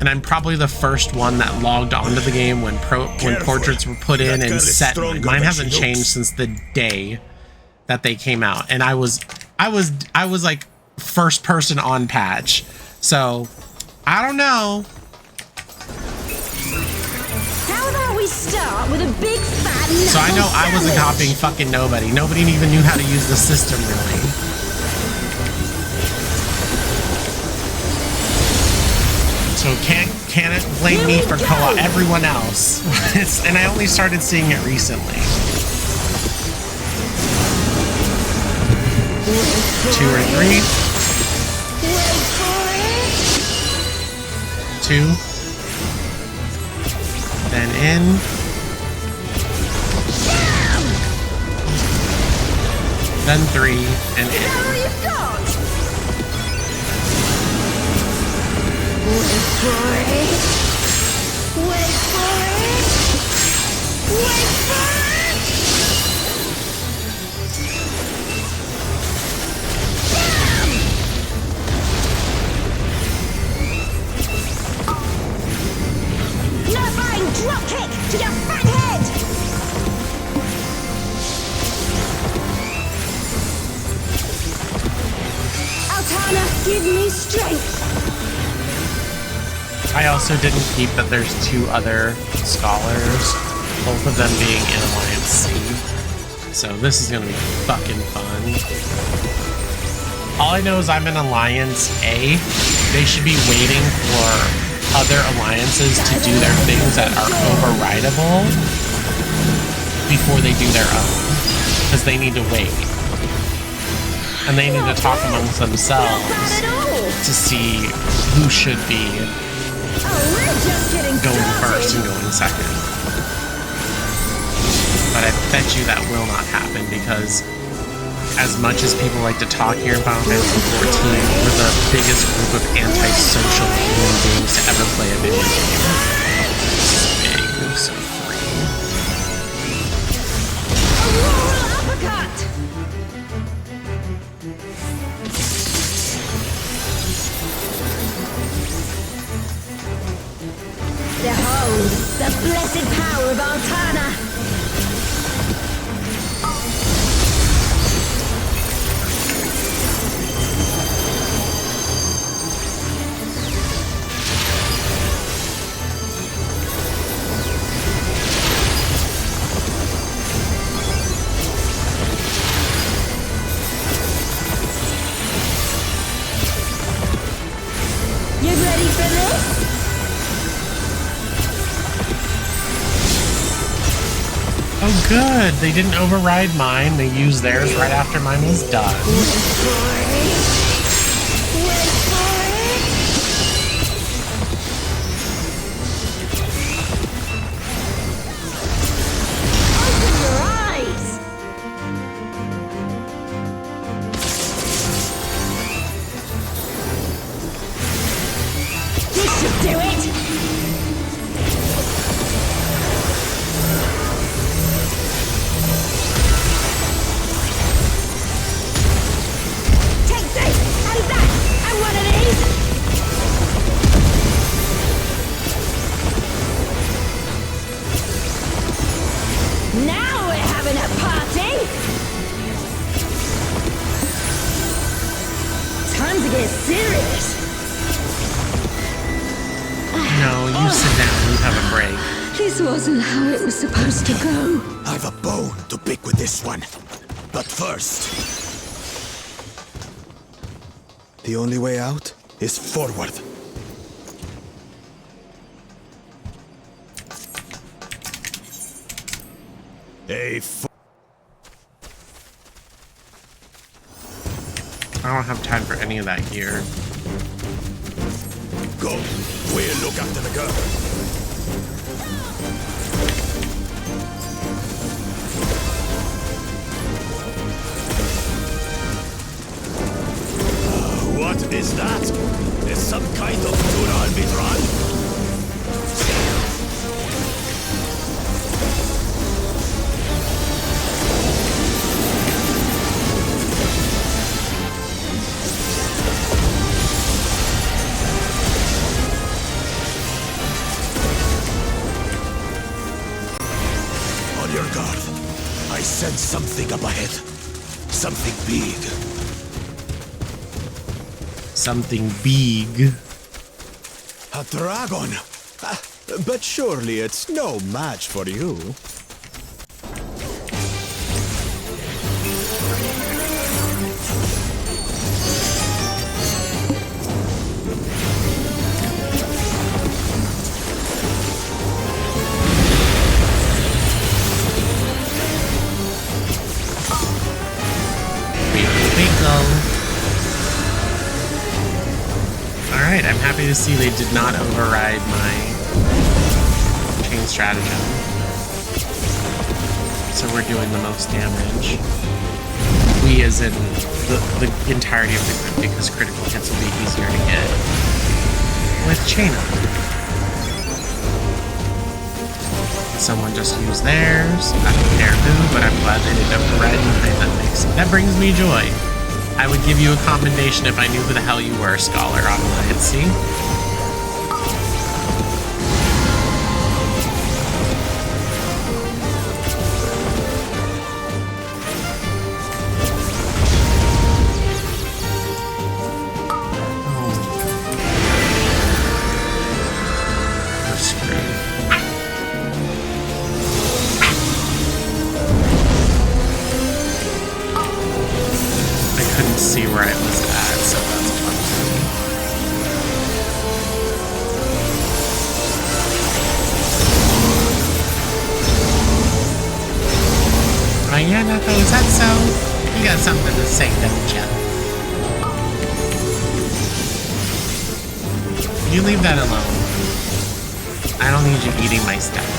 And I'm probably the first one that logged onto the game when portraits were put in and set. Mine hasn't changed since the day that they came out, and I was like first person on patch. So I don't know. How about we start with a big fat knuckle So I know I wasn't sandwich? copying fucking nobody. Nobody even knew how to use the system, really. So can't it blame me for co-op? Everyone else. And I only started seeing it recently. 2 or 3. 2. Then in. Then 3 and in. Now you've got. Wait for it. Wait for it. Wait for it. Terrifying drop kick to your fat head. Altana, give me strength. I also didn't keep that there's 2 other scholars, both of them being in Alliance C. So this is gonna be fucking fun. All I know is I'm in Alliance A. They should be waiting for other alliances to do their things that are overridable before they do their own, because they need to wait. And they need to talk amongst themselves to see who should be going first and going second. But I bet you that will not happen, because as much as people like to talk here in Final Fantasy XIV, we're the biggest group of antisocial human beings to ever play a video game. This is big, so free. Aurora uppercut. Behold the blessed power of Altana. You ready for this? Oh good, they didn't override mine. They used theirs right after mine was done. Now we're having a party! Time to get serious! No, you sit down. You have a break. This wasn't how it was supposed to go. I've a bone to pick with this one. But first... the only way out is forward. I don't have time for any of that gear. Go. We'll look after the girl. What is that? Is some kind of Tural Vidral? On your guard. I sense something up ahead. Something big. Something big. A dragon! But surely it's no match for you. Alright, I'm happy to see they did not override my chain stratagem. So we're doing the most damage. We as in the entirety of the group, because critical hits will be easier to get with chain up. Someone just used theirs. I don't care who, but I'm glad they didn't override mine. That brings me joy. I would give you a commendation if I knew who the hell you were, Scholar Online. See? See where I was at, so that's fun. Oh yeah, Nako, is that so? You got something to say, don't you? You leave that alone. I don't need you eating my stuff.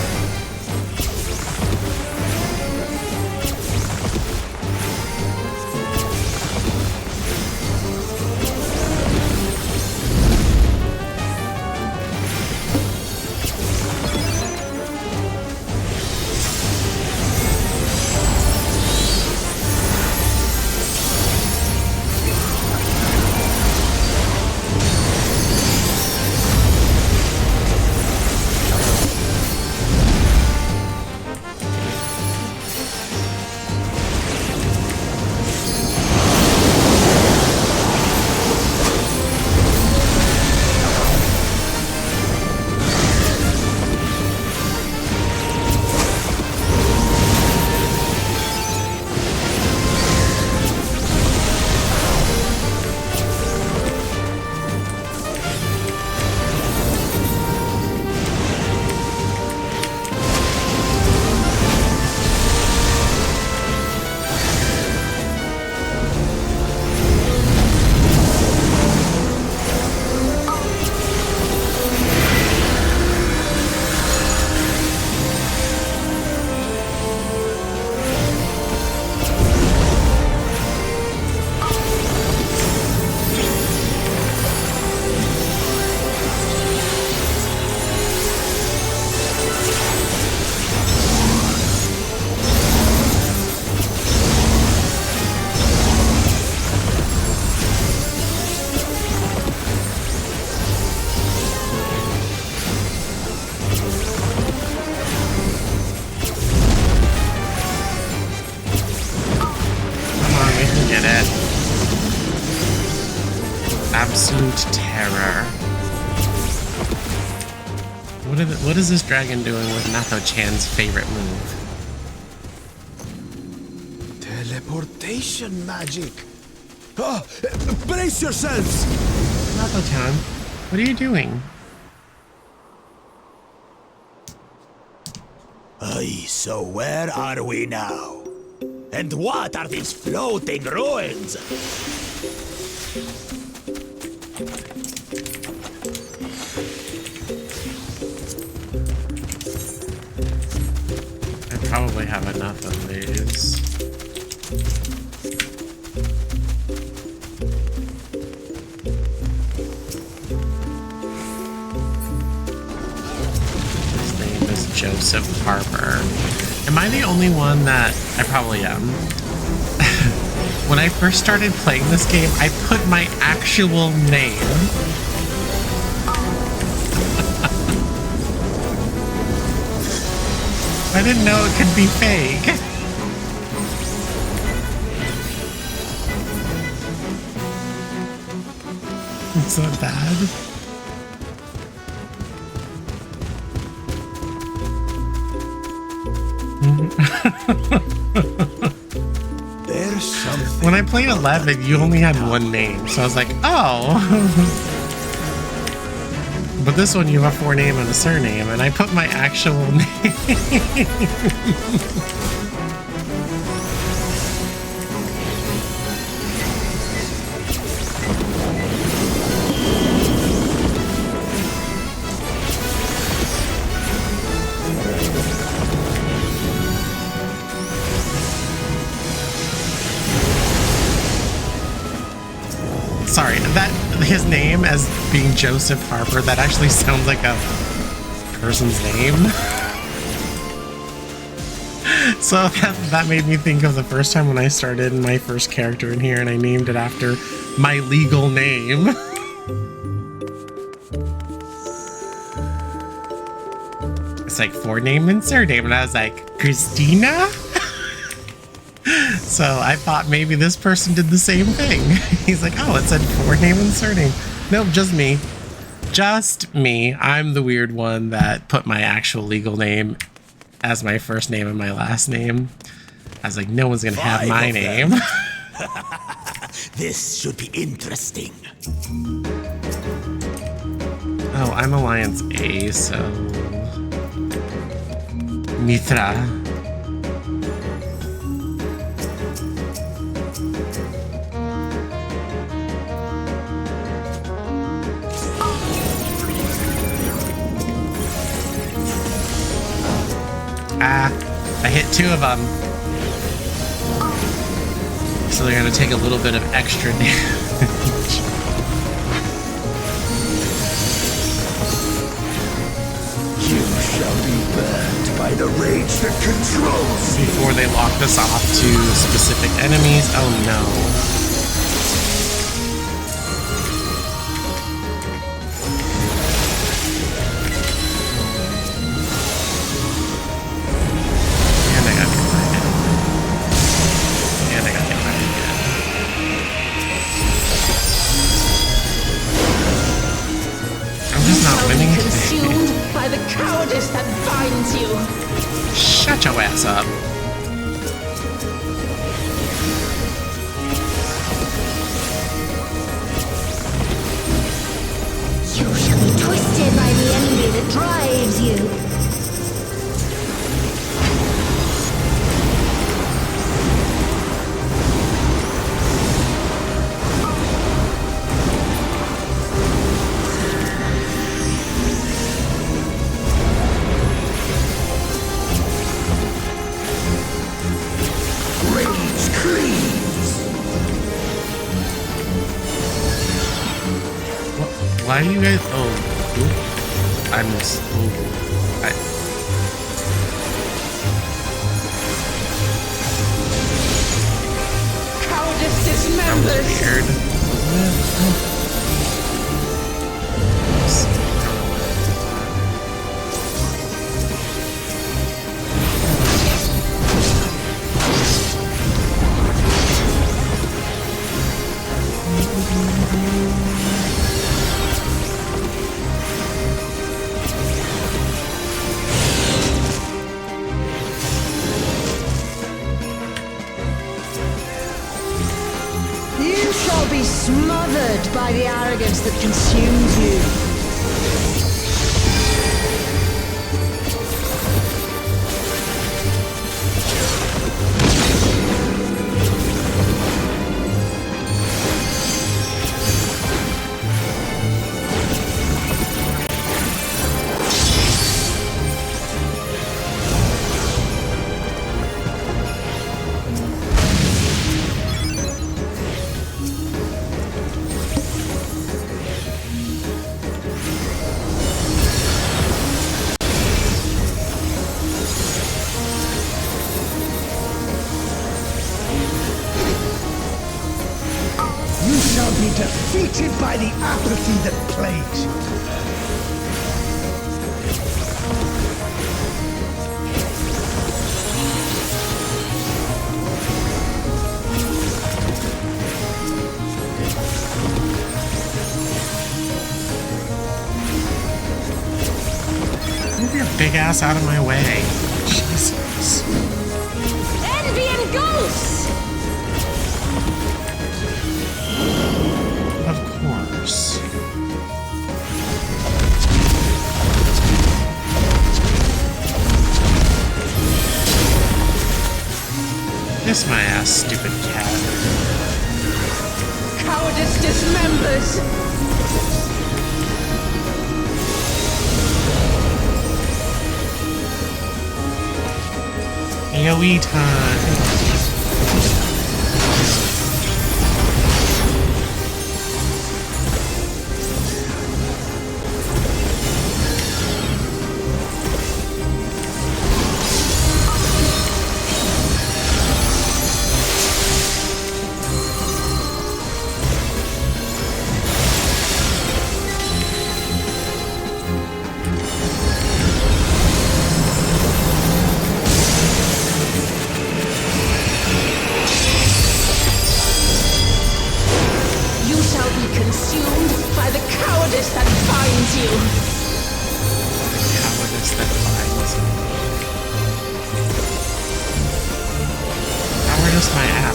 absolute terror. What is this dragon doing with Natho-chan's favorite move? Teleportation magic. Ah, brace yourselves. Natho-chan, what are you doing? Aye, so where are we now? And what are these floating ruins? I probably have enough of these. His name is Joseph Harper. Am I the only one that... I probably am. When I first started playing this game, I put my actual name. I didn't know it could be fake. It's not bad. There's something. When I played 11, you only had one name, so I was like, oh. But this one, you have a forename and a surname, and I put my actual name. Sorry, that his name as being Joseph Harper, that actually sounds like a person's name. So that made me think of the first time when I started my first character in here and I named it after my legal name. It's like forename and surname, and I was like, Christina? So I thought maybe this person did the same thing. He's like, oh, it said forename and surname. Nope, just me. Just me. I'm the weird one that put my actual legal name as my first name and my last name. I was like, no one's gonna have my name. This should be interesting. Oh, I'm Alliance A, so... Mitra. Ah, I hit 2 of them. So they're gonna take a little bit of extra damage. You shall be burned by the rage that controls you. Before they lock this off to specific enemies. Oh no. Consumed by the cowardice that binds you. Shut your ass up. You shall be twisted by the envy that drives you. Why do you guys... Oh. I missed... Cowardice dismembers. That was weird. Wasn't it? be smothered by the arrogance that consumes you. Defeated by the apathy that plagues you. Move your big ass out of my way. Jesus. Envy and ghosts! Of course. Kiss my ass, stupid cat. Cowardice dismembers! AoE time.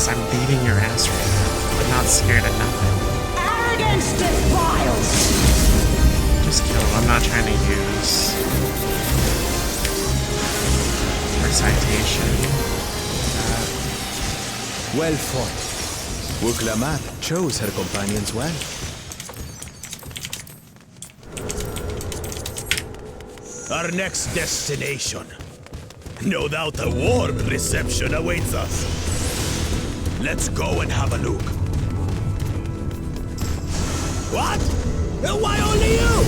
I'm beating your ass right now. I'm not scared of nothing. Arrogance defiles! Just kill him. I'm not trying to use recitation. Well fought. Wuk-Lamat chose her companions well. Our next destination. No doubt a warm reception awaits us. Let's go and have a look. What? Why only you?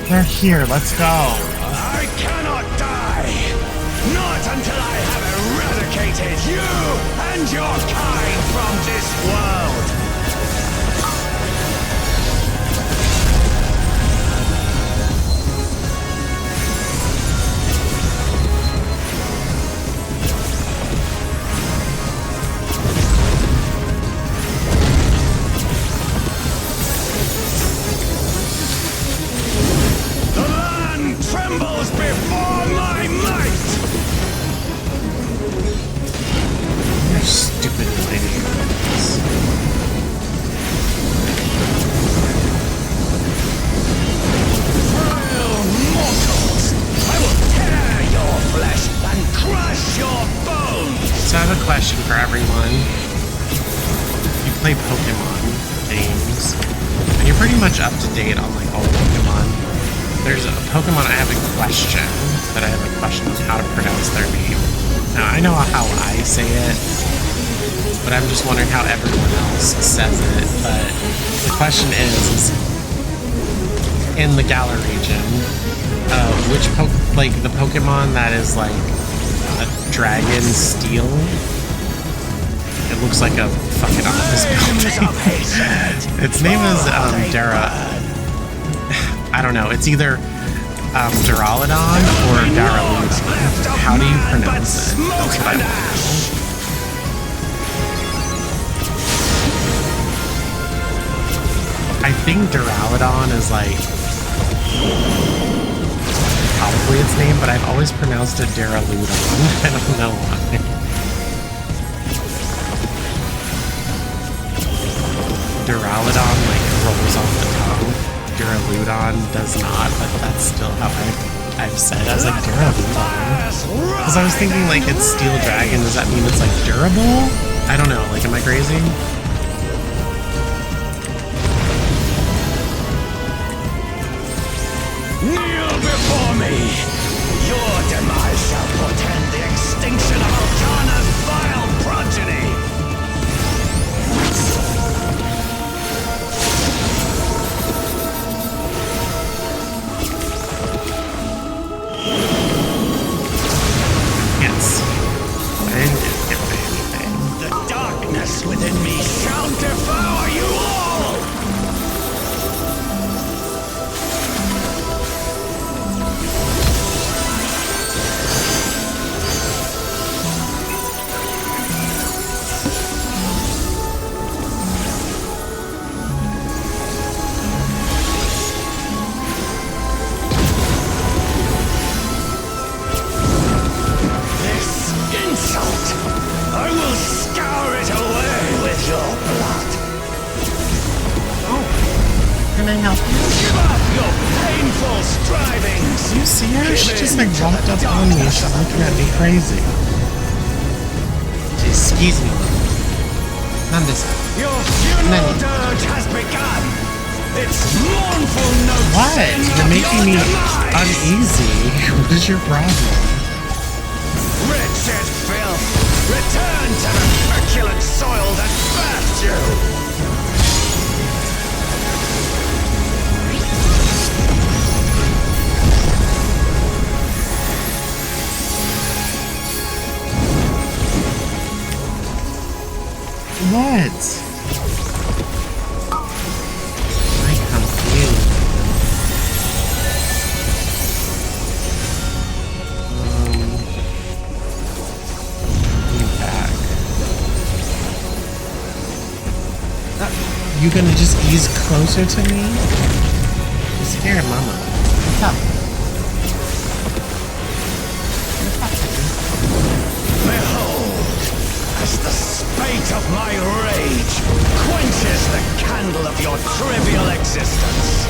They're here, let's go. I cannot die! Not until I have eradicated you and your kind from this world! Trembles before my might! You're stupid lady. Vile mortals! I will tear your flesh and crush your bones! So I have a question for everyone. You play Pokemon games, and you're pretty much up to date on like all Pokemon. There's a Pokemon I have a question, but I have a question on how to pronounce their name. Now, I know how I say it, but I'm just wondering how everyone else says it. But the question is in the Galar region, which the Pokemon that is like dragon steel. It looks like a fucking office building. Its name is Dara. I don't know. It's either Duraludon or Daraludon. How do you pronounce it? That's what I want to know. I think Duraludon is like probably its name, but I've always pronounced it Daraludon. I don't know why. Duraludon like rolls off the tongue. Duraludon does not, but that's still how I've said. I was like Duraludon because I was thinking like it's Steel Dragon. Does that mean it's like durable? I don't know. Like, am I crazy? Kneel before me! Your demise shall portend the extinction of Arcana's vile progeny! Yes. I didn't get anything. The darkness within me shall devour you all! I will scour it away with your blood. Oh, can I help you? Give up your painful strivings. You see her? She just like walked up on me. She's looking at me crazy. Excuse me. Not this. Your funeral dirge has begun. Its mournful notes. What? You're making me uneasy. What is your problem? Rich as filth. Return to the feculent soil that birthed you! What? I'm confused. You gonna just ease closer to me? I'm scared, Mama. What's up? Behold, as the spate of my rage quenches the candle of your trivial existence.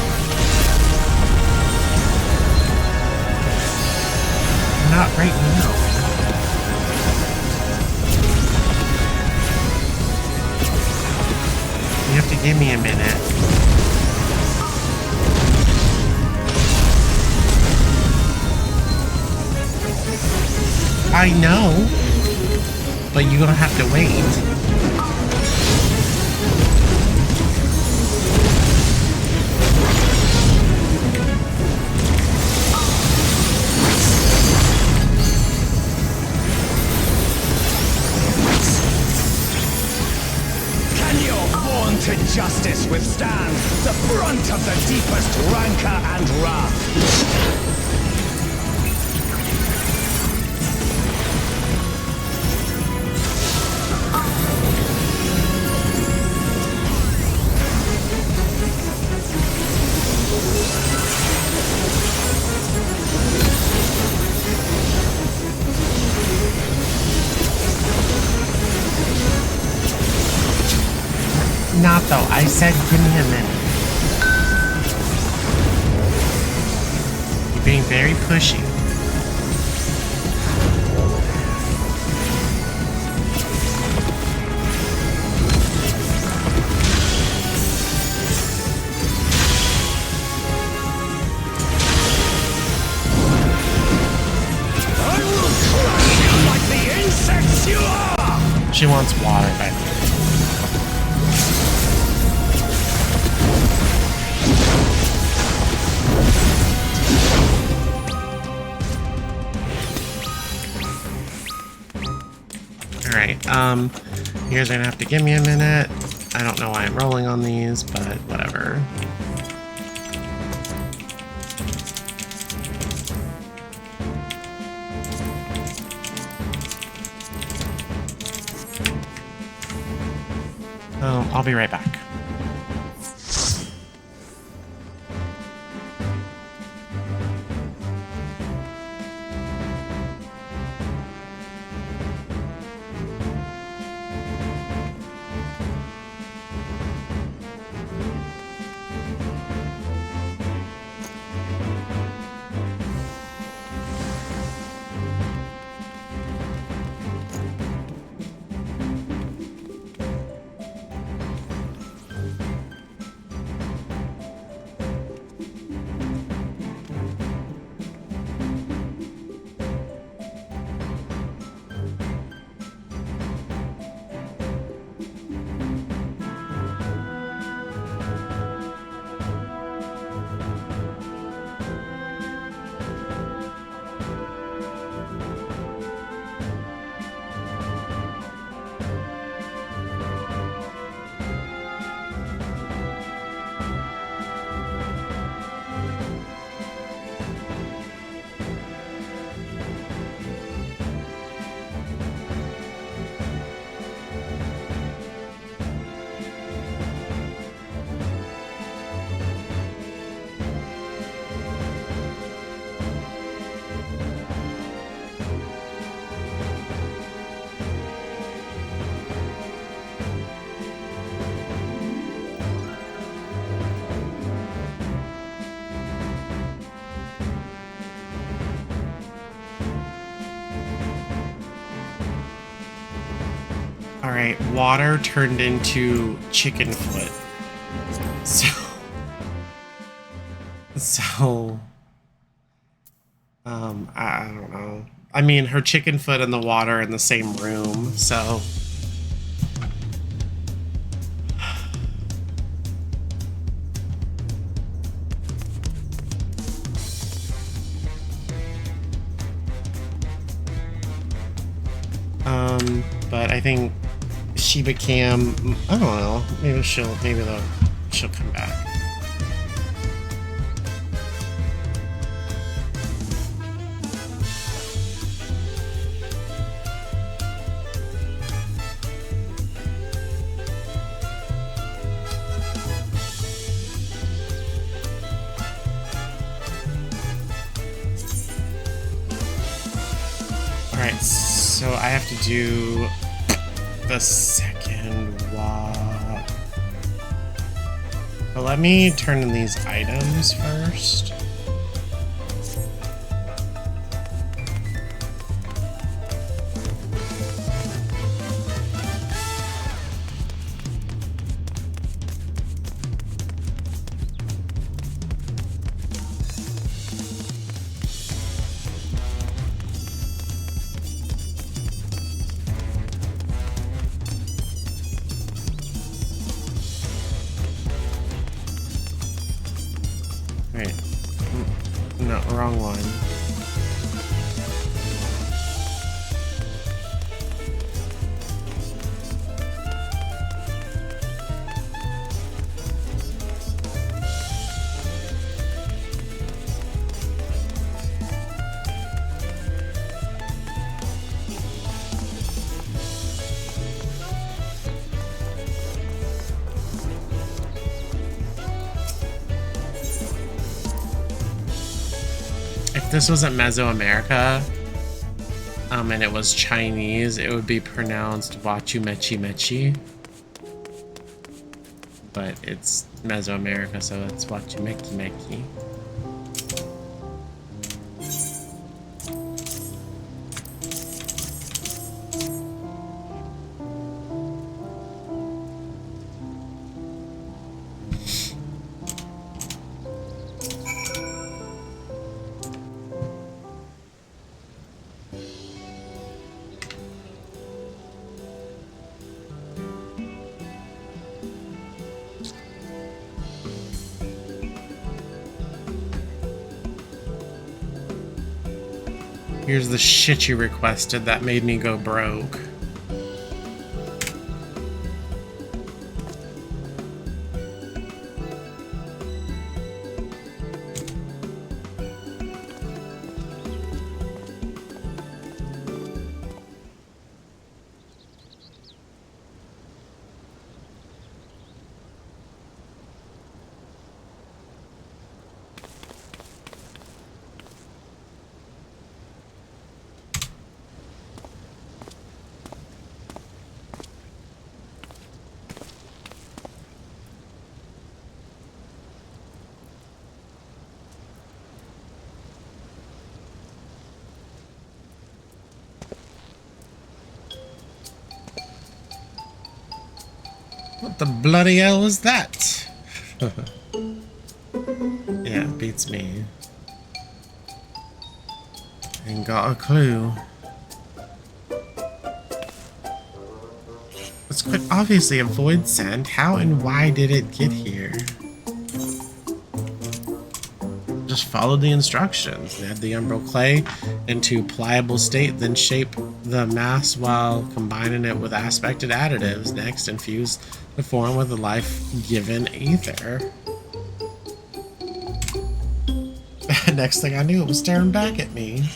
Not right now. You have to give me a minute. I know, but you're gonna have to wait. To justice withstand the brunt of the deepest rancor and wrath. Not though. I said give me a minute. You're being very pushy. I will crush you like the insects you are! She wants water, by the way. Alright, you guys are gonna have to give me a minute. I don't know why I'm rolling on these, but whatever. I'll be right back. Alright, water turned into chicken foot. So, I don't know. I mean, her chicken foot and the water in the same room, so. But I think Shiba-cam, I don't know, maybe she'll come back. Alright, so I have to do the second walk. But let me turn in these items first. Wait. No, wrong one. If this wasn't Mesoamerica, and it was Chinese, it would be pronounced Wachu Mechi Mechi. But it's Mesoamerica, so it's Wachu Meki Meki. Here's the shit you requested that made me go broke. What the bloody hell is that? Yeah, beats me. Ain't got a clue. It's quite obviously a void sand. How and why did it get here? Just follow the instructions. Add the umbral clay into pliable state, then shape the mass while combining it with aspected additives. Next, infuse the form with the life-given ether. Next thing I knew, it was staring back at me.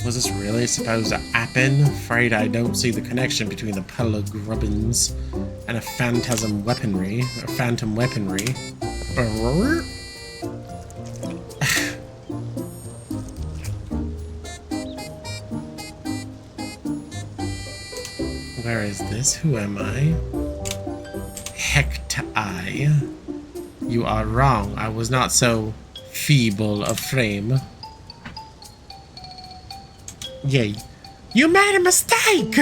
Was this really supposed to happen? Afraid I don't see the connection between the puddle of grubbins and a phantasm weaponry, or phantom weaponry. Where is this? Who am I? Hectai. You are wrong. I was not so feeble of frame. Yay. You made a mistake!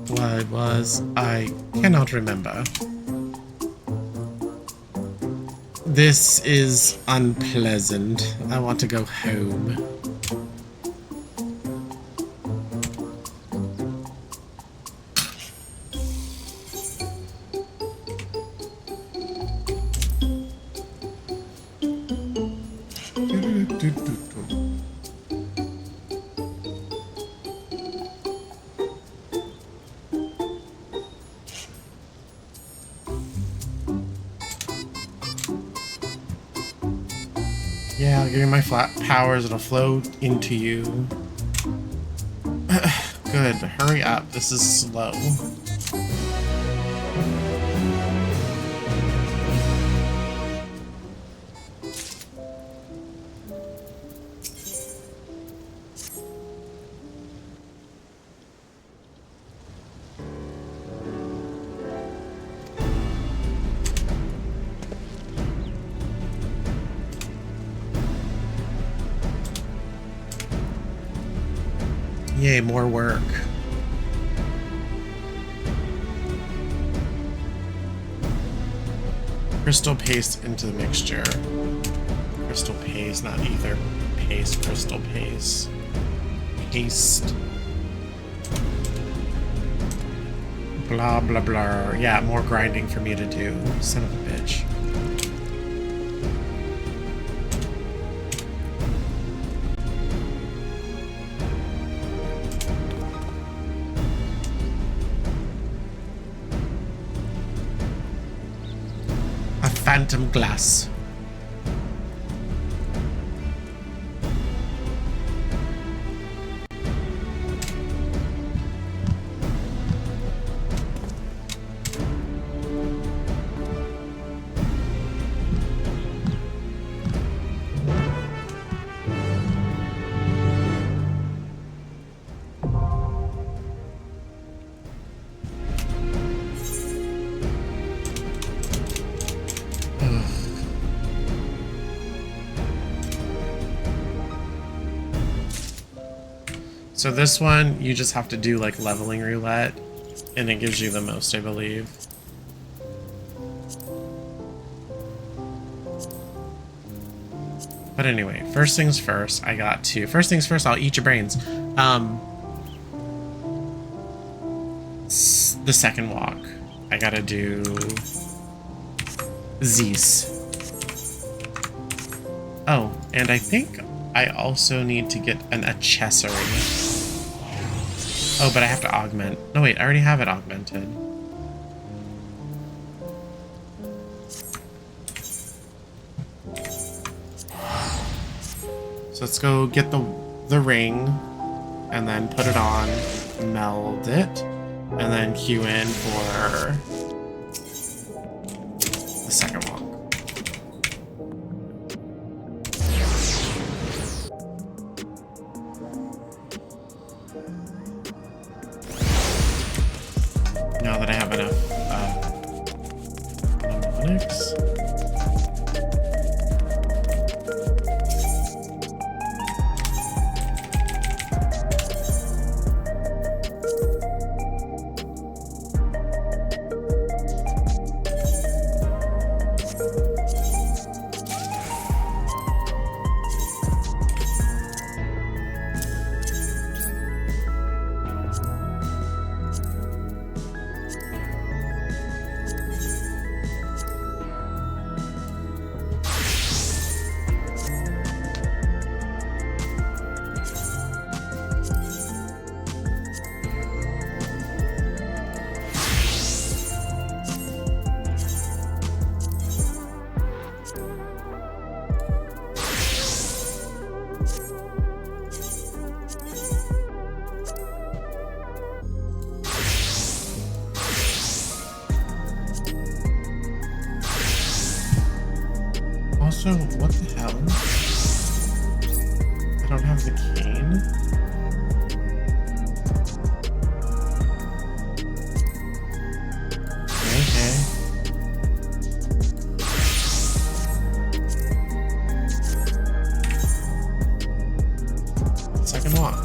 What it was, I cannot remember. This is unpleasant. I want to go home. Yeah, I'll give you my flat powers. It'll flow into you. Good. Hurry up. This is slow. Yay, more work. Crystal paste into the mixture. Crystal paste, not ether paste, crystal paste. Paste. Blah, blah, blah. Yeah, more grinding for me to do. Son of a bitch. Phantom glass. So this one, you just have to do like leveling roulette, and it gives you the most, I believe. But anyway, first things first, first things first, I'll eat your brains. The second walk, I gotta do these. Oh, and I think I also need to get an accessory. Oh, but I have to augment. No, wait, I already have it augmented. So let's go get the ring, and then put it on, meld it, and then queue in for the second walk. Now that I have enough mnemonics. Also, what the hell? I don't have the cane. Okay. Second walk.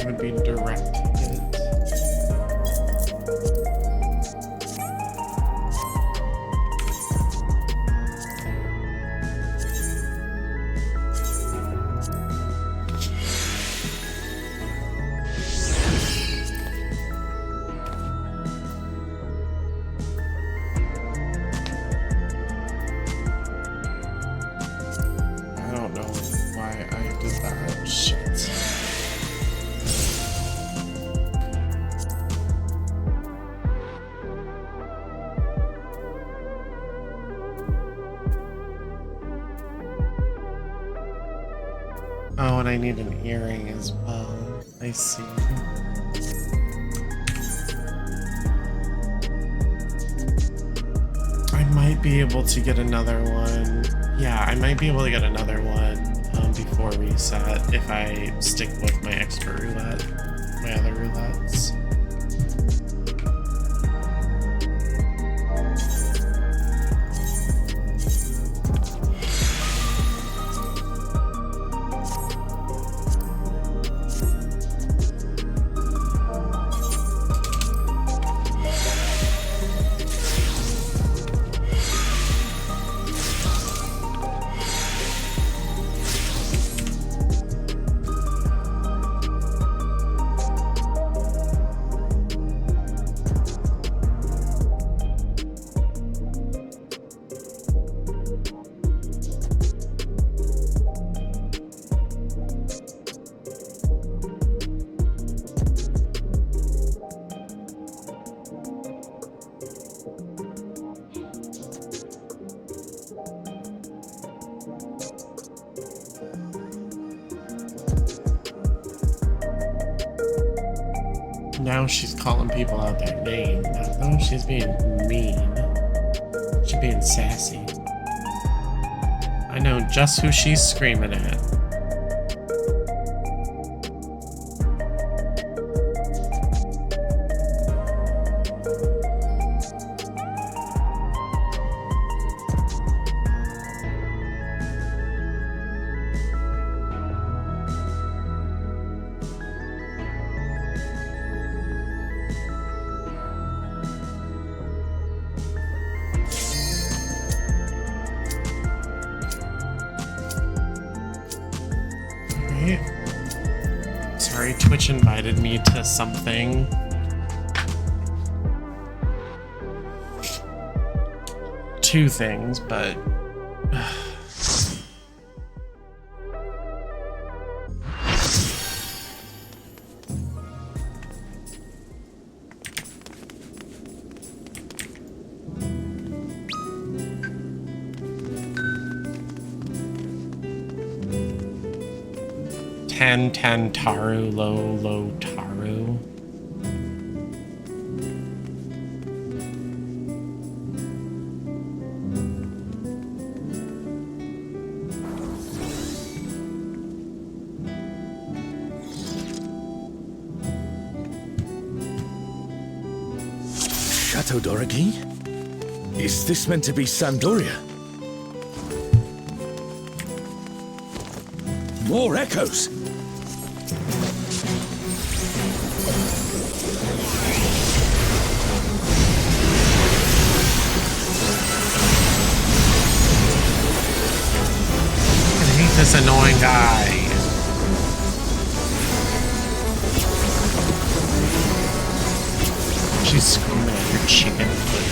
Would be direct hit. I don't know why I did that. Shit. Oh, and I need an earring as well. I see. I might be able to get another one. Yeah, I might be able to get another one before reset if I stick with my expert roulette, my other roulettes. Now she's calling people out their name. No, she's being mean. She's being sassy. I know just who she's screaming at. Alright. Sorry, Twitch invited me to something. Two things, but... Ten Taru, low Taru. Chateau Doraghi? Is this meant to be Sandoria? More echoes! I hate this annoying guy. She's screaming at your chicken foot.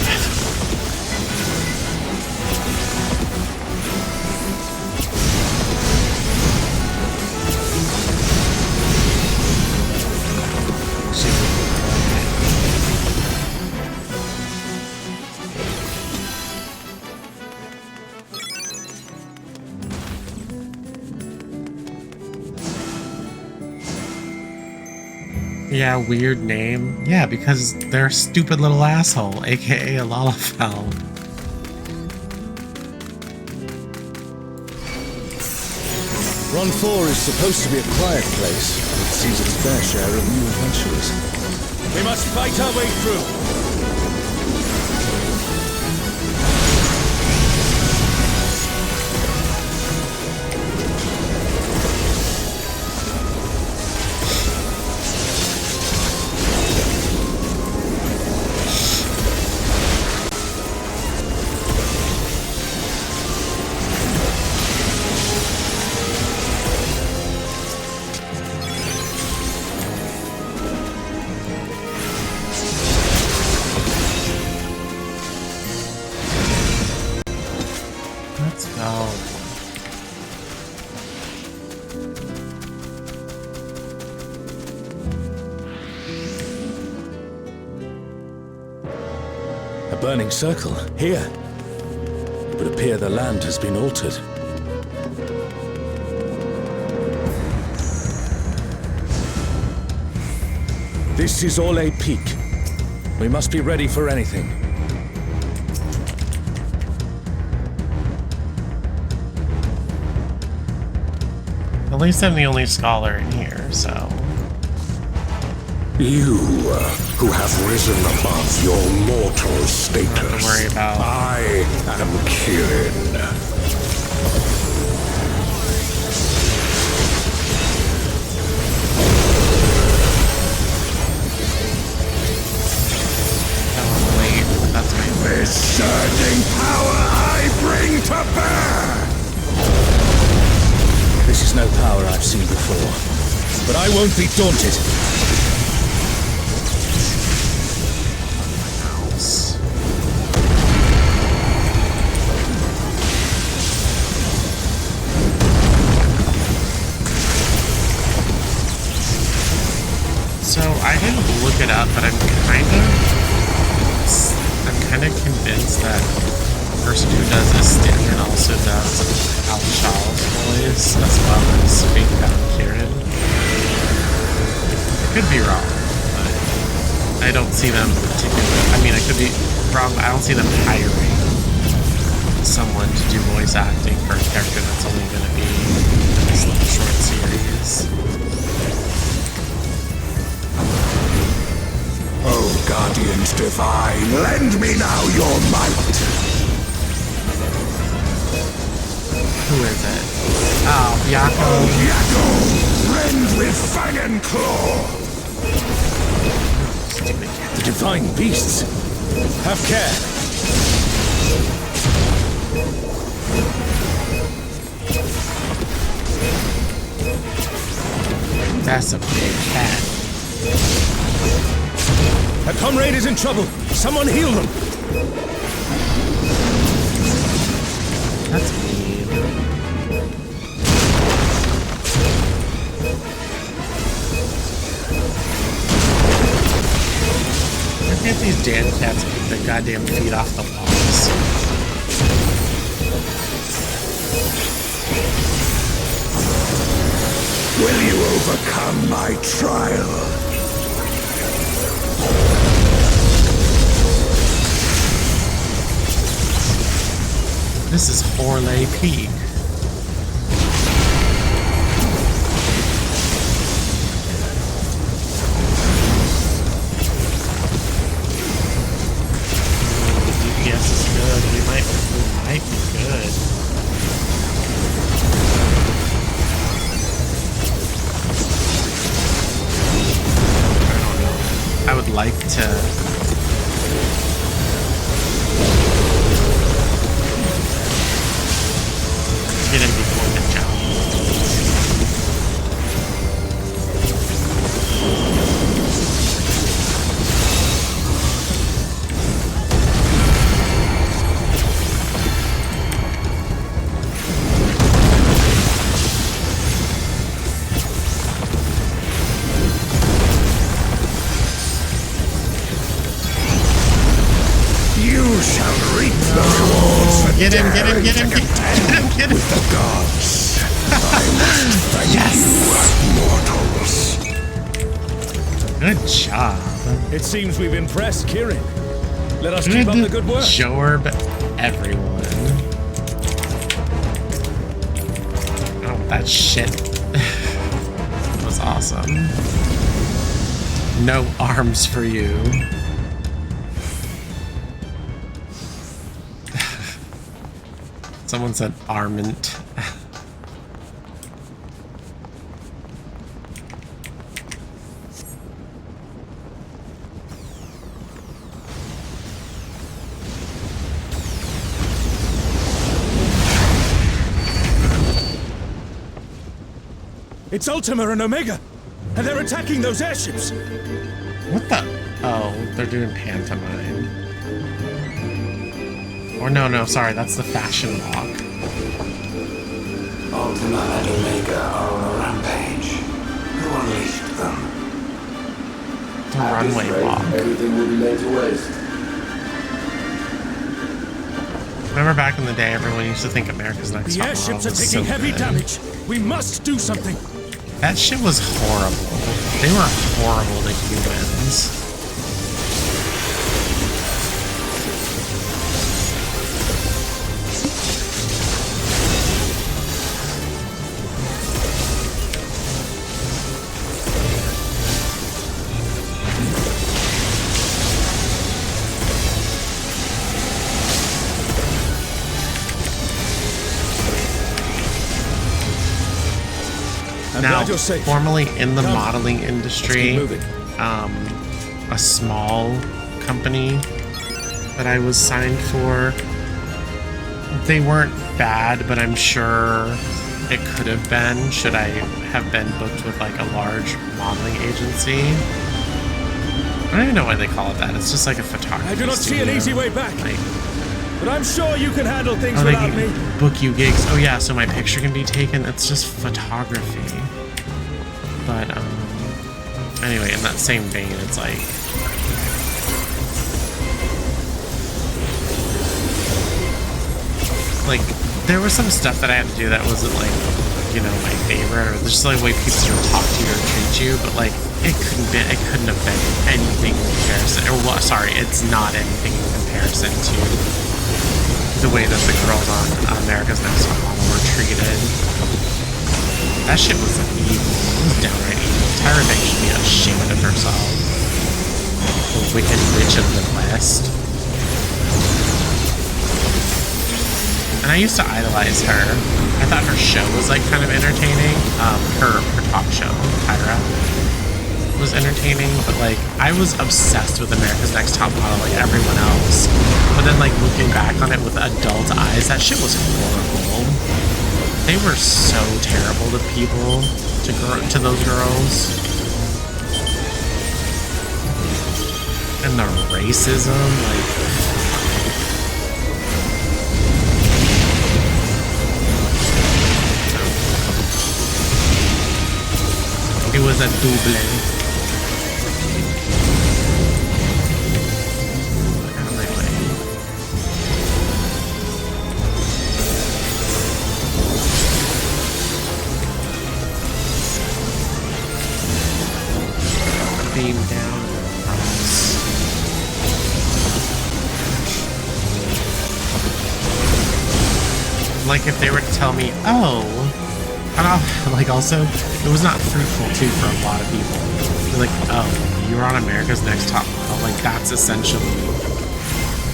Yeah, weird name. Yeah, because they're a stupid little asshole, aka a Lalafell. Ron 4 is supposed to be a quiet place, but it sees its fair share of new adventurers. We must fight our way through! Burning circle, here. It would appear the land has been altered. This is Orlais Peak. We must be ready for anything. At least I'm the only scholar in here, so... You, who have risen above your mortal status, don't have to worry about. I am Kirin. Oh, wait, that's my This surging power I bring to bear! This is no power I've seen before, but I won't be daunted. So I didn't look it up, but I'm kind of convinced that the person who does this standard also does Al Shaw's voice as well as Fake Down Kirin. I could be wrong, but I don't see them particularly. I mean, I could be wrong, but I don't see them hiring someone to do voice acting for a character that's only going to be this little short series. Oh, Guardians divine, lend me now your might! Who is it? Oh, Byakko. Oh, Byakko! Rend with fang and claw! Stupid cat. The divine beasts! Have care! That's a big cat. A comrade is in trouble. Someone heal them. That's mean. Why can't these damn cats keep their goddamn feet off the walls? Will you overcome my trial? This is Horley Peak. DPS is good. We might be good. I don't know. I would like to. Get him before the challenge. You shall reap the rewards for Get him, get him, get him, daring to get him, get him. with the gods. I must thank you, mortals. Good job. It seems we've impressed Kirin. Let us keep up the good work. Jorb everyone. Oh, that shit was awesome. No arms for you. Someone said armament. It's Ultima and Omega, and they're attacking those airships. What the? Oh, they're doing pantomime. Or no, sorry, that's the fashion walk. Ultima and Omega are on a rampage. Who unleashed them? The runway walk. Everything will be laid to waste. Remember back in the day, everyone used to think America's Next The Top airships Model are was taking so heavy good. damage. We must do something. That shit was horrible. They were horrible to humans. Now, glad you're safe. formerly in the Come. modeling industry, Let's keep a small company that I was signed for, they weren't bad, but I'm sure it could have been, should I have been booked with like a large modeling agency. I don't even know why they call it that. It's just like a photography I do not see an studio. easy way back. Like, But I'm sure you can handle things oh, they without me. can book you gigs. Oh yeah, so my picture can be taken. It's just photography. But anyway, in that same vein, it's like there was some stuff that I had to do that wasn't like, you know, my favorite, or just like the way people would talk to you or treat you. But like it couldn't have been anything in comparison. Or well, sorry, it's not anything in comparison to the way that the girls on America's Next Top Model were treated. That shit was evil. It was downright evil. Tyra Banks should be ashamed of herself. The wicked witch of the West. And I used to idolize her. I thought her show was like kind of entertaining. Her talk show, Tyra, was entertaining, but like I was obsessed with America's Next Top Model like everyone else. But then like looking back on it with adult eyes, that shit was horrible. They were so terrible to people. to those girls. And the racism, like, it was a double. Out of my way. Beam down. Like if they were to tell me, oh, and like also, it was not fruitful too for a lot of people. They're like, oh, you were on America's Next Top Model. Like that's essentially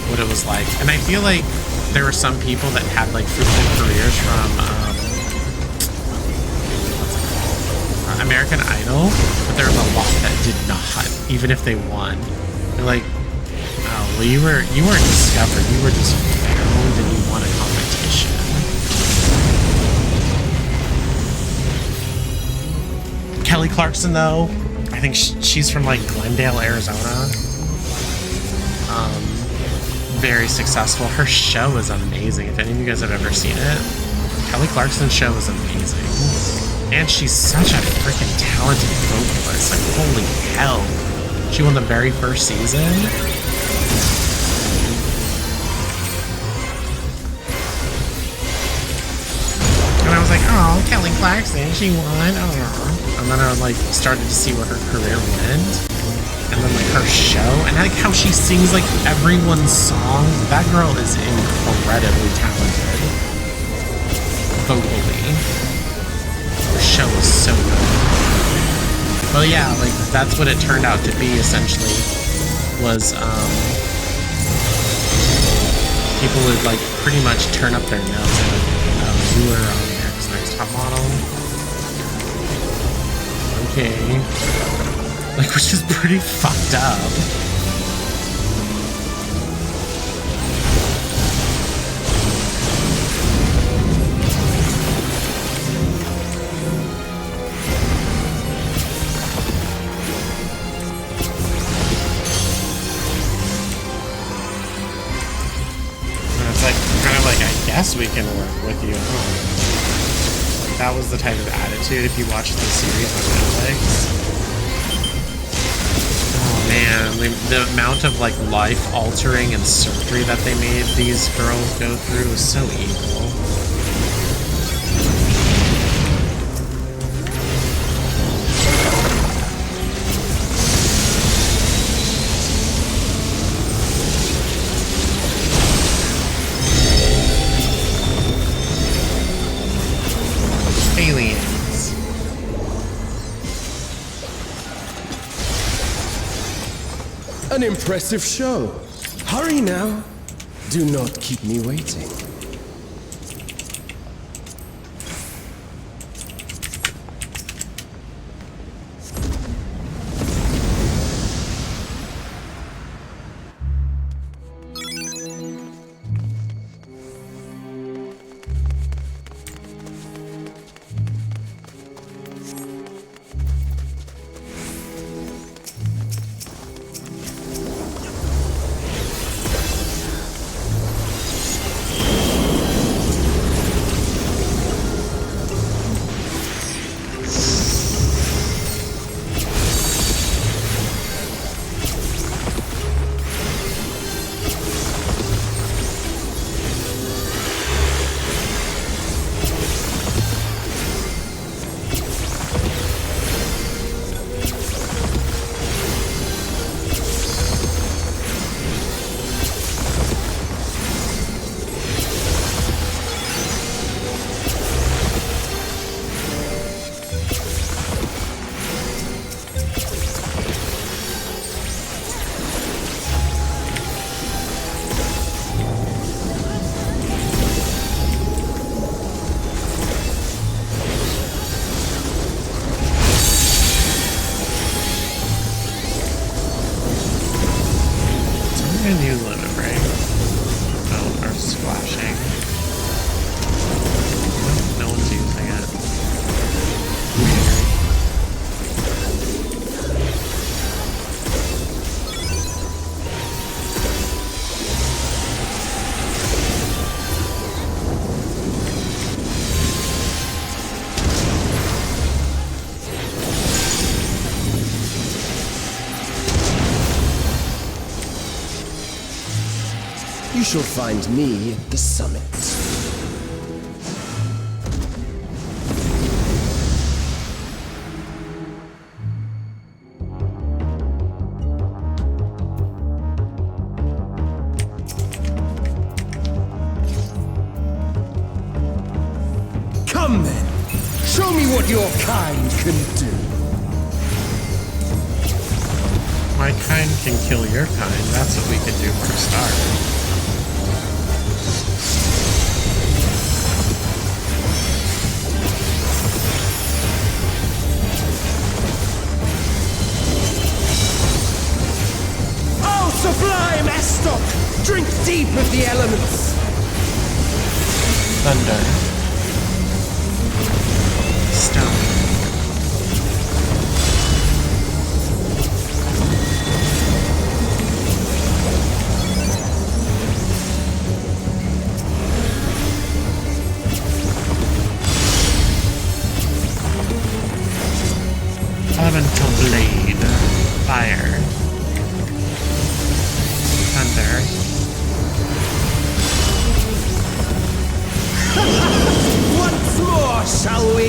what it was like. And I feel like there were some people that had like fruitful careers from American Idol, but there was a lot that did not, even if they won. They're like, oh, well, you weren't discovered. You were just found and you won a competition. Kelly Clarkson, though, I think she's from like Glendale, Arizona. Very successful. Her show is amazing. If any of you guys have ever seen it, Kelly Clarkson's show is amazing. And she's such a freaking talented vocalist. Like, holy hell. She won the very first season. And I was like, oh, Kelly Clarkson, she won. Oh. And then I like started to see where her career went. And then like her show. And I like how she sings like everyone's song. That girl is incredibly talented. Vocally. Her show is so good. Well, yeah, like that's what it turned out to be essentially. Was people would like pretty much turn up their nose and like, oh, you were on America's Next Top Model. Okay. Like, which is pretty fucked up. And it's like, kind of like, I guess we can work with you. Huh? That was the type of attitude if you watched the series on Netflix. Man, the amount of like life-altering and surgery that they made these girls go through was so evil. Aliens. An impressive show. Hurry now. Do not keep me waiting. You shall find me at the summit. Come then! Show me what your kind can do! My kind can kill your kind. That's what we could do for a start. Oh, sublime Estok! Drink deep of the elements! Thunder. Stone. Elemental blade. Fire. Thunder. Once more, shall we?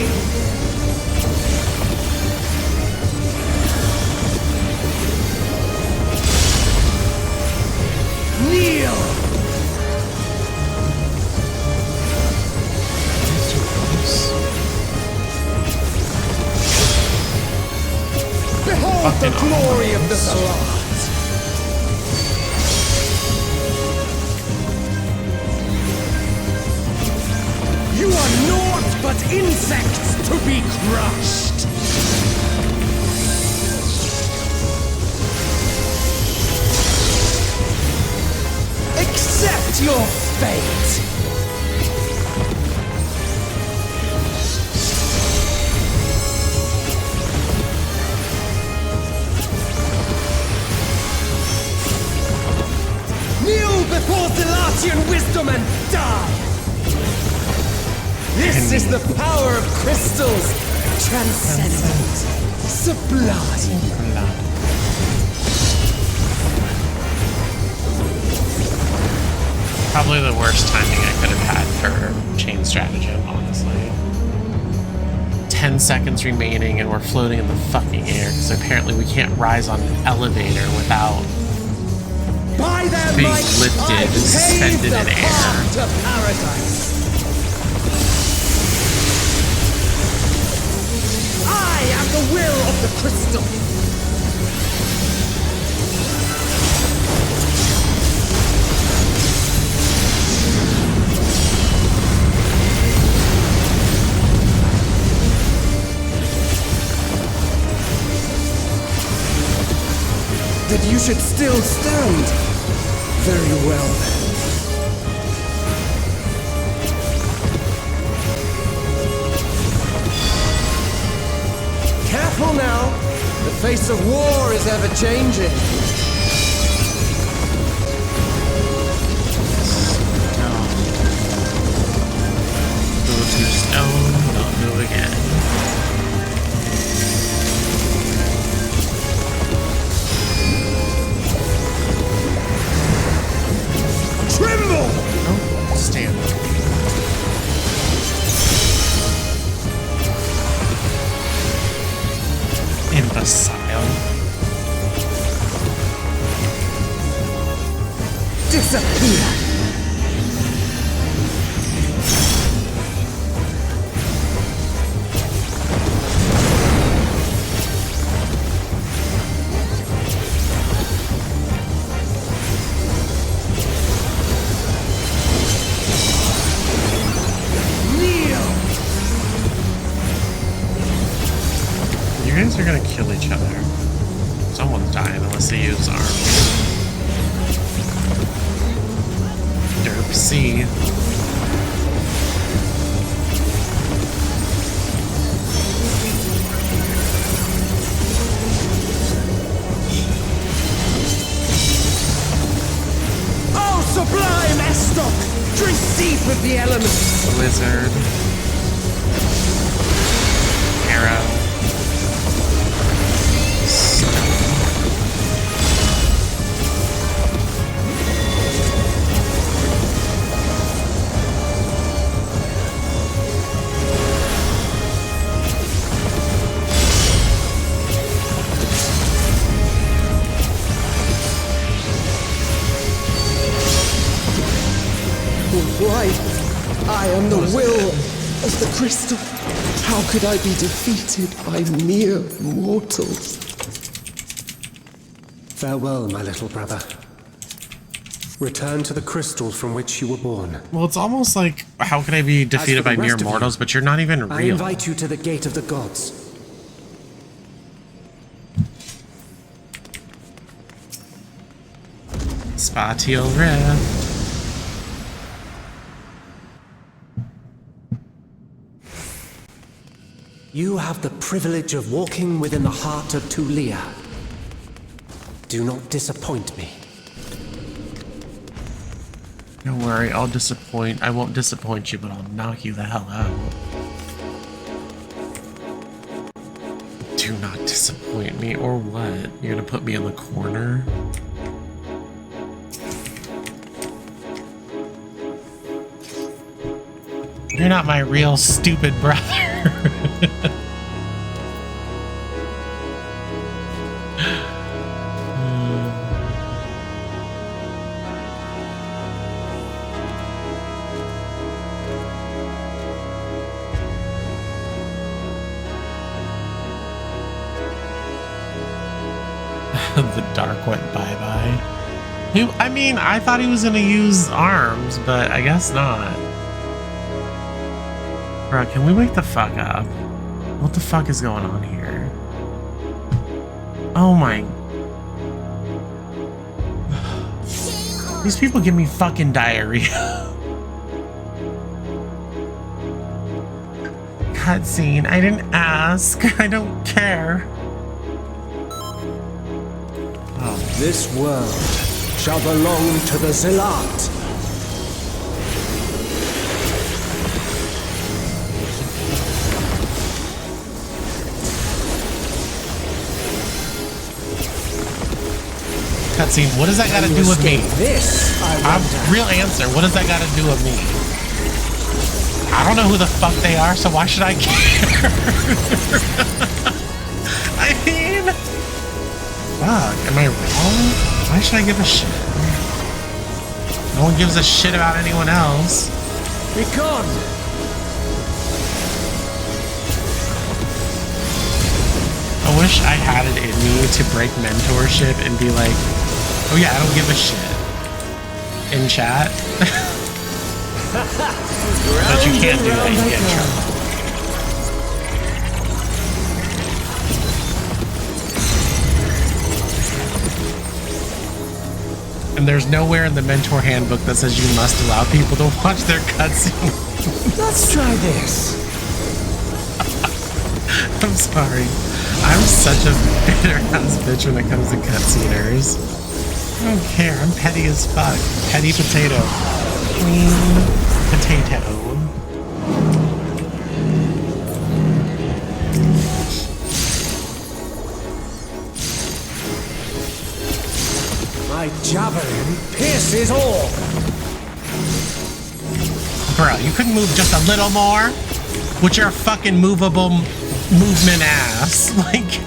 Kneel! Behold the glory of the Salat! You are naught but insects to be crushed! Accept your fate! Kneel before Zelatian wisdom and die! This is the power of crystals! Transcendent! Sublime! Probably the worst timing I could have had for chain stratagem, honestly. 10 seconds remaining and we're floating in the fucking air because apparently we can't rise on an elevator without being lifted and suspended in air. To paradise. I am the will of the crystal. That you should still stand. Very well then. Careful now. The face of war is ever changing. Move to stone, don't move again. Tremble! Oh, stand. Imbecile. Disappear! You guys are gonna kill each other. Someone's dying unless they use arms. Derp C. Oh, sublime Estok! Drink deep of the elements! Blizzard. Arrow. Why? I am the will of the crystal. How could I be defeated by mere mortals? Farewell, my little brother. Return to the crystal from which you were born. Well, it's almost like, how could I be defeated by mere mortals, but you're not even real. I invite you to the gate of the gods. Spatial rift. You have the privilege of walking within the heart of Tulia. Do not disappoint me. Don't worry, I won't disappoint you, but I'll knock you the hell out. Do not disappoint me, or what? You're gonna put me in the corner? You're not my real stupid brother. The dark went bye-bye. I mean, I thought he was gonna use arms, but I guess not. Bro, can we wake the fuck up? What the fuck is going on here? Oh my... These people give me fucking diarrhea. Cutscene. I didn't ask. I don't care. This world shall belong to the Zealot. Cutscene. What does that got to do with me? This, real answer. What does that got to do with me? I don't know who the fuck they are, so why should I care? I mean, fuck. Am I wrong? Why should I give a shit? No one gives a shit about anyone else. Be gone. I wish I had it in me to break mentorship and be like, oh yeah, I don't give a shit in chat. But you can't do that, you get in trouble. And there's nowhere in the mentor handbook that says you must allow people to watch their cutscenes. Let's try this. I'm sorry. I'm such a bitter-ass bitch when it comes to cutsceners. I don't care. I'm petty as fuck. Petty potato. Clean potato. My javelin pierces all. Bro, you couldn't move just a little more? With your fucking movable movement ass. Like,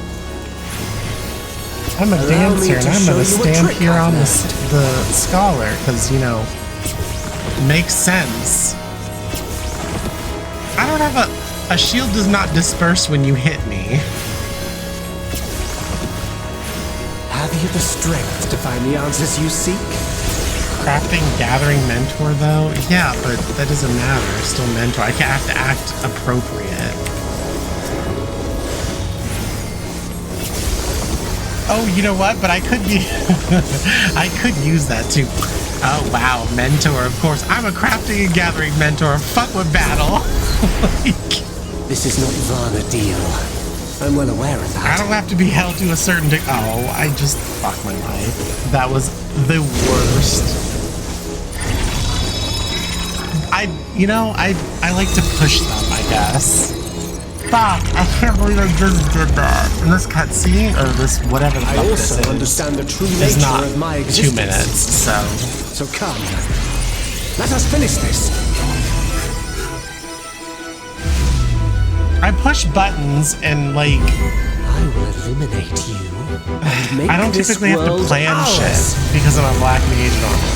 I'm a dancer and I'm gonna stand here on the scholar, because, you know, makes sense. I don't have a shield does not disperse when you hit me. Have you the strength to find the answers you seek? Crafting, gathering mentor, though? Yeah, but that doesn't matter. It's still mentor. I have to act appropriate. Oh, you know what? But I could be... I could use that, too. Oh, wow. Mentor, of course. I'm a crafting and gathering mentor. Fuck with battle. Like... This is not Varna deal. I'm well aware of that. I don't have to be held to a certain... Oh, I just fucked my life. That was the worst. I like to push them, I guess. Fuck, I can't believe I just did that. And this cutscene, or this whatever the fuck this is, I also understand the true nature of my existence. 2 minutes, so... So come, let us finish this. I push buttons and, like... I will eliminate you. I don't typically have to plan shit because I'm a black mage normally.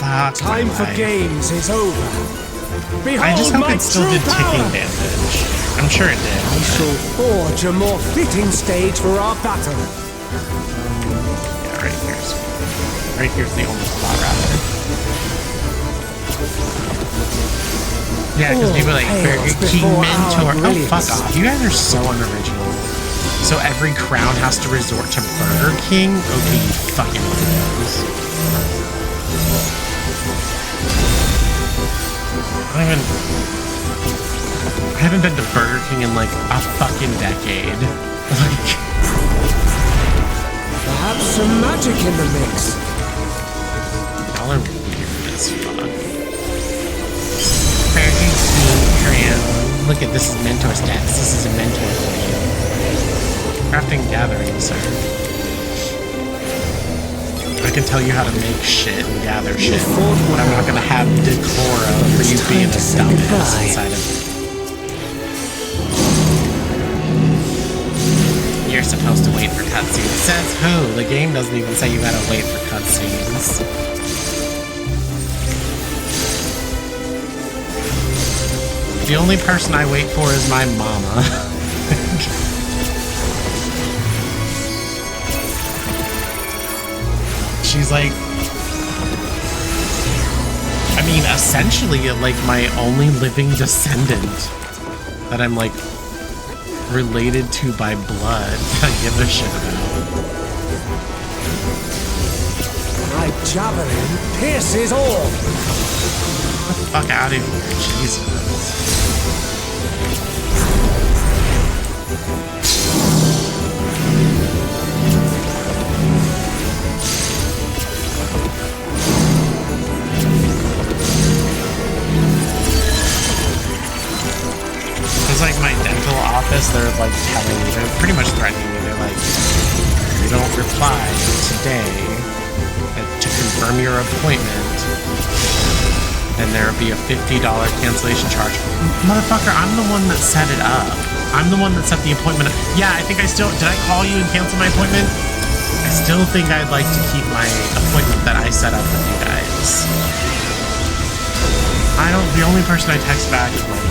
Fuck. Time for games is over. Behold, I just hope my it still true did ticking power. damage. I'm sure it did. We shall forge a more fitting stage for our battle. Yeah, right here's the only spot, rather. Yeah, because people are like, Burger King Mentor. Oh, fuck off. You guys are so unoriginal. So every crown has to resort to Burger King? Okay, you fucking weirdos. I haven't been to Burger King in like a fucking decade. Like, perhaps some magic in the mix. Y'all are weird as fuck. Burger King crown. Look at this is mentor stats. This is a mentor for you. Crafting and gathering, sir. I can tell you how to make shit and gather shit, but I'm not gonna have decorum for you being a dumbass inside of it. You're supposed to wait for cutscenes. Says who? The game doesn't even say you gotta wait for cutscenes. The only person I wait for is my mama. She's like, I mean, essentially, like, my only living descendant that I'm, like, related to by blood that I give a shit about. My javelin pierces all. Get the fuck out of here, Jesus. It's like my dental office, they're like telling me, they're pretty much threatening me. They're like, if you don't reply today to confirm your appointment, then there will be a $50 cancellation charge. Motherfucker, I'm the one that set it up. I'm the one that set the appointment up. Yeah, I think I still, did I call you and cancel my appointment? I still think I'd like to keep my appointment that I set up with you guys. The only person I text back is my mom.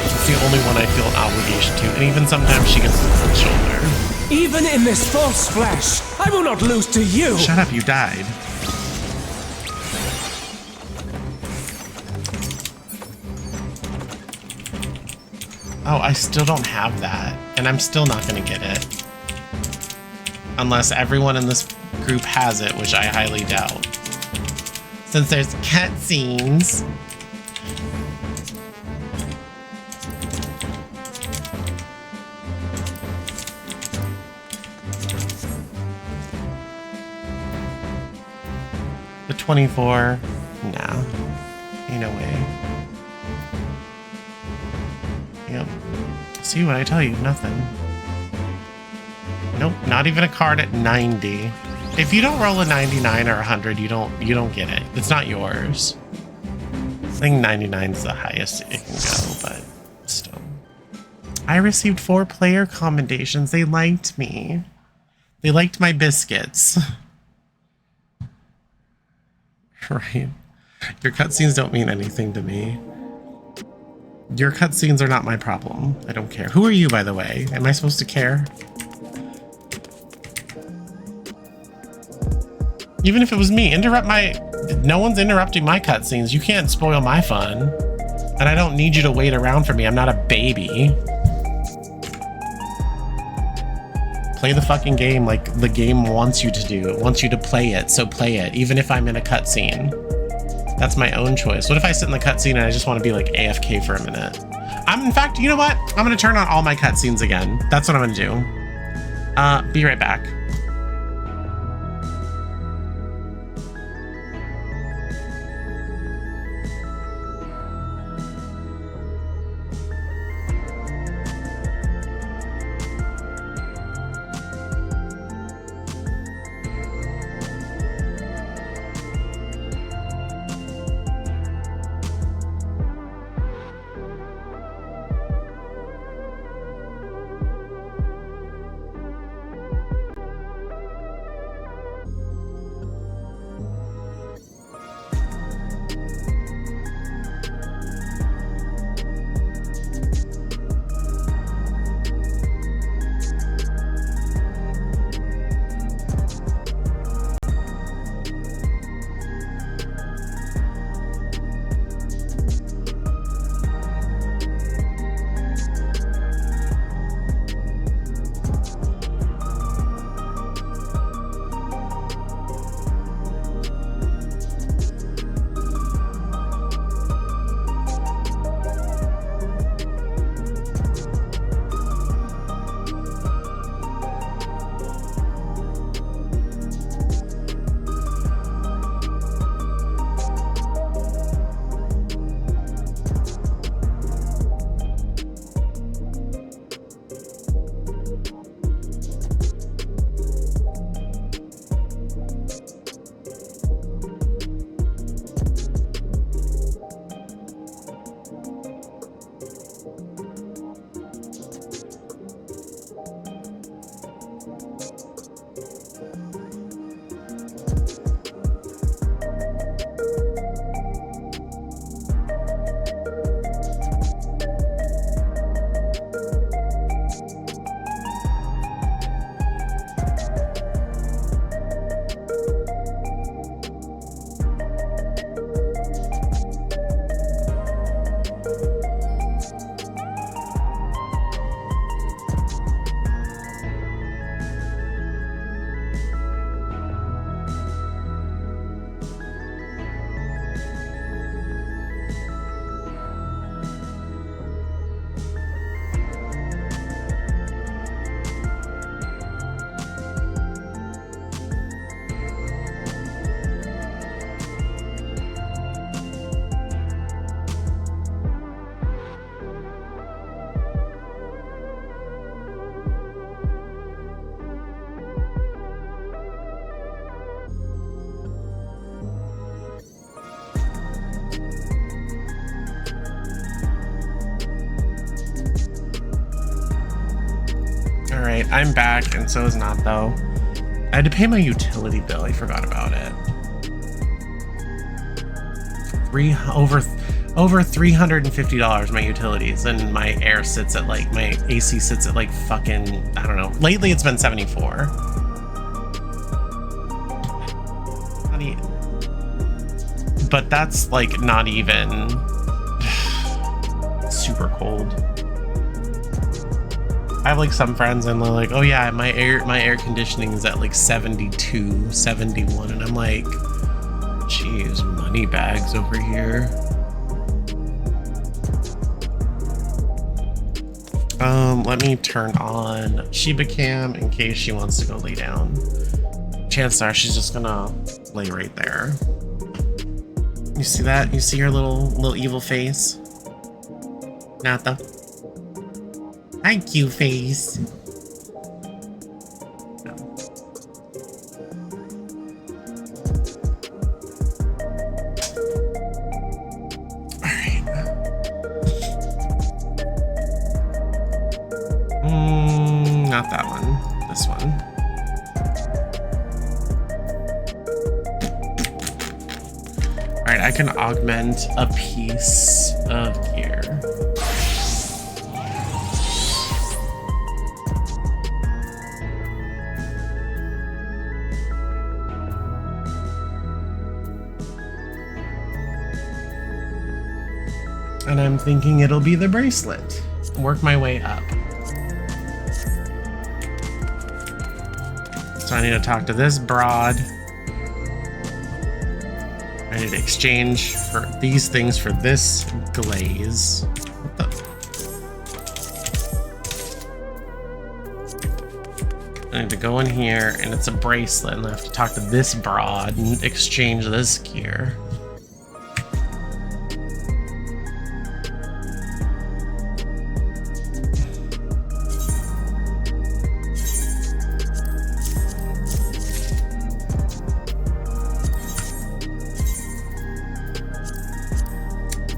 It's the only one I feel an obligation to, and even sometimes she gets the cold shoulder. Even in this false flesh, I will not lose to you! Shut up, you died. Oh, I still don't have that, and I'm still not gonna get it. Unless everyone in this group has it, which I highly doubt. Since there's cutscenes. The 24, nah, ain't no way. Yep. See what I tell you, nothing. Nope, not even a card at 90. If you don't roll a 99 or 100, you don't get it. It's not yours. I think 99 is the highest it can go, but still. I received 4 player commendations. They liked me. They liked my biscuits. Right. Your cutscenes don't mean anything to me. Your cutscenes are not my problem. I don't care. Who are you, by the way? Am I supposed to care? Even if it was me, no one's interrupting my cutscenes. You can't spoil my fun. And I don't need you to wait around for me. I'm not a baby. Play the fucking game like the game wants you to do. It wants you to play it, so play it, even if I'm in a cutscene. That's my own choice. What if I sit in the cutscene and I just want to be like AFK for a minute? In fact, you know what? I'm gonna turn on all my cutscenes again. That's what I'm gonna do. Be right back. I'm back, and so is Not, though. I had to pay my utility bill. I forgot about it. Over $350 my utilities, and my air sits at like, my AC sits at like fucking, I don't know. Lately it's been 74. But that's like not even super cold. I have like some friends and they're like, oh yeah, my air conditioning is at like 72, 71, and I'm like, geez, money bags over here. Let me turn on Shiba-cam in case she wants to go lay down. Chances are she's just gonna lay right there. You see that? You see her little evil face? Nata. Hi, cute face. Not that one. This one. Alright, I can augment a piece of gear. And I'm thinking it'll be the bracelet. Work my way up. So I need to talk to this broad. I need to exchange for these things for this glaze. What the? I need to go in here, and it's a bracelet, and I have to talk to this broad and exchange this gear.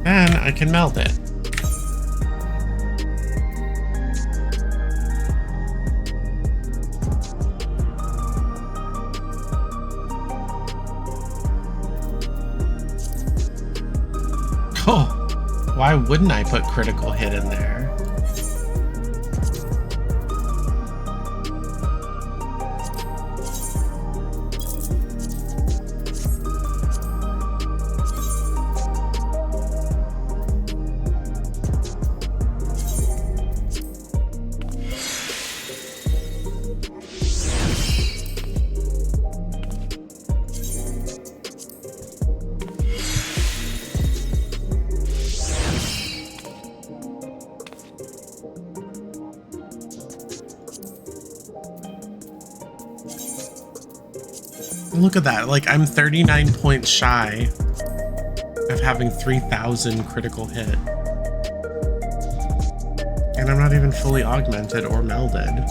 Then I can meld it. Oh, why wouldn't I put critical hit in there? Look at that, like I'm 39 points shy of having 3,000 critical hit. And I'm not even fully augmented or melded.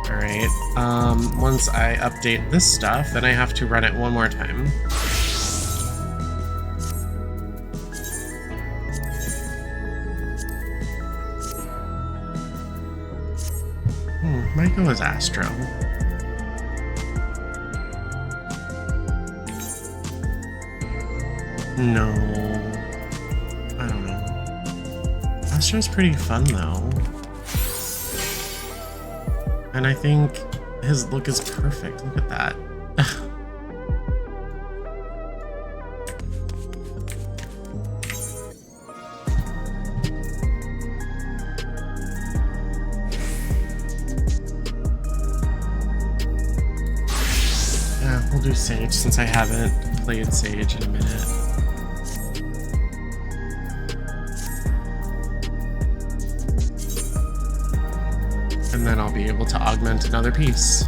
Alright, once I update this stuff, then I have to run it one more time. Might go as Astro. No. I don't know. Astro's pretty fun though. And I think his look is perfect. Look at that. We'll do Sage since I haven't played Sage in a minute. And then I'll be able to augment another piece.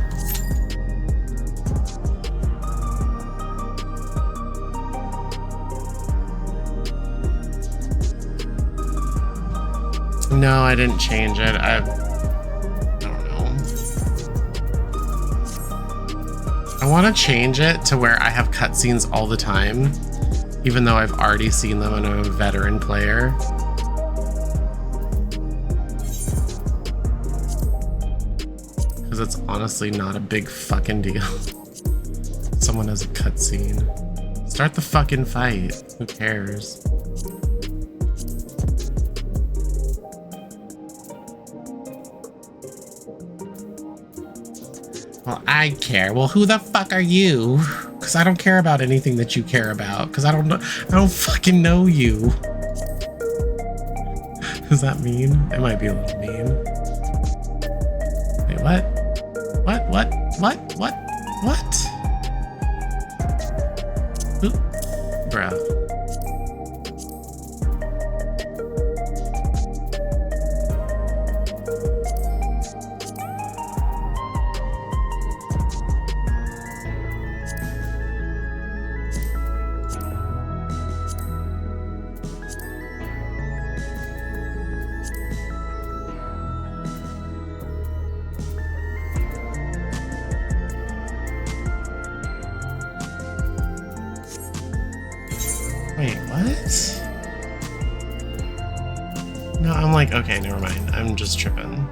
No, I didn't change it. I don't know. I want to change it to where I have cutscenes all the time, even though I've already seen them and I'm a veteran player. Because it's honestly not a big fucking deal. Someone has a cutscene. Start the fucking fight. Who cares? Well, I care. Well, who the fuck are you? Because I don't care about anything that you care about. Because I don't fucking know you. Is that mean? It might be a little mean. Wait, what? What? Oop. Bruh. Wait, what? No, I'm like, okay, never mind. I'm just tripping.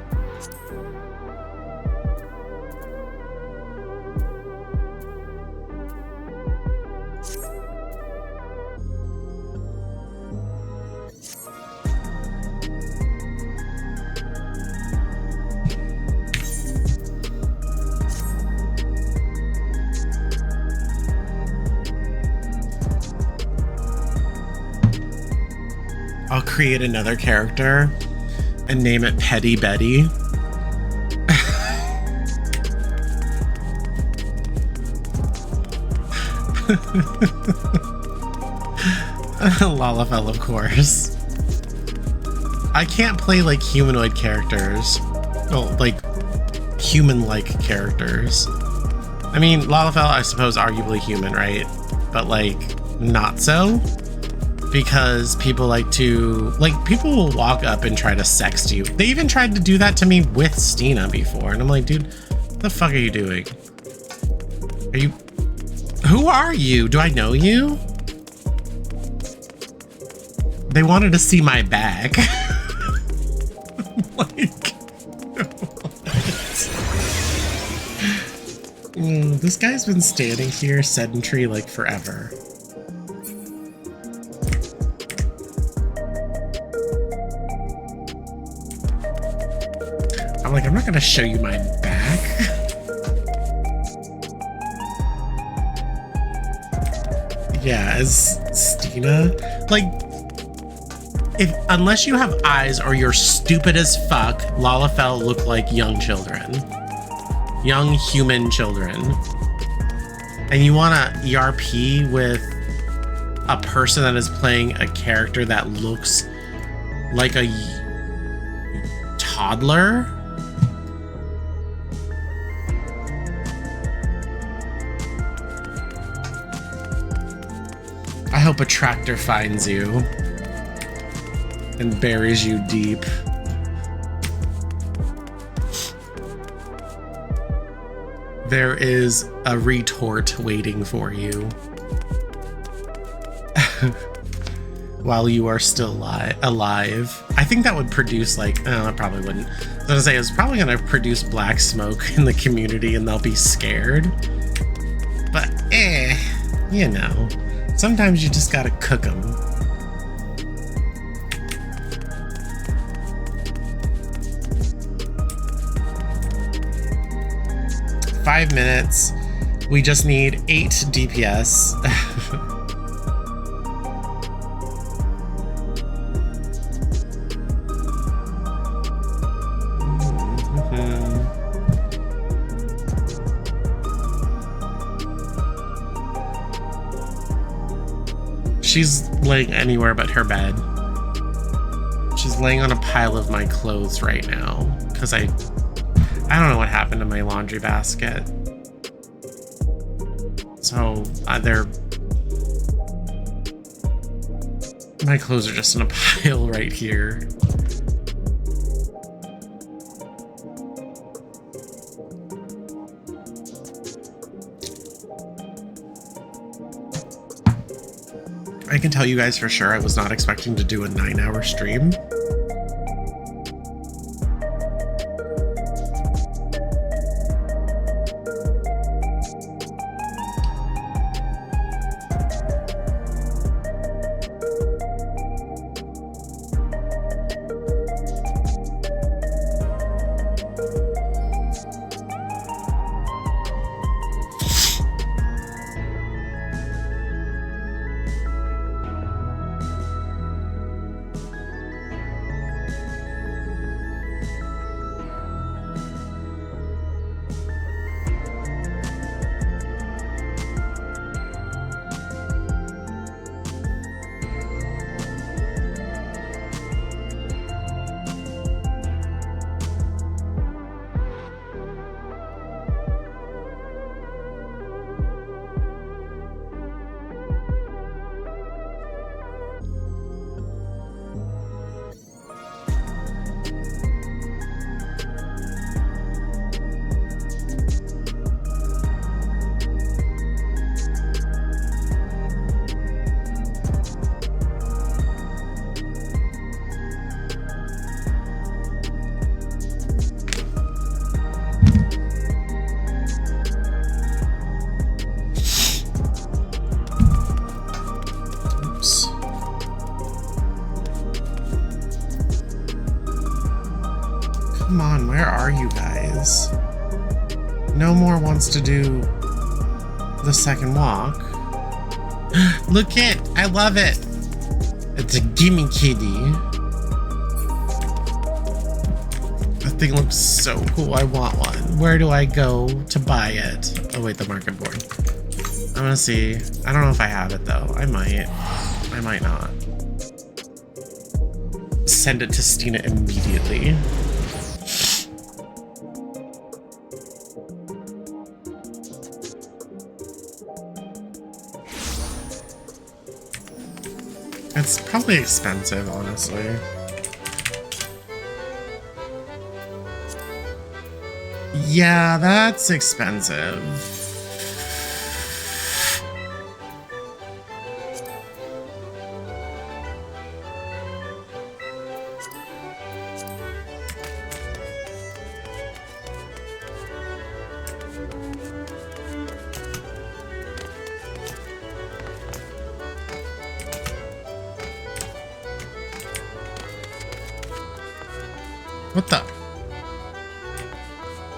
I'll create another character and name it Petty Betty. Lalafell, of course. I can't play like humanoid characters. Oh, like human-like characters. I mean, Lalafell, I suppose, arguably human, right? But like, not so. Because people like to, people will walk up and try to sext you. They even tried to do that to me with Stina before. And I'm like, dude, what the fuck are you doing? Who are you? Do I know you? They wanted to see my back. This guy's been standing here sedentary like forever. I'm like, I'm not gonna show you my back. Yeah, as Stina, like, unless you have eyes or you're stupid as fuck, Lalafell look like young children, young human children, and you want to ERP with a person that is playing a character that looks like a toddler. I hope a tractor finds you and buries you deep. There is a retort waiting for you while you are still alive. I think that would produce like, oh, it probably wouldn't. I was gonna say, it's probably gonna produce black smoke in the community and they'll be scared. But you know. Sometimes you just gotta cook them. Five minutes. We just need 8 DPS. She's laying anywhere but her bed. She's laying on a pile of my clothes right now because I don't know what happened to my laundry basket. So my clothes are just in a pile right here. I can tell you guys for sure I was not expecting to do a 9-hour stream. Come on, where are you guys? No more wants to do the second walk. Look it! I love it! It's a gimme kitty. That thing looks so cool. I want one. Where do I go to buy it? Oh wait, the market board. I'm gonna see. I don't know if I have it though. I might. I might not. Send it to Stina immediately. It's probably expensive, honestly. Yeah, that's expensive. What the?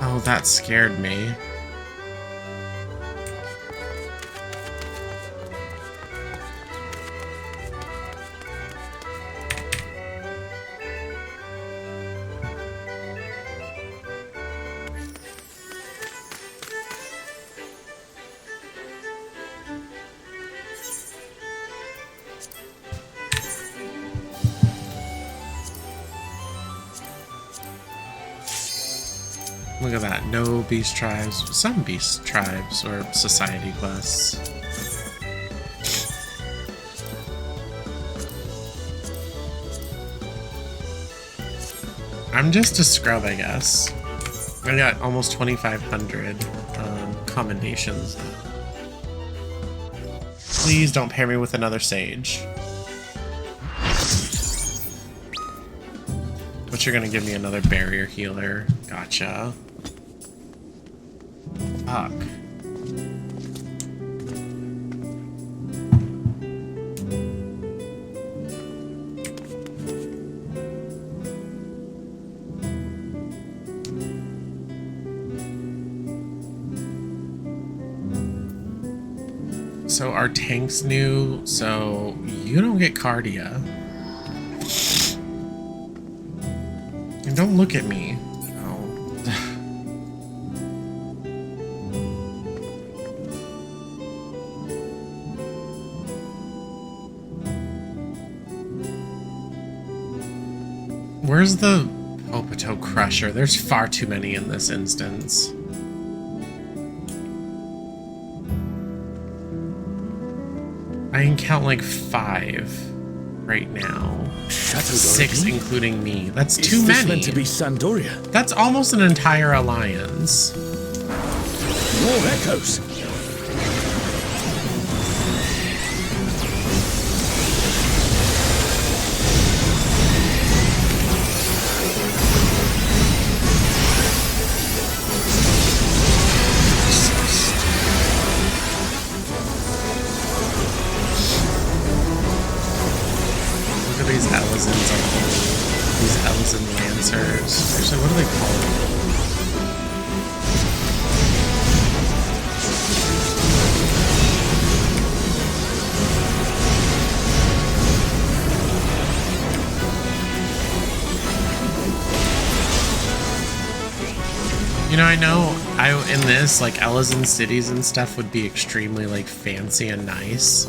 Oh, that scared me. Look at that. No beast tribes. Some beast tribes or society quests. I'm just a scrub, I guess. I got almost 2,500 commendations. Please don't pair me with another sage. But you're gonna give me another barrier healer. Gotcha. Fuck. So our tank's new, so you don't get Cardia. And don't look at me. Where's the Opoto Crusher? There's far too many in this instance. I can count like 5 right now. 6 including me. That's too many. Is this meant to be Sandoria? That's almost an entire alliance. More echoes. these Elizons are these Elizon Lancers. Actually, what do they call them? You know, I know in this, like, Elizon cities and stuff would be extremely, like, fancy and nice.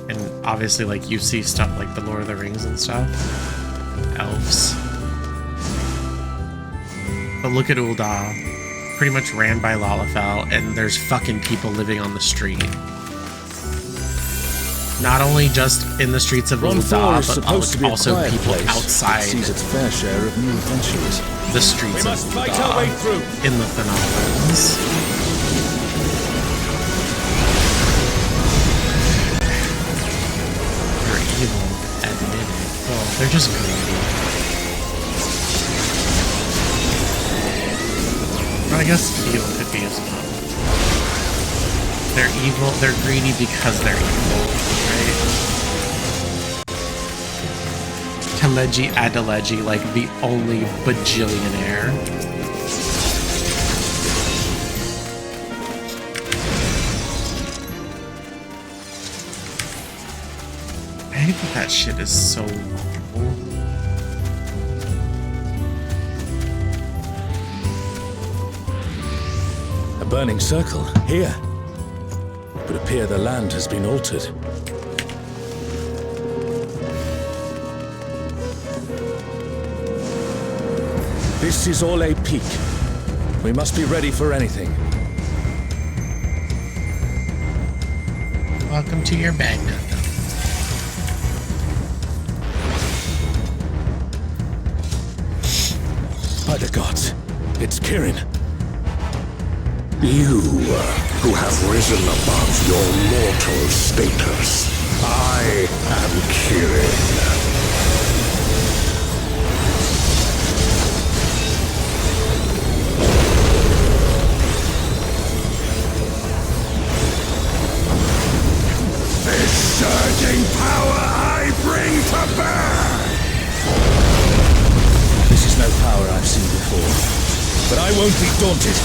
And obviously, like, you see stuff like the Lord of the Rings and stuff. Elves. But look at Ul'dah. Pretty much ran by Lalafell, and there's fucking people living on the street. Not only just in the streets of Ul'dah, but also people outside. It sees its fair share of new adventurers. The streets of Ul'dah in the Thanalans. They're evil, admitted. Well, they're just greedy. Well, I guess evil could be as well. They're evil, they're greedy because they're evil, right? Teleji Adeleji, like the only bajillionaire. I hate that shit is so long. A burning circle, here. It would appear the land has been altered. This is all a peak. We must be ready for anything. Welcome to your bag, Nathan. By the gods, it's Kirin. You, who have risen above your mortal status. I am Kirin. This surging power I bring to bear! This is no power I've seen before, but I won't be daunted.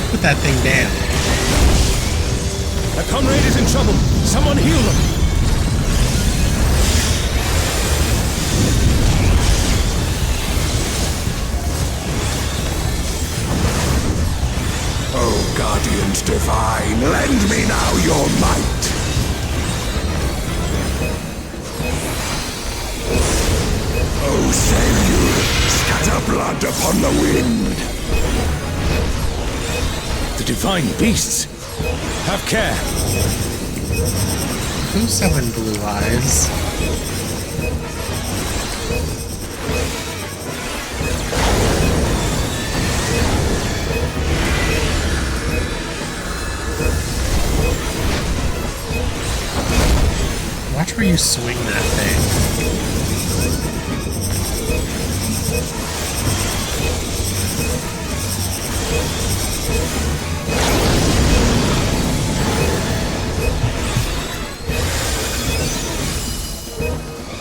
Put that thing down. A comrade is in trouble. Someone heal them. Oh, guardians divine, lend me now your might. Oh, say you scatter blood upon the wind. The divine beasts. Have care. Who's selling blue eyes? Watch where you swing that thing.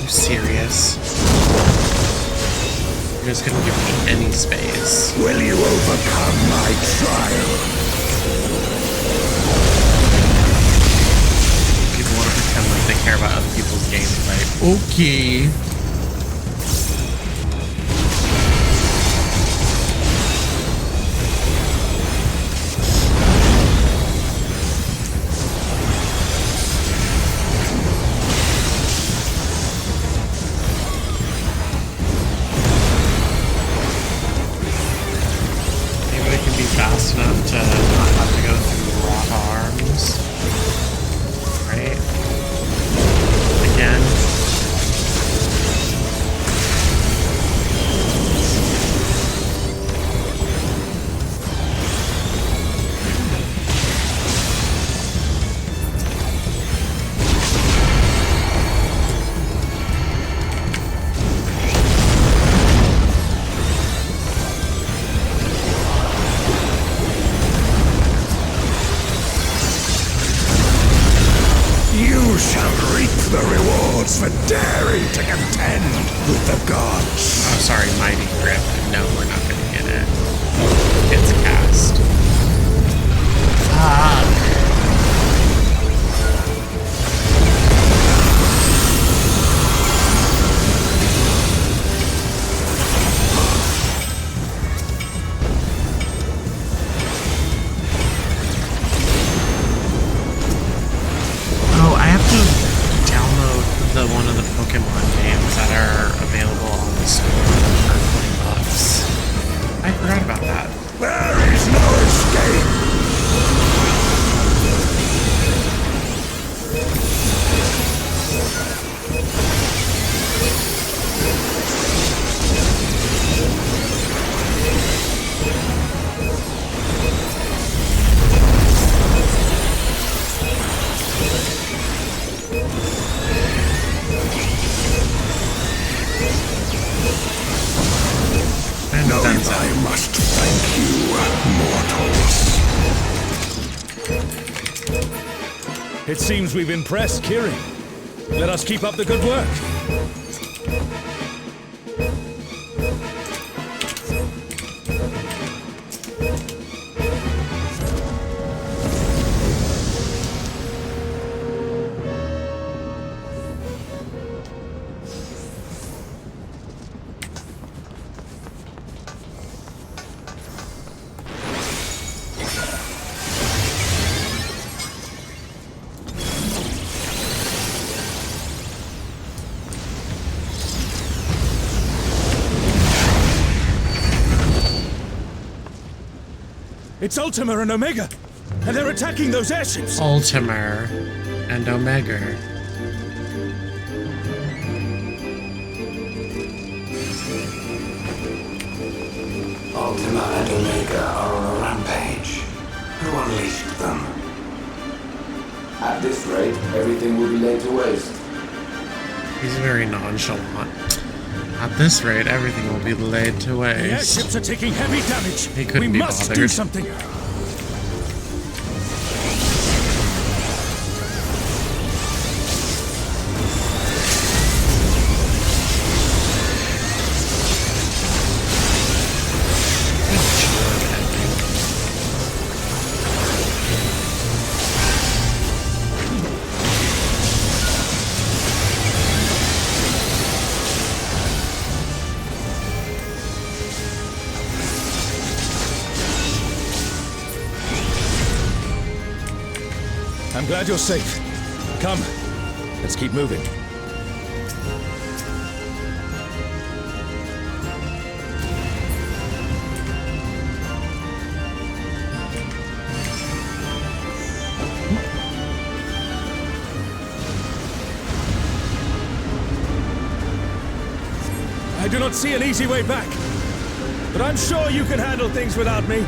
You serious? You're just gonna give me any space. Will you overcome my trial? People want to pretend like they care about other people's gameplay. Okay. Fast enough to not have to go through rock arms, right? Again, You shall reap the rewards for daring to contend with the gods. Oh, sorry, Mighty Grip. No, we're not gonna get it. It's cast. Fuck. Oh, I have to download one of the Pokemon games that are available on the store for $20. I forgot about that. There is no escape! No, I must thank you, mortals. It seems we've impressed Kiri. Let us keep up the good work. It's Ultima and Omega, and they're attacking those airships. Ultima and Omega. Ultima and Omega are on a rampage. Who unleashed them? At this rate, everything will be laid to waste. He's very nonchalant. At this rate, everything will be laid to waste. The airships are taking heavy damage. He couldn't be bothered. We must do something. I'm glad you're safe. Come, let's keep moving. I do not see an easy way back, but I'm sure you can handle things without me.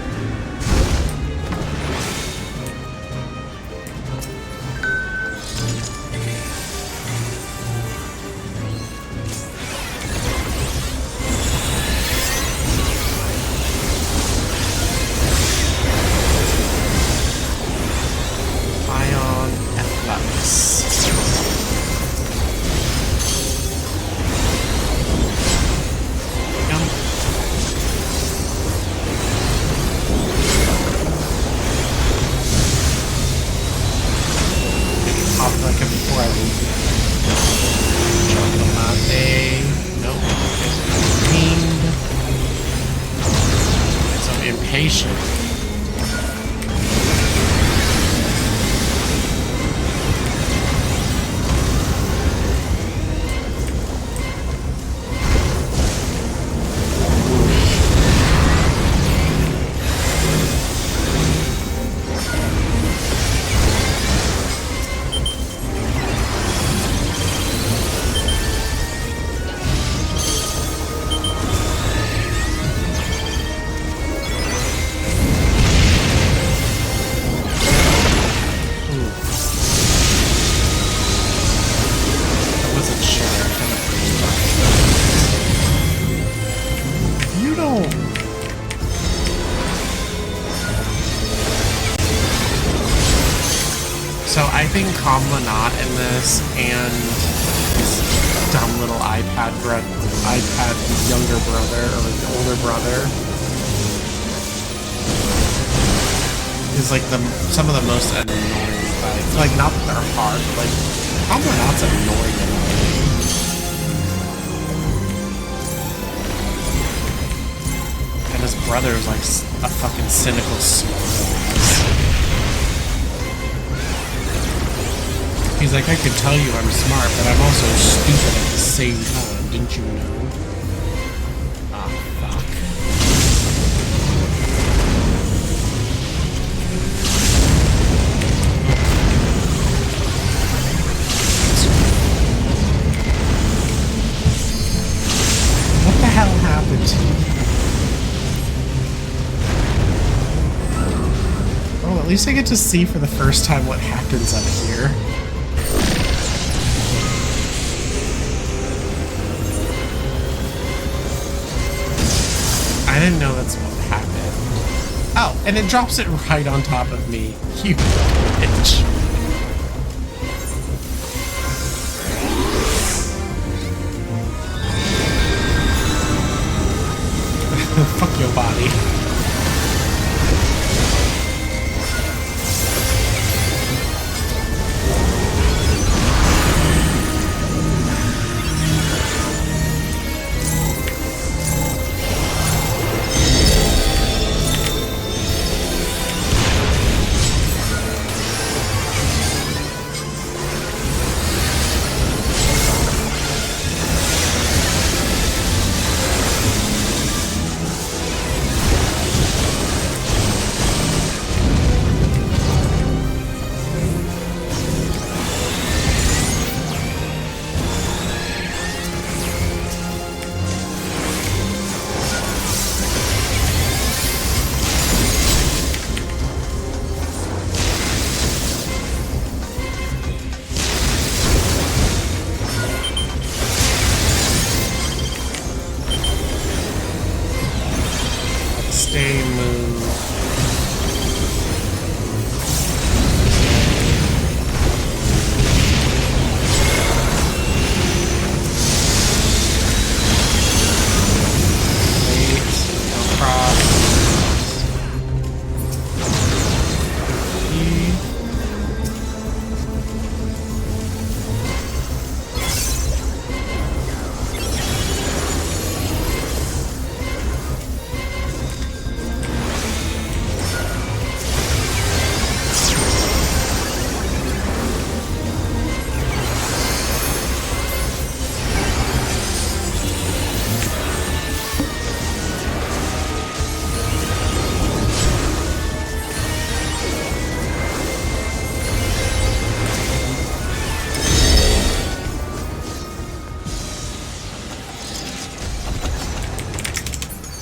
think Kamala Not in this and his dumb little iPad younger brother or older brother is like some of the most annoying fights. Like, not that they're hard, but like Kamala Not's annoying in a way. And his brother is like a fucking cynical smartass. He's like, I can tell you I'm smart, but I'm also stupid at the same time, didn't you know? Ah, fuck. What the hell happened to you? Oh, at least I get to see for the first time what happens up here. I didn't know that's what happened. Oh, and it drops it right on top of me. You bitch. Fuck your body.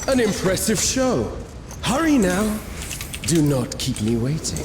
An impressive show. Hurry now. Do not keep me waiting.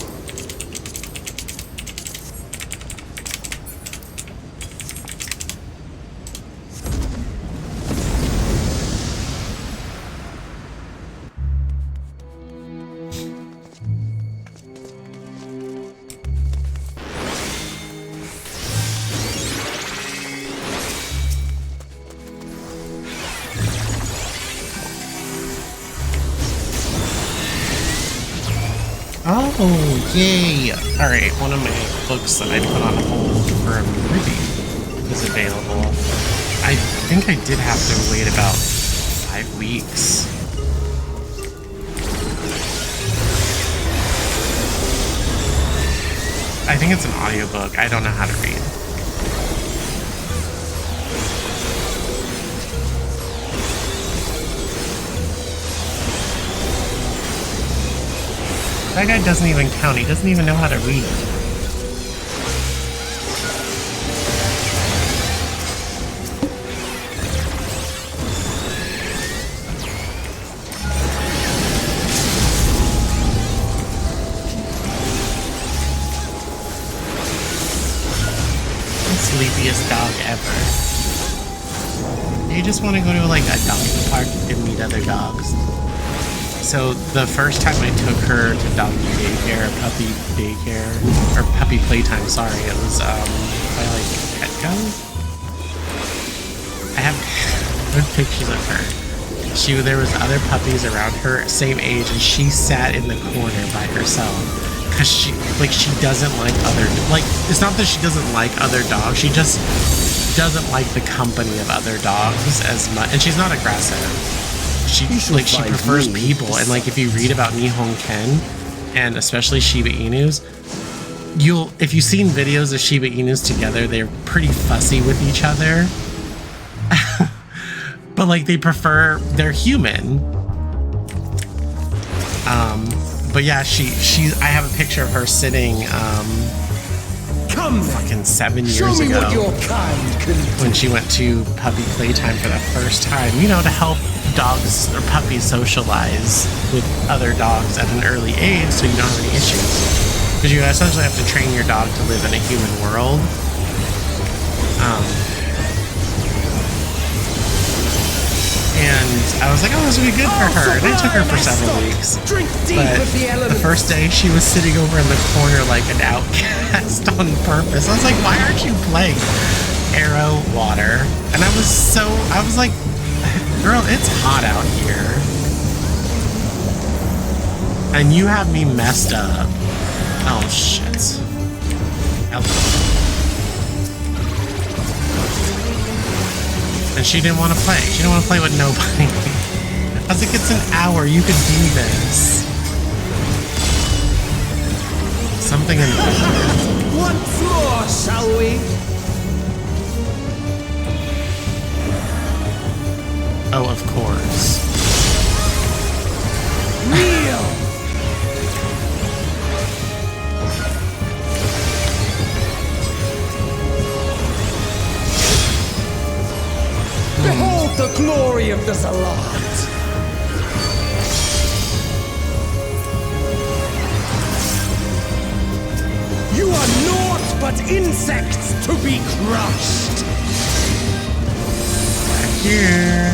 Oh, yay! Alright, one of my books that I put on hold for a review is available. I think I did have to wait about 5 weeks. I think it's an audiobook. I don't know how to read. That guy doesn't even count. He doesn't even know how to read. The sleepiest dog ever. You just want to go to like a dog park and meet other dogs. So the first time I took her to doggy daycare, puppy daycare, or puppy playtime, sorry, it was by like Petco. I have pictures of her. There was other puppies around her, same age, and she sat in the corner by herself because she doesn't like other, like, it's not that she doesn't like other dogs, she just doesn't like the company of other dogs as much, and she's not aggressive. She prefers people, and like if you read about Nihon Ken and especially Shiba Inus, if you've seen videos of Shiba Inus together, they're pretty fussy with each other. But like they're human. But yeah, I have a picture of her sitting fucking 7 years ago when she went to puppy playtime for the first time, you know, to help dogs or puppies socialize with other dogs at an early age so you don't have any issues, because you essentially have to train your dog to live in a human world. And I was like, oh, this would be good for her. And I took her for several weeks. But the first day, she was sitting over in the corner like an outcast on purpose. I was like, why aren't you playing Arrow Water? And I was like, girl, it's hot out here. And you have me messed up. Oh, shit. And she didn't want to play. She didn't want to play with nobody. I was like, it's an hour. You could do this. Something in there. Once more, shall we? Oh, of course. Kneel! Behold the glory of the Zalat! You are naught but insects to be crushed! Back here.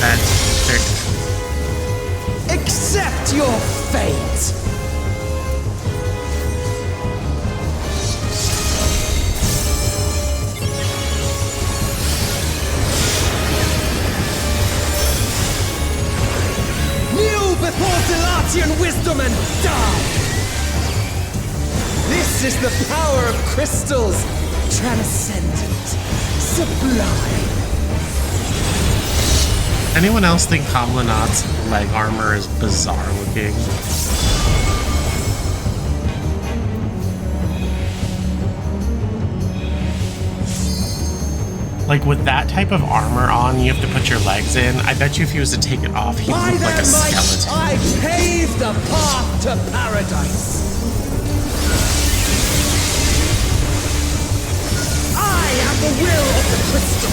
That's Accept your fate! Before Zalatian wisdom and die! This is the power of crystals, transcendent, sublime. Anyone else think Kamlanat's leg armor is bizarre looking? Like, with that type of armor on, you have to put your legs in. I bet you if he was to take it off, he would look like a skeleton. I pave the path to paradise. I am the will of the crystal.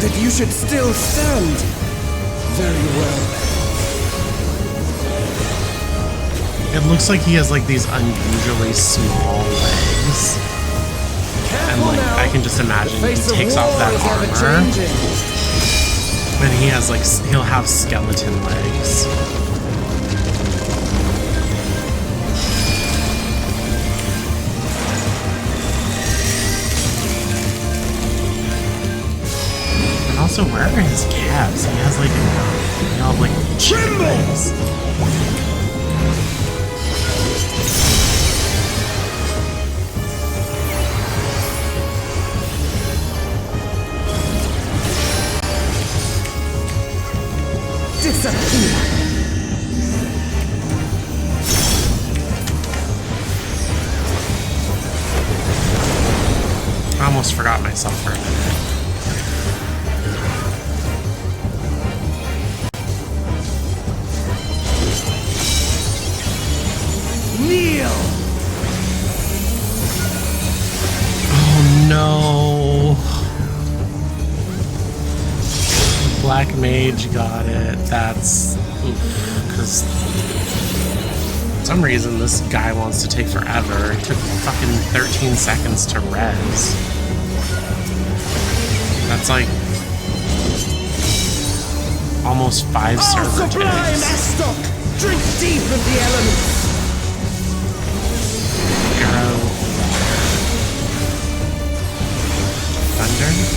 That you should still stand. Very well. It looks like he has like these unusually small legs. And like I can just imagine he takes off that armor. And he has like he'll have skeleton legs. Also, where are his calves? He has like, legs. Disappear. I almost forgot myself for a minute. Kneel! Oh no! Black Mage got it. That's... Because... For some reason, this guy wants to take forever. It took fucking 13 seconds to res. That's like... almost 5 server sublime Astok! Drink deep of the elements! Arrow. Thunder?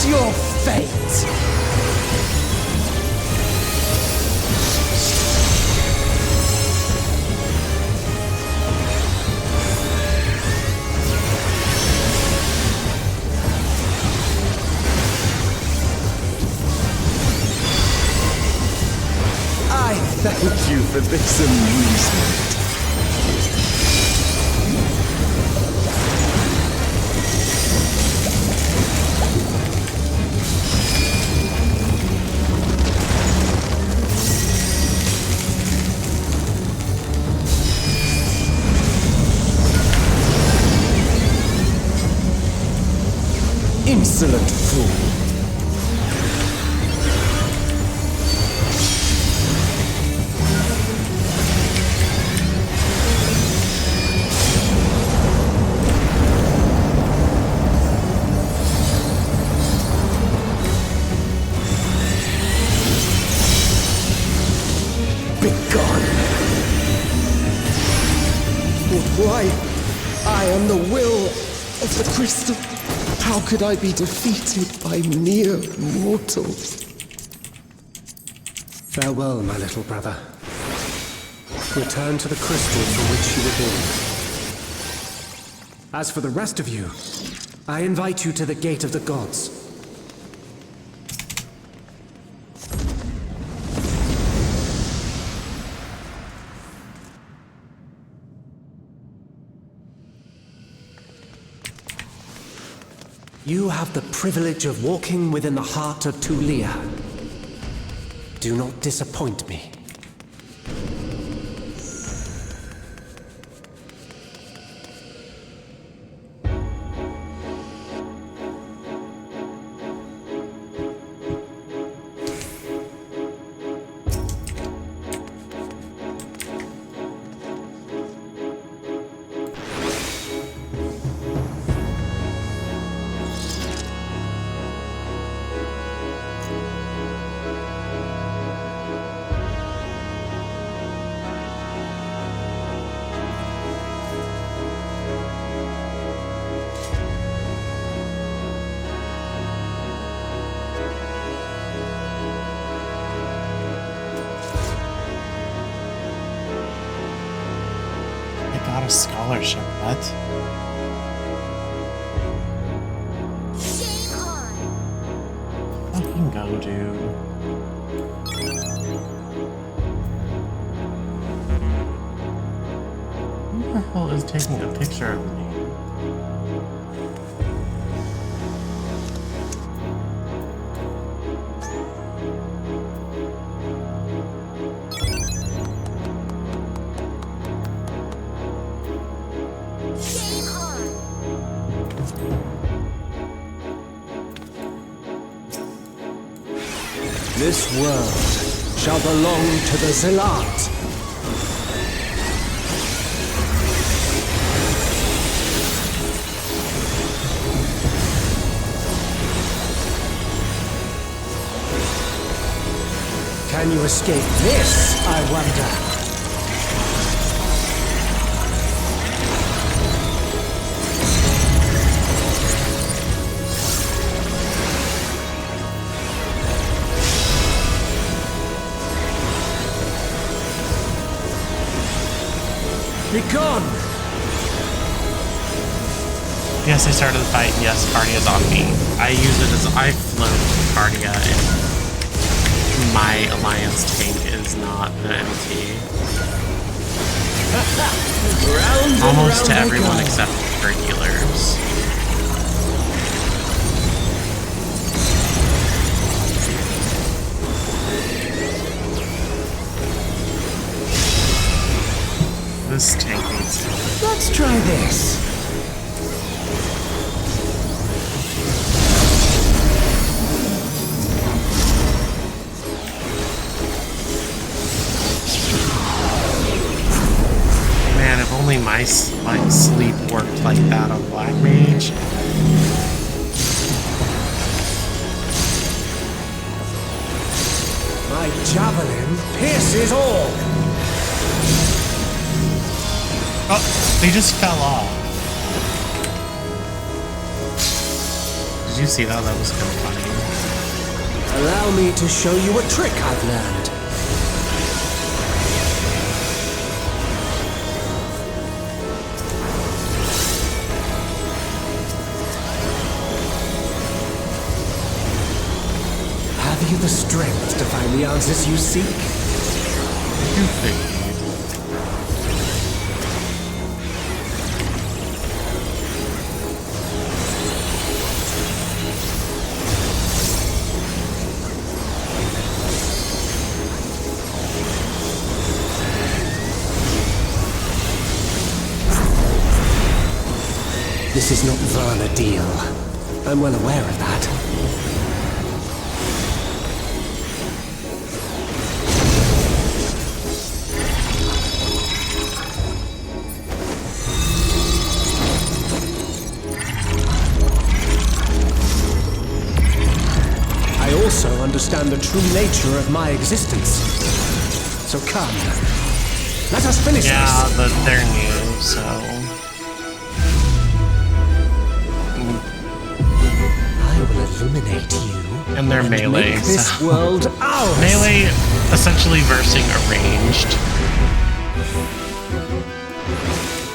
Your fate! I thank you for this amusement. Insolent fool. Begone. But why? I am the will of the crystal. How could I be defeated by mere mortals? Farewell, my little brother. Return to the crystal from which you were born. As for the rest of you, I invite you to the Gate of the Gods. You have the privilege of walking within the heart of Tulia. Do not disappoint me. Scholarship, what? Game on! Fucking go, dude. Who the hell is taking a picture of me? This world shall belong to the Zealot. Can you escape this, I wonder? Be gone! Yes, I started the fight, and yes, Cardia's on me. I use it as I float Cardia, and my Alliance tank is not the MT. Almost to everyone except for healers. This tank needs help. Let's try this. Man, if only my sleep worked like that on Black Mage. My javelin pierces all. Oh, they just fell off. Did you see that? That was kind of funny. Allow me to show you a trick I've learned. Have you the strength to find the answers you seek? You think? This is not Varna deal. I'm well aware of that. I also understand the true nature of my existence. So come, let us finish this. Yeah, but they're new, so... I will illuminate you. And they're melee, make this so... world ours. Melee essentially versing a ranged.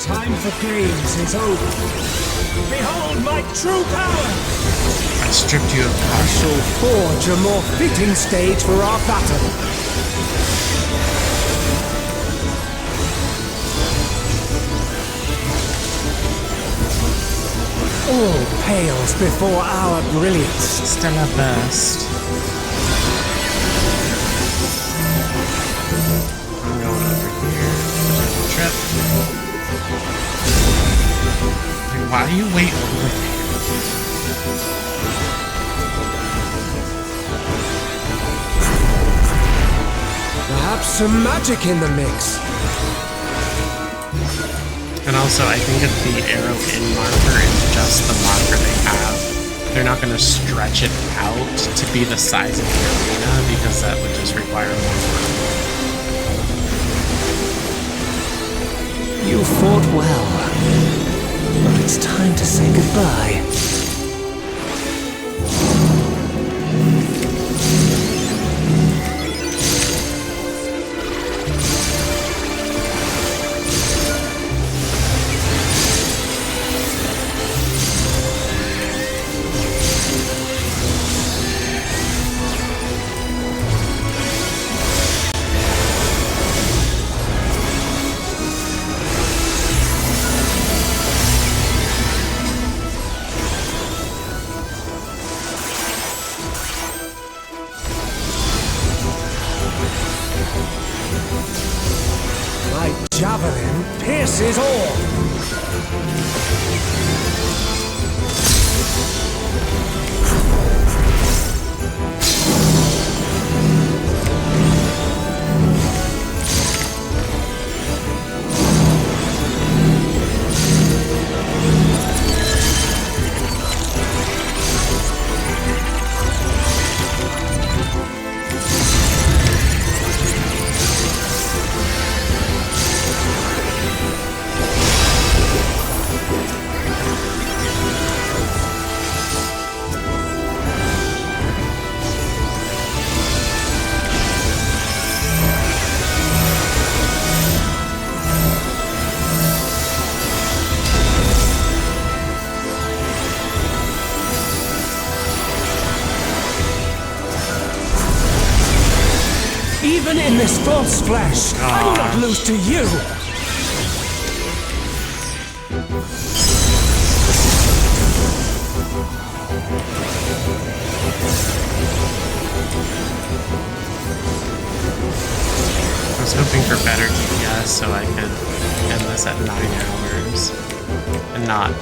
Time for games is over. Behold my true power! I stripped you of I power. shall forge a more fitting stage for our battle. All pales before our brilliance. Still a burst. I'm going over here. Trip. Dude, why do you wait over here? Perhaps some magic in the mix. And also, I think if the arrow in marker is just the marker they have, they're not going to stretch it out to be the size of the arena, because that would just require more work. You fought well, but it's time to say goodbye. Javelin pierces all. Even in this false flesh, I will not lose to you! I was hoping for better DPS so I could end this at 9 hours and not, you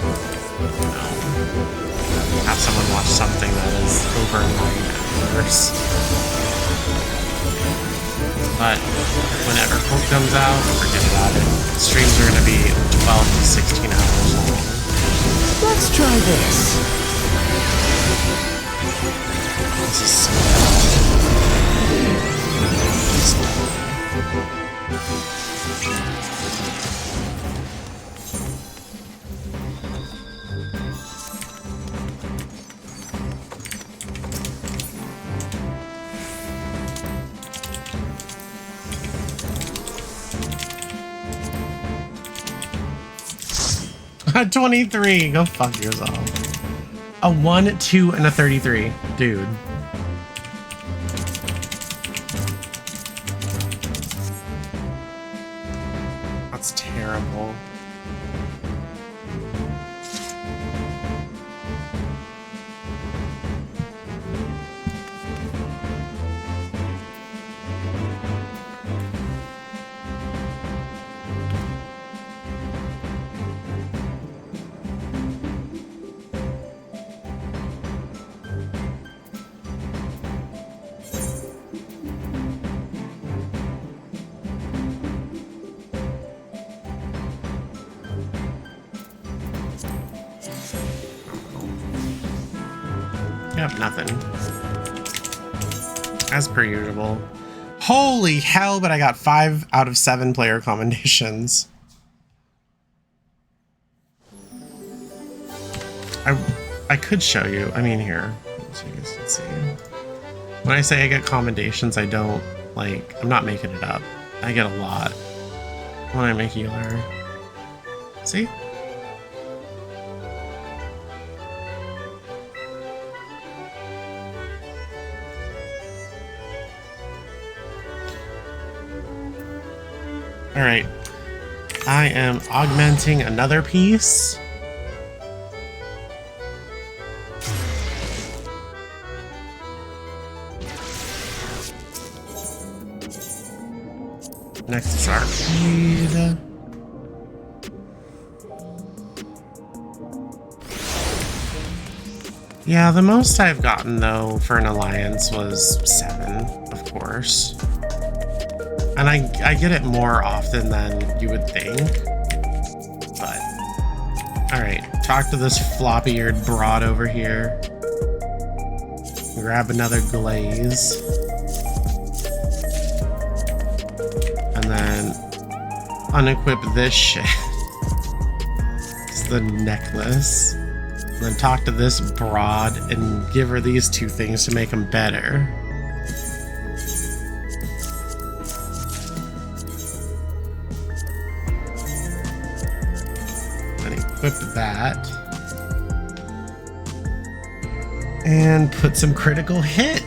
know, have someone watch something that is over 9 hours. But whenever Colt comes out, forget about it. Streams are going to be 12 to 16 hours long. Let's try this. This is so bad. 23, go fuck yourself. A 1, 2, and a 33, dude. That's terrible. Yep, nothing. As per usual. Holy hell, but I got 5 out of 7 player commendations. I could show you. I mean, here. So you guys can see. When I say I get commendations, I don't, like, I'm not making it up. I get a lot when I'm a healer. See? Alright, I am augmenting another piece. Next is arcade. Yeah, the most I've gotten though for an alliance was 7, of course. And I get it more often than you would think. But alright, talk to this floppy-eared broad over here. Grab another glaze. And then unequip this shit. It's the necklace. And then talk to this broad and give her these 2 things to make them better. Equip that. And put some critical hit.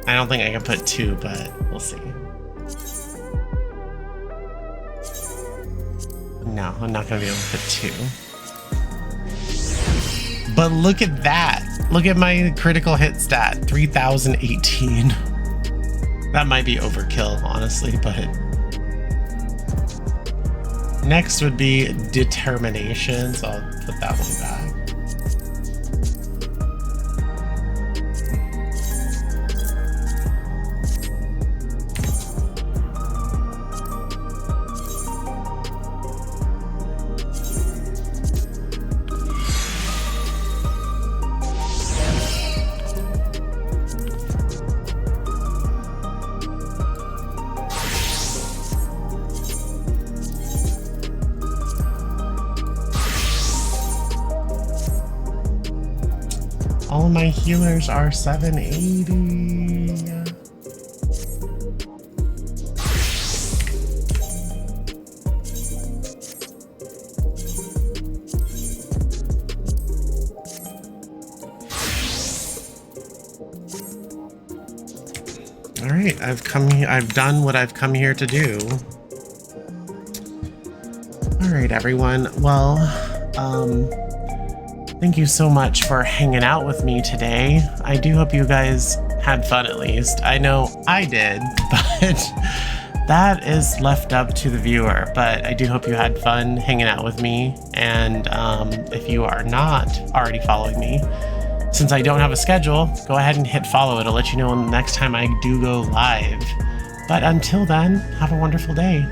I don't think I can put 2, but we'll see. No, I'm not gonna be able to put 2. But look at that. Look at my critical hit stat, 3018. That might be overkill, honestly, but next would be determination, so I'll put that one back. All my healers are 780. All right, I've done what I've come here to do. All right, everyone. Well, thank you so much for hanging out with me today. I do hope you guys had fun at least. I know I did, but that is left up to the viewer. But I do hope you had fun hanging out with me. And if you are not already following me, since I don't have a schedule, go ahead and hit follow. It'll let you know when the next time I do go live. But until then, have a wonderful day.